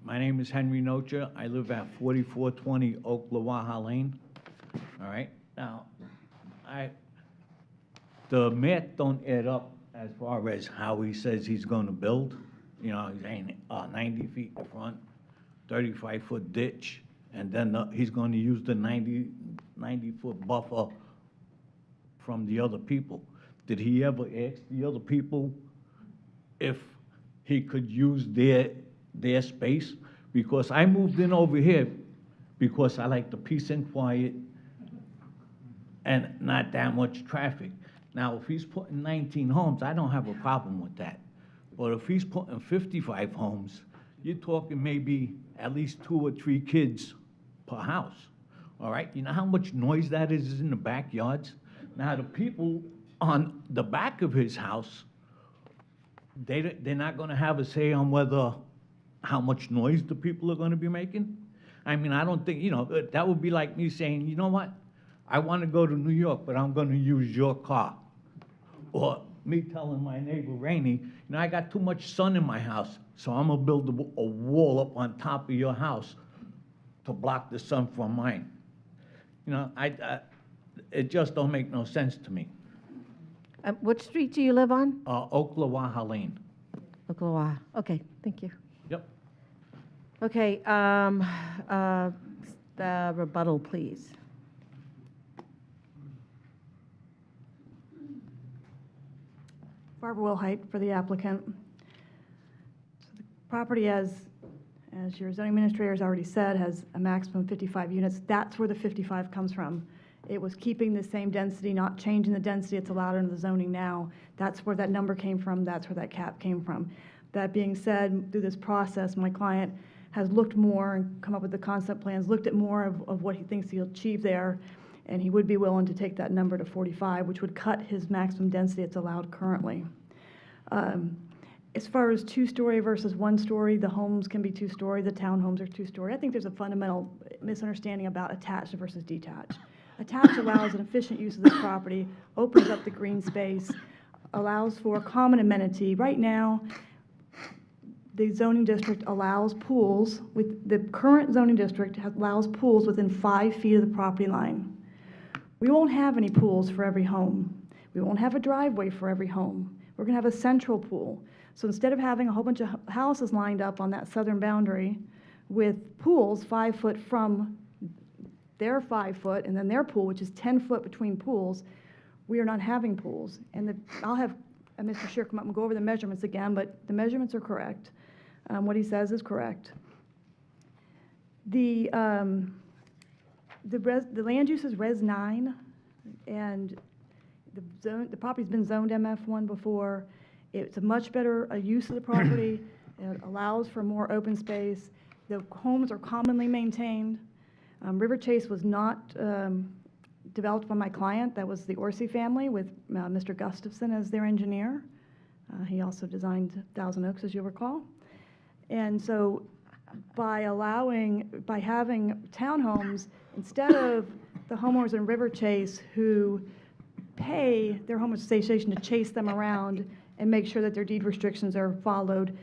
I: my name is Henry Nocha. I live at 4420 Oklawaha Lane. All right? Now, the math don't add up as far as how he says he's gonna build. You know, he's saying 90 feet in front, 35-foot ditch, and then he's gonna use the 90-foot buffer from the other people. Did he ever ask the other people if he could use their space? Because I moved in over here because I like the peace and quiet and not that much traffic. Now, if he's putting 19 homes, I don't have a problem with that. But if he's putting 55 homes, you're talking maybe at least 2 or 3 kids per house, all right? You know how much noise that is in the backyards? Now, the people on the back of his house, they're not gonna have a say on how much noise the people are gonna be making? I mean, I don't think, that would be like me saying, you know what? I wanna go to New York, but I'm gonna use your car. Or me telling my neighbor Rainey, I got too much sun in my house, so I'm gonna build a wall up on top of your house to block the sun from mine. It just don't make no sense to me.
A: What street do you live on?
I: Oklawaha Lane.
A: Oklawaha. Okay, thank you.
I: Yep.
A: Okay, the rebuttal, please.
F: Barbara Wilhite for the applicant. So the property, as your zoning administrator has already said, has a maximum of 55 units. That's where the 55 comes from. It was keeping the same density, not changing the density it's allowed under the zoning now. That's where that number came from. That's where that cap came from. That being said, through this process, my client has looked more and come up with the concept plans, looked at more of what he thinks he'll achieve there, and he would be willing to take that number to 45, which would cut his maximum density that's allowed currently. As far as two-story versus one-story, the homes can be two-story, the townhomes are two-story. I think there's a fundamental misunderstanding about attached versus detached. Attached allows an efficient use of this property, opens up the green space, allows for common amenity. Right now, the zoning district allows pools, with the current zoning district allows pools within 5 feet of the property line. We won't have any pools for every home. We won't have a driveway for every home. We're going to have a central pool. So instead of having a whole bunch of houses lined up on that southern boundary with pools 5 foot from their 5 foot and then their pool, which is 10 foot between pools, we are not having pools. And I'll have Mr. Scheer come up and go over the measurements again, but the measurements are correct. What he says is correct. The land use is Res 9, and the property's been zoned MF1 before. It's a much better use of the property. It allows for more open space. The homes are commonly maintained. River Chase was not developed by my client. That was the Orsi family with Mr. Gustafson as their engineer. He also designed Thousand Oaks, as you'll recall. And so by having townhomes, instead of the homeowners in River Chase who pay their homeowners association to chase them around and make sure that their deed restrictions are followed,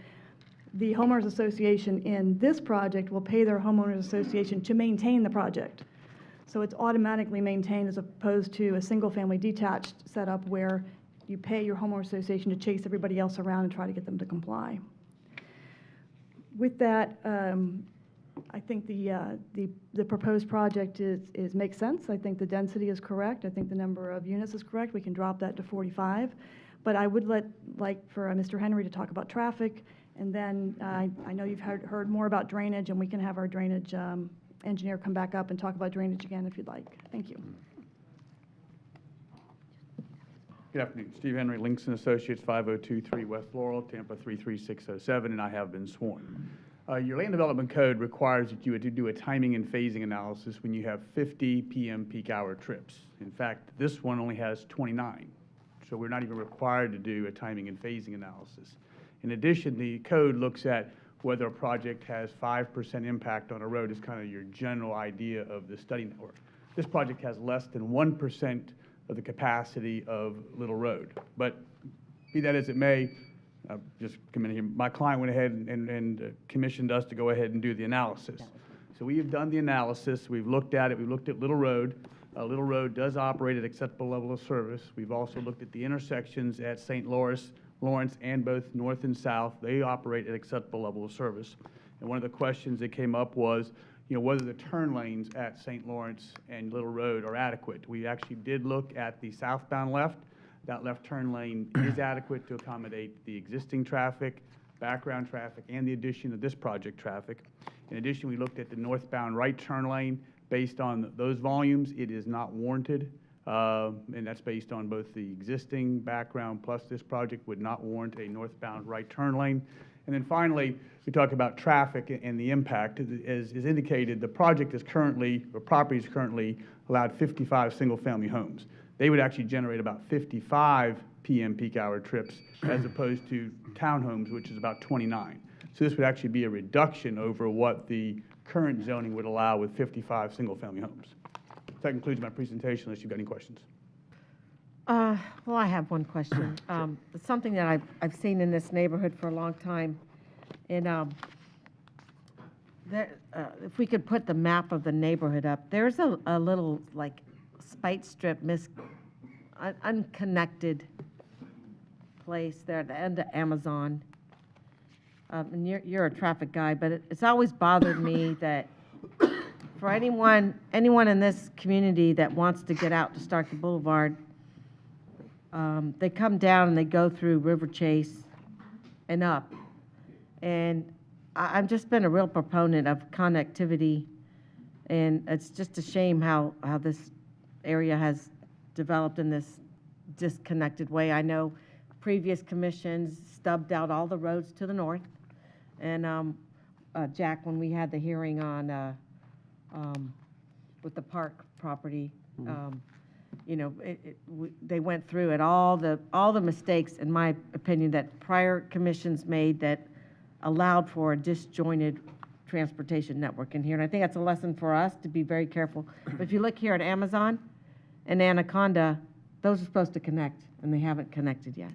F: the homeowners association in this project will pay their homeowners association to maintain the project. So it's automatically maintained as opposed to a single-family detached setup where you pay your homeowners association to chase everybody else around and try to get them to comply. With that, I think the proposed project makes sense. I think the density is correct. I think the number of units is correct. We can drop that to 45. But I would like for Mr. Henry to talk about traffic, and then I know you've heard more about drainage, and we can have our drainage engineer come back up and talk about drainage again if you'd like. Thank you.
D: Good afternoon. Steve Henry, Links & Associates, 5023 West Laurel, Tampa 33607, and I have been sworn. Your land development code requires that you do a timing and phasing analysis when you have 50 p.m. peak hour trips. In fact, this one only has 29, so we're not even required to do a timing and phasing analysis. In addition, the code looks at whether a project has 5% impact on a road is kind of your general idea of the study network. This project has less than 1% of the capacity of Little Road. But be that as it may, just come in here, my client went ahead and commissioned us to go ahead and do the analysis. So we have done the analysis. We've looked at it. We've looked at Little Road. Little Road does operate at acceptable level of service. We've also looked at the intersections at St. Lawrence and both north and south. They operate at acceptable level of service. And one of the questions that came up was, whether the turn lanes at St. Lawrence and Little Road are adequate. We actually did look at the southbound left. That left turn lane is adequate to accommodate the existing traffic, background traffic, and the addition of this project traffic. In addition, we looked at the northbound right turn lane. Based on those volumes, it is not warranted, and that's based on both the existing background plus this project would not warrant a northbound right turn lane. And then finally, we talk about traffic and the impact. As is indicated, the project is currently, or property is currently allowed 55 single-family homes. They would actually generate about 55 p.m. peak hour trips as opposed to townhomes, which is about 29. So this would actually be a reduction over what the current zoning would allow with 55 single-family homes. So that concludes my presentation, unless you've got any questions.
A: Well, I have one question. It's something that I've seen in this neighborhood for a long time. And if we could put the map of the neighborhood up, there's a little, like, spite strip, unconnected place there at the end of Amazon. And you're a traffic guy, but it's always bothered me that for anyone in this community that wants to get out to Starkey Boulevard, they come down and they go through River Chase and up. And I've just been a real proponent of connectivity, and it's just a shame how this area has developed in this disconnected way. I know previous commissions stubbed out all the roads to the north. And Jack, when we had the hearing on, with the park property, you know, they went through it, all the mistakes, in my opinion, that prior commissions made that allowed for a disjointed transportation network in here. And I think that's a lesson for us to be very careful. But if you look here at Amazon and Anaconda, those are supposed to connect, and they haven't connected yet.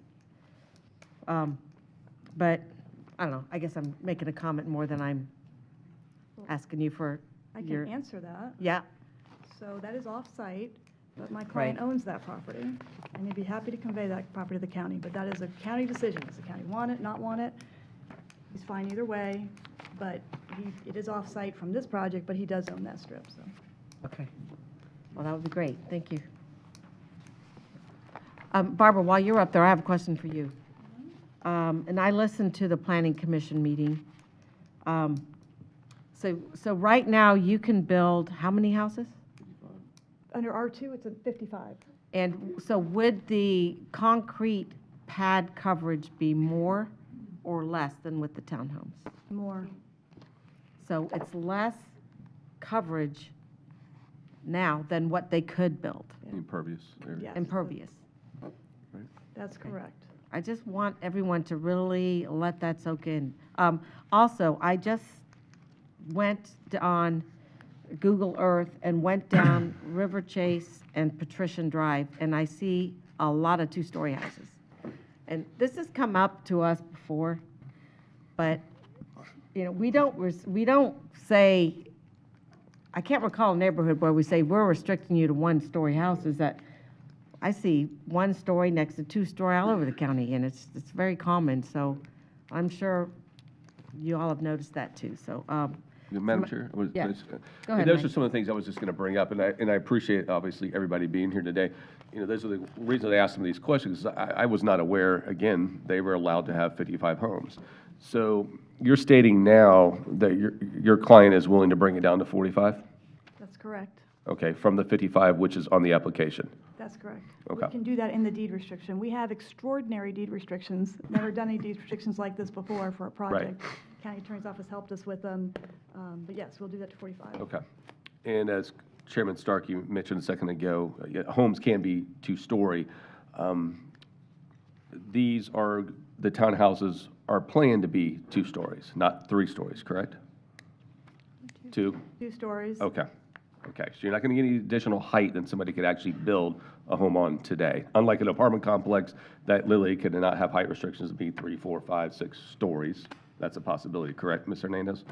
A: But I don't know, I guess I'm making a comment more than I'm asking you for
F: I
A: your.
F: can answer that.
A: Yeah,
F: So that is off-site, but my client owns that property, and he'd be happy to convey that property to the county, but that is a county decision. Does the county want it, not want it? He's fine either way, but it is off-site from this project, but he does own that strip, so.
A: okay. Well, that would be great, thank you. Barbara, while you're up there, I have a question for you. And I listened to the Planning Commission meeting. So right now, you can build how many houses?
F: Under R2, it's a 55.
A: And so would the concrete pad coverage be more or less than with the townhomes?
F: More.
A: So it's less coverage now than what they could build.
J: Impervious area.
F: Yes.
A: Impervious.
F: That's correct.
A: I just want everyone to really let that soak in. Also, I just went on Google Earth and went down River Chase and Patrician Drive, and I see a lot of two-story houses. And this has come up to us before, but, you know, we don't say, I can't recall a neighborhood where we say, we're restricting you to one-story houses. That I see one-story next to two-story all over the county, and it's very common, so I'm sure you all have noticed that too, so.
J: Madam Chair?
A: Yeah. Go ahead,
J: Those
A: Mike.
J: are some of the things I was just going to bring up, and I appreciate, obviously, everybody being here today. You know, those are the reasons I asked some of these questions. I was not aware, again, they were allowed to have 55 homes. So you're stating now that your client is willing to bring it down to 45?
F: That's correct.
J: Okay, from the 55, which is on the application?
F: That's correct.
J: Okay.
F: We can do that in the deed restriction. We have extraordinary deed restrictions. Never done any deed restrictions like this before for a project. County Attorney's Office helped us with them, but yes, we'll do that to 45.
J: Okay. And as Chairman Starkey mentioned a second ago, homes can be two-story. These are, the townhouses are planned to be 2 stories, not 3 stories, correct? 2?
F: 2 stories.
J: Okay. Okay, so you're not going to get any additional height than somebody could actually build a home on today. Unlike an apartment complex that literally could not have height restrictions to be 3, 4, 5, 6 stories. That's a possibility, correct, Ms. Hernandez?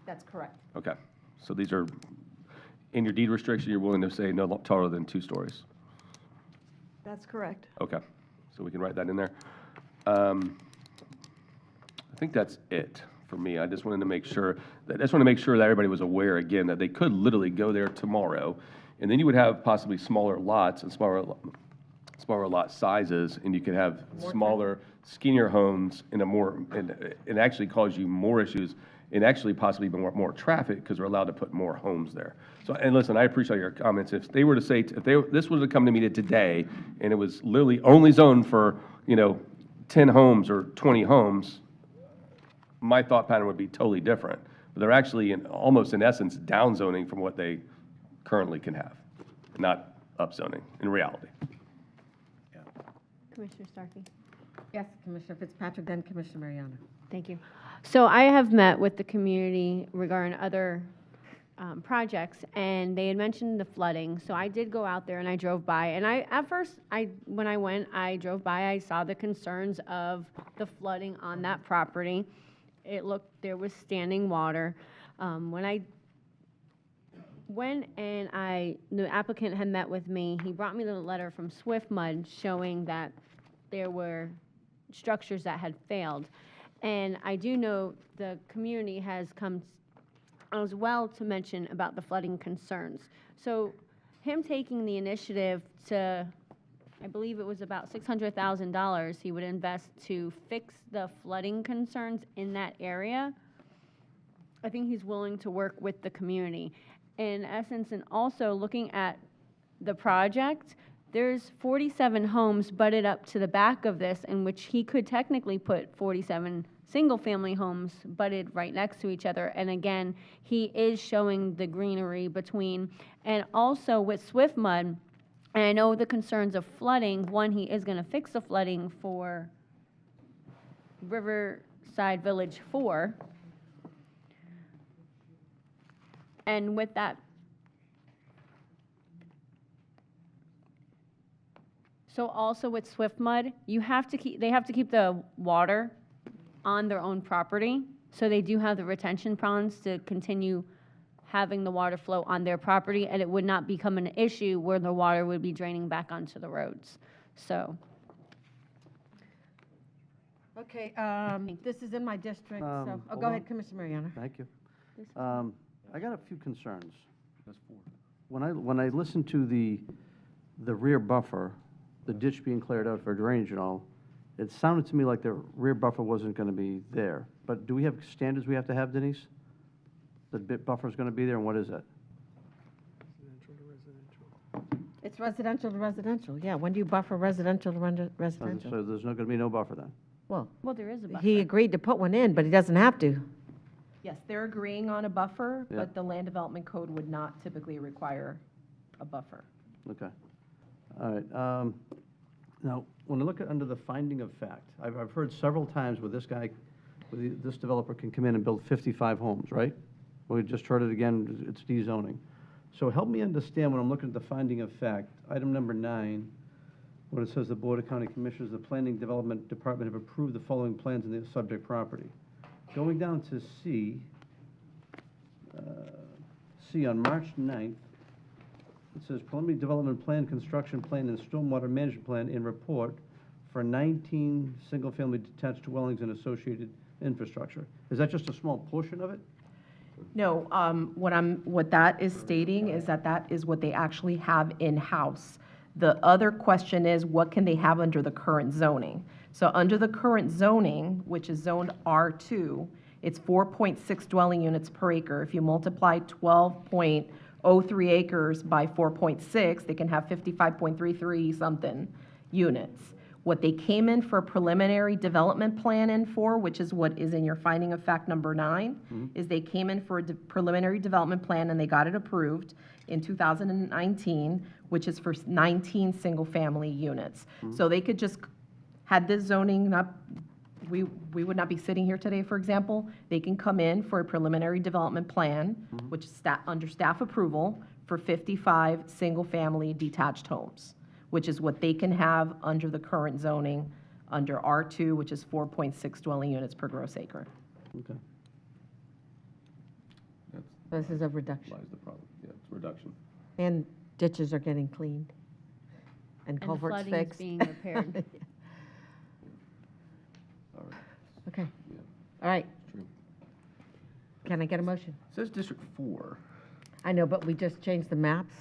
A: That's correct.
J: Okay, so these are, in your deed restriction, you're willing to say no taller than 2 stories?
F: That's correct.
J: Okay, so we can write that in there. I think that's it for me. I just wanted to make sure that everybody was aware, again, that they could literally go there tomorrow, and then you would have possibly smaller lots and smaller lot sizes, and you could have smaller, skinnier homes in a more, and actually cause you more issues, and actually possibly more traffic, because we're allowed to put more homes there. So, and listen, I appreciate your comments. If they were to say, this was to come to me today, and it was literally only zoned for, 10 homes or 20 homes, my thought pattern would be totally different. But they're actually, almost in essence, downzoning from what they currently can have, not upzoning in reality.
M: Commissioner Starkey.
A: Yes, Commissioner Fitzpatrick, then Commissioner Mariano.
M: Thank you. So I have met with the community regarding other projects, and they had mentioned the flooding. So I did go out there and I drove by, and when I went, I drove by, I saw the concerns of the flooding on that property. It looked, there was standing water. When I went and the applicant had met with me, he brought me the letter from Swift Mud showing that there were structures that had failed. And I do know the community has come as well to mention about the flooding concerns. So him taking the initiative to, I believe it was about $600,000 he would invest to fix the flooding concerns in that area, I think he's willing to work with the community. In essence, and also looking at the project, there's 47 homes butted up to the back of this, in which he could technically put 47 single-family homes butted right next to each other. And again, he is showing the greenery between, and also with Swift Mud, and I know the concerns of flooding, one, he is gonna fix the flooding for Riverside Village 4. And with that, so also with Swift Mud, they have to keep the water on their own property. So they do have the retention ponds to continue having the water flow on their property, and it would not become an issue where the water would be draining back onto the roads. So,
A: Okay, this is in my district, so,
L: hold
A: go
L: on.
A: ahead, Commissioner Mariano.
L: Thank you. I got a few concerns. When I listened to the rear buffer, the ditch being cleared out for drainage and all, it sounded to me like the rear buffer wasn't going to be there. But do we have standards we have to have, Denise? The buffer's going to be there, and what is it?
A: It's residential to residential, yeah. When do you buffer residential to residential?
L: So there's not going to be no buffer then?
A: Well,
M: there is a buffer.
A: he agreed to put one in, but he doesn't have to.
C: Yes, they're agreeing on a buffer,
L: Yeah.
C: but the land development code would not typically require a buffer.
L: Okay. All right. Now, when I look at under the finding of fact, I've heard several times where this guy, this developer can come in and build 55 homes, right? We just heard it again, it's dezoning. So help me understand when I'm looking at the finding of fact, item number 9, when it says the Board of County Commissioners, the Planning Development Department have approved the following plans in the subject property. Going down to C, on March 9th, it says preliminary development plan, construction plan, and stormwater management plan in report for 19 single-family detached dwellings and associated infrastructure. Is that just a small portion of it?
C: No, what that is stating is that is what they actually have in-house. The other question is, what can they have under the current zoning? So under the current zoning, which is zoned R2, it's 4.6 dwelling units per acre. If you multiply 12.03 acres by 4.6, they can have 55.33 something units. What they came in for a preliminary development plan in for, which is what is in your finding of fact number 9, is they came in for a preliminary development plan and they got it approved in 2019, which is for 19 single-family units. So they could just, had this zoning not, we would not be sitting here today, for example. They can come in for a preliminary development plan, which is under staff approval, for 55 single-family detached homes, which is what they can have under the current zoning, under R2, which is 4.6 dwelling units per gross acre.
L: Okay.
A: This is a reduction.
J: Lies the problem, yeah, it's a reduction.
A: And ditches are getting cleaned. And
M: and the
A: culverts
M: flooding is
A: fixed.
M: being repaired.
J: All right,
A: Okay,
J: yeah,
A: all right.
J: true.
A: Can I get a motion?
J: It says District 4.
A: I know, but we just changed the maps.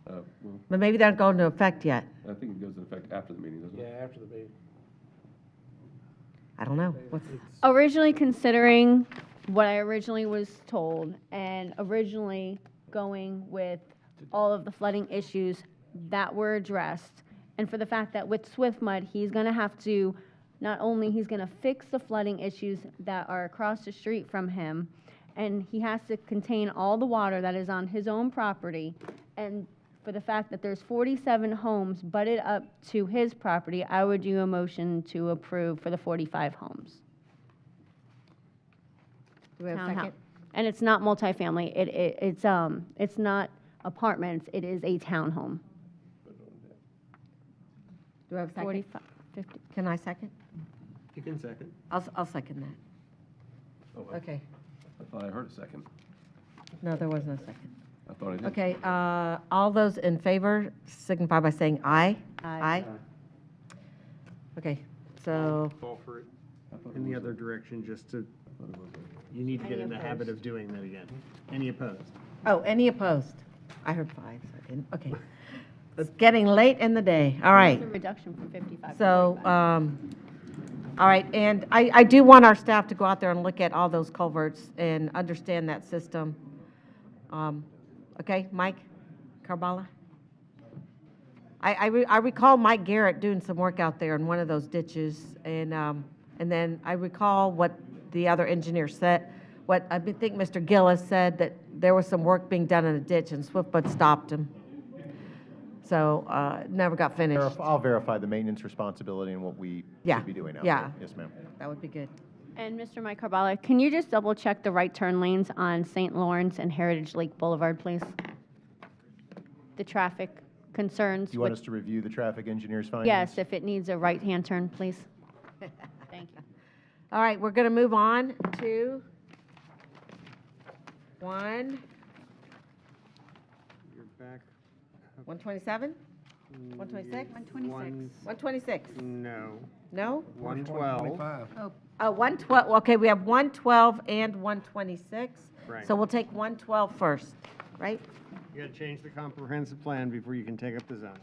J: Well,
A: But maybe that go into effect yet.
J: I think it goes into effect after the meeting, doesn't it?
E: Yeah, after the meeting.
A: I don't know. What's,
M: Originally considering what I originally was told, and originally going with all of the flooding issues that were addressed, and for the fact that with Swift Mud, he's gonna have to, not only he's gonna fix the flooding issues that are across the street from him, and he has to contain all the water that is on his own property, and for the fact that there's 47 homes butted up to his property, I would do a motion to approve for the 45 homes.
A: do we have a
M: Townhouse.
A: second?
M: And it's not multifamily, it's not apartments, it is a townhome.
A: Do I have a second?
M: 45, 50.
A: Can I second?
E: You can second.
A: I'll second that.
J: Oh,
A: Okay.
J: I thought I heard a second.
A: No, there was no second.
J: I thought I did.
A: Okay, all those in favor signify by saying aye.
M: Aye.
A: Okay, so,
E: Call for it in the other direction, just to, you need to get
M: Any
E: in the habit
M: opposed?
E: of doing that again. Any opposed?
A: oh, any opposed? I heard 5, so I didn't, okay. It's getting late in the day, all right.
M: It's a reduction from 55 to
A: So,
M: 45.
A: all right, and I do want our staff to go out there and look at all those culverts and understand that system. Okay, Mike Carbala? I recall Mike Garrett doing some work out there in one of those ditches, and then I recall what the other engineer said, what I think Mr. Gillis said, that there was some work being done in a ditch, and Swiftfoot stopped him. So, it never got finished.
N: I'll verify the maintenance responsibility and what we
A: Yeah,
N: should be doing out
A: yeah.
N: there. Yes, ma'am.
A: That would be good.
M: And Mr. Mike Carbala, can you just double check the right turn lanes on St. Lawrence and Heritage Lake Boulevard, please? The traffic concerns.
N: You want
M: with-
N: us to review the traffic engineer's findings?
M: Yes, if it needs a right-hand turn, please. Thank you.
A: All right, we're going to move on to
E: You're back.
A: 127? 126?
B: 126.
A: 126?
E: No.
A: No?
E: 112.
B: Oh,
A: 112, okay, we have 112 and 126.
E: Right.
A: So we'll take 112 first, right?
E: You gotta change the comprehensive plan before you can take up the zoning.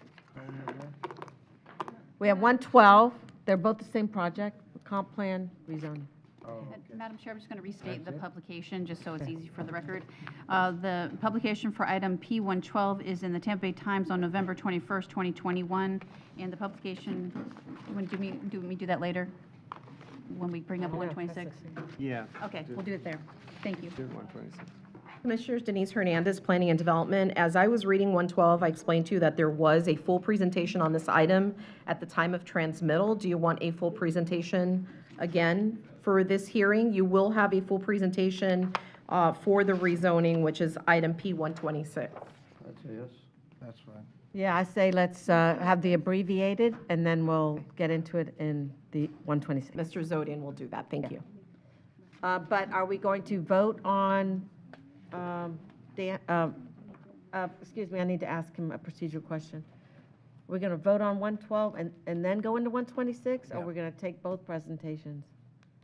A: We have 112, they're both the same project, comp plan, rezoning.
B: Madam Chair, I'm just going to restate the publication, just so it's easy for the record. The publication for item P112 is in the Tampa Bay Times on November 21st, 2021, and the publication, you want to do me do that later, when we bring up 126?
E: Yeah.
B: Okay, we'll do it there. Thank you.
E: 126.
C: Commissioners, Denise Hernandez, Planning and Development. As I was reading 112, I explained to you that there was a full presentation on this item at the time of transmittal. Do you want a full presentation again for this hearing? You will have a full presentation for the rezoning, which is item P126.
L: That's a yes.
G: That's fine.
A: Yeah, I say let's have the abbreviated, and then we'll get into it in the 126.
C: Mr. Zodian will do that. Thank you.
A: But are we going to vote on, Dan, excuse me, I need to ask him a procedural question. We're going to vote on 112 and then go into 126, or we're going to take both presentations?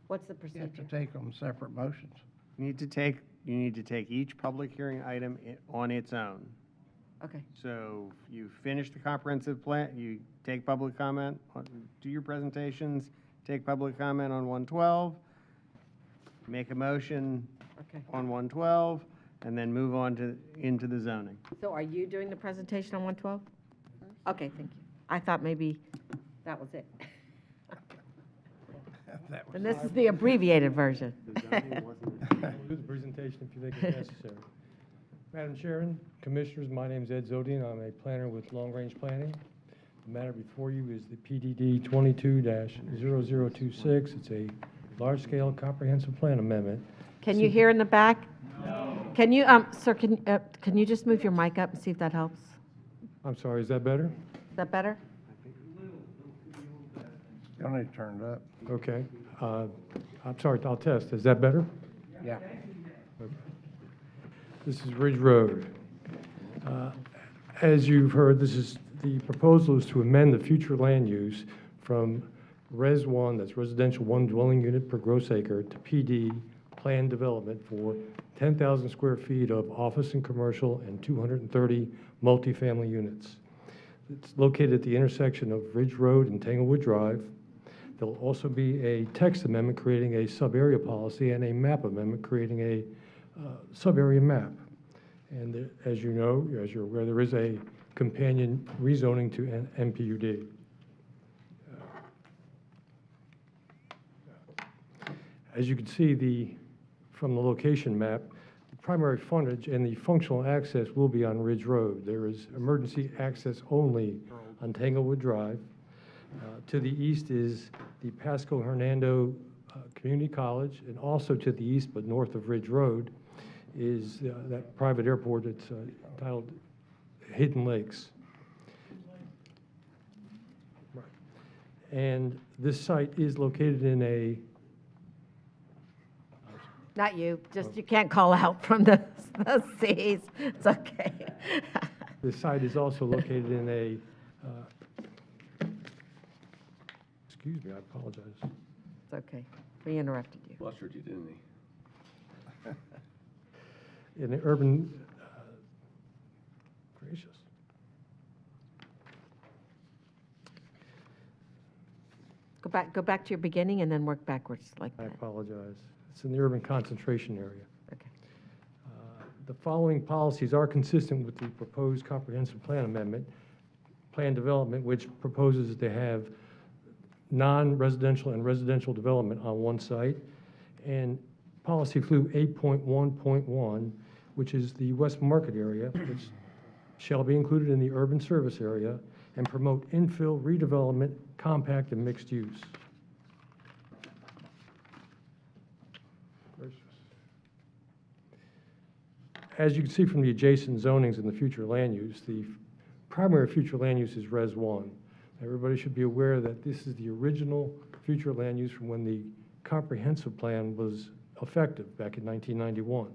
A: What's the
G: You have to
A: procedure?
G: take them separate motions.
E: You need to take each public hearing item on its own.
A: Okay.
E: So you finish the comprehensive plan, you take public comment, do your presentations, take public comment on 112, make a motion
A: Okay.
E: on 112, and then move on into the zoning.
A: So are you doing the presentation on 112? Okay, thank you. I thought maybe that was it.
G: That was
A: And this is the abbreviated version.
T: Do the presentation if you think it's necessary. Madam Chairman, Commissioners, my name is Ed Zodian. I'm a planner with Long Range Planning. The matter before you is the PDD 22-0026. It's a large-scale comprehensive plan amendment.
A: Can you hear in the back? No. Can you, sir, can you just move your mic up and see if that helps?
T: I'm sorry, is that better?
A: Is that better?
G: Y'all need to turn it up.
T: Okay. I'm sorry, I'll test. Is that better?
G: Yeah.
T: This is Ridge Road. As you've heard, the proposal is to amend the future land use from Res 1, that's residential one dwelling unit per gross acre, to PD, planned development for 10,000 square feet of office and commercial and 230 multifamily units. It's located at the intersection of Ridge Road and Tanglewood Drive. There'll also be a text amendment creating a sub-area policy and a map amendment creating a sub-area map. And as you know, as you're aware, there is a companion rezoning to NPUD. As you can see, from the location map, the primary frontage and the functional access will be on Ridge Road. There is emergency access only on Tanglewood Drive. To the east is the Pasco Hernando Community College, and also to the east, but north of Ridge Road, is that private airport that's titled Hidden Lakes. Right. And this site is located in a
A: Not you, just you can't call out from the Cs. It's okay.
T: This site is also located in a, excuse me, I apologize.
A: It's okay. We interrupted you.
J: Flustered you, didn't he?
T: In an urban, gracious.
A: Go back to your beginning and then work backwards like
T: I
A: that.
T: apologize. It's in the urban concentration area.
A: Okay.
T: The following policies are consistent with the proposed comprehensive plan amendment.
H: plan development, which proposes to have non-residential and residential development on one site, and policy flu 8.1.1, which is the West Market area, which shall be included in the urban service area and promote infill redevelopment, compact and mixed use. As you can see from the adjacent zonings in the future land use, the primary future land use is Res 1. Everybody should be aware that this is the original future land use from when the comprehensive plan was effective back in 1991.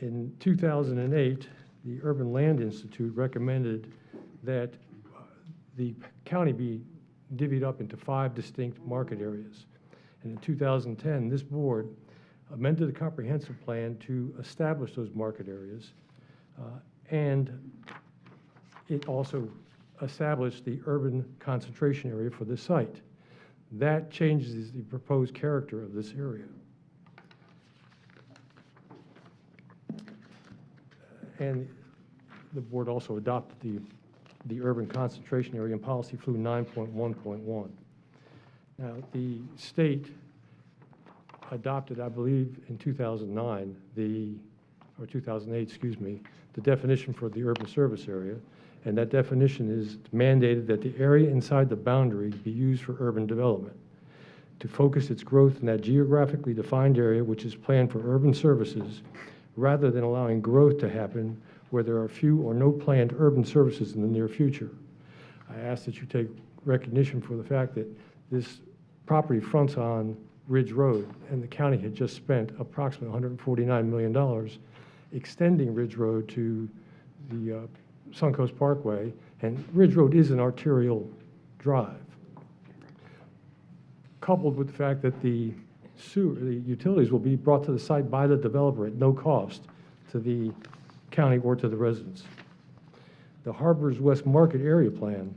H: In 2008, the Urban Land Institute recommended that the county be divvied up into 5 distinct market areas. And in 2010, this board amended the comprehensive plan to establish those market areas, and it also established the urban concentration area for this site. That changes the proposed character of this area. And the board also adopted the urban concentration area in policy flu 9.1.1. Now, the state adopted, I believe, in 2009, or 2008, excuse me, the definition for the urban service area, and that definition is mandated that the area inside the boundary be used for urban development. To focus its growth in that geographically defined area which is planned for urban services, rather than allowing growth to happen where there are few or no planned urban services in the near future. I ask that you take recognition for the fact that this property fronts on Ridge Road, and the county had just spent approximately $149 million extending Ridge Road to the Suncoast Parkway, and Ridge Road is an arterial drive. Coupled with the fact that the utilities will be brought to the site by the developer at no cost to the county or to the residents. The Harbor's West Market Area Plan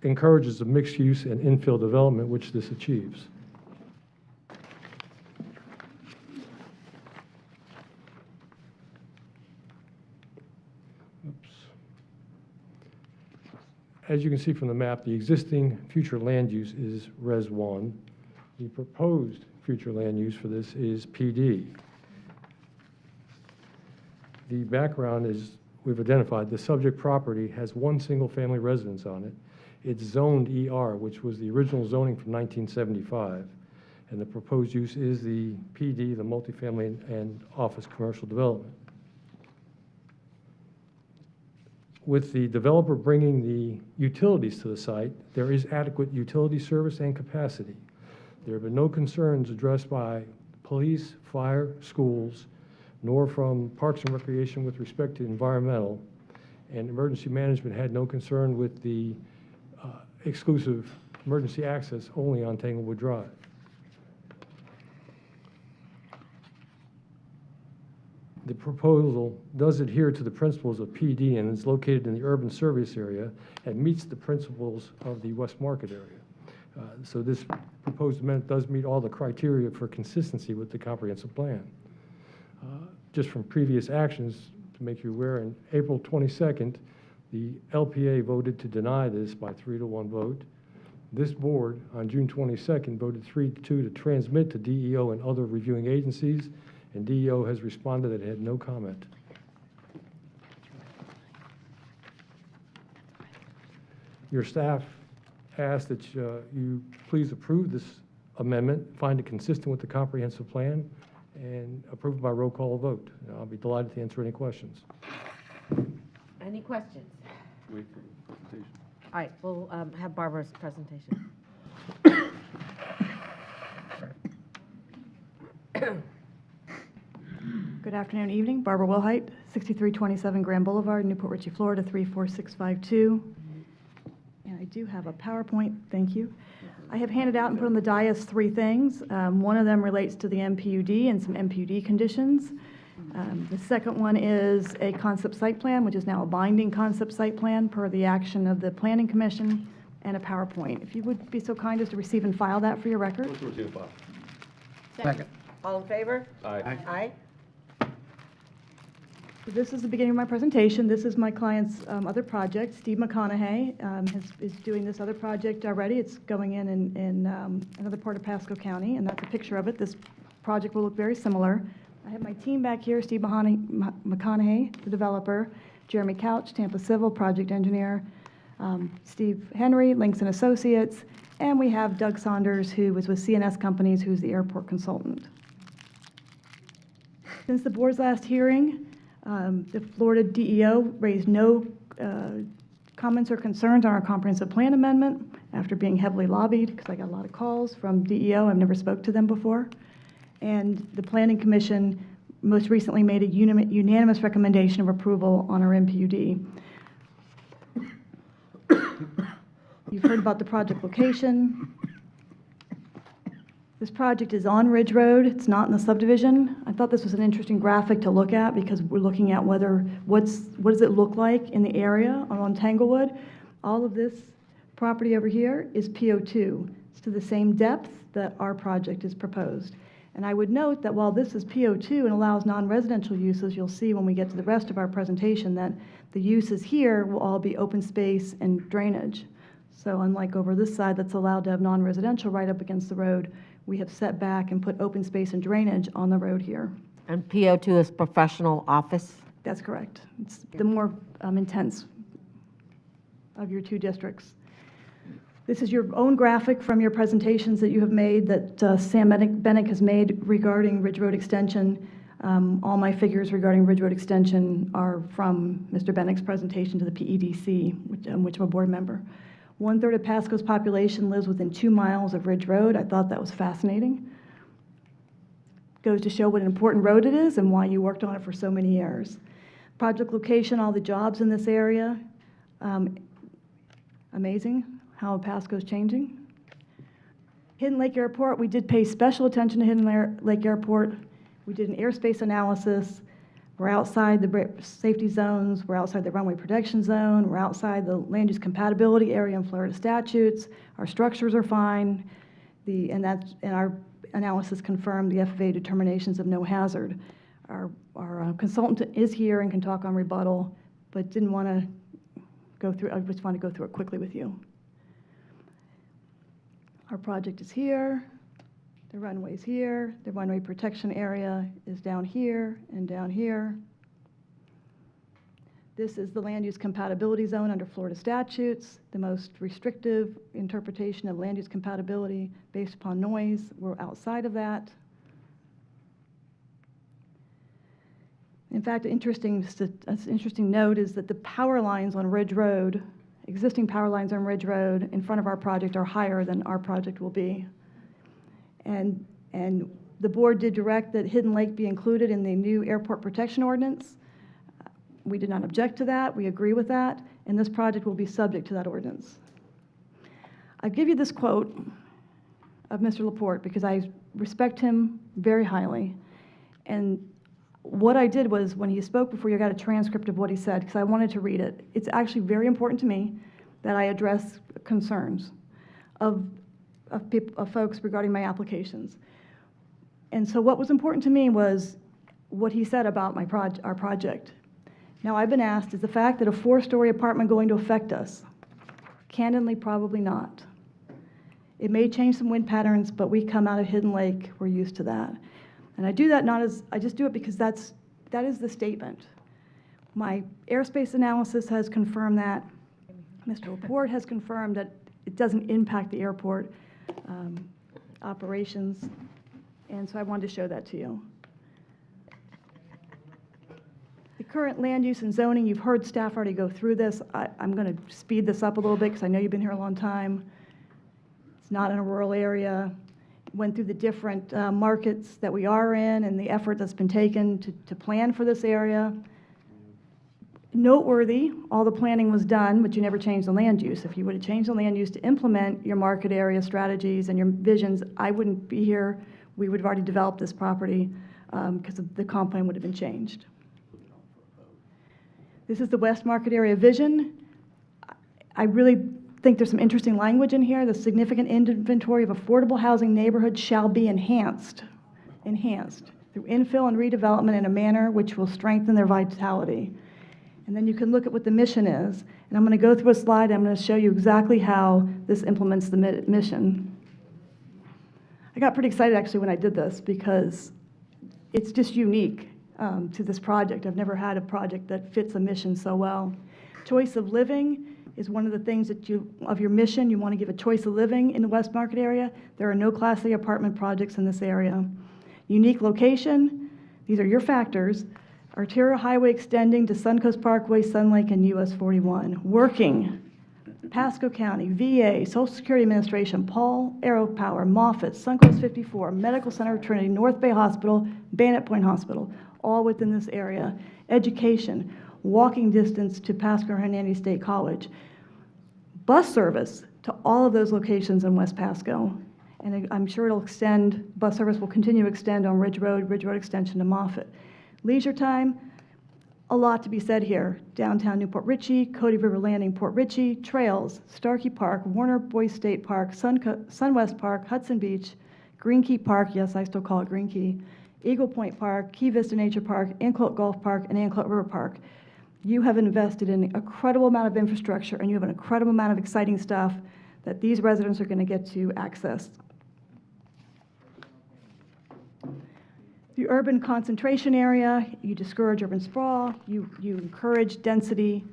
H: encourages the mixed use and infill development, which this achieves. As you can see from the map, the existing future land use is Res 1. The proposed future land use for this is PD. The background is, we've identified, the subject property has 1 single-family residence on it. It's zoned ER, which was the original zoning from 1975. And the proposed use is the PD, the multifamily and office commercial development. With the developer bringing the utilities to the site, there is adequate utility service and capacity. There have been no concerns addressed by police, fire, schools, nor from Parks and Recreation with respect to environmental, and emergency management had no concern with the exclusive emergency access only on Tanglewood Drive. The proposal does adhere to the principles of PD and is located in the urban service area and meets the principles of the West Market area. So this proposed amendment does meet all the criteria for consistency with the comprehensive plan. Just from previous actions, to make you aware, on April 22nd, the LPA voted to deny this by 3-to-1 vote. This board, on June 22nd, voted 3-2 to transmit to DEO and other reviewing agencies, and DEO has responded that it had no comment. Your staff asked that you please approve this amendment, find it consistent with the comprehensive plan, and approve by roll call vote. And I'll be delighted to answer any questions.
A: Any questions?
J: Wait for the presentation.
A: All right, we'll have Barbara's presentation.
F: Good afternoon, evening. Barbara Wilhite, 6327 Grand Boulevard, Newport Richey, Florida, 34652. And I do have a PowerPoint, thank you. I have handed out and put on the dais 3 things. One of them relates to the MPUD and some MPUD conditions. The second one is a concept site plan, which is now a binding concept site plan per the action of the Planning Commission, and a PowerPoint. If you would be so kind as to receive and file that for your record.
A: Second. All in favor?
J: Aye.
A: Aye.
F: This is the beginning of my presentation. This is my client's other project. Steve McConaughey is doing this other project already. It's going in another part of Pasco County, and that's a picture of it. This project will look very similar. I have my team back here, Steve McConaughey, the developer, Jeremy Couch, Tampa Civil, project engineer, Steve Henry, Links and Associates, and we have Doug Saunders, who was with CNS Companies, who's the airport consultant. Since the board's last hearing, the Florida DEO raised no comments or concerns on our comprehensive plan amendment after being heavily lobbied, because I got a lot of calls from DEO. I've never spoke to them before. And the Planning Commission most recently made a unanimous recommendation of approval on our MPUD. You've heard about the project location. This project is on Ridge Road. It's not in the subdivision. I thought this was an interesting graphic to look at because we're looking at what does it look like in the area on Tanglewood. All of this property over here is PO2. It's to the same depth that our project is proposed. And I would note that while this is PO2 and allows non-residential uses, you'll see when we get to the rest of our presentation that the uses here will all be open space and drainage. So unlike over this side that's allowed to have non-residential right up against the road, we have set back and put open space and drainage on the road here.
A: And PO2 is professional office?
F: That's correct. It's the more intense of your two districts. This is your own graphic from your presentations that you have made, that Sam Bennick has made regarding Ridge Road Extension. All my figures regarding Ridge Road Extension are from Mr. Bennick's presentation to the PEDC, which I'm a board member. 1/3 of Pasco's population lives within 2 miles of Ridge Road. I thought that was fascinating. Goes to show what an important road it is and why you worked on it for so many years. Project location, all the jobs in this area. Amazing how Pasco's changing. Hidden Lake Airport, we did pay special attention to Hidden Lake Airport. We did an airspace analysis. We're outside the safety zones. We're outside the runway protection zone. We're outside the land use compatibility area in Florida statutes. Our structures are fine. And our analysis confirmed the FAA determinations of no hazard. Our consultant is here and can talk on rebuttal, but didn't want to go through. I just want to go through it quickly with you. Our project is here. The runway's here. The runway protection area is down here and down here. This is the land use compatibility zone under Florida statutes, the most restrictive interpretation of land use compatibility based upon noise. We're outside of that. In fact, an interesting note is that the power lines on Ridge Road, existing power lines on Ridge Road in front of our project are higher than our project will be. And the board did direct that Hidden Lake be included in the new airport protection ordinance. We did not object to that. We agree with that. And this project will be subject to that ordinance. I give you this quote of Mr. Laporte because I respect him very highly. And what I did was, when he spoke before, you got a transcript of what he said because I wanted to read it. It's actually very important to me that I address concerns of folks regarding my applications. And so what was important to me was what he said about our project. Now, I've been asked, is the fact that a 4-story apartment going to affect us? Candidly, probably not. It may change some wind patterns, but we come out of Hidden Lake, we're used to that. And I do that I just do it because that is the statement. My airspace analysis has confirmed that. Mr. Laporte has confirmed that it doesn't impact the airport operations, and so I wanted to show that to you. The current land use and zoning, you've heard staff already go through this. I'm going to speed this up a little bit because I know you've been here a long time. It's not in a rural area. Went through the different markets that we are in and the effort that's been taken to plan for this area. Noteworthy, all the planning was done, but you never changed the land use. If you would have changed the land use to implement your market area strategies and your visions, I wouldn't be here. We would have already developed this property because the comp plan would have been changed. This is the West Market Area vision. I really think there's some interesting language in here. The significant inventory of affordable housing neighborhoods shall be enhanced. through infill and redevelopment in a manner which will strengthen their vitality. And then you can look at what the mission is. And I'm going to go through a slide. I'm going to show you exactly how this implements the mission. I got pretty excited actually when I did this because it's just unique to this project. I've never had a project that fits a mission so well. Choice of living is one of the things that of your mission, you want to give a choice of living in the West Market area. There are no Class A apartment projects in this area. Unique location, these are your factors. Arterial highway extending to Suncoast Parkway, Sun Lake, and US 41. Working, Pasco County, VA, Social Security Administration, Paul Aero Power, Moffett, Suncoast 54, Medical Center of Trinity, North Bay Hospital, Bayonet Point Hospital, all within this area. Education, walking distance to Pasco Hernandez State College. Bus service to all of those locations in West Pasco. And I'm sure it'll extend, bus service will continue to extend on Ridge Road extension to Moffett. Leisure time, a lot to be said here. Downtown Newport Richey, Cody River Landing, Port Richey, trails, Starkey Park, Warner Boys State Park, Sunwest Park, Hudson Beach, Green Key Park, yes, I still call it Green Key, Eagle Point Park, Key Vista Nature Park, Anclote Golf Park, and Anclote River Park. You have invested in an incredible amount of infrastructure, and you have an incredible amount of exciting stuff that these residents are going to get to access. The urban concentration area, you discourage urban sprawl, you encourage density.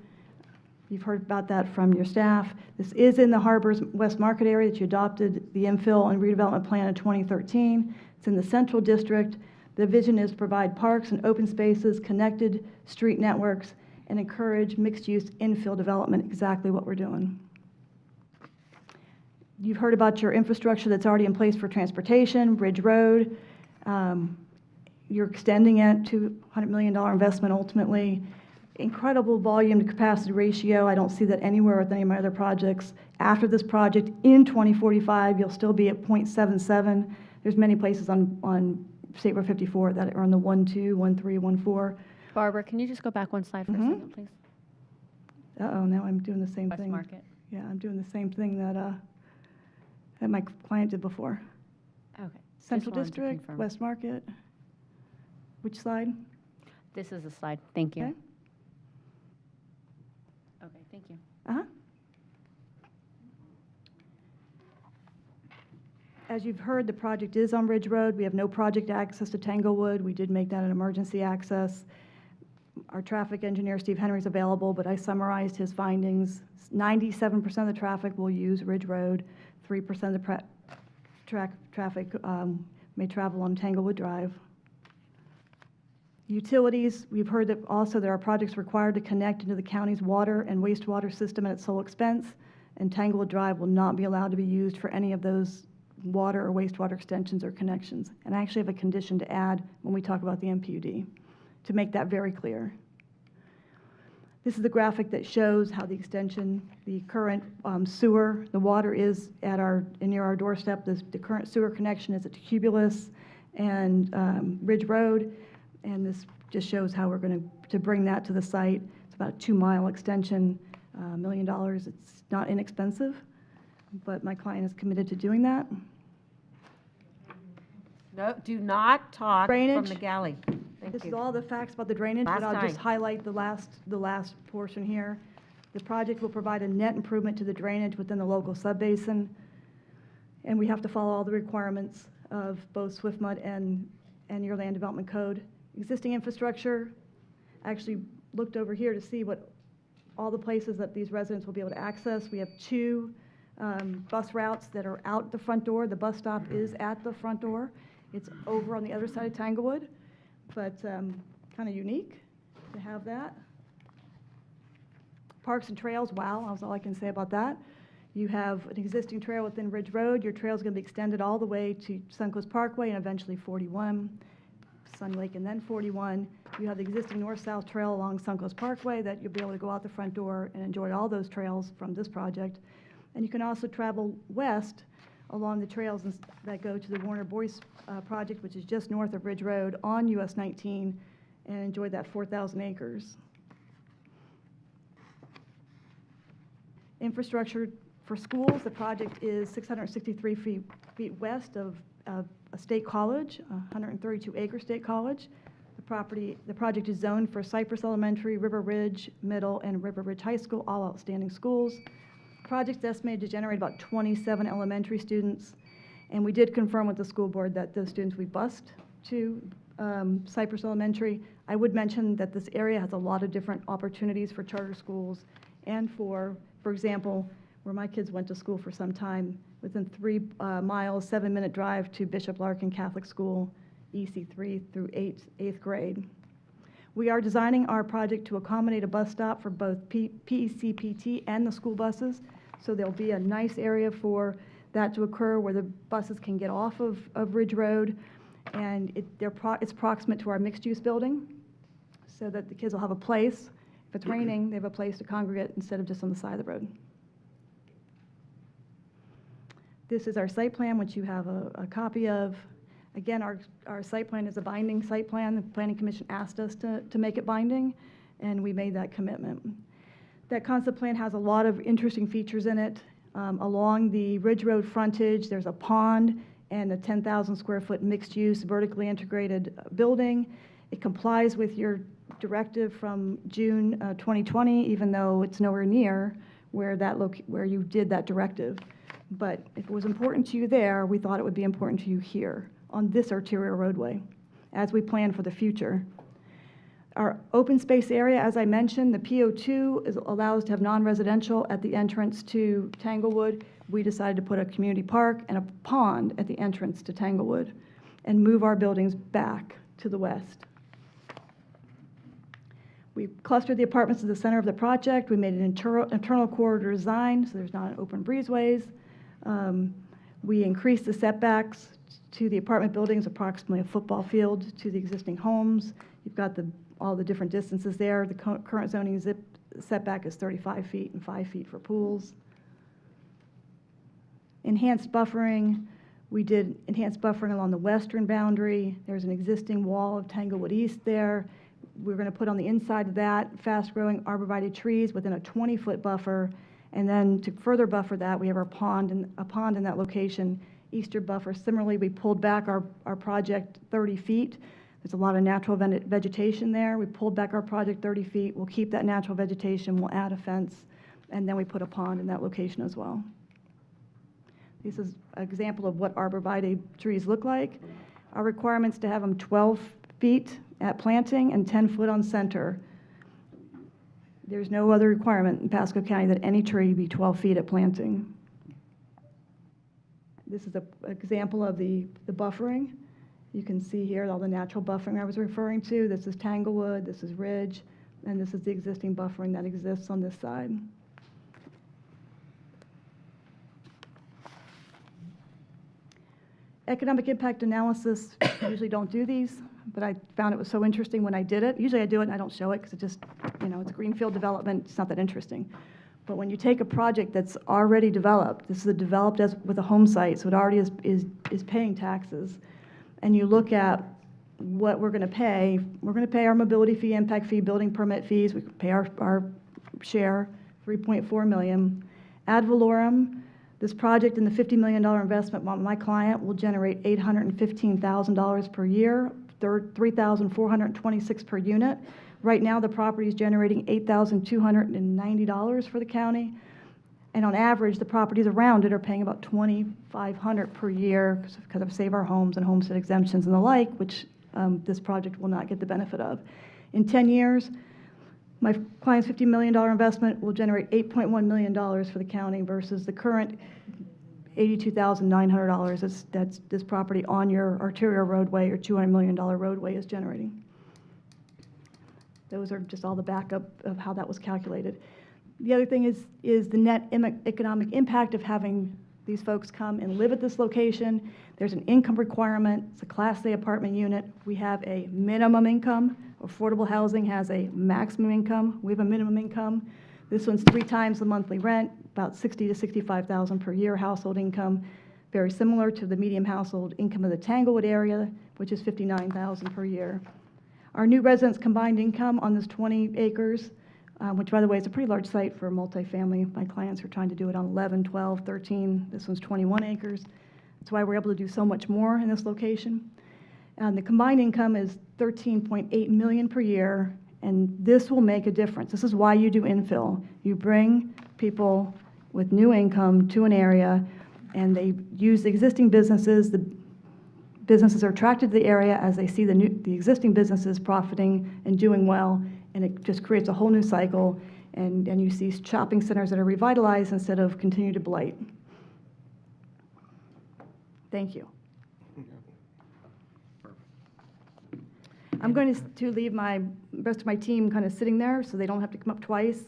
F: You've heard about that from your staff. This is in the Harbor's West Market area that you adopted the infill and redevelopment plan in 2013. It's in the Central District. The vision is to provide parks and open spaces, connected street networks, and encourage mixed-use infill development, exactly what we're doing. You've heard about your infrastructure that's already in place for transportation, Ridge Road. You're extending it to $100 million investment ultimately. Incredible volume to capacity ratio. I don't see that anywhere with any of my other projects. After this project, in 2045, you'll still be at 0.77. There's many places on State Road 54 that are on the 1.2, 1.3, 1.4.
M: Barbara, can you just go back one slide for a second, please?
F: Uh-oh, now I'm doing the same
M: West
F: thing.
M: Market.
F: Yeah, I'm doing the same thing that my client did before.
M: Okay.
F: Central
M: Just wanted to
F: District,
M: confirm.
F: West Market. Which slide?
M: This is the slide. Thank you.
F: Okay.
M: Okay, thank you.
F: Uh-huh. As you've heard, the project is on Ridge Road. We have no project access to Tanglewood. We did make that an emergency access. Our traffic engineer, Steve Henry, is available, but I summarized his findings. 97% of the traffic will use Ridge Road. 3% of the traffic may travel on Tanglewood Drive. Utilities, we've heard that also there are projects required to connect into the county's water and wastewater system at its sole expense, and Tanglewood Drive will not be allowed to be used for any of those water or wastewater extensions or connections. And I actually have a condition to add when we talk about the MPUD to make that very clear. This is the graphic that shows how the extension, the current sewer, the water is at near our doorstep. The current sewer connection is at Cubulus and Ridge Road. And this just shows how we're going to bring that to the site. It's about a 2-mile extension, $1 million. It's not inexpensive, but my client is committed to doing that.
A: No, do not talk from
F: Drainage.
A: the galley. Thank
F: This
A: you.
F: is all the facts about the drainage,
A: Last
F: but I'll just
A: time.
F: highlight the last portion here. The project will provide a net improvement to the drainage within the local subbasin, and we have to follow all the requirements of both SWIFMUD and your land development code. Existing infrastructure, actually looked over here to see what all the places that these residents will be able to access. We have 2 bus routes that are out the front door. The bus stop is at the front door. It's over on the other side of Tanglewood, but kind of unique to have that. Parks and trails, wow, that's all I can say about that. You have an existing trail within Ridge Road. Your trail is going to be extended all the way to Suncoast Parkway and eventually 41. Sun Lake and then 41. You have the existing north-south trail along Suncoast Parkway that you'll be able to go out the front door and enjoy all those trails from this project. And you can also travel west along the trails that go to the Warner Boys project, which is just north of Ridge Road on US 19, and enjoy that 4,000 acres. Infrastructure for schools, the project is 663 feet west of a state college, a 132-acre state college. The project is zoned for Cypress Elementary, River Ridge Middle, and River Ridge High School, all outstanding schools. Project's estimated to generate about 27 elementary students, and we did confirm with the school board that those students we bused to Cypress Elementary. I would mention that this area has a lot of different opportunities for charter schools and for example, where my kids went to school for some time, within 3 miles, 7-minute drive to Bishop Larkin Catholic School, EC3 through 8th grade. We are designing our project to accommodate a bus stop for both PECPT and the school buses, so there'll be a nice area for that to occur where the buses can get off of Ridge Road, and it's proximate to our mixed-use building, so that the kids will have a place. If it's raining, they have a place to congregate instead of just on the side of the road. This is our site plan, which you have a copy of. Again, our site plan is a binding site plan. The Planning Commission asked us to make it binding, and we made that commitment. That concept plan has a lot of interesting features in it. Along the Ridge Road frontage, there's a pond and a 10,000 square foot mixed-use, vertically integrated building. It complies with your directive from June 2020, even though it's nowhere near where you did that directive. But if it was important to you there, we thought it would be important to you here on this arterial roadway as we plan for the future. Our open space area, as I mentioned, the PO2 allows to have non-residential at the entrance to Tanglewood. We decided to put a community park and a pond at the entrance to Tanglewood and move our buildings back to the west. We clustered the apartments to the center of the project. We made an internal corridor design, so there's not an open breezeways. We increased the setbacks to the apartment buildings, approximately a football field to the existing homes. You've got all the different distances there. The current zoning setback is 35 feet and 5 feet for pools. Enhanced buffering. We did enhanced buffering along the western boundary. There's an existing wall of Tanglewood East there. We're going to put on the inside of that fast-growing arborvitae trees within a 20-foot buffer. And then to further buffer that, we have a pond in that location, Easter buffer. Similarly, we pulled back our project 30 feet. There's a lot of natural vegetation there. We pulled back our project 30 feet. We'll keep that natural vegetation. We'll add a fence. And then we put a pond in that location as well. This is an example of what arborvitae trees look like. Our requirement's to have them 12 feet at planting and 10 foot on center. There's no other requirement in Pasco County that any tree be 12 feet at planting. This is an example of the buffering. You can see here all the natural buffering I was referring to. This is Tanglewood, this is Ridge, and this is the existing buffering that exists on this side. Economic impact analysis, I usually don't do these, but I found it was so interesting when I did it. Usually I do it and I don't show it because it just, it's greenfield development, it's not that interesting. But when you take a project that's already developed, this is developed with a home site, so it already is paying taxes, and you look at what we're going to pay our mobility fee, impact fee, building permit fees, we pay our share, $3.4 million. Ad valorem, this project and the $50 million investment by my client will generate $815,000 per year, $3,426 per unit. Right now, the property is generating $8,290 for the county. And on average, the properties around it are paying about $2,500 per year because of Save Our Homes and homestead exemptions and the like, which this project will not get the benefit of. In 10 years, my client's $50 million investment will generate $8.1 million for the county versus the current $82,900 that's this property on your arterial roadway or $200 million roadway is generating. Those are just all the backup of how that was calculated. The other thing is the net economic impact of having these folks come and live at this location. There's an income requirement. It's a Class A apartment unit. We have a minimum income. Affordable housing has a maximum income. We have a minimum income. This one's 3 times the monthly rent, about $60,000 to $65,000 per year household income, very similar to the median household income of the Tanglewood area, which is $59,000 per year. Our new residents' combined income on this 20 acres, which, by the way, is a pretty large site for multifamily. My clients are trying to do it on 11, 12, 13. This one's 21 acres. That's why we're able to do so much more in this location. And the combined income is 13.8 million per year, and this will make a difference. This is why you do infill. You bring people with new income to an area, and they use the existing businesses. The businesses are attracted to the area as they see the existing businesses profiting and doing well, and it just creates a whole new cycle, and you see shopping centers that are revitalized instead of continue to blight. Thank you. I'm going to leave my rest of my team kind of sitting there so they don't have to come up twice.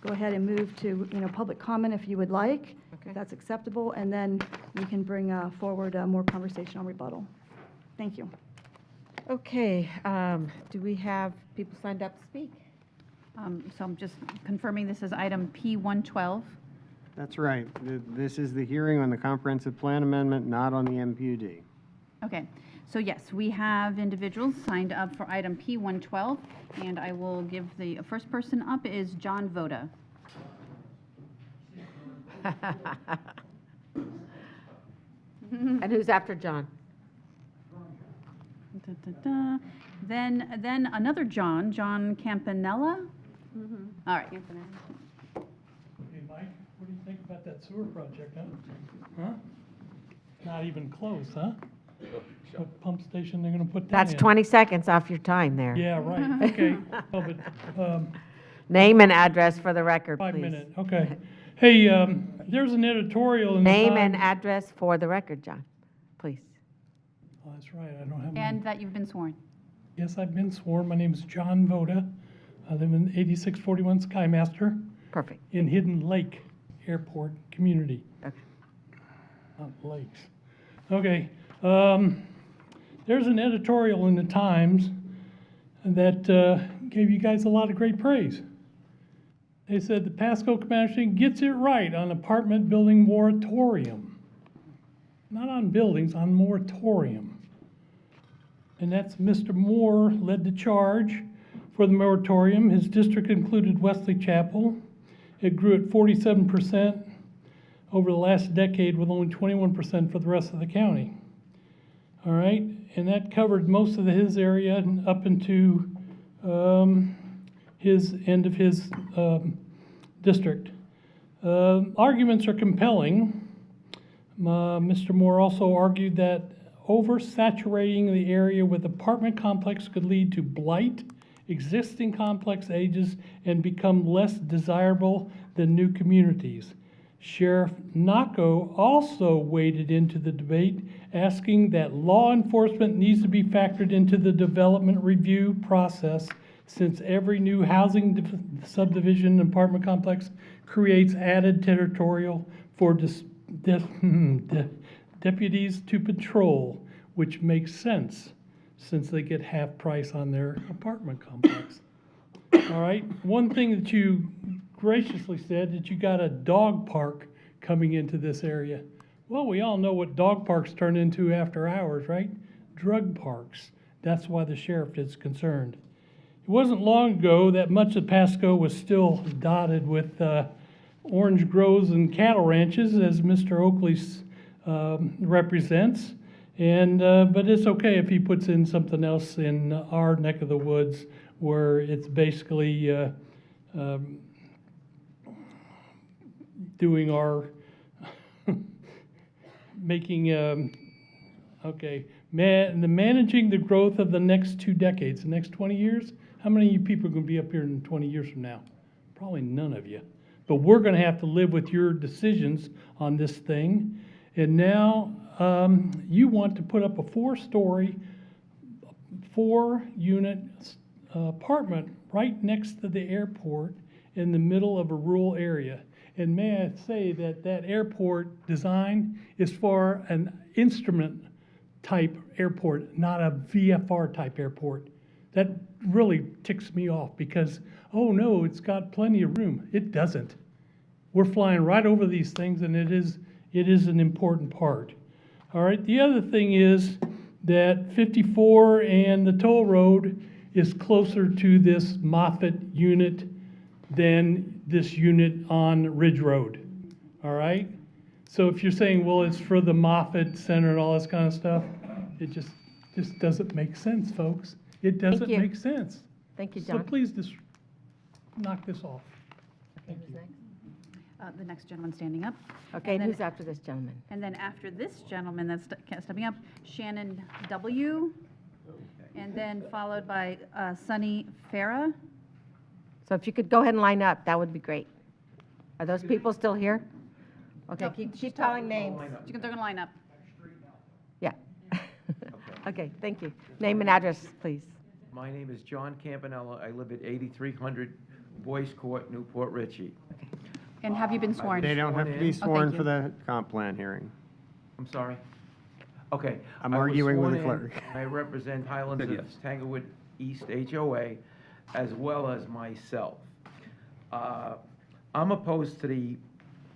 F: Go ahead and move to, public comment if you would like, if that's acceptable, and then we can bring forward more conversation on rebuttal. Thank you.
A: Okay, do we have people signed up to speak?
B: So I'm just confirming this is item P112.
E: That's right. This is the hearing on the comprehensive plan amendment, not on the MPUD.
B: Okay, so yes, we have individuals signed up for item P112, and I will give the first person up is John Voda.
A: And who's after John?
B: Then another John Campanella. All right.
T: Hey, Mike, what do you think about that sewer project, huh? Not even close, huh? What pump station they're gonna put that in?
A: That's 20 seconds off your time there.
T: Yeah, right, okay. Oh, but,
A: Name and address for the record, please.
T: 5 minute, okay. Hey, there's an editorial in the
A: Name and
T: Times.
A: address for the record, John, please.
T: Oh, that's right, I don't have my.
B: And that you've been sworn.
T: Yes, I've been sworn. My name is John Voda. I live in 8641 Skymaster.
A: Perfect.
T: In Hidden Lake Airport Community.
A: Okay.
T: Not lakes. Okay. There's an editorial in the Times that gave you guys a lot of great praise. They said the Pasco Commission gets it right on apartment building moratorium. Not on buildings, on moratorium. And that's Mr. Moore led the charge for the moratorium. His district included Wesley Chapel. It grew at 47% over the last decade, with only 21% for the rest of the county. All right, and that covered most of his area and up into his end of his district. Arguments are compelling. Mr. Moore also argued that oversaturating the area with apartment complex could lead to blight, existing complex ages, and become less desirable than new communities. Sheriff Naco also waded into the debate, asking that law enforcement needs to be factored into the development review process, since every new housing subdivision and apartment complex creates added territorial for deputies to patrol, which makes sense since they get half price on their apartment complex. All right, one thing that you graciously said, that you got a dog park coming into this area. Well, we all know what dog parks turn into after hours, right? Drug parks. That's why the sheriff is concerned. It wasn't long ago that much of Pasco was still dotted with orange groves and cattle ranches, as Mr. Oakley represents. And but it's okay if he puts in something else in our neck of the woods, where it's basically doing our making managing the growth of the next 2 decades, the next 20 years. How many of you people are going to be up here in 20 years from now? Probably none of you. But we're going to have to live with your decisions on this thing. And now you want to put up a 4-story, 4-unit apartment right next to the airport in the middle of a rural area. And may I say that that airport design is for an instrument type airport, not a VFR type airport. That really ticks me off because, oh no, it's got plenty of room. It doesn't. We're flying right over these things, and it is an important part. All right, the other thing is that 54 and the toll road is closer to this Moffett unit than this unit on Ridge Road. All right?
O: So if you're saying, well, it's for the Moffett Center and all this kind of stuff, it just doesn't make sense, folks. It doesn't
A: you.
O: make sense.
A: Thank you,
O: So
A: John.
O: please just knock this off.
A: Okay, who's next?
B: The next gentleman standing up.
A: Okay,
B: And
A: and
B: then-
A: who's after this gentleman?
B: And then after this gentleman that's stepping up, Shannon W. And then followed by Sunny Farah.
A: So if you could go ahead and line up, that would be great. Are those people still here? Okay, keep calling names.
B: They're going to line up.
A: Yeah. Okay, thank you. Name and address, please.
P: My name is John Campanella. I live at 8300 Boyce Court, Newport Richey.
B: And have you been sworn?
E: They don't have to be
B: Oh,
E: sworn
B: thank
E: for
B: you.
E: the comp plan hearing.
P: I'm sorry. Okay.
E: I'm
P: I was
E: arguing with the
P: sworn in,
E: clerk.
P: and I represent Highlands of Tanglewood East HOA, as well as myself. I'm opposed to the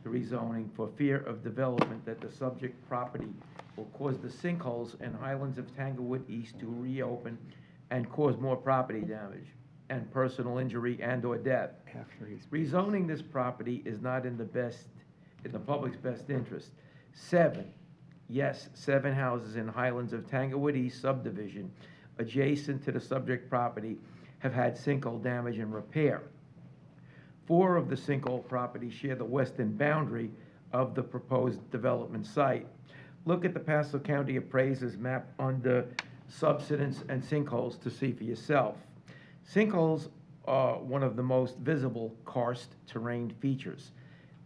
P: rezoning for fear of development that the subject property will cause the sinkholes in Highlands of Tanglewood East to reopen and cause more property damage and personal injury and/or death. Rezoning this property is not in the public's best interest. 7 houses in Highlands of Tanglewood East subdivision adjacent to the subject property have had sinkhole damage and repair. 4 of the sinkhole properties share the western boundary of the proposed development site. Look at the Pasco County appraiser's map under subsidence and sinkholes to see for yourself. Sinkholes are one of the most visible karst terrain features.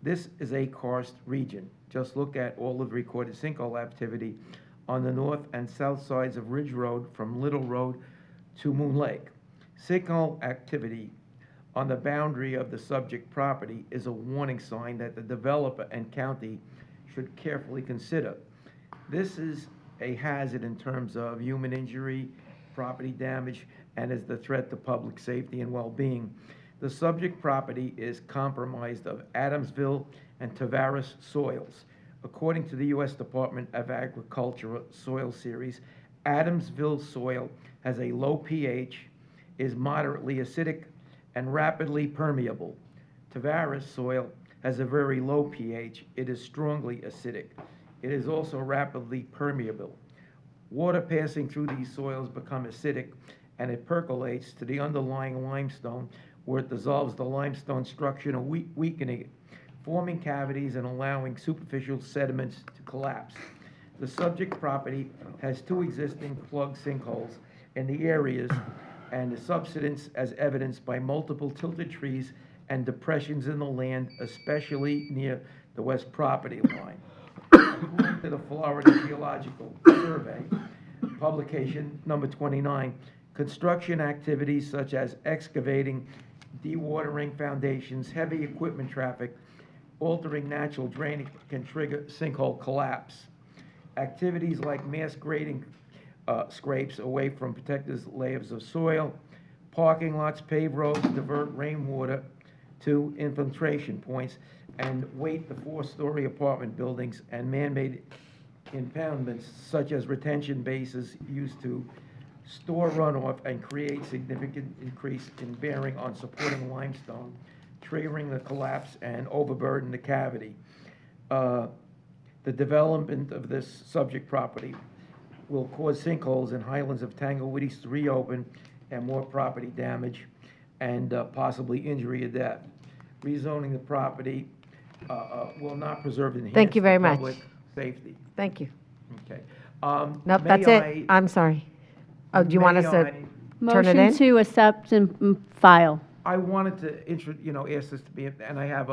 P: This is a karst region. Just look at all of the recorded sinkhole activity on the north and south sides of Ridge Road from Little Road to Moon Lake. Sinkhole activity on the boundary of the subject property is a warning sign that the developer and county should carefully consider. This is a hazard in terms of human injury, property damage, and is the threat to public safety and well-being. The subject property is compromised of Adamsville and Tavares soils. According to the U.S. Department of Agriculture soil series, Adamsville soil has a low pH, is moderately acidic, and rapidly permeable. Tavares soil has a very low pH. It is strongly acidic. It is also rapidly permeable. Water passing through these soils become acidic, and it percolates to the underlying limestone, where it dissolves the limestone structure and weakening it, forming cavities and allowing superficial sediments to collapse. The subject property has 2 existing plug sinkholes in the areas, and the subsidence as evidenced by multiple tilted trees and depressions in the land, especially near the west property line. According to the Florida Geological Survey, publication number 29, construction activities such as excavating, dewatering foundations, heavy equipment traffic, altering natural drainage can trigger sinkhole collapse. Activities like mass grading scrapes away from protected layers of soil, parking lots, paved roads, divert rainwater to infiltration points, and weight the 4-story apartment buildings and man-made impoundments such as retention bases used to store runoff and create significant increase in bearing on supporting limestone, triggering the collapse and overburden the cavity. The development of this subject property will cause sinkholes in Highlands of Tanglewood East to reopen and more property damage and possibly injury or death. Rezoning the property will not preserve and enhance
A: Thank you very much.
P: public safety.
A: Thank you.
P: Okay.
A: Nope,
P: May
A: that's
P: I-
A: it. I'm sorry. Oh, do you want us to turn it in?
M: Motion to accept and file.
P: I wanted to ask this to be, and I have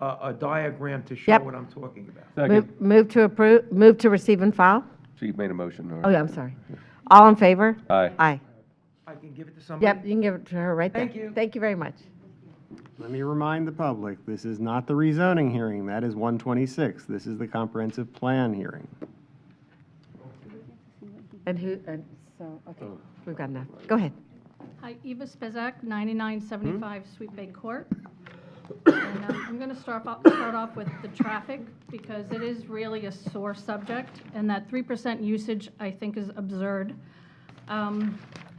P: a diagram to show
A: Yep.
P: what I'm talking about.
A: Move to approve, move to receive and file?
J: So you've made a motion.
A: Oh, yeah, I'm sorry. All in favor?
J: Aye.
A: Aye.
P: I can give it to somebody?
A: Yep, you can give it to her right there.
P: Thank you.
A: Thank you very much.
E: Let me remind the public, this is not the rezoning hearing, that is 126. This is the comprehensive plan hearing.
A: And okay, we've got enough. Go ahead.
U: Hi, Eva Spezak, 9975 Sweet Bay Court. And I'm going to start off with the traffic, because it is really a sore subject, and that 3% usage, I think, is absurd.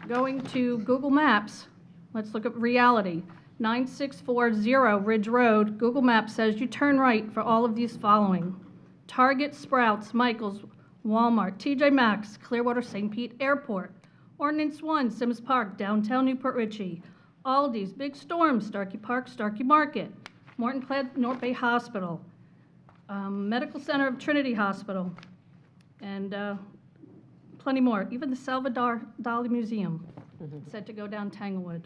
U: Going to Google Maps, let's look at reality. 9640 Ridge Road, Google Maps says you turn right for all of these following. Target, Sprouts, Michaels, Walmart, TJ Maxx, Clearwater, St. Pete Airport. Ordinance 1, Sims Park, downtown Newport Richey. Aldi's, Big Storm, Starkey Park, Starkey Market. Morton Plaid, North Bay Hospital. Medical Center of Trinity Hospital. And plenty more. Even the Salvador Dali Museum said to go down Tanglewood.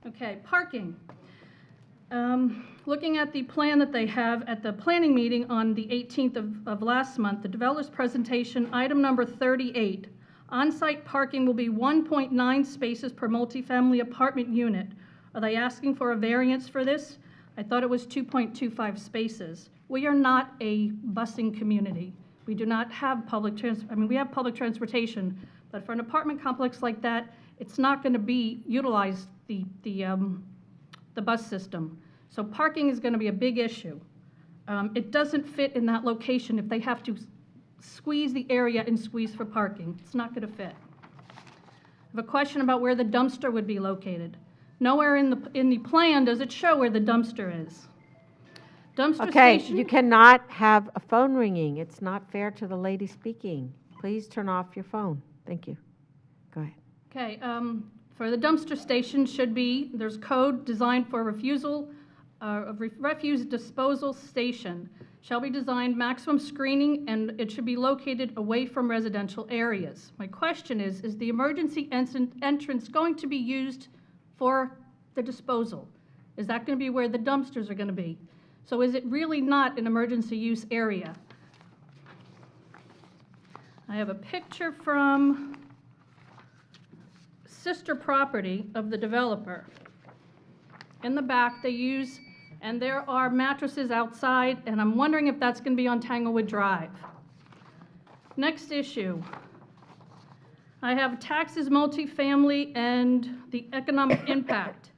U: Okay, parking. Looking at the plan that they have at the planning meeting on the 18th of last month, the developer's presentation, item number 38. On-site parking will be 1.9 spaces per multifamily apartment unit. Are they asking for a variance for this? I thought it was 2.25 spaces. We are not a busing community. We do not have we have public transportation, but for an apartment complex like that, it's not going to be utilized the bus system. So parking is going to be a big issue. It doesn't fit in that location if they have to squeeze the area and squeeze for parking. It's not going to fit. I have a question about where the dumpster would be located. Nowhere in the plan does it show where the dumpster is. Dumpster
A: Okay,
U: station.
A: you cannot have a phone ringing. It's not fair to the lady speaking. Please turn off your phone. Thank you. Go ahead.
U: Okay, for the dumpster station there's code designed for refuse disposal station. Shall be designed maximum screening, and it should be located away from residential areas. My question is the emergency entrance going to be used for the disposal? Is that going to be where the dumpsters are going to be? So is it really not an emergency use area? I have a picture from sister property of the developer. In the back, and there are mattresses outside, and I'm wondering if that's going to be on Tanglewood Drive. Next issue. I have taxes, multifamily, and the economic impact.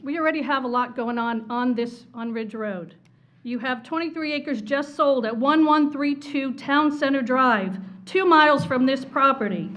U: We already have a lot going on Ridge Road. You have 23 acres just sold at 1132 Town Center Drive, 2 miles from this property.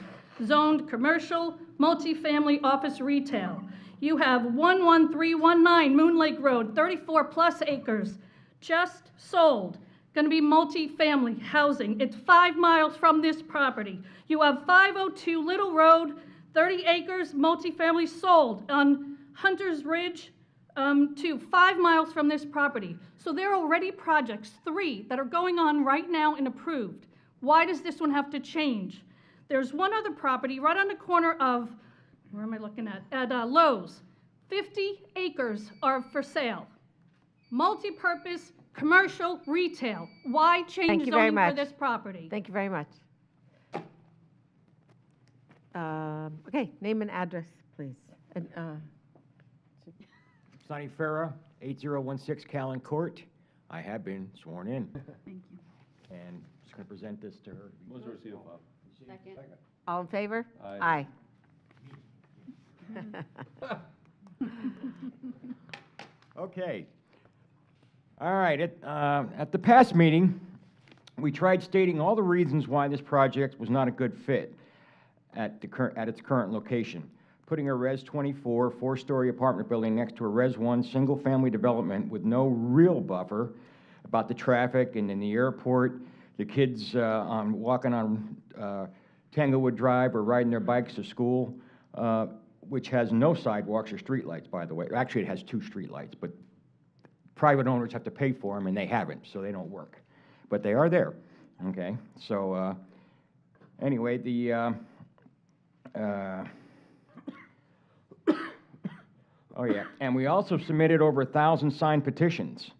U: Zoned commercial, multifamily, office, retail. You have 11319 Moon Lake Road, 34 plus acres, just sold. Going to be multifamily housing. It's 5 miles from this property. You have 502 Little Road, 30 acres, multifamily, sold on Hunter's Ridge, to 5 miles from this property. So there are already projects, 3, that are going on right now and approved. Why does this one have to change? There's one other property right on the corner of, where am I looking at? At Lowe's. 50 acres are for sale. Multi-purpose, commercial, retail. Why change
A: Thank you very
U: zoning
A: much.
U: for this property?
A: Thank you very much. Okay, name and address, please. And,
K: Sonny Farah, 8016 Callan Court. I have been sworn in.
B: Thank you.
K: And just going to present this to her.
J: What's the receipt of file?
B: Second.
A: all in favor?
J: Aye.
K: Okay. All right, at the past meeting, we tried stating all the reasons why this project was not a good fit at its current location. Putting a Res 24 4-story apartment building next to a Res 1 single-family development with no real buffer about the traffic and in the airport, the kids walking on Tanglewood Drive or riding their bikes to school, which has no sidewalks or streetlights, by the way. Actually, it has 2 streetlights, but private owners have to pay for them, and they haven't, so they don't work. But they are there, okay? So anyway, oh yeah, and we also submitted over 1,000 signed petitions.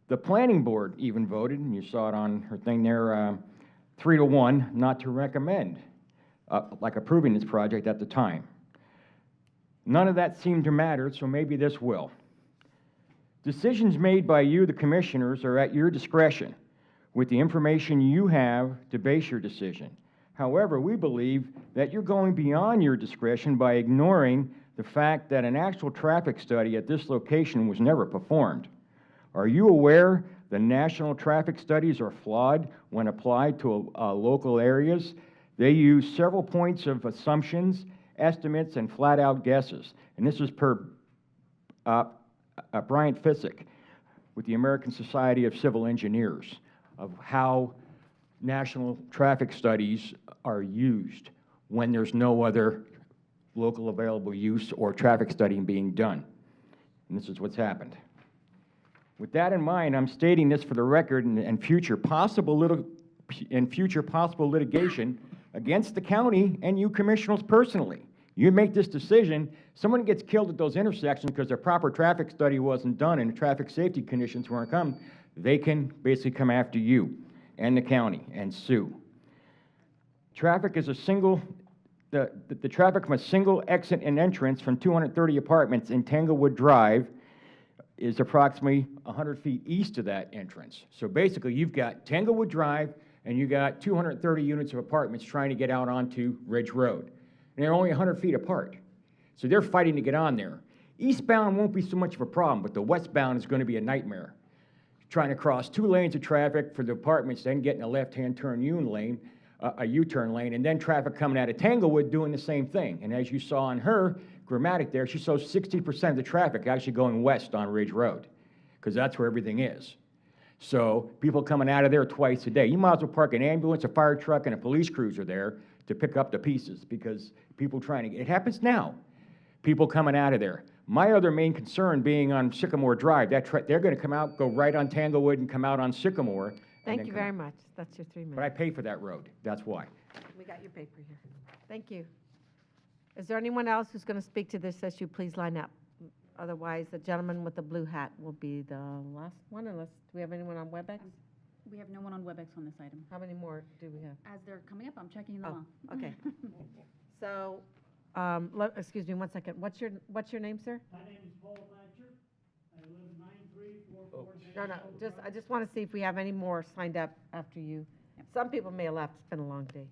K: The planning board even voted, and you saw it on her thing there, 3-1, not to recommend, like approving this project at the time. None of that seemed to matter, so maybe this will. Decisions made by you, the commissioners, are at your discretion with the information you have to base your decision. However, we believe that you're going beyond your discretion by ignoring the fact that an actual traffic study at this location was never performed. Are you aware the national traffic studies are flawed when applied to local areas? They use several points of assumptions, estimates, and flat-out guesses. And this is per Bryant Fissick. with the American Society of Civil Engineers of how national traffic studies are used when there's no other local available use or traffic studying being done. And this is what's happened. With that in mind, I'm stating this for the record and future possible litigation against the county and you commissioners personally. You make this decision, someone gets killed at those intersections because a proper traffic study wasn't done and the traffic safety conditions weren't come, they can basically come after you and the county and sue. Traffic is the traffic from a single exit and entrance from 230 apartments in Tanglewood Drive is approximately 100 feet east of that entrance. So basically, you've got Tanglewood Drive, and you got 230 units of apartments trying to get out onto Ridge Road. And they're only 100 feet apart. So they're fighting to get on there. Eastbound won't be so much of a problem, but the westbound is going to be a nightmare. Trying to cross 2 lanes of traffic for the apartments, then getting a left-hand turn a U-turn lane, and then traffic coming out of Tanglewood doing the same thing. And as you saw on her grammatic there, she shows 60% of the traffic actually going west on Ridge Road, because that's where everything is. So people coming out of there twice a day. You might as well park an ambulance, a fire truck, and a police cruiser there to pick up the pieces, because people trying to, it happens now. People coming out of there. My other main concern being on Sycamore Drive, they're going to come out, go right on Tanglewood and come out on Sycamore.
A: Thank you very much. That's your 3 minutes.
K: But I pay for that road, that's why.
A: We got your paper here. Thank you. Is there anyone else who's going to speak to this issue? Please line up. Otherwise, the gentleman with the blue hat will be the last one, unless, do we have anyone on WebEx?
B: We have no one on WebEx on this item.
A: How many more do we have?
B: As they're coming up, I'm checking them off.
A: Okay. So, excuse me one second. What's your name, sir?
Q: My name is Paul Thatcher. I live at 9344.
A: No, I just want to see if we have any more signed up after you. Some people may have left. It's been a long day.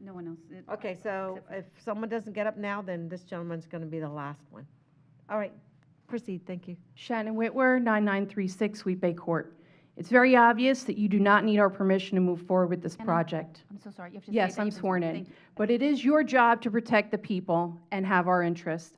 B: No one else.
A: Okay, so if someone doesn't get up now, then this gentleman's going to be the last one. All right, proceed. Thank you.
R: Shannon Whitwer, 9936 Sweet Bay Court. It's very obvious that you do not need our permission to move forward with this project.
B: I'm so sorry. You have to say
R: Yes,
B: that
R: I'm
B: you've been
R: sworn in.
B: Thank you.
R: But it is your job to protect the people and have our interest,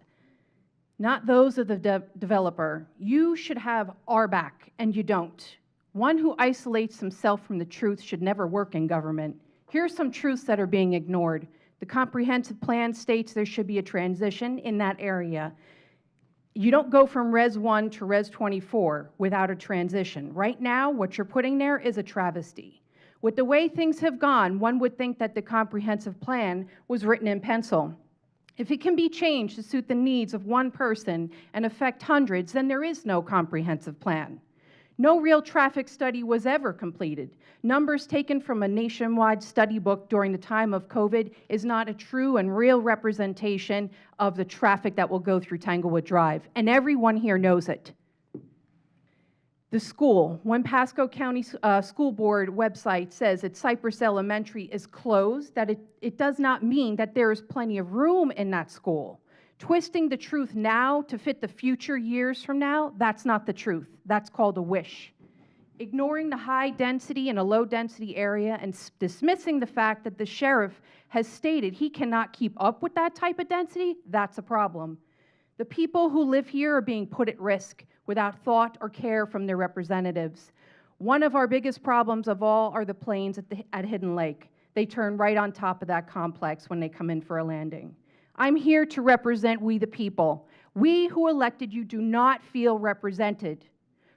R: not those of the developer. You should have our back, and you don't. One who isolates himself from the truth should never work in government. Here are some truths that are being ignored. The comprehensive plan states there should be a transition in that area. You don't go from Res 1 to Res 24 without a transition. Right now, what you're putting there is a travesty. With the way things have gone, one would think that the comprehensive plan was written in pencil. If it can be changed to suit the needs of one person and affect hundreds, then there is no comprehensive plan. No real traffic study was ever completed. Numbers taken from a nationwide study book during the time of COVID is not a true and real representation of the traffic that will go through Tanglewood Drive, and everyone here knows it. The school, when Pasco County School Board website says that Cypress Elementary is closed, that it does not mean that there is plenty of room in that school. Twisting the truth now to fit the future years from now, that's not the truth. That's called a wish. Ignoring the high density in a low density area and dismissing the fact that the sheriff has stated he cannot keep up with that type of density, that's a problem. The people who live here are being put at risk without thought or care from their representatives. One of our biggest problems of all are the planes at Hidden Lake. They turn right on top of that complex when they come in for a landing. I'm here to represent we the people. We who elected you do not feel represented.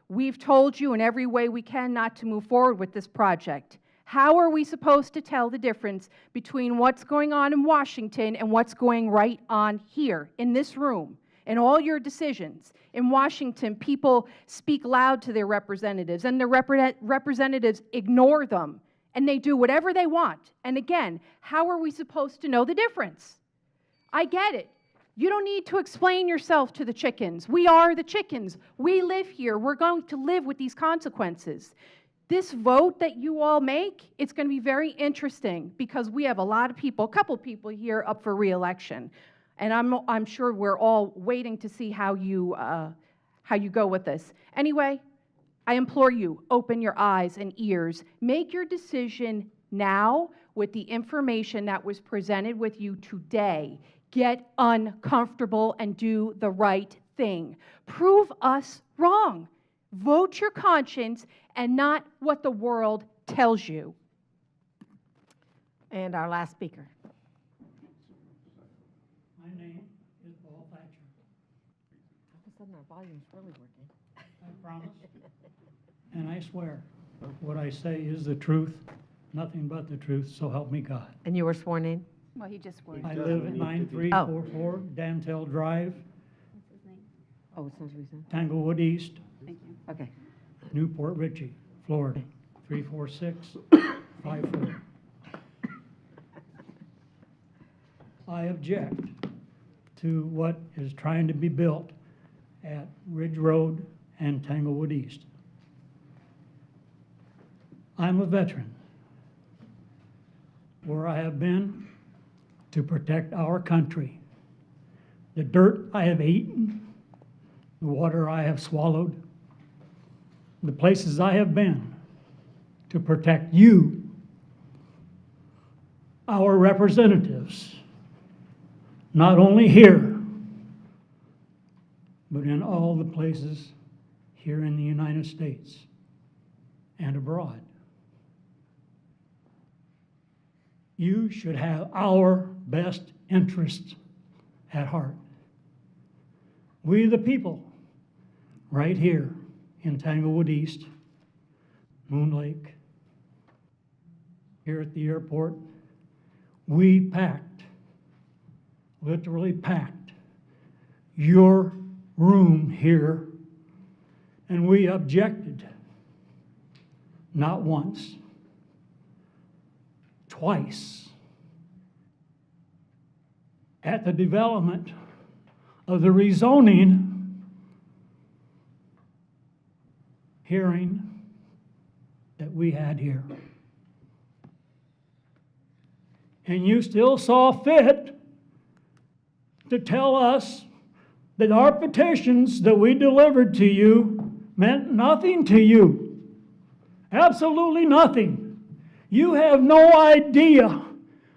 R: We've told you in every way we can not to move forward with this project. How are we supposed to tell the difference between what's going on in Washington and what's going right on here, in this room, in all your decisions? In Washington, people speak loud to their representatives, and the representatives ignore them, and they do whatever they want. And again, how are we supposed to know the difference? I get it. You don't need to explain yourself to the chickens. We are the chickens. We live here. We're going to live with these consequences. This vote that you all make, it's going to be very interesting because we have a lot of people, a couple people here up for re-election. And I'm sure we're all waiting to see how you go with this. Anyway, I implore you, open your eyes and ears. Make your decision now with the information that was presented with you today. Get uncomfortable and do the right thing. Prove us wrong. Vote your conscience and not what the world tells you.
A: And our last speaker.
Q: My name is Paul Thatcher.
A: All of a sudden, our volume's really working.
Q: I promise, and I swear, what I say is the truth, nothing but the truth, so help me God.
A: And you were sworn in?
B: Well, he just swore.
Q: I live at 9344 Dantel Drive,
A: Oh, it's not reason.
Q: Tanglewood East,
B: Thank you.
A: Okay.
Q: Newport Richey, Florida, 34654. I object to what is trying to be built at Ridge Road and Tanglewood East. I'm a veteran, where I have been to protect our country. The dirt I have eaten, the water I have swallowed, the places I have been to protect you, our representatives, not only here, but in all the places here in the United States and abroad. You should have our best interests at heart. We the people, right here in Tanglewood East, Moon Lake, here at the airport, we packed, literally packed, your room here, and we objected, not once, twice, at the development of the rezoning hearing that we had here. And you still saw fit to tell us that our petitions that we delivered to you meant nothing to you. Absolutely nothing. You have no idea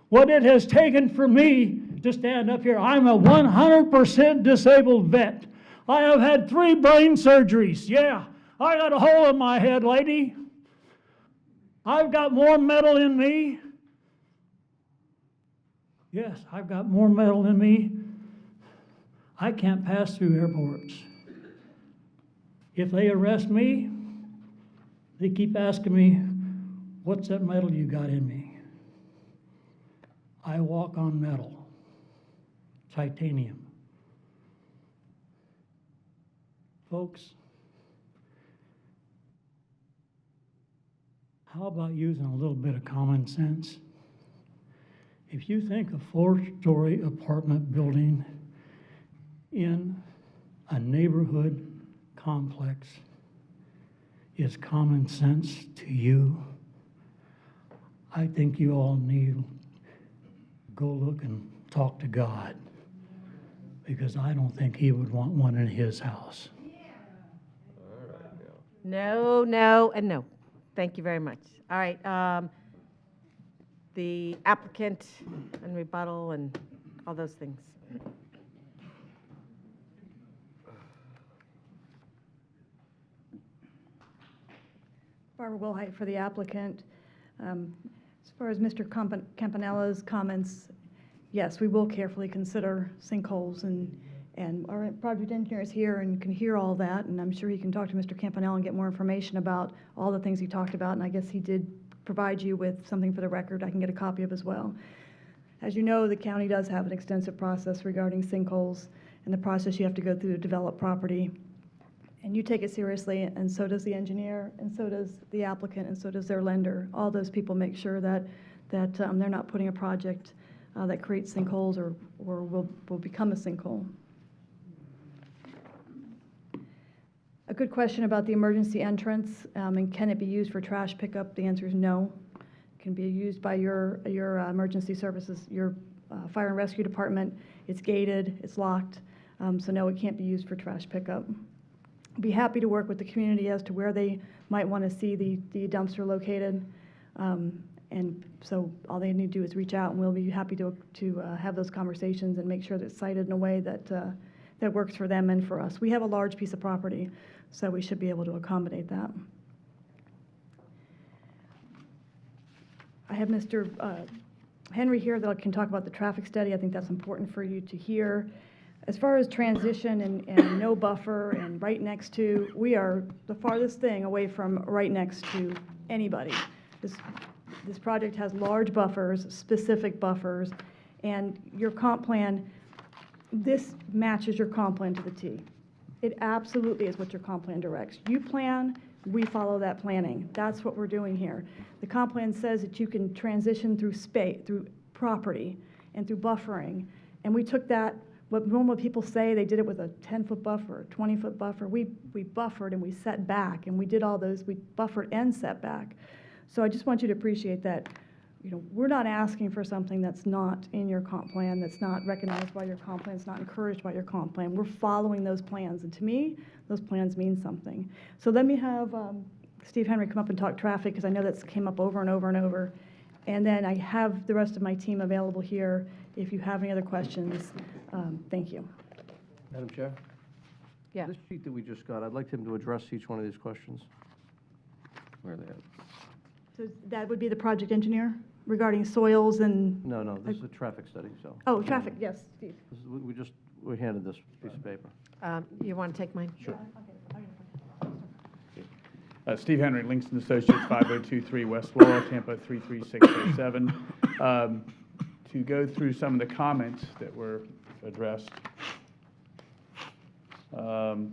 Q: what it has taken for me to stand up here. I'm a 100% disabled vet. I have had 3 brain surgeries. Yeah, I got a hole in my head, lady. I've got more metal in me. Yes, I've got more metal in me. I can't pass through airports. If they arrest me, they keep asking me, what's that metal you got in me? I walk on metal, titanium. Folks, how about using a little bit of common sense? If you think a 4-story apartment building in a neighborhood complex is common sense to you, I think you all need to go look and talk to God, because I don't think He would want one in His house.
A: No, no, and no. Thank you very much. All right, the applicant and rebuttal and all those things.
F: Barbara Wilhite for the applicant. As far as Mr. Campanella's comments, yes, we will carefully consider sinkholes, and our project engineer is here and can hear all that, and I'm sure he can talk to Mr. Campanella and get more information about all the things he talked about, and I guess he did provide you with something for the record I can get a copy of as well. As you know, the county does have an extensive process regarding sinkholes, and the process you have to go through to develop property. And you take it seriously, and so does the engineer, and so does the applicant, and so does their lender. All those people make sure that they're not putting a project that creates sinkholes or will become a sinkhole. A good question about the emergency entrance, and can it be used for trash pickup? The answer is no. It can be used by your emergency services, your fire and rescue department. It's gated, it's locked, so no, it can't be used for trash pickup. Be happy to work with the community as to where they might want to see the dumpster located. And so all they need to do is reach out, and we'll be happy to have those conversations and make sure that it's cited in a way that that works for them and for us. We have a large piece of property, so we should be able to accommodate that. I have Mr. Henry here that can talk about the traffic study. I think that's important for you to hear. As far as transition and no buffer and right next to, we are the farthest thing away from right next to anybody. This project has large buffers, specific buffers, and your comp plan, this matches your comp plan to the T. It absolutely is what your comp plan directs. You plan, we follow that planning. That's what we're doing here. The comp plan says that you can transition through space, through property, and through buffering. And we took that, what normal people say, they did it with a 10-foot buffer, a 20-foot buffer. We buffered and we set back, and we did all those, we buffered and set back. So I just want you to appreciate that, we're not asking for something that's not in your comp plan, that's not recognized by your comp plan, it's not encouraged by your comp plan. We're following those plans, and to me, those plans mean something. So let me have Steve Henry come up and talk traffic, because I know that's came up over and over and over. And then I have the rest of my team available here if you have any other questions. Thank you.
L: Madam Chair?
R: Yeah.
L: This sheet that we just got, I'd like him to address each one of these questions.
J: Where are they at?
F: So that would be the project engineer regarding soils and,
L: No, this is a traffic study, so.
F: oh, traffic, yes, Steve.
L: We handed this piece of paper.
C: You want to take mine?
L: Sure.
D: Steve Henry, Livingston Associates, 5023 West Laurel, Tampa 33607. To go through some of the comments that were addressed. The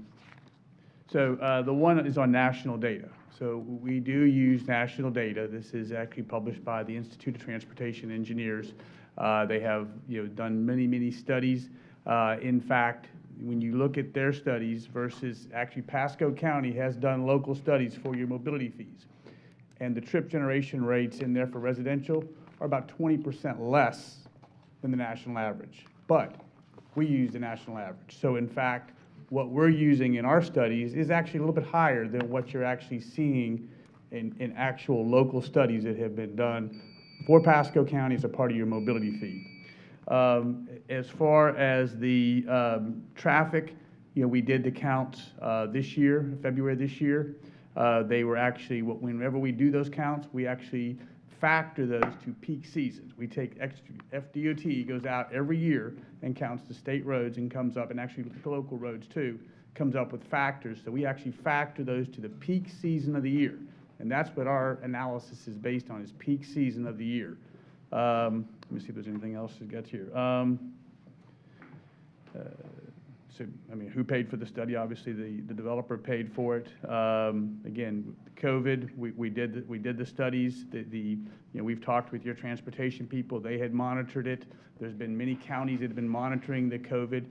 D: one is on national data. So we do use national data. This is actually published by the Institute of Transportation Engineers. They have done many studies. In fact, when you look at their studies versus actually Pasco County has done local studies for your mobility fees. And the trip generation rates in there for residential are about 20% less than the national average. But we use the national average. So in fact, what we're using in our studies is actually a little bit higher than what you're actually seeing in actual local studies that have been done for Pasco County as a part of your mobility fee. As far as the traffic, we did the counts this year, February this year. They were actually, whenever we do those counts, we actually factor those to peak seasons. We take extra, FDOT goes out every year and counts the state roads and comes up, and actually the local roads too, comes up with factors. So we actually factor those to the peak season of the year. And that's what our analysis is based on, is peak season of the year. Let me see if there's anything else to get here. So, who paid for the study? Obviously, the developer paid for it. Again, COVID, we did the studies. We've talked with your transportation people. They had monitored it. There's been many counties that have been monitoring the COVID.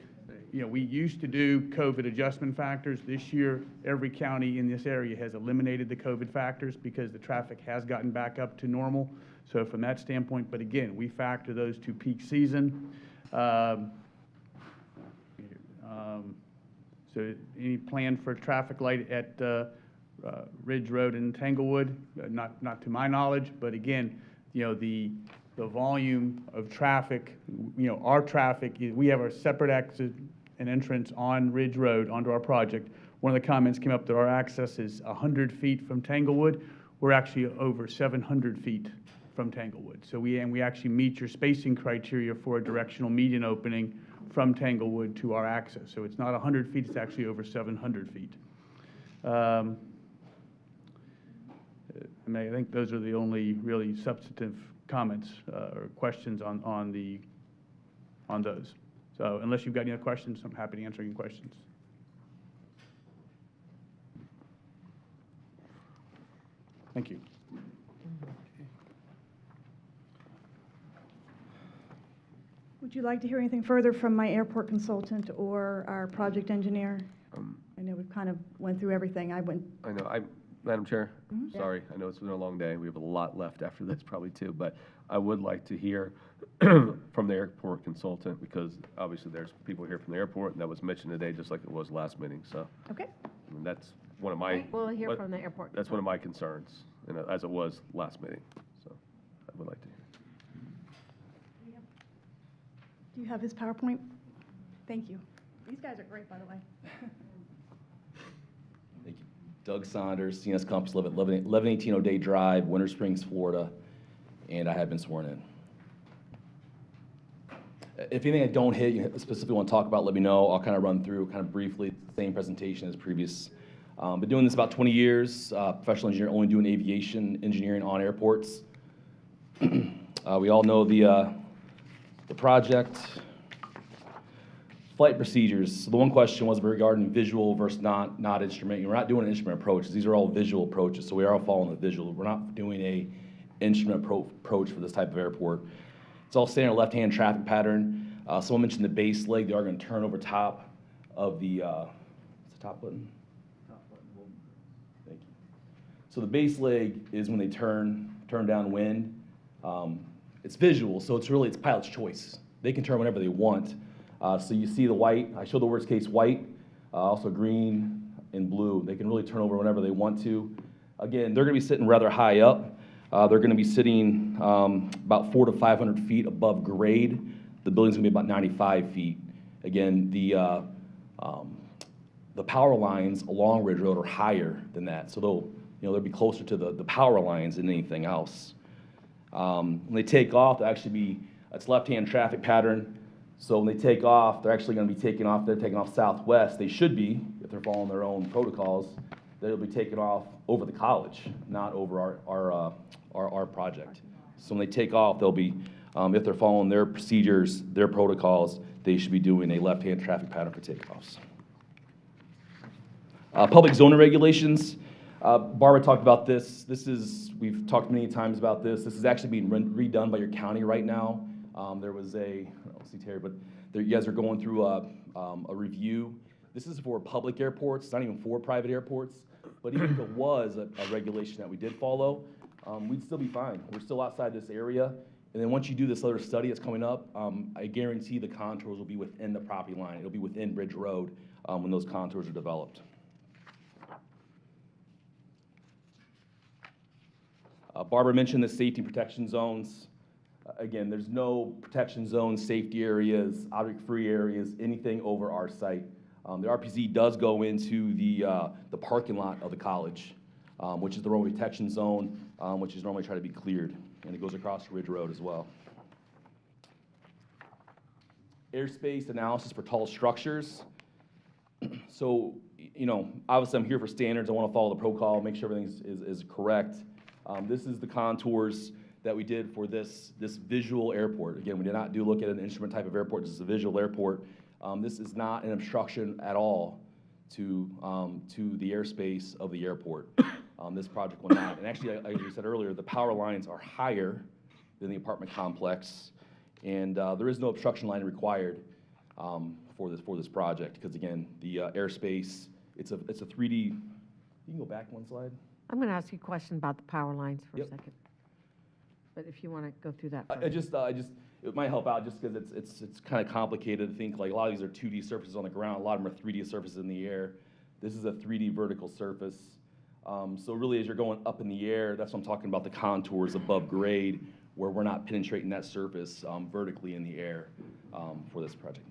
D: We used to do COVID adjustment factors. This year, every county in this area has eliminated the COVID factors because the traffic has gotten back up to normal. So from that standpoint, but again, we factor those to peak season. So any plan for traffic light at Ridge Road and Tanglewood? Not to my knowledge, but again, the volume of traffic, our traffic, we have a separate exit and entrance on Ridge Road onto our project. One of the comments came up that our access is 100 feet from Tanglewood. We're actually over 700 feet from Tanglewood. So we actually meet your spacing criteria for a directional median opening from Tanglewood to our access. So it's not 100 feet, it's actually over 700 feet. I think those are the only really substantive comments or questions on those. So unless you've got any other questions, I'm happy to answer any questions. Thank you.
F: Would you like to hear anything further from my airport consultant or our project engineer? I know we've kind of went through everything.
J: I know. Madam Chair,
F: Mhm.
J: sorry, I know it's been a long day. We have a lot left after this probably too, but I would like to hear from the airport consultant, because obviously there's people here from the airport, and that was mentioned today just like it was last meeting, so.
F: Okay.
J: That's one of my.
C: We'll hear from the airport.
J: That's one of my concerns, as it was last meeting, so I would like to hear.
F: Do you have his PowerPoint? Thank you. These guys are great, by the way.
S: Thank you. Doug Saunders, CNS Compass, live at 1118 O'Day Drive, Winter Springs, Florida, and I have been sworn in. If anything I don't hit, you specifically want to talk about, let me know. I'll kind of run through kind of briefly the same presentation as previous. Been doing this about 20 years, professional engineer, only doing aviation engineering on airports. We all know the project. Flight procedures. So the one question was regarding visual versus not instrument. We're not doing an instrument approach. These are all visual approaches, so we are all following the visual. We're not doing a instrument approach for this type of airport. It's all standard left-hand traffic pattern. Someone mentioned the base leg. They are going to turn over top of the, what's the top button? Thank you. So the base leg is when they turn downwind. It's visual, so it's pilot's choice. They can turn whenever they want. So you see the white. I showed the worst case white, also green and blue. They can really turn over whenever they want to. Again, they're going to be sitting rather high up. They're going to be sitting about 400 to 500 feet above grade. The building's going to be about 95 feet. Again, the power lines along Ridge Road are higher than that, so they'll be closer to the power lines than anything else. When they take off, they'll actually be, it's left-hand traffic pattern. So when they take off, they're actually going to be taking off, they're taking off southwest. They should be, if they're following their own protocols, they'll be taking off over the college, not over our project. So when they take off, they'll be, if they're following their procedures, their protocols, they should be doing a left-hand traffic pattern for takeoffs. Public zoning regulations. Barbara talked about this. We've talked many times about this. This is actually being redone by your county right now. There was I don't see Terry, but you guys are going through a review. This is for public airports. It's not even for private airports. But even if it was a regulation that we did follow, we'd still be fine. We're still outside this area. And then once you do this other study that's coming up, I guarantee the contours will be within the property line. It'll be within Bridge Road when those contours are developed. Barbara mentioned the safety protection zones. Again, there's no protection zones, safety areas, object-free areas, anything over our site. The RPZ does go into the parking lot of the college, which is the runway protection zone, which is normally try to be cleared, and it goes across Ridge Road as well. Airspace analysis for tall structures. So, obviously I'm here for standards. I want to follow the protocol, make sure everything is correct. This is the contours that we did for this visual airport. Again, we did not look at an instrument type of airport. This is a visual airport. This is not an obstruction at all to the airspace of the airport. This project will not. And actually, like you said earlier, the power lines are higher than the apartment complex, and there is no obstruction line required for this project because again, the airspace, it's a 3D. You can go back one slide.
A: I'm going to ask you a question about the power lines for a second. But if you want to go through that first.
S: It might help out just because it's kind of complicated to think like a lot of these are 2D surfaces on the ground. A lot of them are 3D surfaces in the air. This is a 3D vertical surface. So really as you're going up in the air, that's what I'm talking about, the contours above grade where we're not penetrating that surface vertically in the air for this project.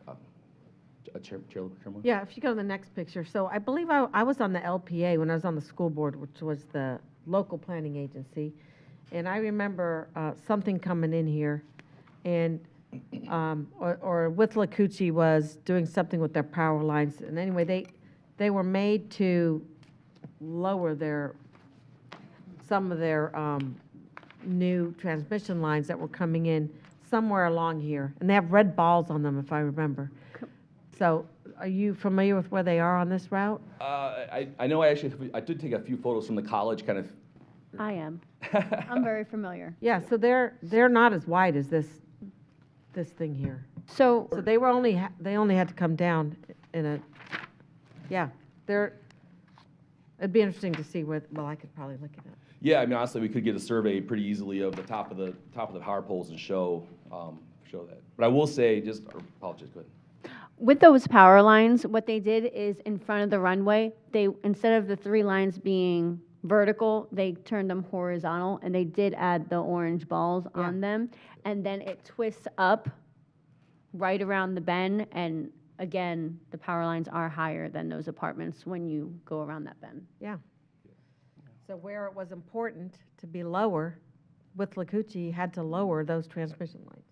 S: Chairman?
A: Yeah, if you go to the next picture. So I believe I was on the LPA when I was on the school board, which was the local planning agency. And I remember something coming in here, and or Withlacoochee was doing something with their power lines. And anyway, they were made to lower some of their new transmission lines that were coming in somewhere along here. And they have red balls on them, if I remember. So are you familiar with where they are on this route?
S: I know I did take a few photos from the college kind of.
M: I am. I'm very familiar.
A: Yeah, so they're not as wide as this thing here.
M: So
A: they were they only had to come down in it'd be interesting to see I could probably look at it.
S: Yeah, I mean honestly we could get a survey pretty easily of the top of the power poles and show that. But I will say apologize, go ahead.
M: with those power lines, what they did is in front of the runway, instead of the 3 lines being vertical, they turned them horizontal, and they did add the orange balls on them, and then it twists up right around the bend, and again, the power lines are higher than those apartments when you go around that bend.
A: Yeah. So where it was important to be lower, with Lakuchi, had to lower those transmission lines.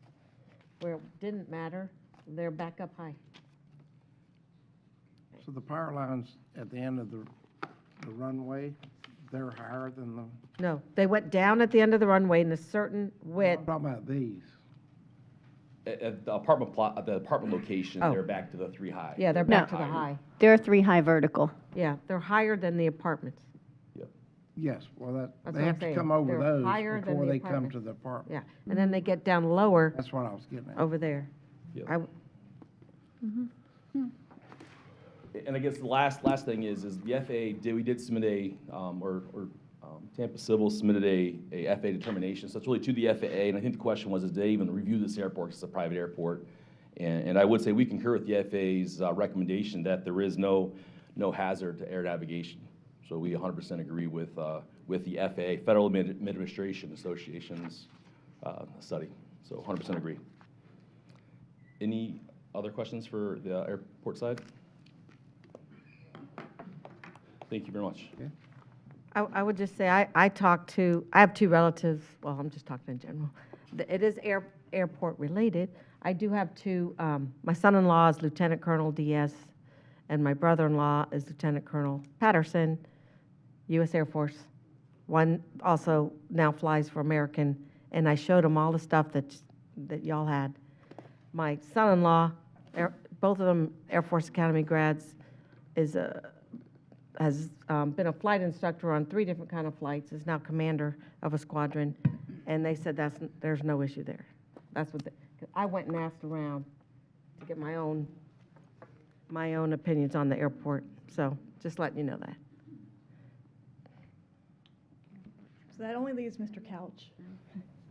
A: Where it didn't matter, they're back up high.
G: So the power lines at the end of the runway, they're higher than the,
A: No, they went down at the end of the runway in a certain width.
G: I'm talking about these.
S: At the apartment location,
A: Oh.
S: they're back to the 3 high.
A: Yeah, they're back to the high.
M: There are 3 high vertical.
A: Yeah, they're higher than the apartments.
G: Yes, well,
A: That's
G: they
A: what
G: have
A: I'm
G: to
A: saying.
G: come over
A: They're
G: those
A: higher than
G: before
A: the
G: they come
A: apartment.
G: to the apartment.
A: Yeah, and then they get down lower.
G: That's what I was getting at.
A: Over there.
S: Yep.
A: I-
S: And I guess the last thing is the FAA we did submit Tampa Civil submitted a FAA determination. So it's really to the FAA, and I think the question was, did they even review this airport? 'Cause it's a private airport. And I would say we concur with the FAA's recommendation that there is no hazard to air navigation. So we 100% agree with the FAA, Federal Administration Association's study. So 100% agree. Any other questions for the airport side? Thank you very much.
A: I would just say, I have 2 relatives, well, I'm just talking in general. It is airport related. I do have 2, my son-in-law is Lieutenant Colonel Diaz, and my brother-in-law is Lieutenant Colonel Patterson, U.S. Air Force. One also now flies for American, and I showed him all the stuff that y'all had. My son-in-law, both of them Air Force Academy grads, has been a flight instructor on 3 different kind of flights, is now commander of a squadron, and they said there's no issue there. That's what I went and asked around to get my own opinions on the airport, so just letting you know that.
F: So that only leaves Mr. Couch.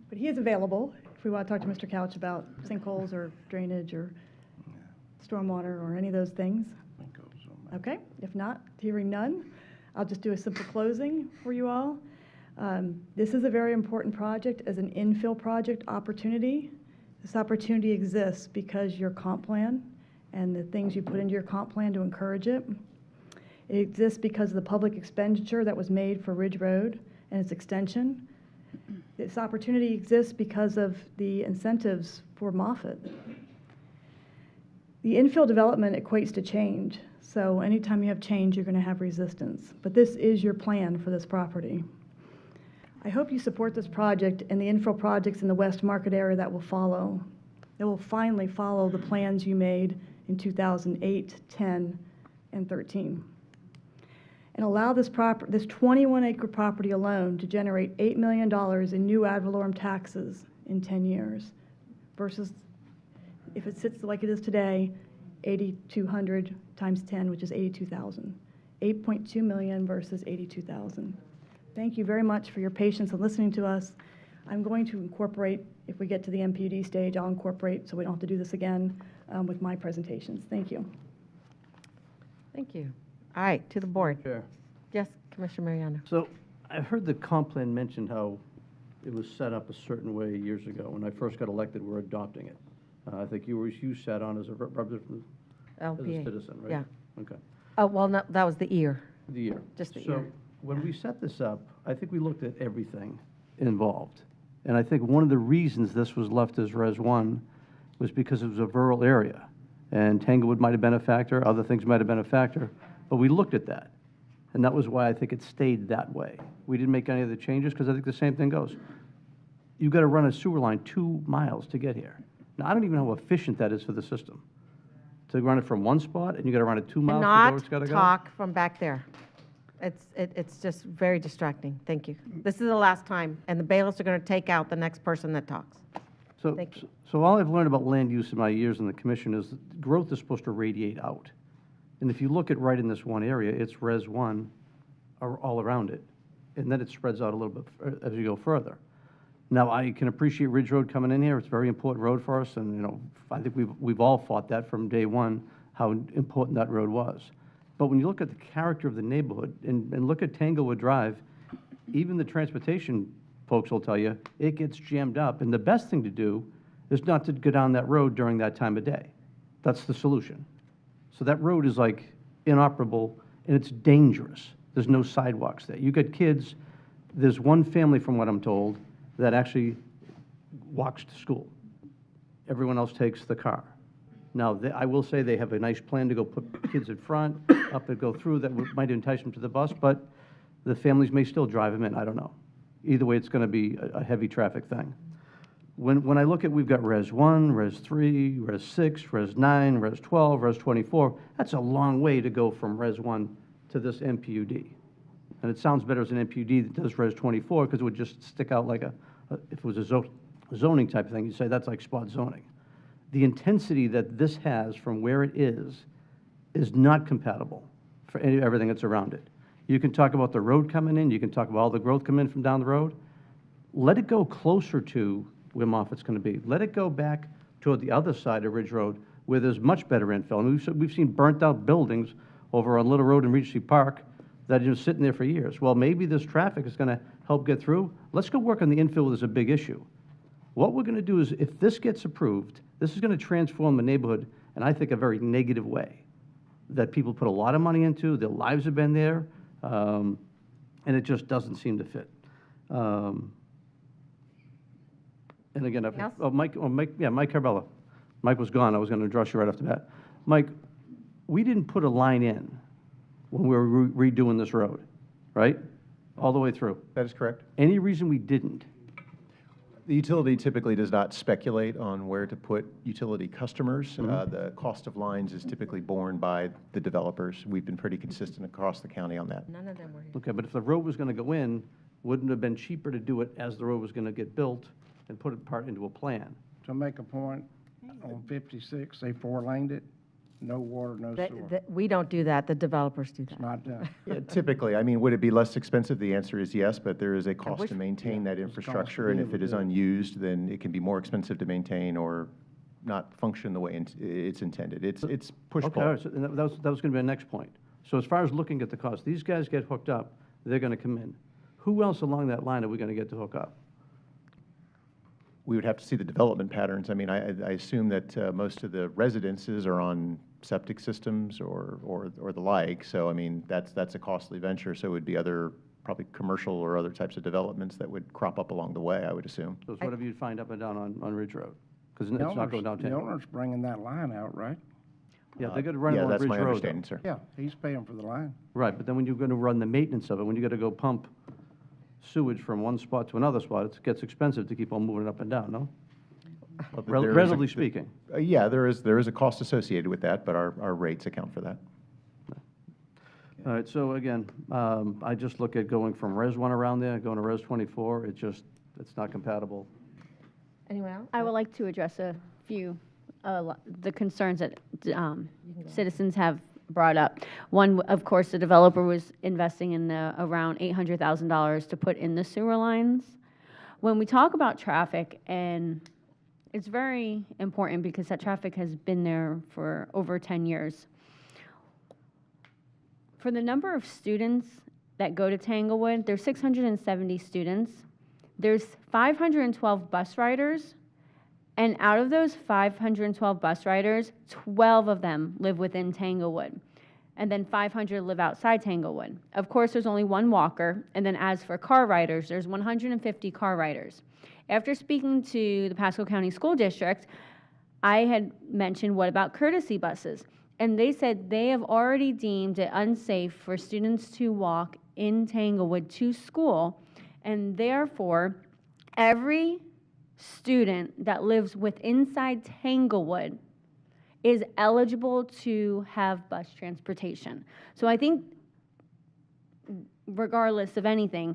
F: But he is available if we want to talk to Mr. Couch about sinkholes or drainage or stormwater or any of those things. Okay, if not, hearing none, I'll just do a simple closing for you all. This is a very important project as an infill project opportunity. This opportunity exists because your comp plan and the things you put into your comp plan to encourage it. It exists because of the public expenditure that was made for Ridge Road and its extension. This opportunity exists because of the incentives for Moffett. The infill development equates to change. So anytime you have change, you're going to have resistance. But this is your plan for this property. I hope you support this project and the infill projects in the West Market area that will follow. That will finally follow the plans you made in 2008, 10, and 13. And allow this 21-acre property alone to generate $8 million in new ad valorem taxes in 10 years versus if it sits like it is today, 8,200 times 10, which is 82,000. 8.2 million versus 82,000. Thank you very much for your patience in listening to us. I'm going to incorporate, if we get to the MPUD stage, I'll incorporate so we don't have to do this again with my presentations. Thank you.
A: Thank you. All right, to the board.
L: Chair.
A: Yes, Commissioner Mariano.
L: So I've heard the comp plan mentioned how it was set up a certain way years ago. When I first got elected, we're adopting it. I think you sat on as a representative, as a
A: LPA.
L: citizen, right?
A: Yeah.
L: Okay.
A: Oh, well, no, that was the ear.
L: The year.
A: Just the
L: So
A: ear.
L: when we set this up, I think we looked at everything involved. And I think one of the reasons this was left as Res 1 was because it was a rural area. And Tanglewood might have been a factor, other things might have been a factor, but we looked at that. And that was why I think it stayed that way. We didn't make any of the changes because I think the same thing goes. You've got to run a sewer line 2 miles to get here. Now, I don't even know how efficient that is for the system. To run it from one spot and you got to run it 2 miles to go where it's got to
A: Cannot
L: go?
A: talk from back there. It's just very distracting. Thank you. This is the last time, and the bailiffs are going to take out the next person that talks.
L: So,
A: Thank you.
L: so all I've learned about land use in my years in the commission is that growth is supposed to radiate out. And if you look at right in this one area, it's Res 1 all around it. And then it spreads out a little bit as you go further. Now, I can appreciate Ridge Road coming in here. It's a very important road for us. And, you know, I think we've all fought that from day one, how important that road was. But when you look at the character of the neighborhood and look at Tanglewood Drive, even the transportation folks will tell you, it gets jammed up. And the best thing to do is not to go down that road during that time of day. That's the solution. So that road is like inoperable, and it's dangerous. There's no sidewalks there. You got kids, there's one family, from what I'm told, that actually walks to school. Everyone else takes the car. Now, I will say they have a nice plan to go put kids in front, up and go through, that might entice them to the bus, but the families may still drive them in, I don't know. Either way, it's going to be a heavy traffic thing. When I look at, we've got Res 1, Res 3, Res 6, Res 9, Res 12, Res 24, that's a long way to go from Res 1 to this MPUD. And it sounds better as an MPUD that does Res 24, because it would just stick out like if it was a zoning type of thing, you'd say that's like spot zoning. The intensity that this has from where it is not compatible for everything that's around it. You can talk about the road coming in, you can talk about all the growth coming in from down the road. Let it go closer to where Moffat's going to be. Let it go back toward the other side of Ridge Road, where there's much better infill. And we've seen burnt-out buildings over on Little Road in Richey Park that are just sitting there for years. Well, maybe this traffic is going to help get through. Let's go work on the infill. There's a big issue. What we're going to do is, if this gets approved, this is going to transform the neighborhood in, I think, a very negative way, that people put a lot of money into, their lives have been there, and it just doesn't seem to fit. And again, Mike Carbella. Mike was gone. I was going to address you right off the bat. Mike, we didn't put a line in when we were redoing this road, right? All the way through.
N: That is correct.
L: Any reason we didn't?
N: The utility typically does not speculate on where to put utility customers. The cost of lines is typically borne by the developers. We've been pretty consistent across the county on that.
A: None of them were here.
L: Okay, but if the road was going to go in, wouldn't it have been cheaper to do it as the road was going to get built and put it part into a plan?
G: To make a point, on 56, they four-laned it, no water, no sewer.
A: We don't do that, the developers do that.
G: It's not done.
N: Yeah, typically, I mean, would it be less expensive? The answer is yes, but there is a cost
A: wish-
N: to maintain that
G: There's a cost to
N: infrastructure,
G: be
N: and
G: able
N: if it
G: to
N: is
G: do it.
N: unused, then it can be more expensive to maintain or not function the way it's intended. It's
L: Okay,
N: push-pull.
L: all right, so that was going to be my next point. So as far as looking at the cost, these guys get hooked up, they're going to come in. Who else along that line are we going to get to hook up?
N: We would have to see the development patterns. I mean, I assume that most of the residences are on septic systems or the like. So, I mean, that's a costly venture. So it would be other, probably commercial or other types of developments that would crop up along the way, I would assume.
L: So it's whatever you'd find up and down on Ridge Road, because
G: The
L: it's not going down
G: The
L: 10.
G: owner's bringing that line out, right?
L: Yeah, they're going to run it
N: Yeah,
L: on
N: that's
L: Ridge
N: my
L: Road. though.
N: understanding, sir.
G: Yeah, he's paying for the line.
L: Right, but then when you're going to run the maintenance of it, when you got to go pump sewage from one spot to another spot, it gets expensive to keep on moving it up and down, no?
N: But there is a-
L: Relatively speaking.
N: Yeah, there is a cost associated with that, but our rates account for that.
L: All right, so again, I just look at going from Res 1 around there, going to Res 24, it's not compatible.
A: Anyone else?
M: I would like to address a few, the concerns that citizens have brought up. One, of course, the developer was investing in around $800,000 to put in the sewer lines. When we talk about traffic, and it's very important because that traffic has been there for over 10 years. For the number of students that go to Tanglewood, there's 670 students. There's 512 bus riders, and out of those 512 bus riders, 12 of them live within Tanglewood, and then 500 live outside Tanglewood. Of course, there's only one walker, and then as for car riders, there's 150 car riders. After speaking to the Pasco County School District, I had mentioned, what about courtesy buses? And they said they have already deemed it unsafe for students to walk in Tanglewood to school, and therefore, every student that lives inside Tanglewood is eligible to have bus transportation. So I think, regardless of anything,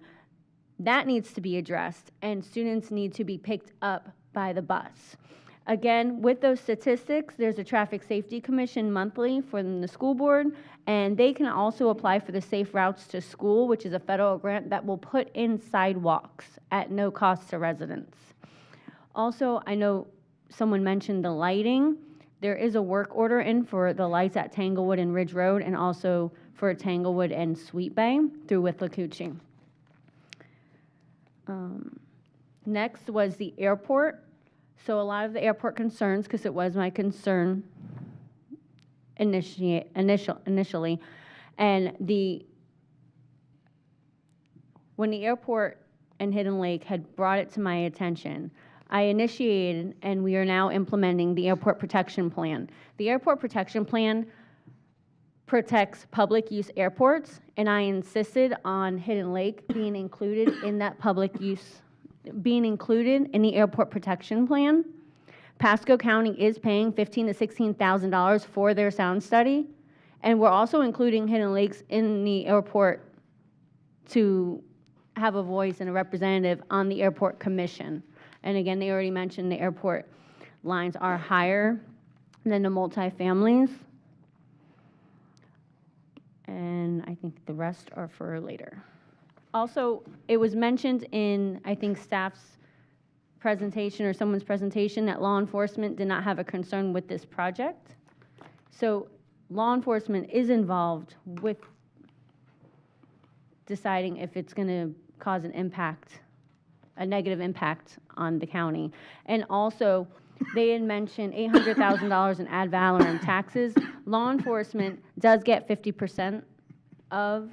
M: that needs to be addressed, and students need to be picked up by the bus. Again, with those statistics, there's a Traffic Safety Commission monthly from the school board, and they can also apply for the Safe Routes to School, which is a federal grant that will put in sidewalks at no cost to residents. Also, I know someone mentioned the lighting. There is a work order in for the lights at Tanglewood and Ridge Road, and also for Tanglewood and Sweet Bay through Withlacoochee. Next was the airport. So a lot of the airport concerns, because it was my concern initially. And when the airport and Hidden Lake had brought it to my attention, I initiated, and we are now implementing the Airport Protection Plan. The Airport Protection Plan protects public use airports, and I insisted on Hidden Lake being included in that public use, being included in the Airport Protection Plan. Pasco County is paying $15,000 to $16,000 for their sound study, and we're also including Hidden Lakes in the airport to have a voice and a representative on the airport commission. And again, they already mentioned the airport lines are higher than the multifamilies. And I think the rest are for later. Also, it was mentioned in, I think, staff's presentation or someone's presentation that law enforcement did not have a concern with this project. So law enforcement is involved with deciding if it's going to cause an impact, a negative impact on the county. And also, they had mentioned $800,000 in ad valorem taxes. Law enforcement does get 50% of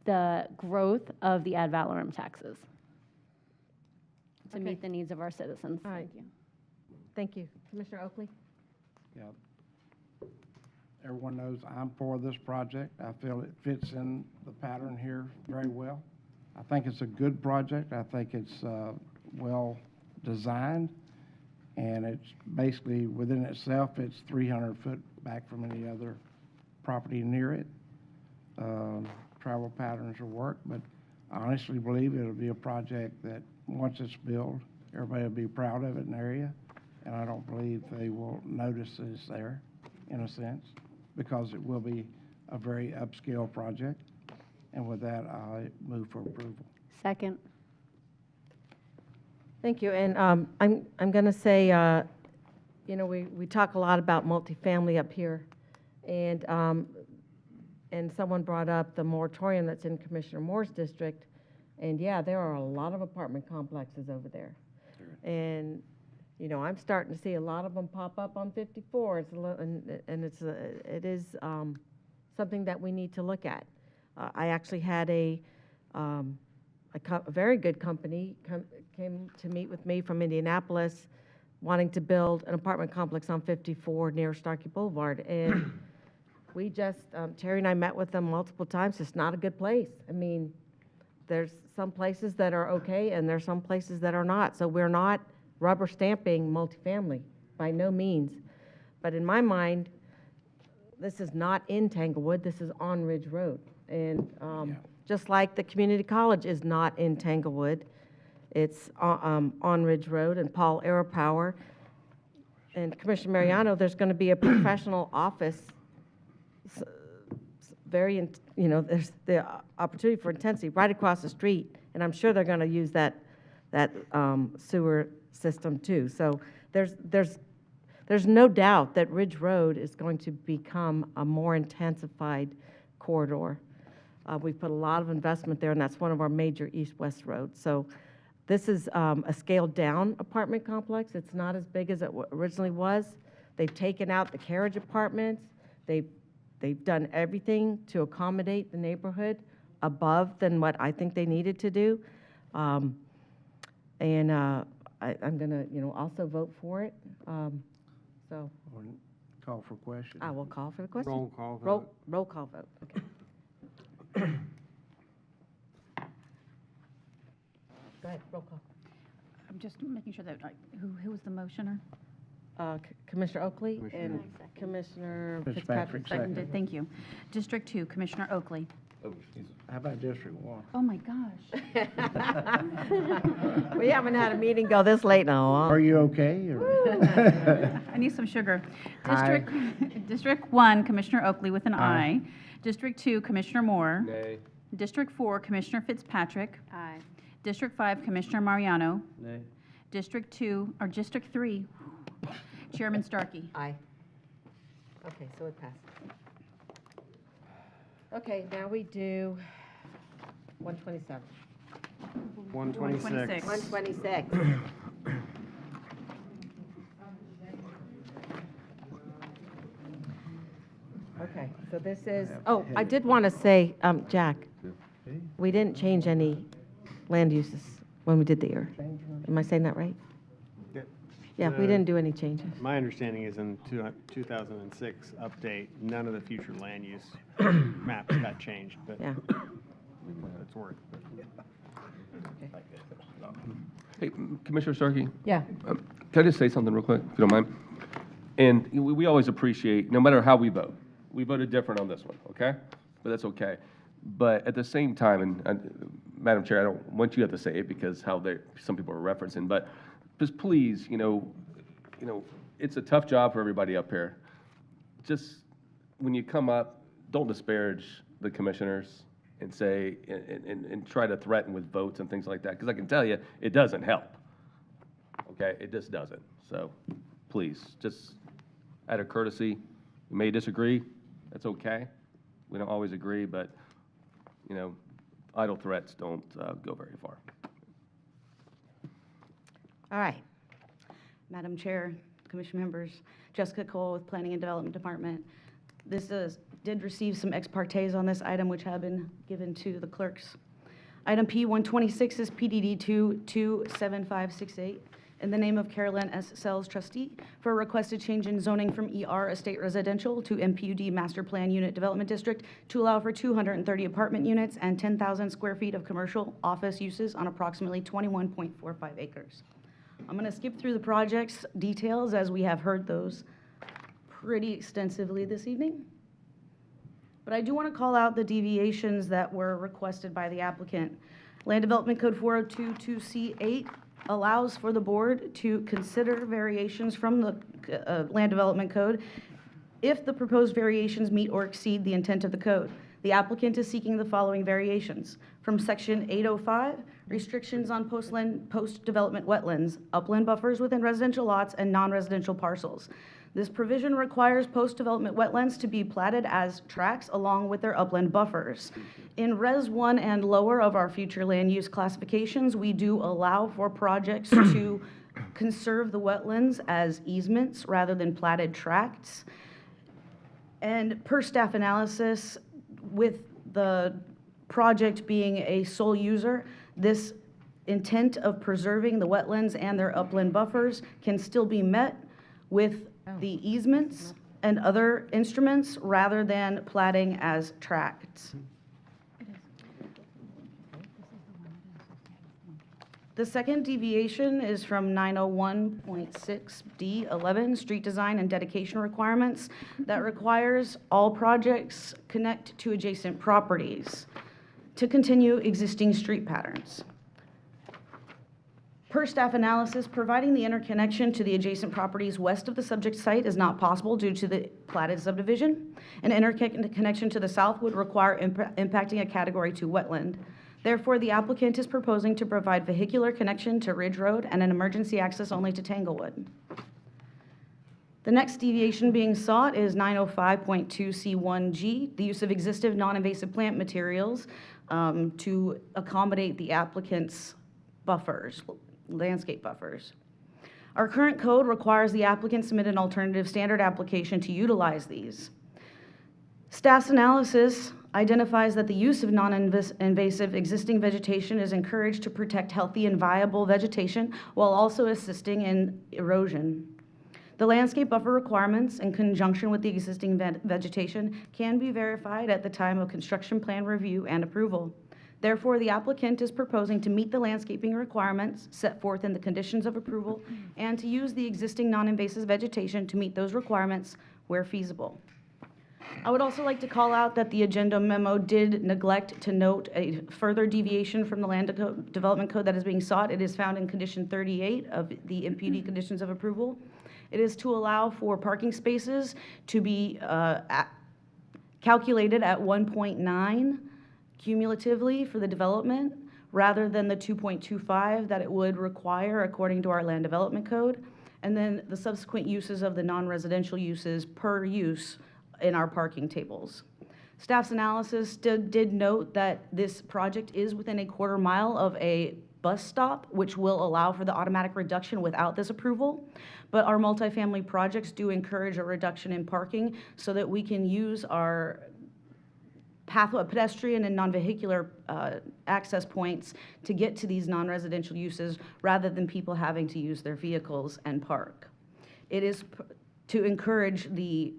M: the growth of the ad valorem taxes to meet the needs of our citizens.
A: All right.
M: Thank you.
A: Thank you. Commissioner Oakley?
G: Yeah. Everyone knows I'm for this project. I feel it fits in the pattern here very well. I think it's a good project. I think it's well designed, and it's basically within itself, it's 300 foot back from any other property near it. Travel patterns will work, but I honestly believe it'll be a project that once it's built, everybody will be proud of it in the area, and I don't believe they will notice that it's there, in a sense, because it will be a very upscale project. And with that, I move for approval.
M: Second.
A: Thank you. And I'm going to say, you know, we talk a lot about multifamily up here, and someone brought up the moratorium that's in Commissioner Moore's district, and yeah, there are a lot of apartment complexes over there. And, you know, I'm starting to see a lot of them pop up on 54, and it is something that we need to look at. I actually had a very good company came to meet with me from Indianapolis, wanting to build an apartment complex on 54 near Starkey Boulevard, and we just, Terry and I met with them multiple times. It's not a good place. I mean, there's some places that are okay, and there's some places that are not. So we're not rubber stamping multifamily, by no means. But in my mind, this is not in Tanglewood, this is on Ridge Road. And just like the community college is not in Tanglewood, it's on Ridge Road, and Paul AeroPower. And Commissioner Mariano, there's going to be a professional office, there's the opportunity for intensity right across the street, and I'm sure they're going to use that sewer system too. So there's no doubt that Ridge Road is going to become a more intensified corridor. We've put a lot of investment there, and that's one of our major east-west roads. So this is a scaled-down apartment complex. It's not as big as it originally was. They've taken out the carriage apartments. They've done everything to accommodate the neighborhood above than what I think they needed to do. I'm going to, also vote for it. So.
G: Call for question.
A: I will call for the question.
E: Roll call vote.
A: Roll call vote, okay. Go ahead, roll call.
B: I'm just making sure that, who was the motioner?
A: Commissioner Oakley and Commissioner Fitzpatrick
B: Seconded, thank you. District 2, Commissioner Oakley.
G: How about District 1?
B: Oh, my gosh.
A: We haven't had a meeting go this late now.
G: Are you okay?
B: I need some sugar. District 1, Commissioner Oakley with an
G: Aye.
B: aye. District 2, Commissioner Moore.
J: Nay.
B: District 4, Commissioner Fitzpatrick.
M: Aye.
B: District 5, Commissioner Mariano.
L: Nay.
B: District 3, Chairman Starkey.
A: Aye. Okay, so it passed. Okay, now we do 127.
E: 126.
A: 126. So this is, oh, I did want to say, Jack, we didn't change any land uses when we did the ER. Am I saying that right? Yeah, we didn't do any changes.
E: My understanding is in 2006 update, none of the future land use maps got changed, but
A: Yeah.
E: it's worth.
J: Hey, Commissioner Starkey?
A: Yeah.
J: Can I just say something real quick, if you don't mind? And we always appreciate, no matter how we voted different on this one, okay? But that's okay. But at the same time, and Madam Chair, I don't want you to have to say it because some people are referencing, but just please, it's a tough job for everybody up here. Just, when you come up, don't disparage the commissioners and say, and try to threaten with votes and things like that, because I can tell you, it doesn't help. Okay, it just doesn't. So, please, just out of courtesy, we may disagree, that's okay. We don't always agree, but, idle threats don't go very far.
I: All right. Madam Chair, Commission members, Jessica Cole with Planning and Development Department. This did receive some ex partes on this item, which have been given to the clerks. Item P126 is PDD 227568 in the name of Carolyn S. Sells, trustee, for a requested change in zoning from ER Estate Residential to MPUD Master Plan Unit Development District to allow for 230 apartment units and 10,000 square feet of commercial office uses on approximately 21.45 acres. I'm going to skip through the project's details as we have heard those pretty extensively this evening. But I do want to call out the deviations that were requested by the applicant. Land Development Code 4022C8 allows for the board to consider variations from the Land Development Code if the proposed variations meet or exceed the intent of the code. The applicant is seeking the following variations. From Section 805, restrictions on post-development wetlands, upland buffers within residential lots, and non-residential parcels. This provision requires post-development wetlands to be platted as tracts along with their upland buffers. In Res 1 and lower of our future land use classifications, we do allow for projects to conserve the wetlands as easements rather than platted tracts. And per staff analysis, with the project being a sole user, this intent of preserving the wetlands and their upland buffers can still be met with the easements and other instruments rather than platting as tracts. The second deviation is from 901.6D11, street design and dedication requirements, that requires all projects connect to adjacent properties to continue existing street patterns. Per staff analysis, providing the interconnection to the adjacent properties west of the subject site is not possible due to the platted subdivision. An interconnection to the south would require impacting a Category 2 wetland. Therefore, the applicant is proposing to provide vehicular connection to Ridge Road and an emergency access only to Tanglewood. The next deviation being sought is 905.2C1G, the use of existing non-invasive plant materials to accommodate the applicant's buffers, landscape buffers. Our current code requires the applicant submit an alternative standard application to utilize these. Staff's analysis identifies that the use of non-invasive existing vegetation is encouraged to protect healthy and viable vegetation while also assisting in erosion. The landscape buffer requirements, in conjunction with the existing vegetation, can be verified at the time of construction plan review and approval. Therefore, the applicant is proposing to meet the landscaping requirements set forth in the conditions of approval and to use the existing non-invasive vegetation to meet those requirements where feasible. I would also like to call out that the agenda memo did neglect to note a further deviation from the Land Development Code that is being sought. It is found in condition 38 of the MPD conditions of approval. It is to allow for parking spaces to be calculated at 1.9 cumulatively for the development, rather than the 2.25 that it would require according to our Land Development Code, and then the subsequent uses of the non-residential uses per use in our parking tables. Staff's analysis did note that this project is within a quarter mile of a bus stop, which will allow for the automatic reduction without this approval. But our multifamily projects do encourage a reduction in parking so that we can use our pedestrian and non-vehicular access points to get to these non-residential uses rather than people having to use their vehicles and park. It is to encourage the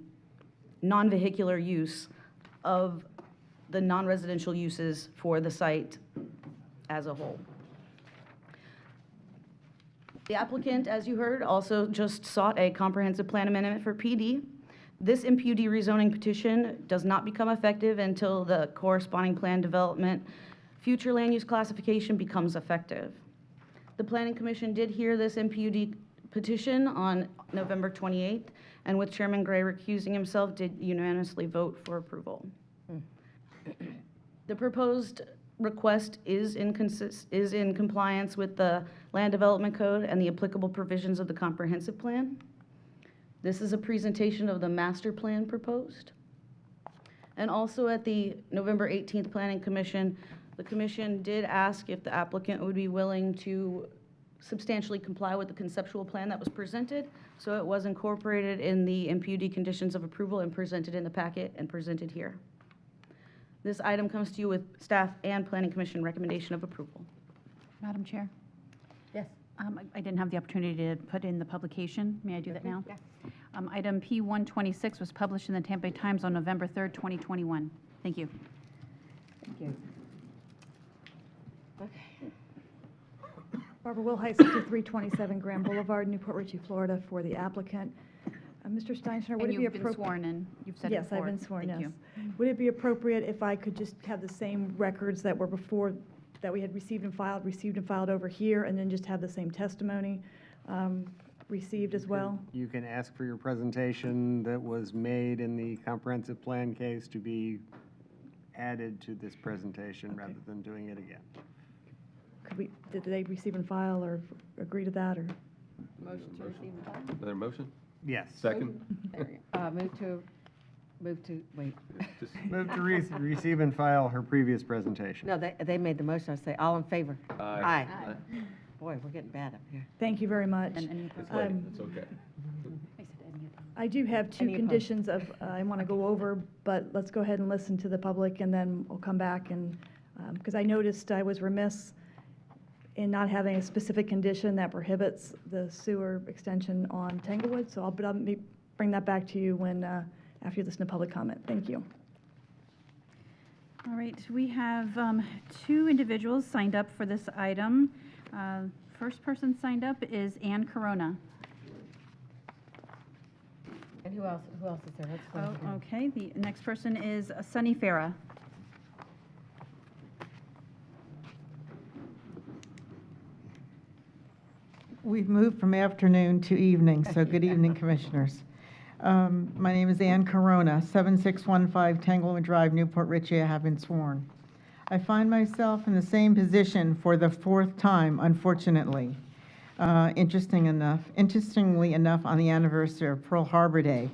I: non-vehicular use of the non-residential uses for the site as a whole. The applicant, as you heard, also just sought a comprehensive plan amendment for PD. This MPUD rezoning petition does not become effective until the corresponding plan development future land use classification becomes effective. The Planning Commission did hear this MPUD petition on November 28th, and with Chairman Gray recusing himself, did unanimously vote for approval. The proposed request is in compliance with the Land Development Code and the applicable provisions of the comprehensive plan. This is a presentation of the master plan proposed. And also at the November 18th Planning Commission, the commission did ask if the applicant would be willing to substantially comply with the conceptual plan that was presented. So it was incorporated in the MPUD conditions of approval and presented in the packet and presented here. This item comes to you with staff and Planning Commission recommendation of approval.
B: Madam Chair?
A: Yes.
B: I didn't have the opportunity to put in the publication. May I do that now?
A: Yes.
B: Item P126 was published in the Tampa Bay Times on November 3rd, 2021. Thank you.
A: Thank you. Okay.
F: Barbara Wilhite, 6327 Grand Boulevard, Newport Richey, Florida, for the applicant. Mr. Steinschner, would
B: And
F: it be
B: you've been
F: appropriate?
B: sworn in. You've said it
F: Yes,
B: before.
F: I've been sworn,
B: Thank
F: yes.
B: you.
F: Would it be appropriate if I could just have the same records that were before, that we had received and filed over here, and then just have the same testimony received as well?
E: You can ask for your presentation that was made in the comprehensive plan case to be added to this presentation rather than doing it again.
F: Did they receive and file or agree to that, or?
A: Motion to receive and file?
J: Is there a motion?
E: Yes.
J: Second?
A: Move to, wait.
E: Move to receive and file her previous presentation.
A: No, they made the motion. I say, all in favor?
J: Aye.
A: Boy, we're getting bad up here.
F: Thank you very much.
J: It's late, it's okay.
F: I do have two
A: Any opposed?
F: conditions I want to go over, but let's go ahead and listen to the public, and then we'll come back and, because I noticed I was remiss in not having a specific condition that prohibits the sewer extension on Tanglewood, so I'll bring that back to you when, after you listen to public comment. Thank you.
B: All right, we have two individuals signed up for this item. First person signed up is Ann Corona.
A: And who else is there? Let's go
B: Oh,
A: ahead.
B: okay, the next person is Sunny Farah.
H: We've moved from afternoon to evening, so good evening, Commissioners. My name is Ann Corona, 7615 Tanglewood Drive, Newport Richey. I have been sworn. I find myself in the same position for the fourth time, unfortunately. Interestingly enough, on the anniversary of Pearl Harbor Day,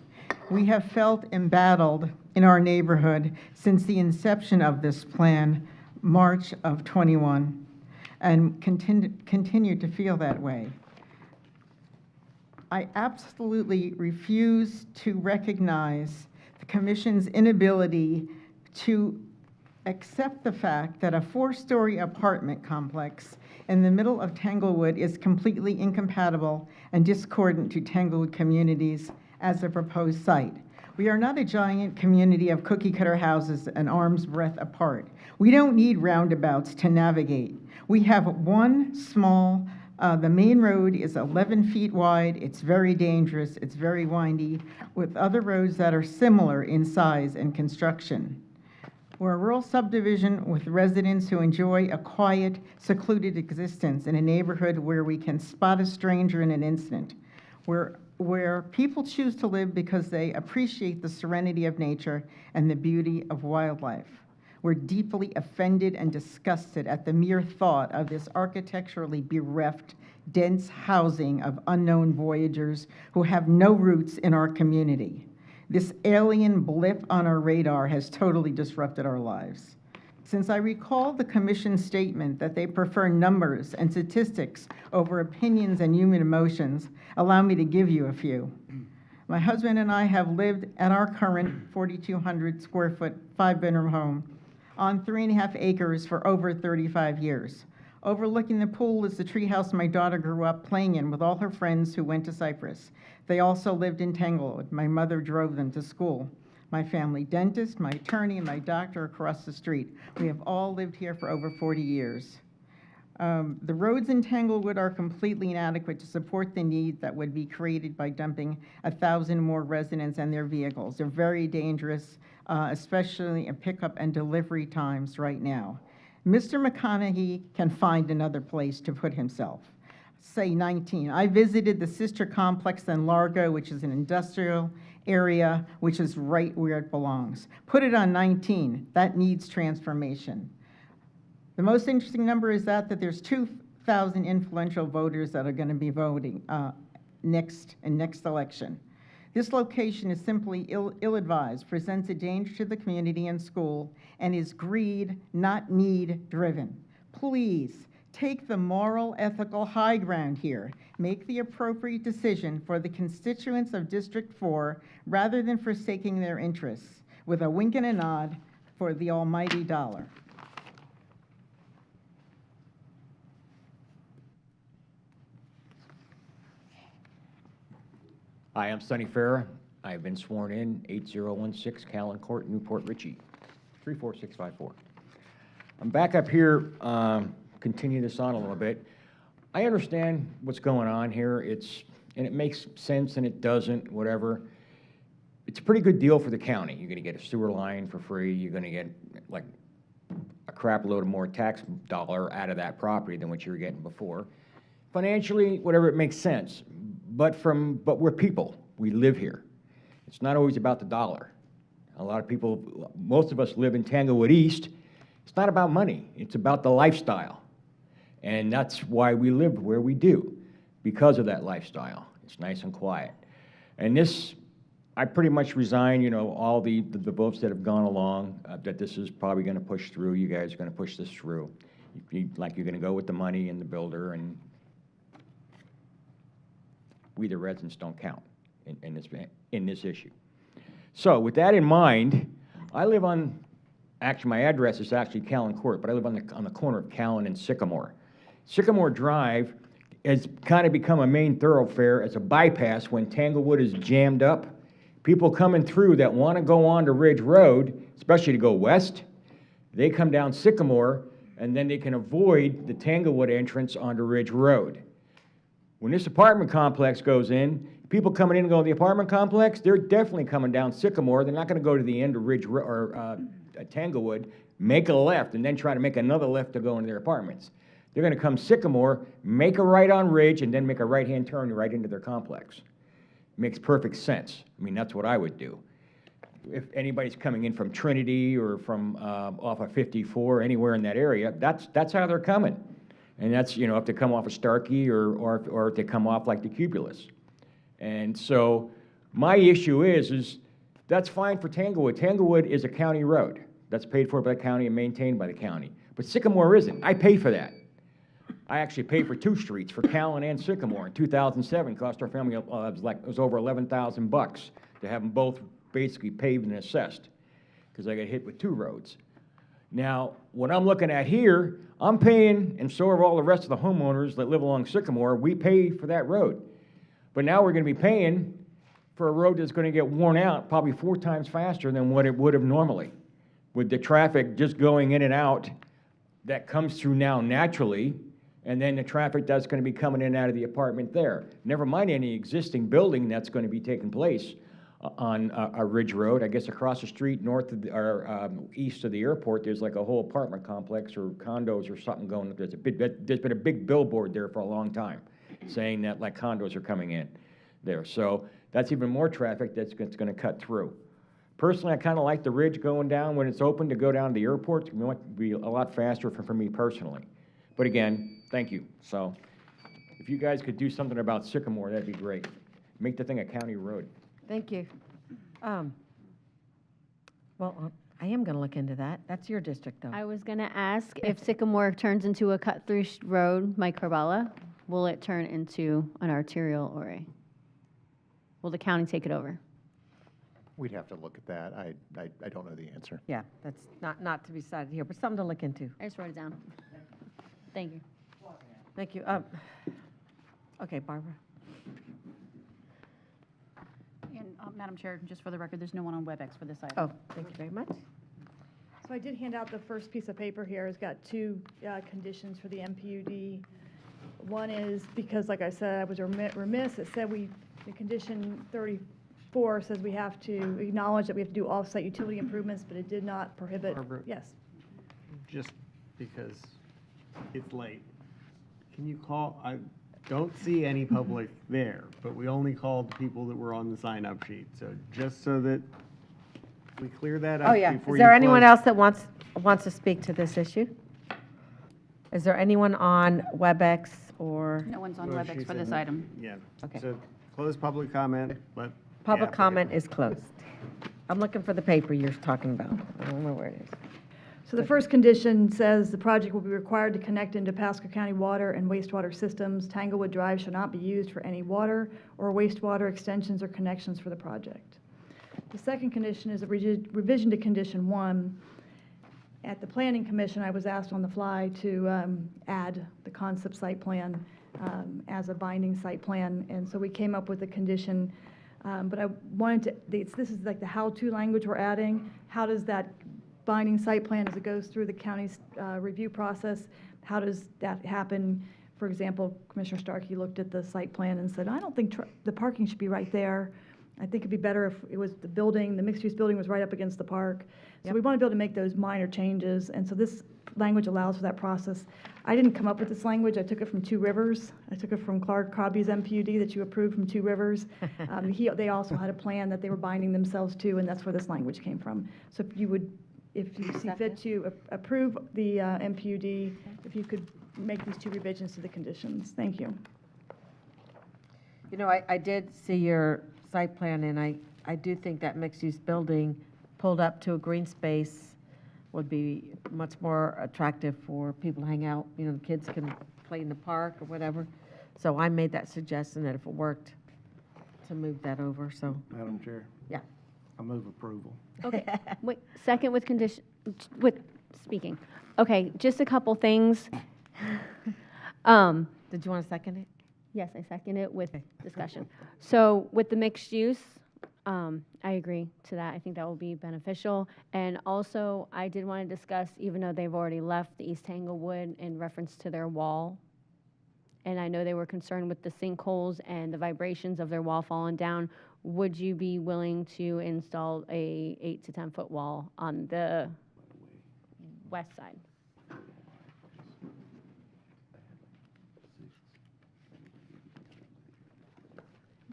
H: we have felt embattled in our neighborhood since the inception of this plan, March of 21, and continue to feel that way. I absolutely refuse to recognize the Commission's inability to accept the fact that a 4-story apartment complex in the middle of Tanglewood is completely incompatible and discordant to Tanglewood communities as a proposed site. We are not a giant community of cookie-cutter houses an arm's breadth apart. We don't need roundabouts to navigate. We have one small, the main road is 11 feet wide. It's very dangerous. It's very windy, with other roads that are similar in size and construction. We're a rural subdivision with residents who enjoy a quiet, secluded existence in a neighborhood where we can spot a stranger in an instant, where people choose to live because they appreciate the serenity of nature and the beauty of wildlife. We're deeply offended and disgusted at the mere thought of this architecturally bereft, dense housing of unknown voyagers who have no roots in our community. This alien blip on our radar has totally disrupted our lives. Since I recall the commission's statement that they prefer numbers and statistics over opinions and human emotions, allow me to give you a few. My husband and I have lived at our current 4,200 square foot, 5-bedroom home on 3.5 acres for over 35 years. Overlooking the pool is the treehouse my daughter grew up playing in with all her friends who went to Cyprus. They also lived in Tanglewood. My mother drove them to school. My family dentist, my attorney, and my doctor across the street. We have all lived here for over 40 years. The roads in Tanglewood are completely inadequate to support the need that would be created by dumping 1,000 more residents and their vehicles. They're very dangerous, especially in pickup and delivery times right now. Mr. McConaughey can find another place to put himself. Say 19. I visited the sister complex in Largo, which is an industrial area, which is right where it belongs. Put it on 19. That needs transformation. The most interesting number is that there's 2,000 influential voters that are going to be voting next election. This location is simply ill-advised, presents a danger to the community and school, and is greed, not need-driven. Please, take the moral, ethical high ground here. Make the appropriate decision for the constituents of District 4 rather than forsaking their interests, with a wink and a nod for the almighty dollar.
K: Hi, I'm Sonny Farah. I've been sworn in, 8016 Callan Court, Newport, Richey, 34654. I'm back up here, continue this on a little bit. I understand what's going on here. And it makes sense and it doesn't, whatever. It's a pretty good deal for the county. You're gonna get a sewer line for free. You're gonna get like a crap load of more tax dollar out of that property than what you were getting before. Financially, whatever, it makes sense. But we're people. We live here. It's not always about the dollar. A lot of people, most of us live in Tanglewood East. It's not about money. It's about the lifestyle. And that's why we live where we do, because of that lifestyle. It's nice and quiet. And this, I pretty much resign, all the votes that have gone along, that this is probably going to push through. You guys are going to push this through. You're going to go with the money and the builder, and we, the residents, don't count in this issue. So with that in mind, I live on, actually my address is actually Callan Court, but I live on the corner of Callan and Sycamore. Sycamore Drive has kind of become a main thoroughfare as a bypass when Tanglewood is jammed up. People coming through that want to go on to Ridge Road, especially to go west, they come down Sycamore, and then they can avoid the Tanglewood entrance onto Ridge Road. When this apartment complex goes in, people coming in and going to the apartment complex, they're definitely coming down Sycamore. They're not going to go to the end of Ridge or Tanglewood, make a left, and then try to make another left to go into their apartments. They're going to come Sycamore, make a right on Ridge, and then make a right-hand turn right into their complex. Makes perfect sense. I mean, that's what I would do. If anybody's coming in from Trinity or from off of 54, anywhere in that area, that's how they're coming. And that's, if they come off of Starkey or if they come off like the Cubulus. And so my issue is that's fine for Tanglewood. Tanglewood is a county road. That's paid for by the county and maintained by the county. But Sycamore isn't. I pay for that. I actually paid for 2 streets, for Callan and Sycamore. In 2007, cost our family, it was over $11,000 to have them both basically paved and assessed, because I got hit with 2 roads. Now, what I'm looking at here, I'm paying, and so are all the rest of the homeowners that live along Sycamore, we pay for that road. But now we're going to be paying for a road that's going to get worn out probably 4 times faster than what it would have normally, with the traffic just going in and out that comes through now naturally, and then the traffic that's going to be coming in and out of the apartment there. Never mind any existing building that's going to be taking place on a Ridge Road. I guess across the street, north of east of the airport, there's like a whole apartment complex or condos or something going. There's been a big billboard there for a long time, saying that like condos are coming in there. So that's even more traffic that's going to cut through. Personally, I kind of like the Ridge going down when it's open to go down to the airport. It might be a lot faster for me personally. But again, thank you. So if you guys could do something about Sycamore, that'd be great. Make the thing a county road.
A: Thank you. Well, I am going to look into that. That's your district, though.
M: I was going to ask if Sycamore turns into a cut-through road, Mike Corbella, will it turn into an arterial or a, will the county take it over?
N: We'd have to look at that. I don't know the answer.
A: Yeah, that's not to be decided here, but something to look into.
M: I just wrote it down. Thank you.
A: Thank you. Okay, Barbara.
B: And, Madam Chair, just for the record, there's no one on WebEx for this item.
A: Oh, thank you very much.
F: So I did hand out the first piece of paper here. It's got two conditions for the MPUD. One is because, like I said, I was remiss. It said the condition 34 says we have to acknowledge that we have to do off-site utility improvements, but it did not prohibit.
E: Barbara?
F: Yes.
E: Just because it's late, can you call, I don't see any public there, but we only called people that were on the sign-up sheet. So just so that we clear that up
A: Oh, yeah.
E: before
A: Is
E: you
A: there anyone
E: close.
A: else that wants to speak to this issue? Is there anyone on WebEx or?
B: No one's on
E: Well, she
B: WebEx for
E: said
B: this
E: no.
B: item.
E: Yeah.
A: Okay.
E: So close public comment, let.
A: Public
E: yeah,
A: comment is closed. I'm looking for the paper you're talking about. I don't know where it is.
F: So the first condition says the project will be required to connect into Pasco County water and wastewater systems. Tanglewood Drive shall not be used for any water or wastewater extensions or connections for the project. The second condition is a revision to condition 1. At the Planning Commission, I was asked on the fly to add the concept site plan as a binding site plan, and so we came up with a condition, but I wanted to, this is like the how-to language we're adding. How does that binding site plan, as it goes through the county's review process, how does that happen? For example, Commissioner Starkey looked at the site plan and said, I don't think the parking should be right there. I think it'd be better if it was the building, the mixed-use building was right up against the park. So we want to be able to make those minor changes, and so this language allows for that process. I didn't come up with this language. I took it from Two Rivers. I took it from Clark Cobby's MPUD that you approved from Two Rivers. They also had a plan that they were binding themselves to, and that's where this language came from. So if you see fit to approve the MPUD, if you could make these two revisions to the conditions. Thank you.
A: You know, I did see your site plan, and I do think that mixed-use building pulled up to a green space would be much more attractive for people to hang out. You know, the kids can play in the park or whatever. So I made that suggestion that if it worked, to move that over, so.
G: Madam Chair,
A: Yeah.
G: I move approval.
M: Okay, wait, second with condition, with speaking. Okay, just a couple things.
A: Did you want to second it?
M: Yes, I second it with discussion. So with the mixed use, I agree to that. I think that will be beneficial. And also, I did want to discuss, even though they've already left the East Tanglewood in reference to their wall, and I know they were concerned with the sinkholes and the vibrations of their wall falling down, would you be willing to install a 8 to 10 foot wall on the west side?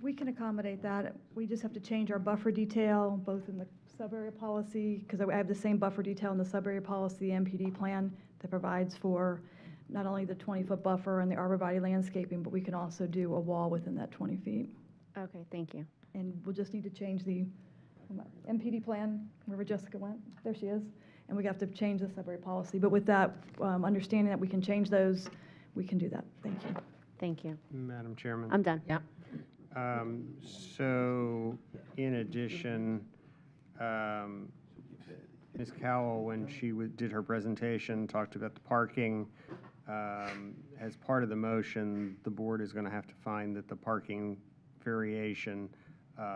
F: We can accommodate that. We just have to change our buffer detail, both in the sub-area policy, because I have the same buffer detail in the sub-area policy, the MPD plan, that provides for not only the 20-foot buffer and the arborvitae landscaping, but we can also do a wall within that 20 feet.
M: Okay, thank you.
F: And we'll just need to change the MPD plan, wherever Jessica went, there she is, and we have to change the sub-area policy. But with that, understanding that we can change those, we can do that. Thank you.
M: Thank you.
E: Madam Chairman.
M: I'm done.
A: Yeah.
E: So, in addition, Ms. Cowell, when she did her presentation, talked about the parking. As part of the motion, the board is going to have to find that the parking variation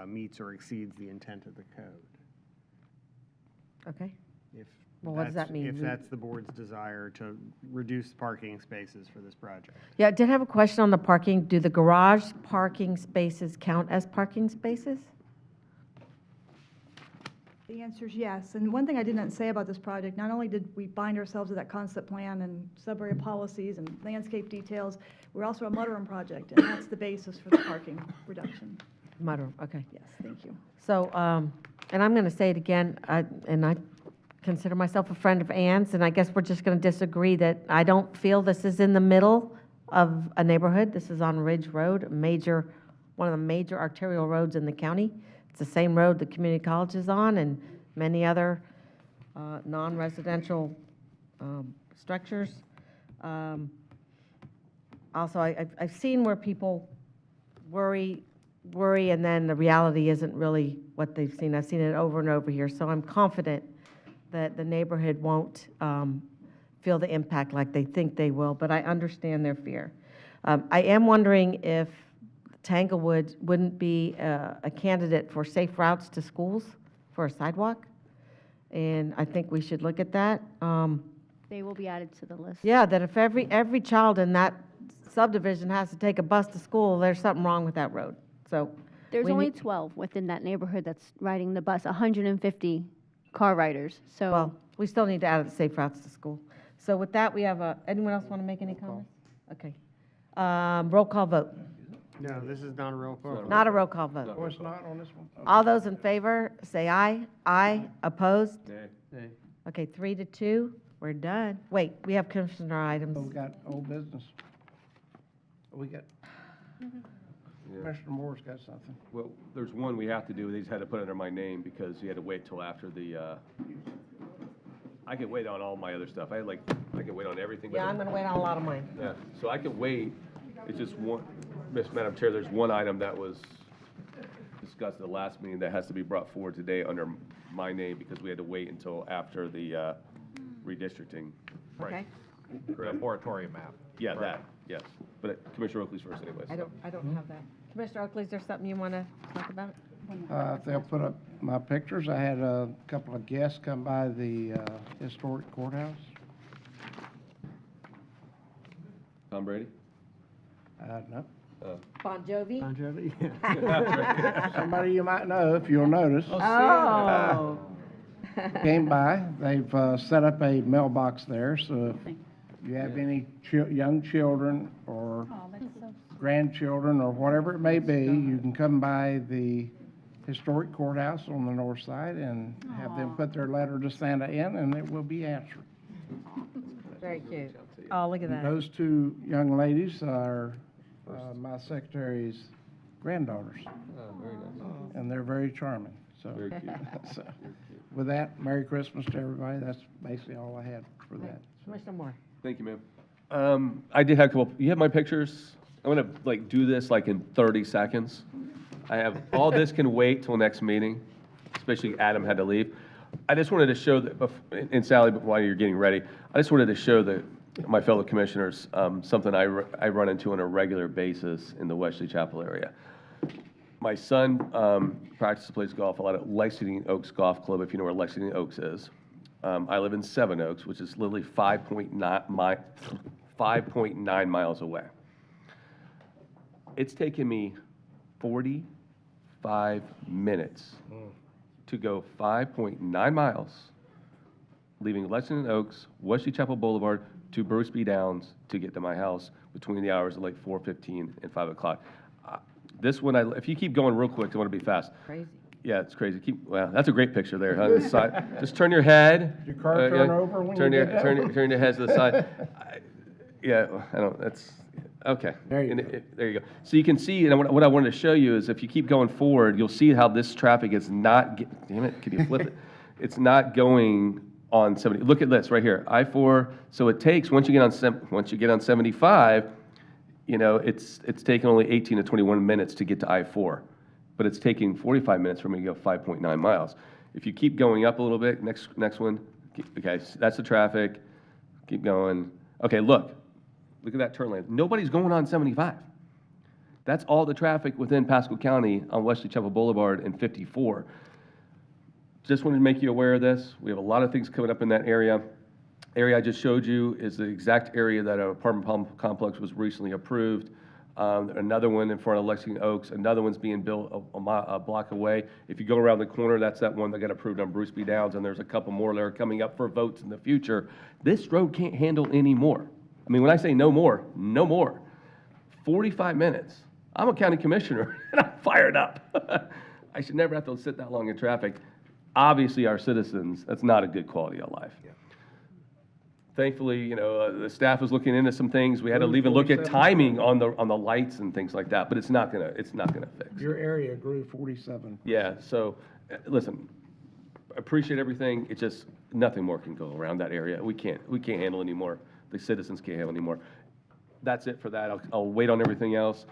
E: meets or exceeds the intent of the code.
A: Okay.
E: If
A: Well, what does that mean?
E: If that's the board's desire to reduce parking spaces for this project.
A: Yeah, I did have a question on the parking. Do the garage parking spaces count as parking spaces?
F: The answer is yes. And one thing I didn't say about this project, not only did we bind ourselves to that concept plan and sub-area policies and landscape details, we're also a mudroom project, and that's the basis for the parking reduction.
A: Mudroom, okay.
F: Yes, thank you.
A: So, and I'm going to say it again, and I consider myself a friend of Ann's, and I guess we're just going to disagree that I don't feel this is in the middle of a neighborhood. This is on Ridge Road, one of the major arterial roads in the county. It's the same road the community college is on and many other non-residential structures. Also, I've seen where people worry, and then the reality isn't really what they've seen. I've seen it over and over here, so I'm confident that the neighborhood won't feel the impact like they think they will, but I understand their fear. I am wondering if Tanglewood wouldn't be a candidate for safe routes to schools for a sidewalk, and I think we should look at that.
M: They will be added to the list.
A: Yeah, that if every child in that subdivision has to take a bus to school, there's something wrong with that road. So
M: There's
A: we
M: only
A: need-
M: 12 within that neighborhood that's riding the bus, 150 car riders, so.
A: Well, we still need to add the safe routes to school. So with that, we have anyone else want to make any comments? Okay. Roll call vote.
E: No, this is not a roll call.
A: Not a roll call vote.
G: Oh, it's not on this one?
A: All those in favor, say aye. Aye. Opposed?
L: Nay.
A: Okay, 3-2. We're done. Wait, we have commissioner items.
G: Oh, we got old business. We got, Commissioner Moore's got something.
J: Well, there's one we have to do, they just had to put under my name because you had to wait till after the, I could wait on all my other stuff. I could wait on everything. but-
A: Yeah, I'm going to wait on a lot of mine.
J: Yeah, so I could wait. It's just one, Madam Chair, there's one item that was discussed at the last meeting that has to be brought forward today under my name because we had to wait until after the redistricting.
A: Okay.
J: The moratorium map. Yeah, that, yes. But Commissioner Oakley's first anyways.
A: I don't have that. Commissioner Oakley, is there something you want to talk about?
G: If they'll put up my pictures, I had a couple of guests come by the historic courthouse.
J: Tom Brady?
G: No.
A: Bon Jovi?
E: Bon Jovi?
G: Somebody you might know if you'll notice.
A: Oh.
G: Came by, they've set up a mailbox there, so if you have any young children or grandchildren or whatever it may be, you can come by the historic courthouse on the north side and have them put their letter to Santa in, and it will be answered.
A: Very cute. Oh, look at that.
G: Those two young ladies are my secretary's granddaughters, and they're very charming, so.
J: Very cute.
G: So, with that, Merry Christmas to everybody. That's basically all I had for that.
A: Commissioner Moore.
J: Thank you, ma'am. I did have a couple, you have my pictures? I'm gonna do this in 30 seconds. I have, all this can wait till next meeting, especially Adam had to leave. I just wanted to show that, and Sally, while you're getting ready, I just wanted to show my fellow commissioners something I run into on a regular basis in the Wesley Chapel area. My son practices, plays golf a lot at Lexington Oaks Golf Club, if you know where Lexington Oaks is. I live in Seven Oaks, which is literally 5.9 miles away. It's taken me 45 minutes to go 5.9 miles, leaving Lexington Oaks, Wesley Chapel Boulevard, to Bruce B. Downs to get to my house between the hours of 4:15 and 5 o'clock. This one, if you keep going real quick, I want to be fast.
A: Crazy.
J: Yeah, it's crazy. Well, that's a great picture there on the side. Just turn your head.
G: Did your car turn over when you did that?
J: Turn your head to the side. That's, okay.
G: There you go.
J: There you go. So you can see, and what I wanted to show you is if you keep going forward, you'll see how this traffic is not, damn it, could you flip it? It's not going on 70. Look at this right here, I-4. So it takes, once you get on 75, it's taking only 18 to 21 minutes to get to I-4. But it's taking 45 minutes for me to go 5.9 miles. If you keep going up a little bit, next one, okay, so that's the traffic, keep going. Okay, look at that turn lane. Nobody's going on 75. That's all the traffic within Pasco County on Wesley Chapel Boulevard and 54. Just wanted to make you aware of this. We have a lot of things coming up in that area. Area I just showed you is the exact area that an apartment complex was recently approved. Another one in front of Lexington Oaks. Another one's being built a block away. If you go around the corner, that's that one that got approved on Bruce B. Downs, and there's a couple more that are coming up for votes in the future. This road can't handle any more. I mean, when I say no more, no more. 45 minutes. I'm a county commissioner, and I'm fired up. I should never have to sit that long in traffic. Obviously, our citizens, that's not a good quality of life. Yeah. Thankfully, the staff was looking into some things. We had to even look at timing on the lights and things like that, but it's not gonna fix.
G: Your area grew 47.
J: Yeah, so, listen, appreciate everything, it's just, nothing more can go around that area. We can't handle anymore. The citizens can't handle anymore. That's it for that. I'll wait on everything else.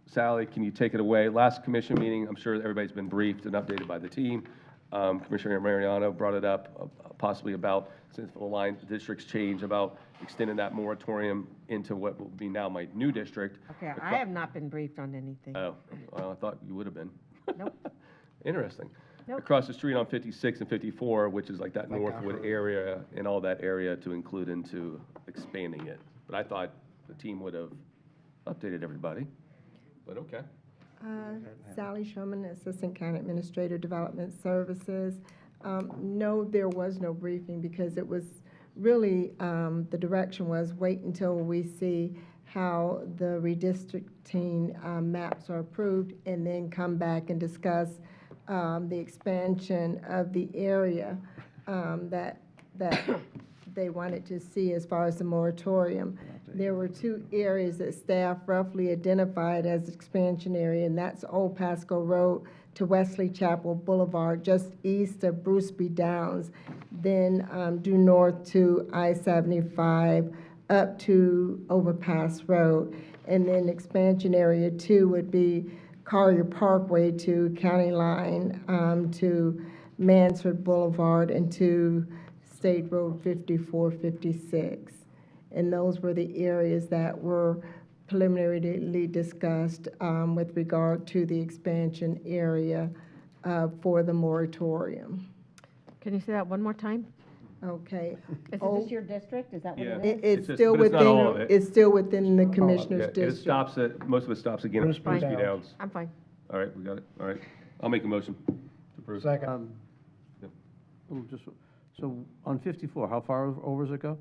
J: Sally, can you take it away? Last commission meeting, I'm sure everybody's been briefed and updated by the team. Commissioner Mariano brought it up, possibly about, since the line districts change, about extending that moratorium into what will be now my new district.
A: Okay, I have not been briefed on anything.
J: Oh, well, I thought you would have been.
A: Nope.
J: Interesting.
A: Nope.
J: Across the street on 56 and 54, which is like that
G: Like I
J: Northwood
G: heard.
J: area and all that area to include into expanding it. But I thought the team would have updated everybody, but okay.
T: Sally Sherman, Assistant County Administrator, Development Services. No, there was no briefing because it was really, the direction was wait until we see how the redistricting maps are approved and then come back and discuss the expansion of the area that they wanted to see as far as the moratorium. There were two areas that staff roughly identified as expansion area, and that's Old Pasco Road to Wesley Chapel Boulevard, just east of Bruce B. Downs, then due north to I-75 up to Overpass Road. And then expansion area 2 would be Collier Parkway to County Line to Mansford Boulevard and to State Road 5456. And those were the areas that were preliminarily discussed with regard to the expansion area for the moratorium.
A: Can you say that one more time?
T: Okay.
A: Is
T: Oh,
A: this your district? Is that what
J: Yeah.
A: it is?
T: It's
J: just-
T: still
J: but it's not all of
T: within,
J: it.
T: it's still within the
J: Yeah,
T: commissioner's
J: it
T: district.
J: stops at, most of it stops again
G: Bruce
J: at
G: B.
J: Bruce B.
G: Downs.
J: Downs.
A: I'm fine.
J: All right, we got it. All right. I'll make a motion to approve.
G: Second.
L: So on 54, how far over does it go?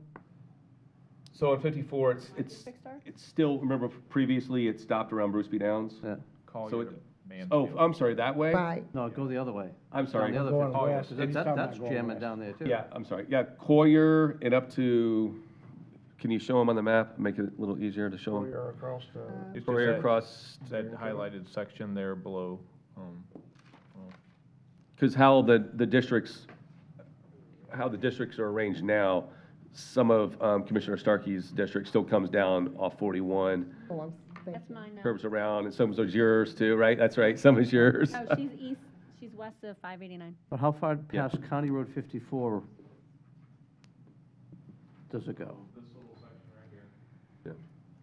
J: So on 54, it's still, remember previously it stopped around Bruce B. Downs?
L: Yeah.
J: So it, oh, I'm sorry, that way?
T: Right.
L: No, go the other way.
J: I'm sorry.
L: Down the
G: Going
L: other
G: west.
L: 'cause
G: He's talking
L: that's
G: about going
L: jamming
G: west.
L: down there too.
J: Yeah, I'm sorry. Yeah, Collier and up to, can you show them on the map? Make it a little easier to show them.
G: We're across the.
V: It's just
J: Collier
V: that-
J: across,
V: That highlighted section there below,
J: because how the districts are arranged now, some of Commissioner Starkey's district still comes down off 41,
T: Oh,
M: That's mine now.
J: curves around, and some is yours too, right? That's right, some is yours.
M: Oh, she's east, she's west of 589.
L: But how far
J: Yeah.
L: past County Road 54 does it go?
J: Yeah.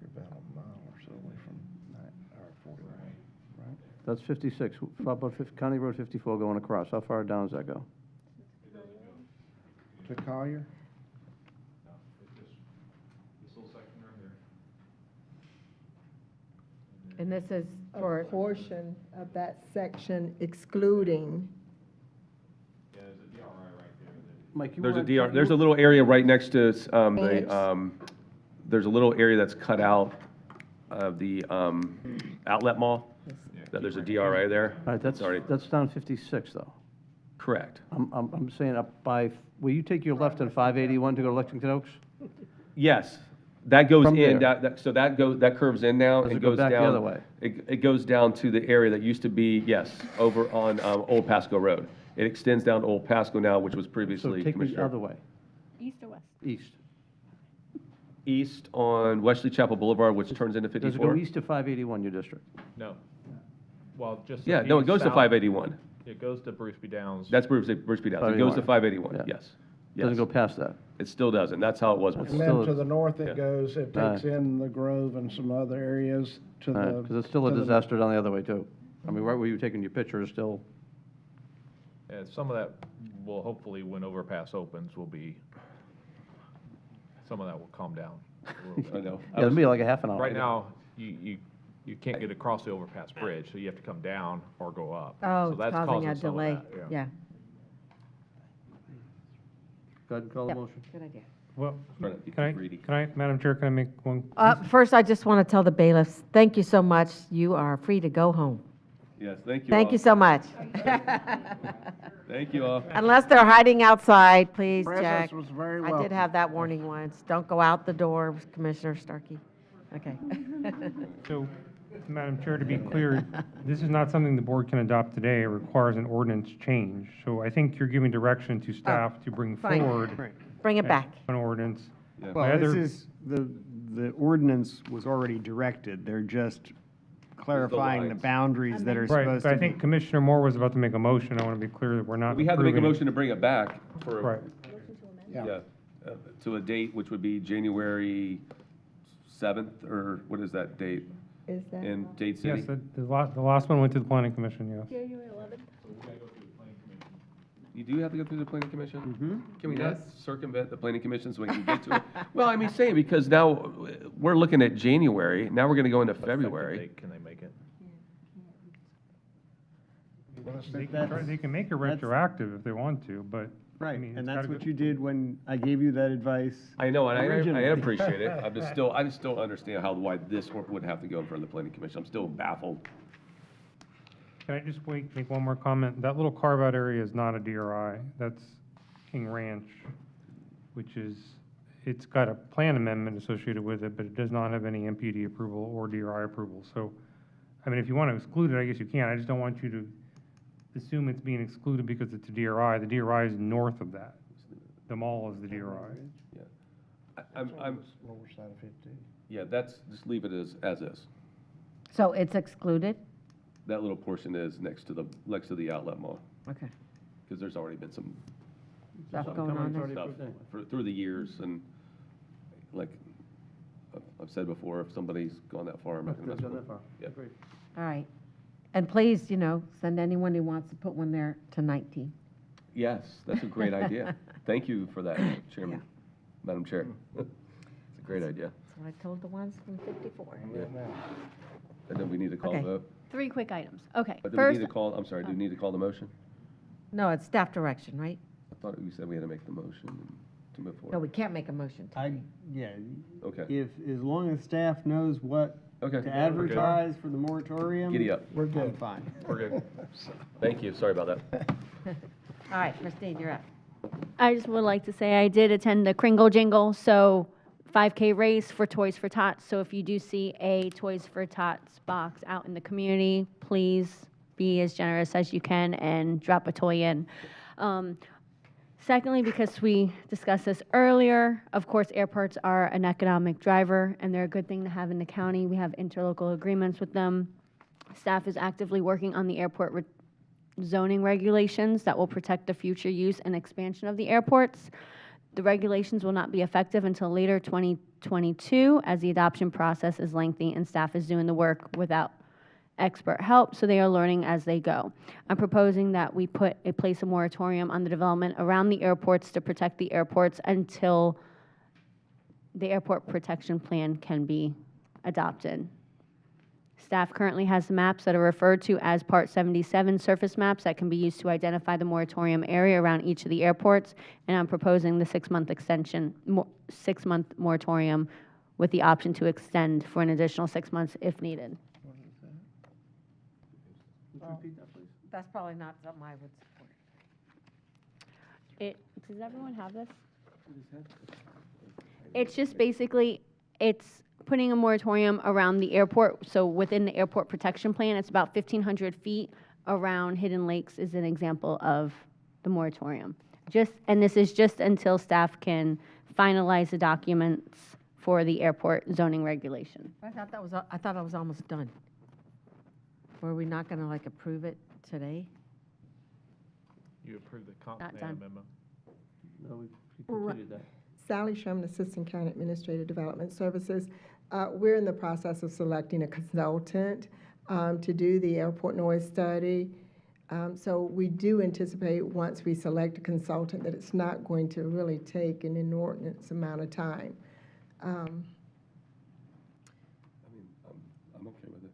G: You're about a mile or so away from 40, right?
L: That's 56. How about County Road 54 going across? How far down does that go?
G: To Collier?
A: And this is
T: A
A: for,
T: portion of that section excluding.
L: Mike, you
J: There's a
L: were-
J: DR, there's a little area right next to there's a little area that's cut out of the outlet mall. That there's a DRA there.
L: All right, that's down 56 though.
J: Correct.
L: I'm saying up by, will you take your left on 581 to go to Lexington Oaks?
J: Yes, that goes
L: From
J: in,
L: there.
J: so that curves in now.
L: Does
J: and
L: it go
J: goes
L: back the
J: down-
L: other way?
J: It goes down to the area that used to be, yes, over on Old Pasco Road. It extends down to Old Pasco now, which was
L: So
J: previously
L: take me the
J: Commissioner.
L: other way,
M: East or west?
L: east.
J: East on Wesley Chapel Boulevard, which turns into
L: Does it
J: 54.
L: go east to 581, your district?
V: no. Well, just.
J: Yeah, no, it goes to
V: south.
J: 581.
V: It goes to Bruce B. Downs.
J: That's Bruce B. Downs. It goes to 581,
L: Yeah.
J: yes.
L: Doesn't
J: Yes.
L: go past that?
J: It still doesn't. That's how it was
G: And
J: before.
G: then
L: Still-
G: to the north
J: Yeah.
G: it goes, it takes in the Grove and some other areas to the.
L: Because it's still a
G: to the-
L: disaster down the other way too. I mean, right where you were taking your picture is still,
V: And some of that will hopefully, when overpass opens, will be, some of that will calm down.
J: I know.
L: yeah, it'll be like a half an hour.
V: Right now, you can't get across the overpass bridge, so you have to come down or go up.
A: oh,
V: So
A: it's
V: that's
A: causing a
V: some of
A: delay.
V: that,
A: Yeah,
L: Go ahead and call the
A: Yep.
L: motion.
A: good idea.
W: Well,
J: Trying to be
W: can I,
J: greedy.
W: can I, Madam Chair, can I make one?
A: First, I just want to tell the bailiffs, thank you so much. You are free to go home.
J: Yes, thank you
A: Thank
J: all.
A: you so much.
J: Thank you all.
A: Unless they're hiding outside, please check.
G: Presence was very
A: I did
G: welcome.
A: have that warning once. Don't go out the door, Commissioner Starkey. Okay.
W: So, Madam Chair, to be clear, this is not something the board can adopt today. It requires an ordinance change. So I think you're giving direction to staff to bring
A: fine.
W: forward.
E: Right.
A: Bring it back.
W: An ordinance.
J: Yeah.
W: My
E: Well, this
W: other-
E: is, the ordinance was already directed. They're just clarifying the
J: lines.
E: boundaries that are
W: Right,
E: supposed
W: but
E: to
W: I
E: be.
W: think Commissioner Moore was about to make a motion. I want to be clear that we're not
J: We have to make a
W: approving-
J: motion to bring it back for.
W: Right.
J: Yeah, to a date which would be January 7th, or what is that date?
T: Is that?
J: In Dade City?
W: Yes, the last one went to the planning commission, yes.
M: January 11th.
J: You do have to go through the planning commission?
E: Mhm.
J: Can we not circumvent the planning commission so we can get to it? Well, I mean, saying, because now we're looking at January, now we're gonna go into February.
V: Can they make it?
W: They can make it retroactive if they want to, but. I
E: Right,
W: mean,
E: and
W: it's
E: that's
W: gotta
E: what
W: go-
E: you did when I gave you that advice.
J: I know, and I
E: originally.
J: appreciate it. I just don't understand why this would have to go in front of the planning commission. I'm still baffled.
W: Can I just make one more comment? That little carve-out area is not a DRI. That's King Ranch, which is, it's got a plan amendment associated with it, but it does not have any MPD approval or DRI approval. So, I mean, if you want to exclude it, I guess you can. I just don't want you to assume it's being excluded because it's a DRI. The DRI is north of that. The mall is the DRI.
J: I'm,
G: Lower side of 15.
J: yeah, just leave it as is.
A: So it's excluded?
J: That little portion is next to the outlet mall,
A: Okay.
J: because there's already been some
A: Stuff going on there?
J: stuff through the years, and like I've said before, if somebody's gone that far, I'm not gonna mess with them. Yeah.
A: All right. And please, send anyone who wants to put one there to 19.
J: Yes, that's a great idea. Thank you for that, Chairman, Madam Chair. It's a great idea.
A: So I told the ones from 54.
J: Yeah. And then we need to call
A: Okay.
J: vote.
M: 3 quick items. Okay,
J: But do we
M: first,
J: need to call, I'm sorry, do we need to call the motion?
A: No, it's staff direction, right?
J: I thought you said we had to make the motion to move forward.
A: No, we can't make a motion.
E: Yeah,
J: Okay.
E: if, as long as staff knows what
J: Okay.
E: to advertise for the moratorium.
J: Giddy up.
E: We're good. Fine.
J: We're good. Thank you, sorry about that.
A: All right, Christine, you're up.
M: I just would like to say I did attend the Kringle Jingle, so 5K race for Toys for Tots. So if you do see a Toys for Tots box out in the community, please be as generous as you can and drop a toy in. Secondly, because we discussed this earlier, of course, airports are an economic driver, and they're a good thing to have in the county. We have interlocal agreements with them. Staff is actively working on the airport zoning regulations that will protect the future use and expansion of the airports. The regulations will not be effective until later 2022, as the adoption process is lengthy and staff is doing the work without expert help, so they are learning as they go. I'm proposing that we place a moratorium on the development around the airports to protect the airports until the airport protection plan can be adopted. Staff currently has maps that are referred to as Part 77 surface maps that can be used to identify the moratorium area around each of the airports, and I'm proposing the 6-month extension, 6-month moratorium with the option to extend for an additional 6 months if needed.
A: That's probably not something I would support.
M: Does everyone have this? It's just basically, it's putting a moratorium around the airport. So within the airport protection plan, it's about 1,500 feet around Hidden Lakes is an example of the moratorium. And this is just until staff can finalize the documents for the airport zoning regulation.
A: I thought I was almost done. Were we not going to approve it today?
V: You approved the comp
M: Not
V: plan
M: done.
V: memo.
L: No, we completed that.
T: Sally Sherman, Assistant County Administrator, Development Services. We're in the process of selecting a consultant to do the airport noise study. So we do anticipate, once we select a consultant, that it's not going to really take an inordinate amount of time.
J: I mean, I'm okay with it.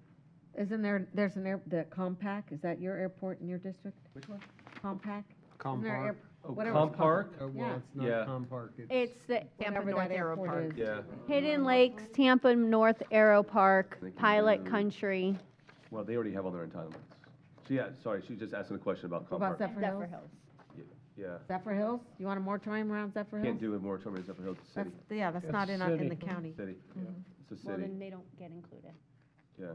A: Isn't there's the Compact, is that your airport in your district? Which one? Compact? Isn't there
E: Compark.
A: whatever it's called.
J: Compark?
E: Well, it's not
J: Yeah.
E: Compark.
M: It's the
A: Whatever
B: North
A: that
B: Aero
A: airport
B: Park.
A: is.
J: Yeah.
M: Hidden Lakes, Tampa North Aero Park,
J: They can
M: Pilot
J: do-
M: Country.
J: Well, they already have all their entitlements. So yeah, sorry, she's just asking a question about
A: What about
J: Compark.
A: Zephyr Hills?
J: Yeah.
A: Zephyr Hills? You want a moratorium around Zephyr Hills?
J: Can't do a moratorium in Zephyr Hills, it's a city.
A: That's not in the county.
J: City. It's a
M: Well,
J: city,
M: then they don't get included.
J: yeah.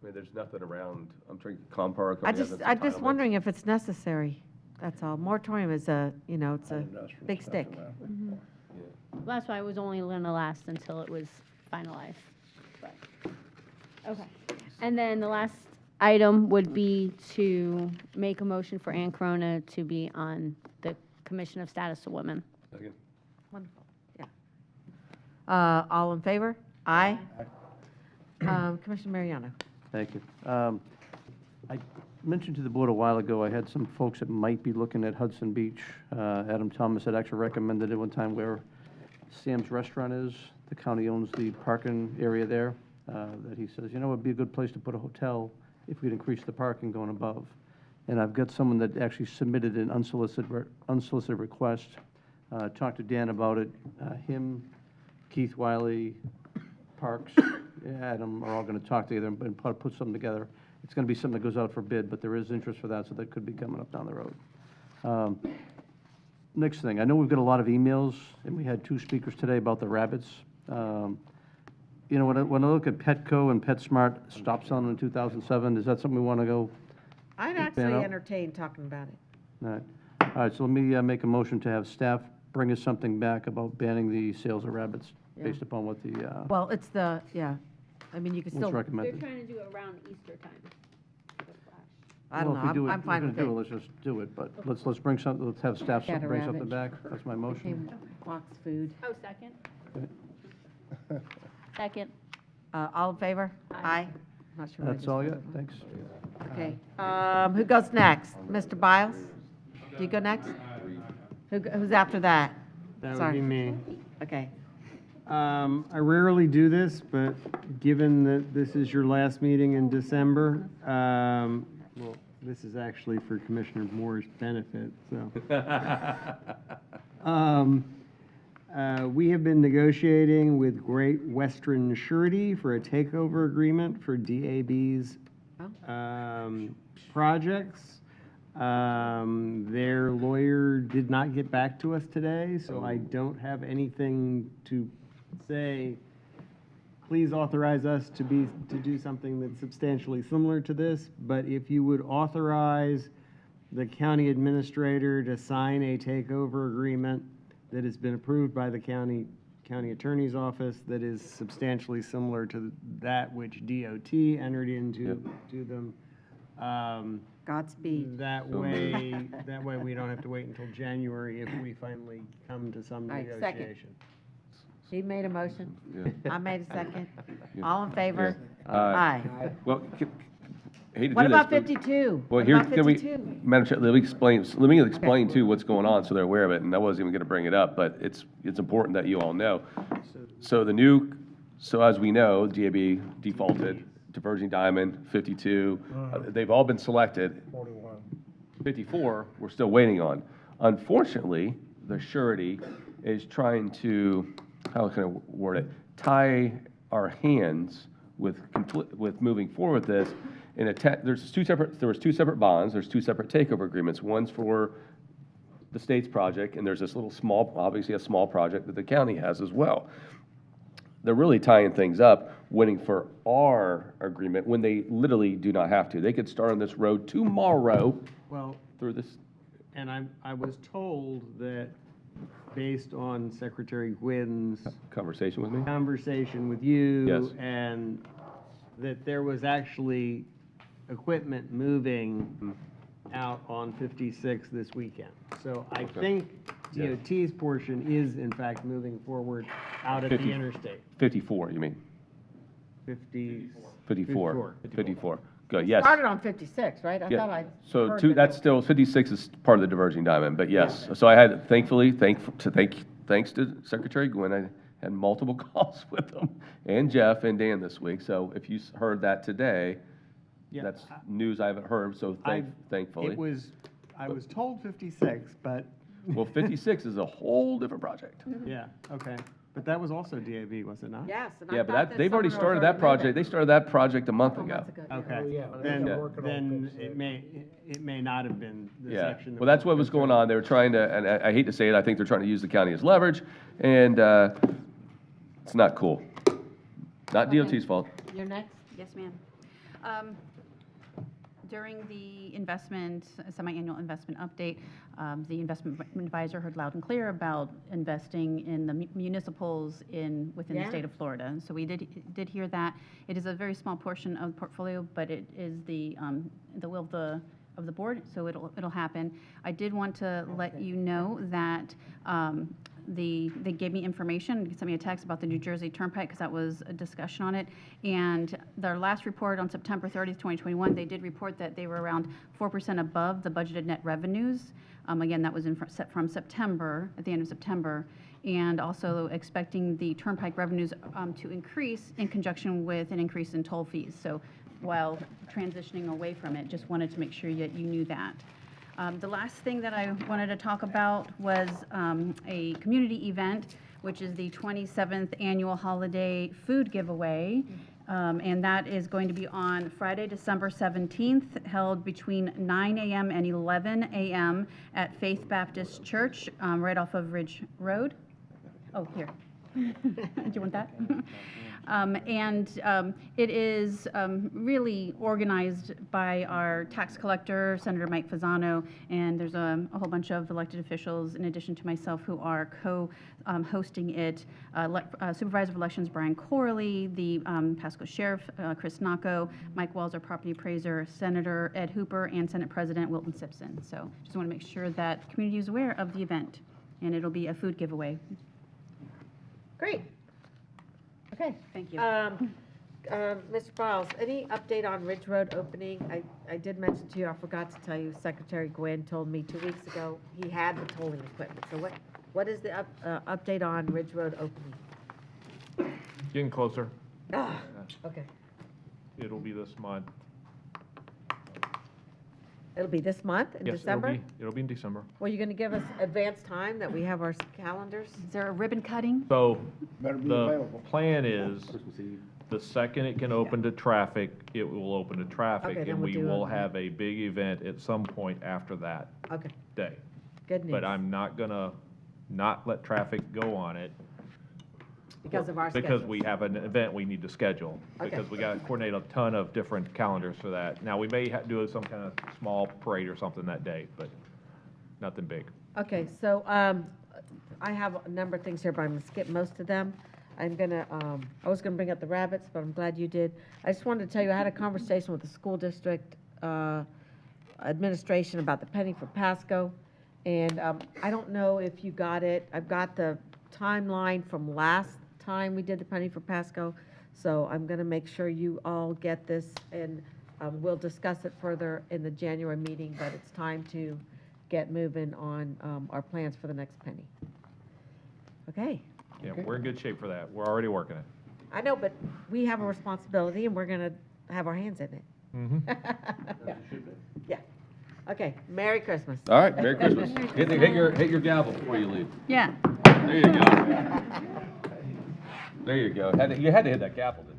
J: I mean, there's nothing around, I'm trying, Com Park.
A: I'm just wondering if it's necessary, that's all. Moratorium is a, it's a big stick.
M: Well, that's why it was only going to last until it was finalized. But, okay. And then the last item would be to make a motion for Ann Corona to be on the Commission of Status of Women.
J: Second.
A: Wonderful, yeah. All in favor? Aye. Commissioner Mariano.
L: Thank you. I mentioned to the board a while ago, I had some folks that might be looking at Hudson Beach. Adam Thomas had actually recommended at one time where Sam's Restaurant is. The county owns the parking area there, that he says, it'd be a good place to put a hotel if we'd increase the parking going above. And I've got someone that actually submitted an unsolicited request. Talked to Dan about it. Him, Keith Wiley, Parks, Adam are all going to talk together and put something together. It's going to be something that goes out for bid, but there is interest for that, so that could be coming up down the road. Next thing, I know we've got a lot of emails, and we had 2 speakers today about the rabbits. When I look at Petco and PetSmart stop selling in 2007, is that something we want to go?
A: I'd
L: ban
A: actually
L: out?
A: entertain talking about it.
L: All right, so let me make a motion to have staff bring us something back about banning the sales of rabbits based upon what the,
A: Well, it's the, yeah, I mean, you could
L: what's
A: still,
L: recommended.
M: They're trying to do it around Easter time.
A: I don't
L: Well, if we do
A: know,
L: it-
A: I'm fine with
L: If we're
A: it.
L: going to do it, let's just do it, but let's bring something, let's have staff
A: Cat or
L: bring something
A: rabbit.
L: back. That's my motion.
A: Box food.
M: Oh, second.
L: Okay.
M: Second.
A: All in favor? Aye. Not sure what
L: That's all I got, thanks.
A: Okay, who goes next? Mr. Biles? Do you go next? Who's after that?
E: That would
A: Sorry.
E: be me.
A: Okay.
E: I rarely do this, but given that this is your last meeting in December, well, this is actually for Commissioner Moore's benefit, so. We have been negotiating with Great Western Surety for a takeover agreement for DAB's projects. Their lawyer did not get back to us today, so I don't have anything to say, please authorize us to do something that's substantially similar to this, but if you would authorize the county administrator to sign a takeover agreement that has been approved by the county attorney's office that is substantially similar to that which DOT entered into to them.
A: Godspeed.
E: That way we don't have to wait until January if we finally come to some
A: All right, second.
E: negotiation.
A: He made a motion.
J: Yeah.
A: I made a second. All in favor?
J: Yeah.
A: Aye.
J: Well, I hate to
A: What
J: do
A: about
J: this, but-
A: 52?
J: Well,
A: What
J: here,
A: about
J: can we,
A: 52?
J: Madam Chair, let me explain too what's going on so they're aware of it, and I wasn't even going to bring it up, but it's important that you all know. So as we know, DAB defaulted, Diverging Diamond, 52, they've all been selected.
G: 41.
J: 54, we're still waiting on. Unfortunately, the surety is trying to, how can I word it, tie our hands with moving forward with this. There was two separate bonds, there's 2 separate takeover agreements. One's for the state's project, and there's this little obviously a small project that the county has as well. They're really tying things up, waiting for our agreement when they literally do not have to. They could start on this road tomorrow
E: Well,
J: through this.
E: and I was told that based on Secretary Gwynn's
J: Conversation with me?
E: conversation with you.
J: Yes.
E: And that there was actually equipment moving out on 56 this weekend. So I think
J: Yeah.
E: DOT's portion is in fact moving forward out at the
J: 50.
E: interstate.
J: 54, you mean?
E: 54.
J: 54. Good, yes.
A: Started on 56, right? I
J: Yeah.
A: thought I
J: So
A: heard
J: two,
A: that
J: that's still, 56 is part of the Diverging Diamond, but yes. So I had, thanks to Secretary Gwynn, I had multiple calls with him, and Jeff and Dan this week. So if you heard that today,
E: Yeah.
J: that's news I haven't heard, so thankfully.
E: I was told 56, but.
J: Well, 56 is a whole different project.
E: Yeah, okay. But that was also DAB, was it not?
A: Yes. And
J: Yeah, but they've already started that project, they started that project a month ago.
E: Okay. Then it may not have been the
J: Yeah,
E: section. that
J: well, that's
E: was
J: what was going on. They were trying to, and I hate to say it, I think they're trying to use the county as leverage, and it's not cool. Not DOT's fault.
A: You're next?
B: Yes, ma'am. During the semi-annual investment update, the investment advisor heard loud and clear about investing in the municipals within the
A: Yeah.
B: state of Florida. And so we did hear that. It is a very small portion of the portfolio, but it is the will of the board, so it'll happen. I did want to let you know that they gave me information, sent me a text about the New Jersey Turnpike, because that was a discussion on it. And their last report on September 30th, 2021, they did report that they were around 4% above the budgeted net revenues. Again, that was from September, at the end of September. And also expecting the Turnpike revenues to increase in conjunction with an increase in toll fees. So while transitioning away from it, just wanted to make sure that you knew that. The last thing that I wanted to talk about was a community event, which is the 27th Annual Holiday Food Giveaway. And that is going to be on Friday, December 17th, held between 9 a.m. and 11 a.m. at Faith Baptist Church, right off of Ridge Road. Oh, here. Do you want that? It is really organized by our tax collector, Senator Mike Fasano, and there's a whole bunch of elected officials, in addition to myself, who are co-hosting it. Supervisor of Elections Brian Corley, the Pasco Sheriff Chris Nacco, Mike Walls, our property appraiser, Senator Ed Hooper, and Senate President Wilton Simpson. So just want to make sure that the community is aware of the event, and it'll be a food giveaway.
A: Great. Okay.
B: Thank you.
A: Mr. Biles, any update on Ridge Road opening? I did mention to you, I forgot to tell you, Secretary Gwynn told me 2 weeks ago he had the tolling equipment. So what is the update on Ridge Road opening?
V: Getting closer.
A: Okay.
V: It'll be this month.
A: It'll be this month, in
V: Yes,
A: December?
V: it'll be in December.
A: Well, you're going to give us advance time that we have our calendars?
B: Is there a ribbon cutting?
V: So
G: Better be
V: the
G: available.
V: plan is, the second it can open to traffic, it will open to traffic.
A: Okay, then
V: And
A: we'll
V: we
A: do
V: will
A: it.
V: have a big event at some point after that
A: Okay,
V: day.
A: good news.
V: But I'm not gonna not let traffic go on it.
A: Because of our
V: Because
A: schedules.
V: we have an event we need to schedule.
A: Okay.
V: Because we got to coordinate a ton of different calendars for that. Now, we may do some kind of small parade or something that day, but nothing big.
A: Okay, so I have a number of things here, but I'm going to skip most of them. I'm going to, I was going to bring up the rabbits, but I'm glad you did. I just wanted to tell you, I had a conversation with the school district administration about the penny for Pasco, and I don't know if you got it. I've got the timeline from last time we did the penny for Pasco, so I'm going to make sure you all get this, and we'll discuss it further in the January meeting, but it's time to get moving on our plans for the next penny. Okay.
V: Yeah, we're in good shape for that. We're already working it.
A: I know, but we have a responsibility, and we're going to have our hands in it.
V: Mm-hmm.
A: Yeah. Okay, Merry Christmas.
J: All right, Merry Christmas. Hit your gavel before you leave.
B: Yeah.
J: There you go. There you go. You had to hit that gavel, didn't you?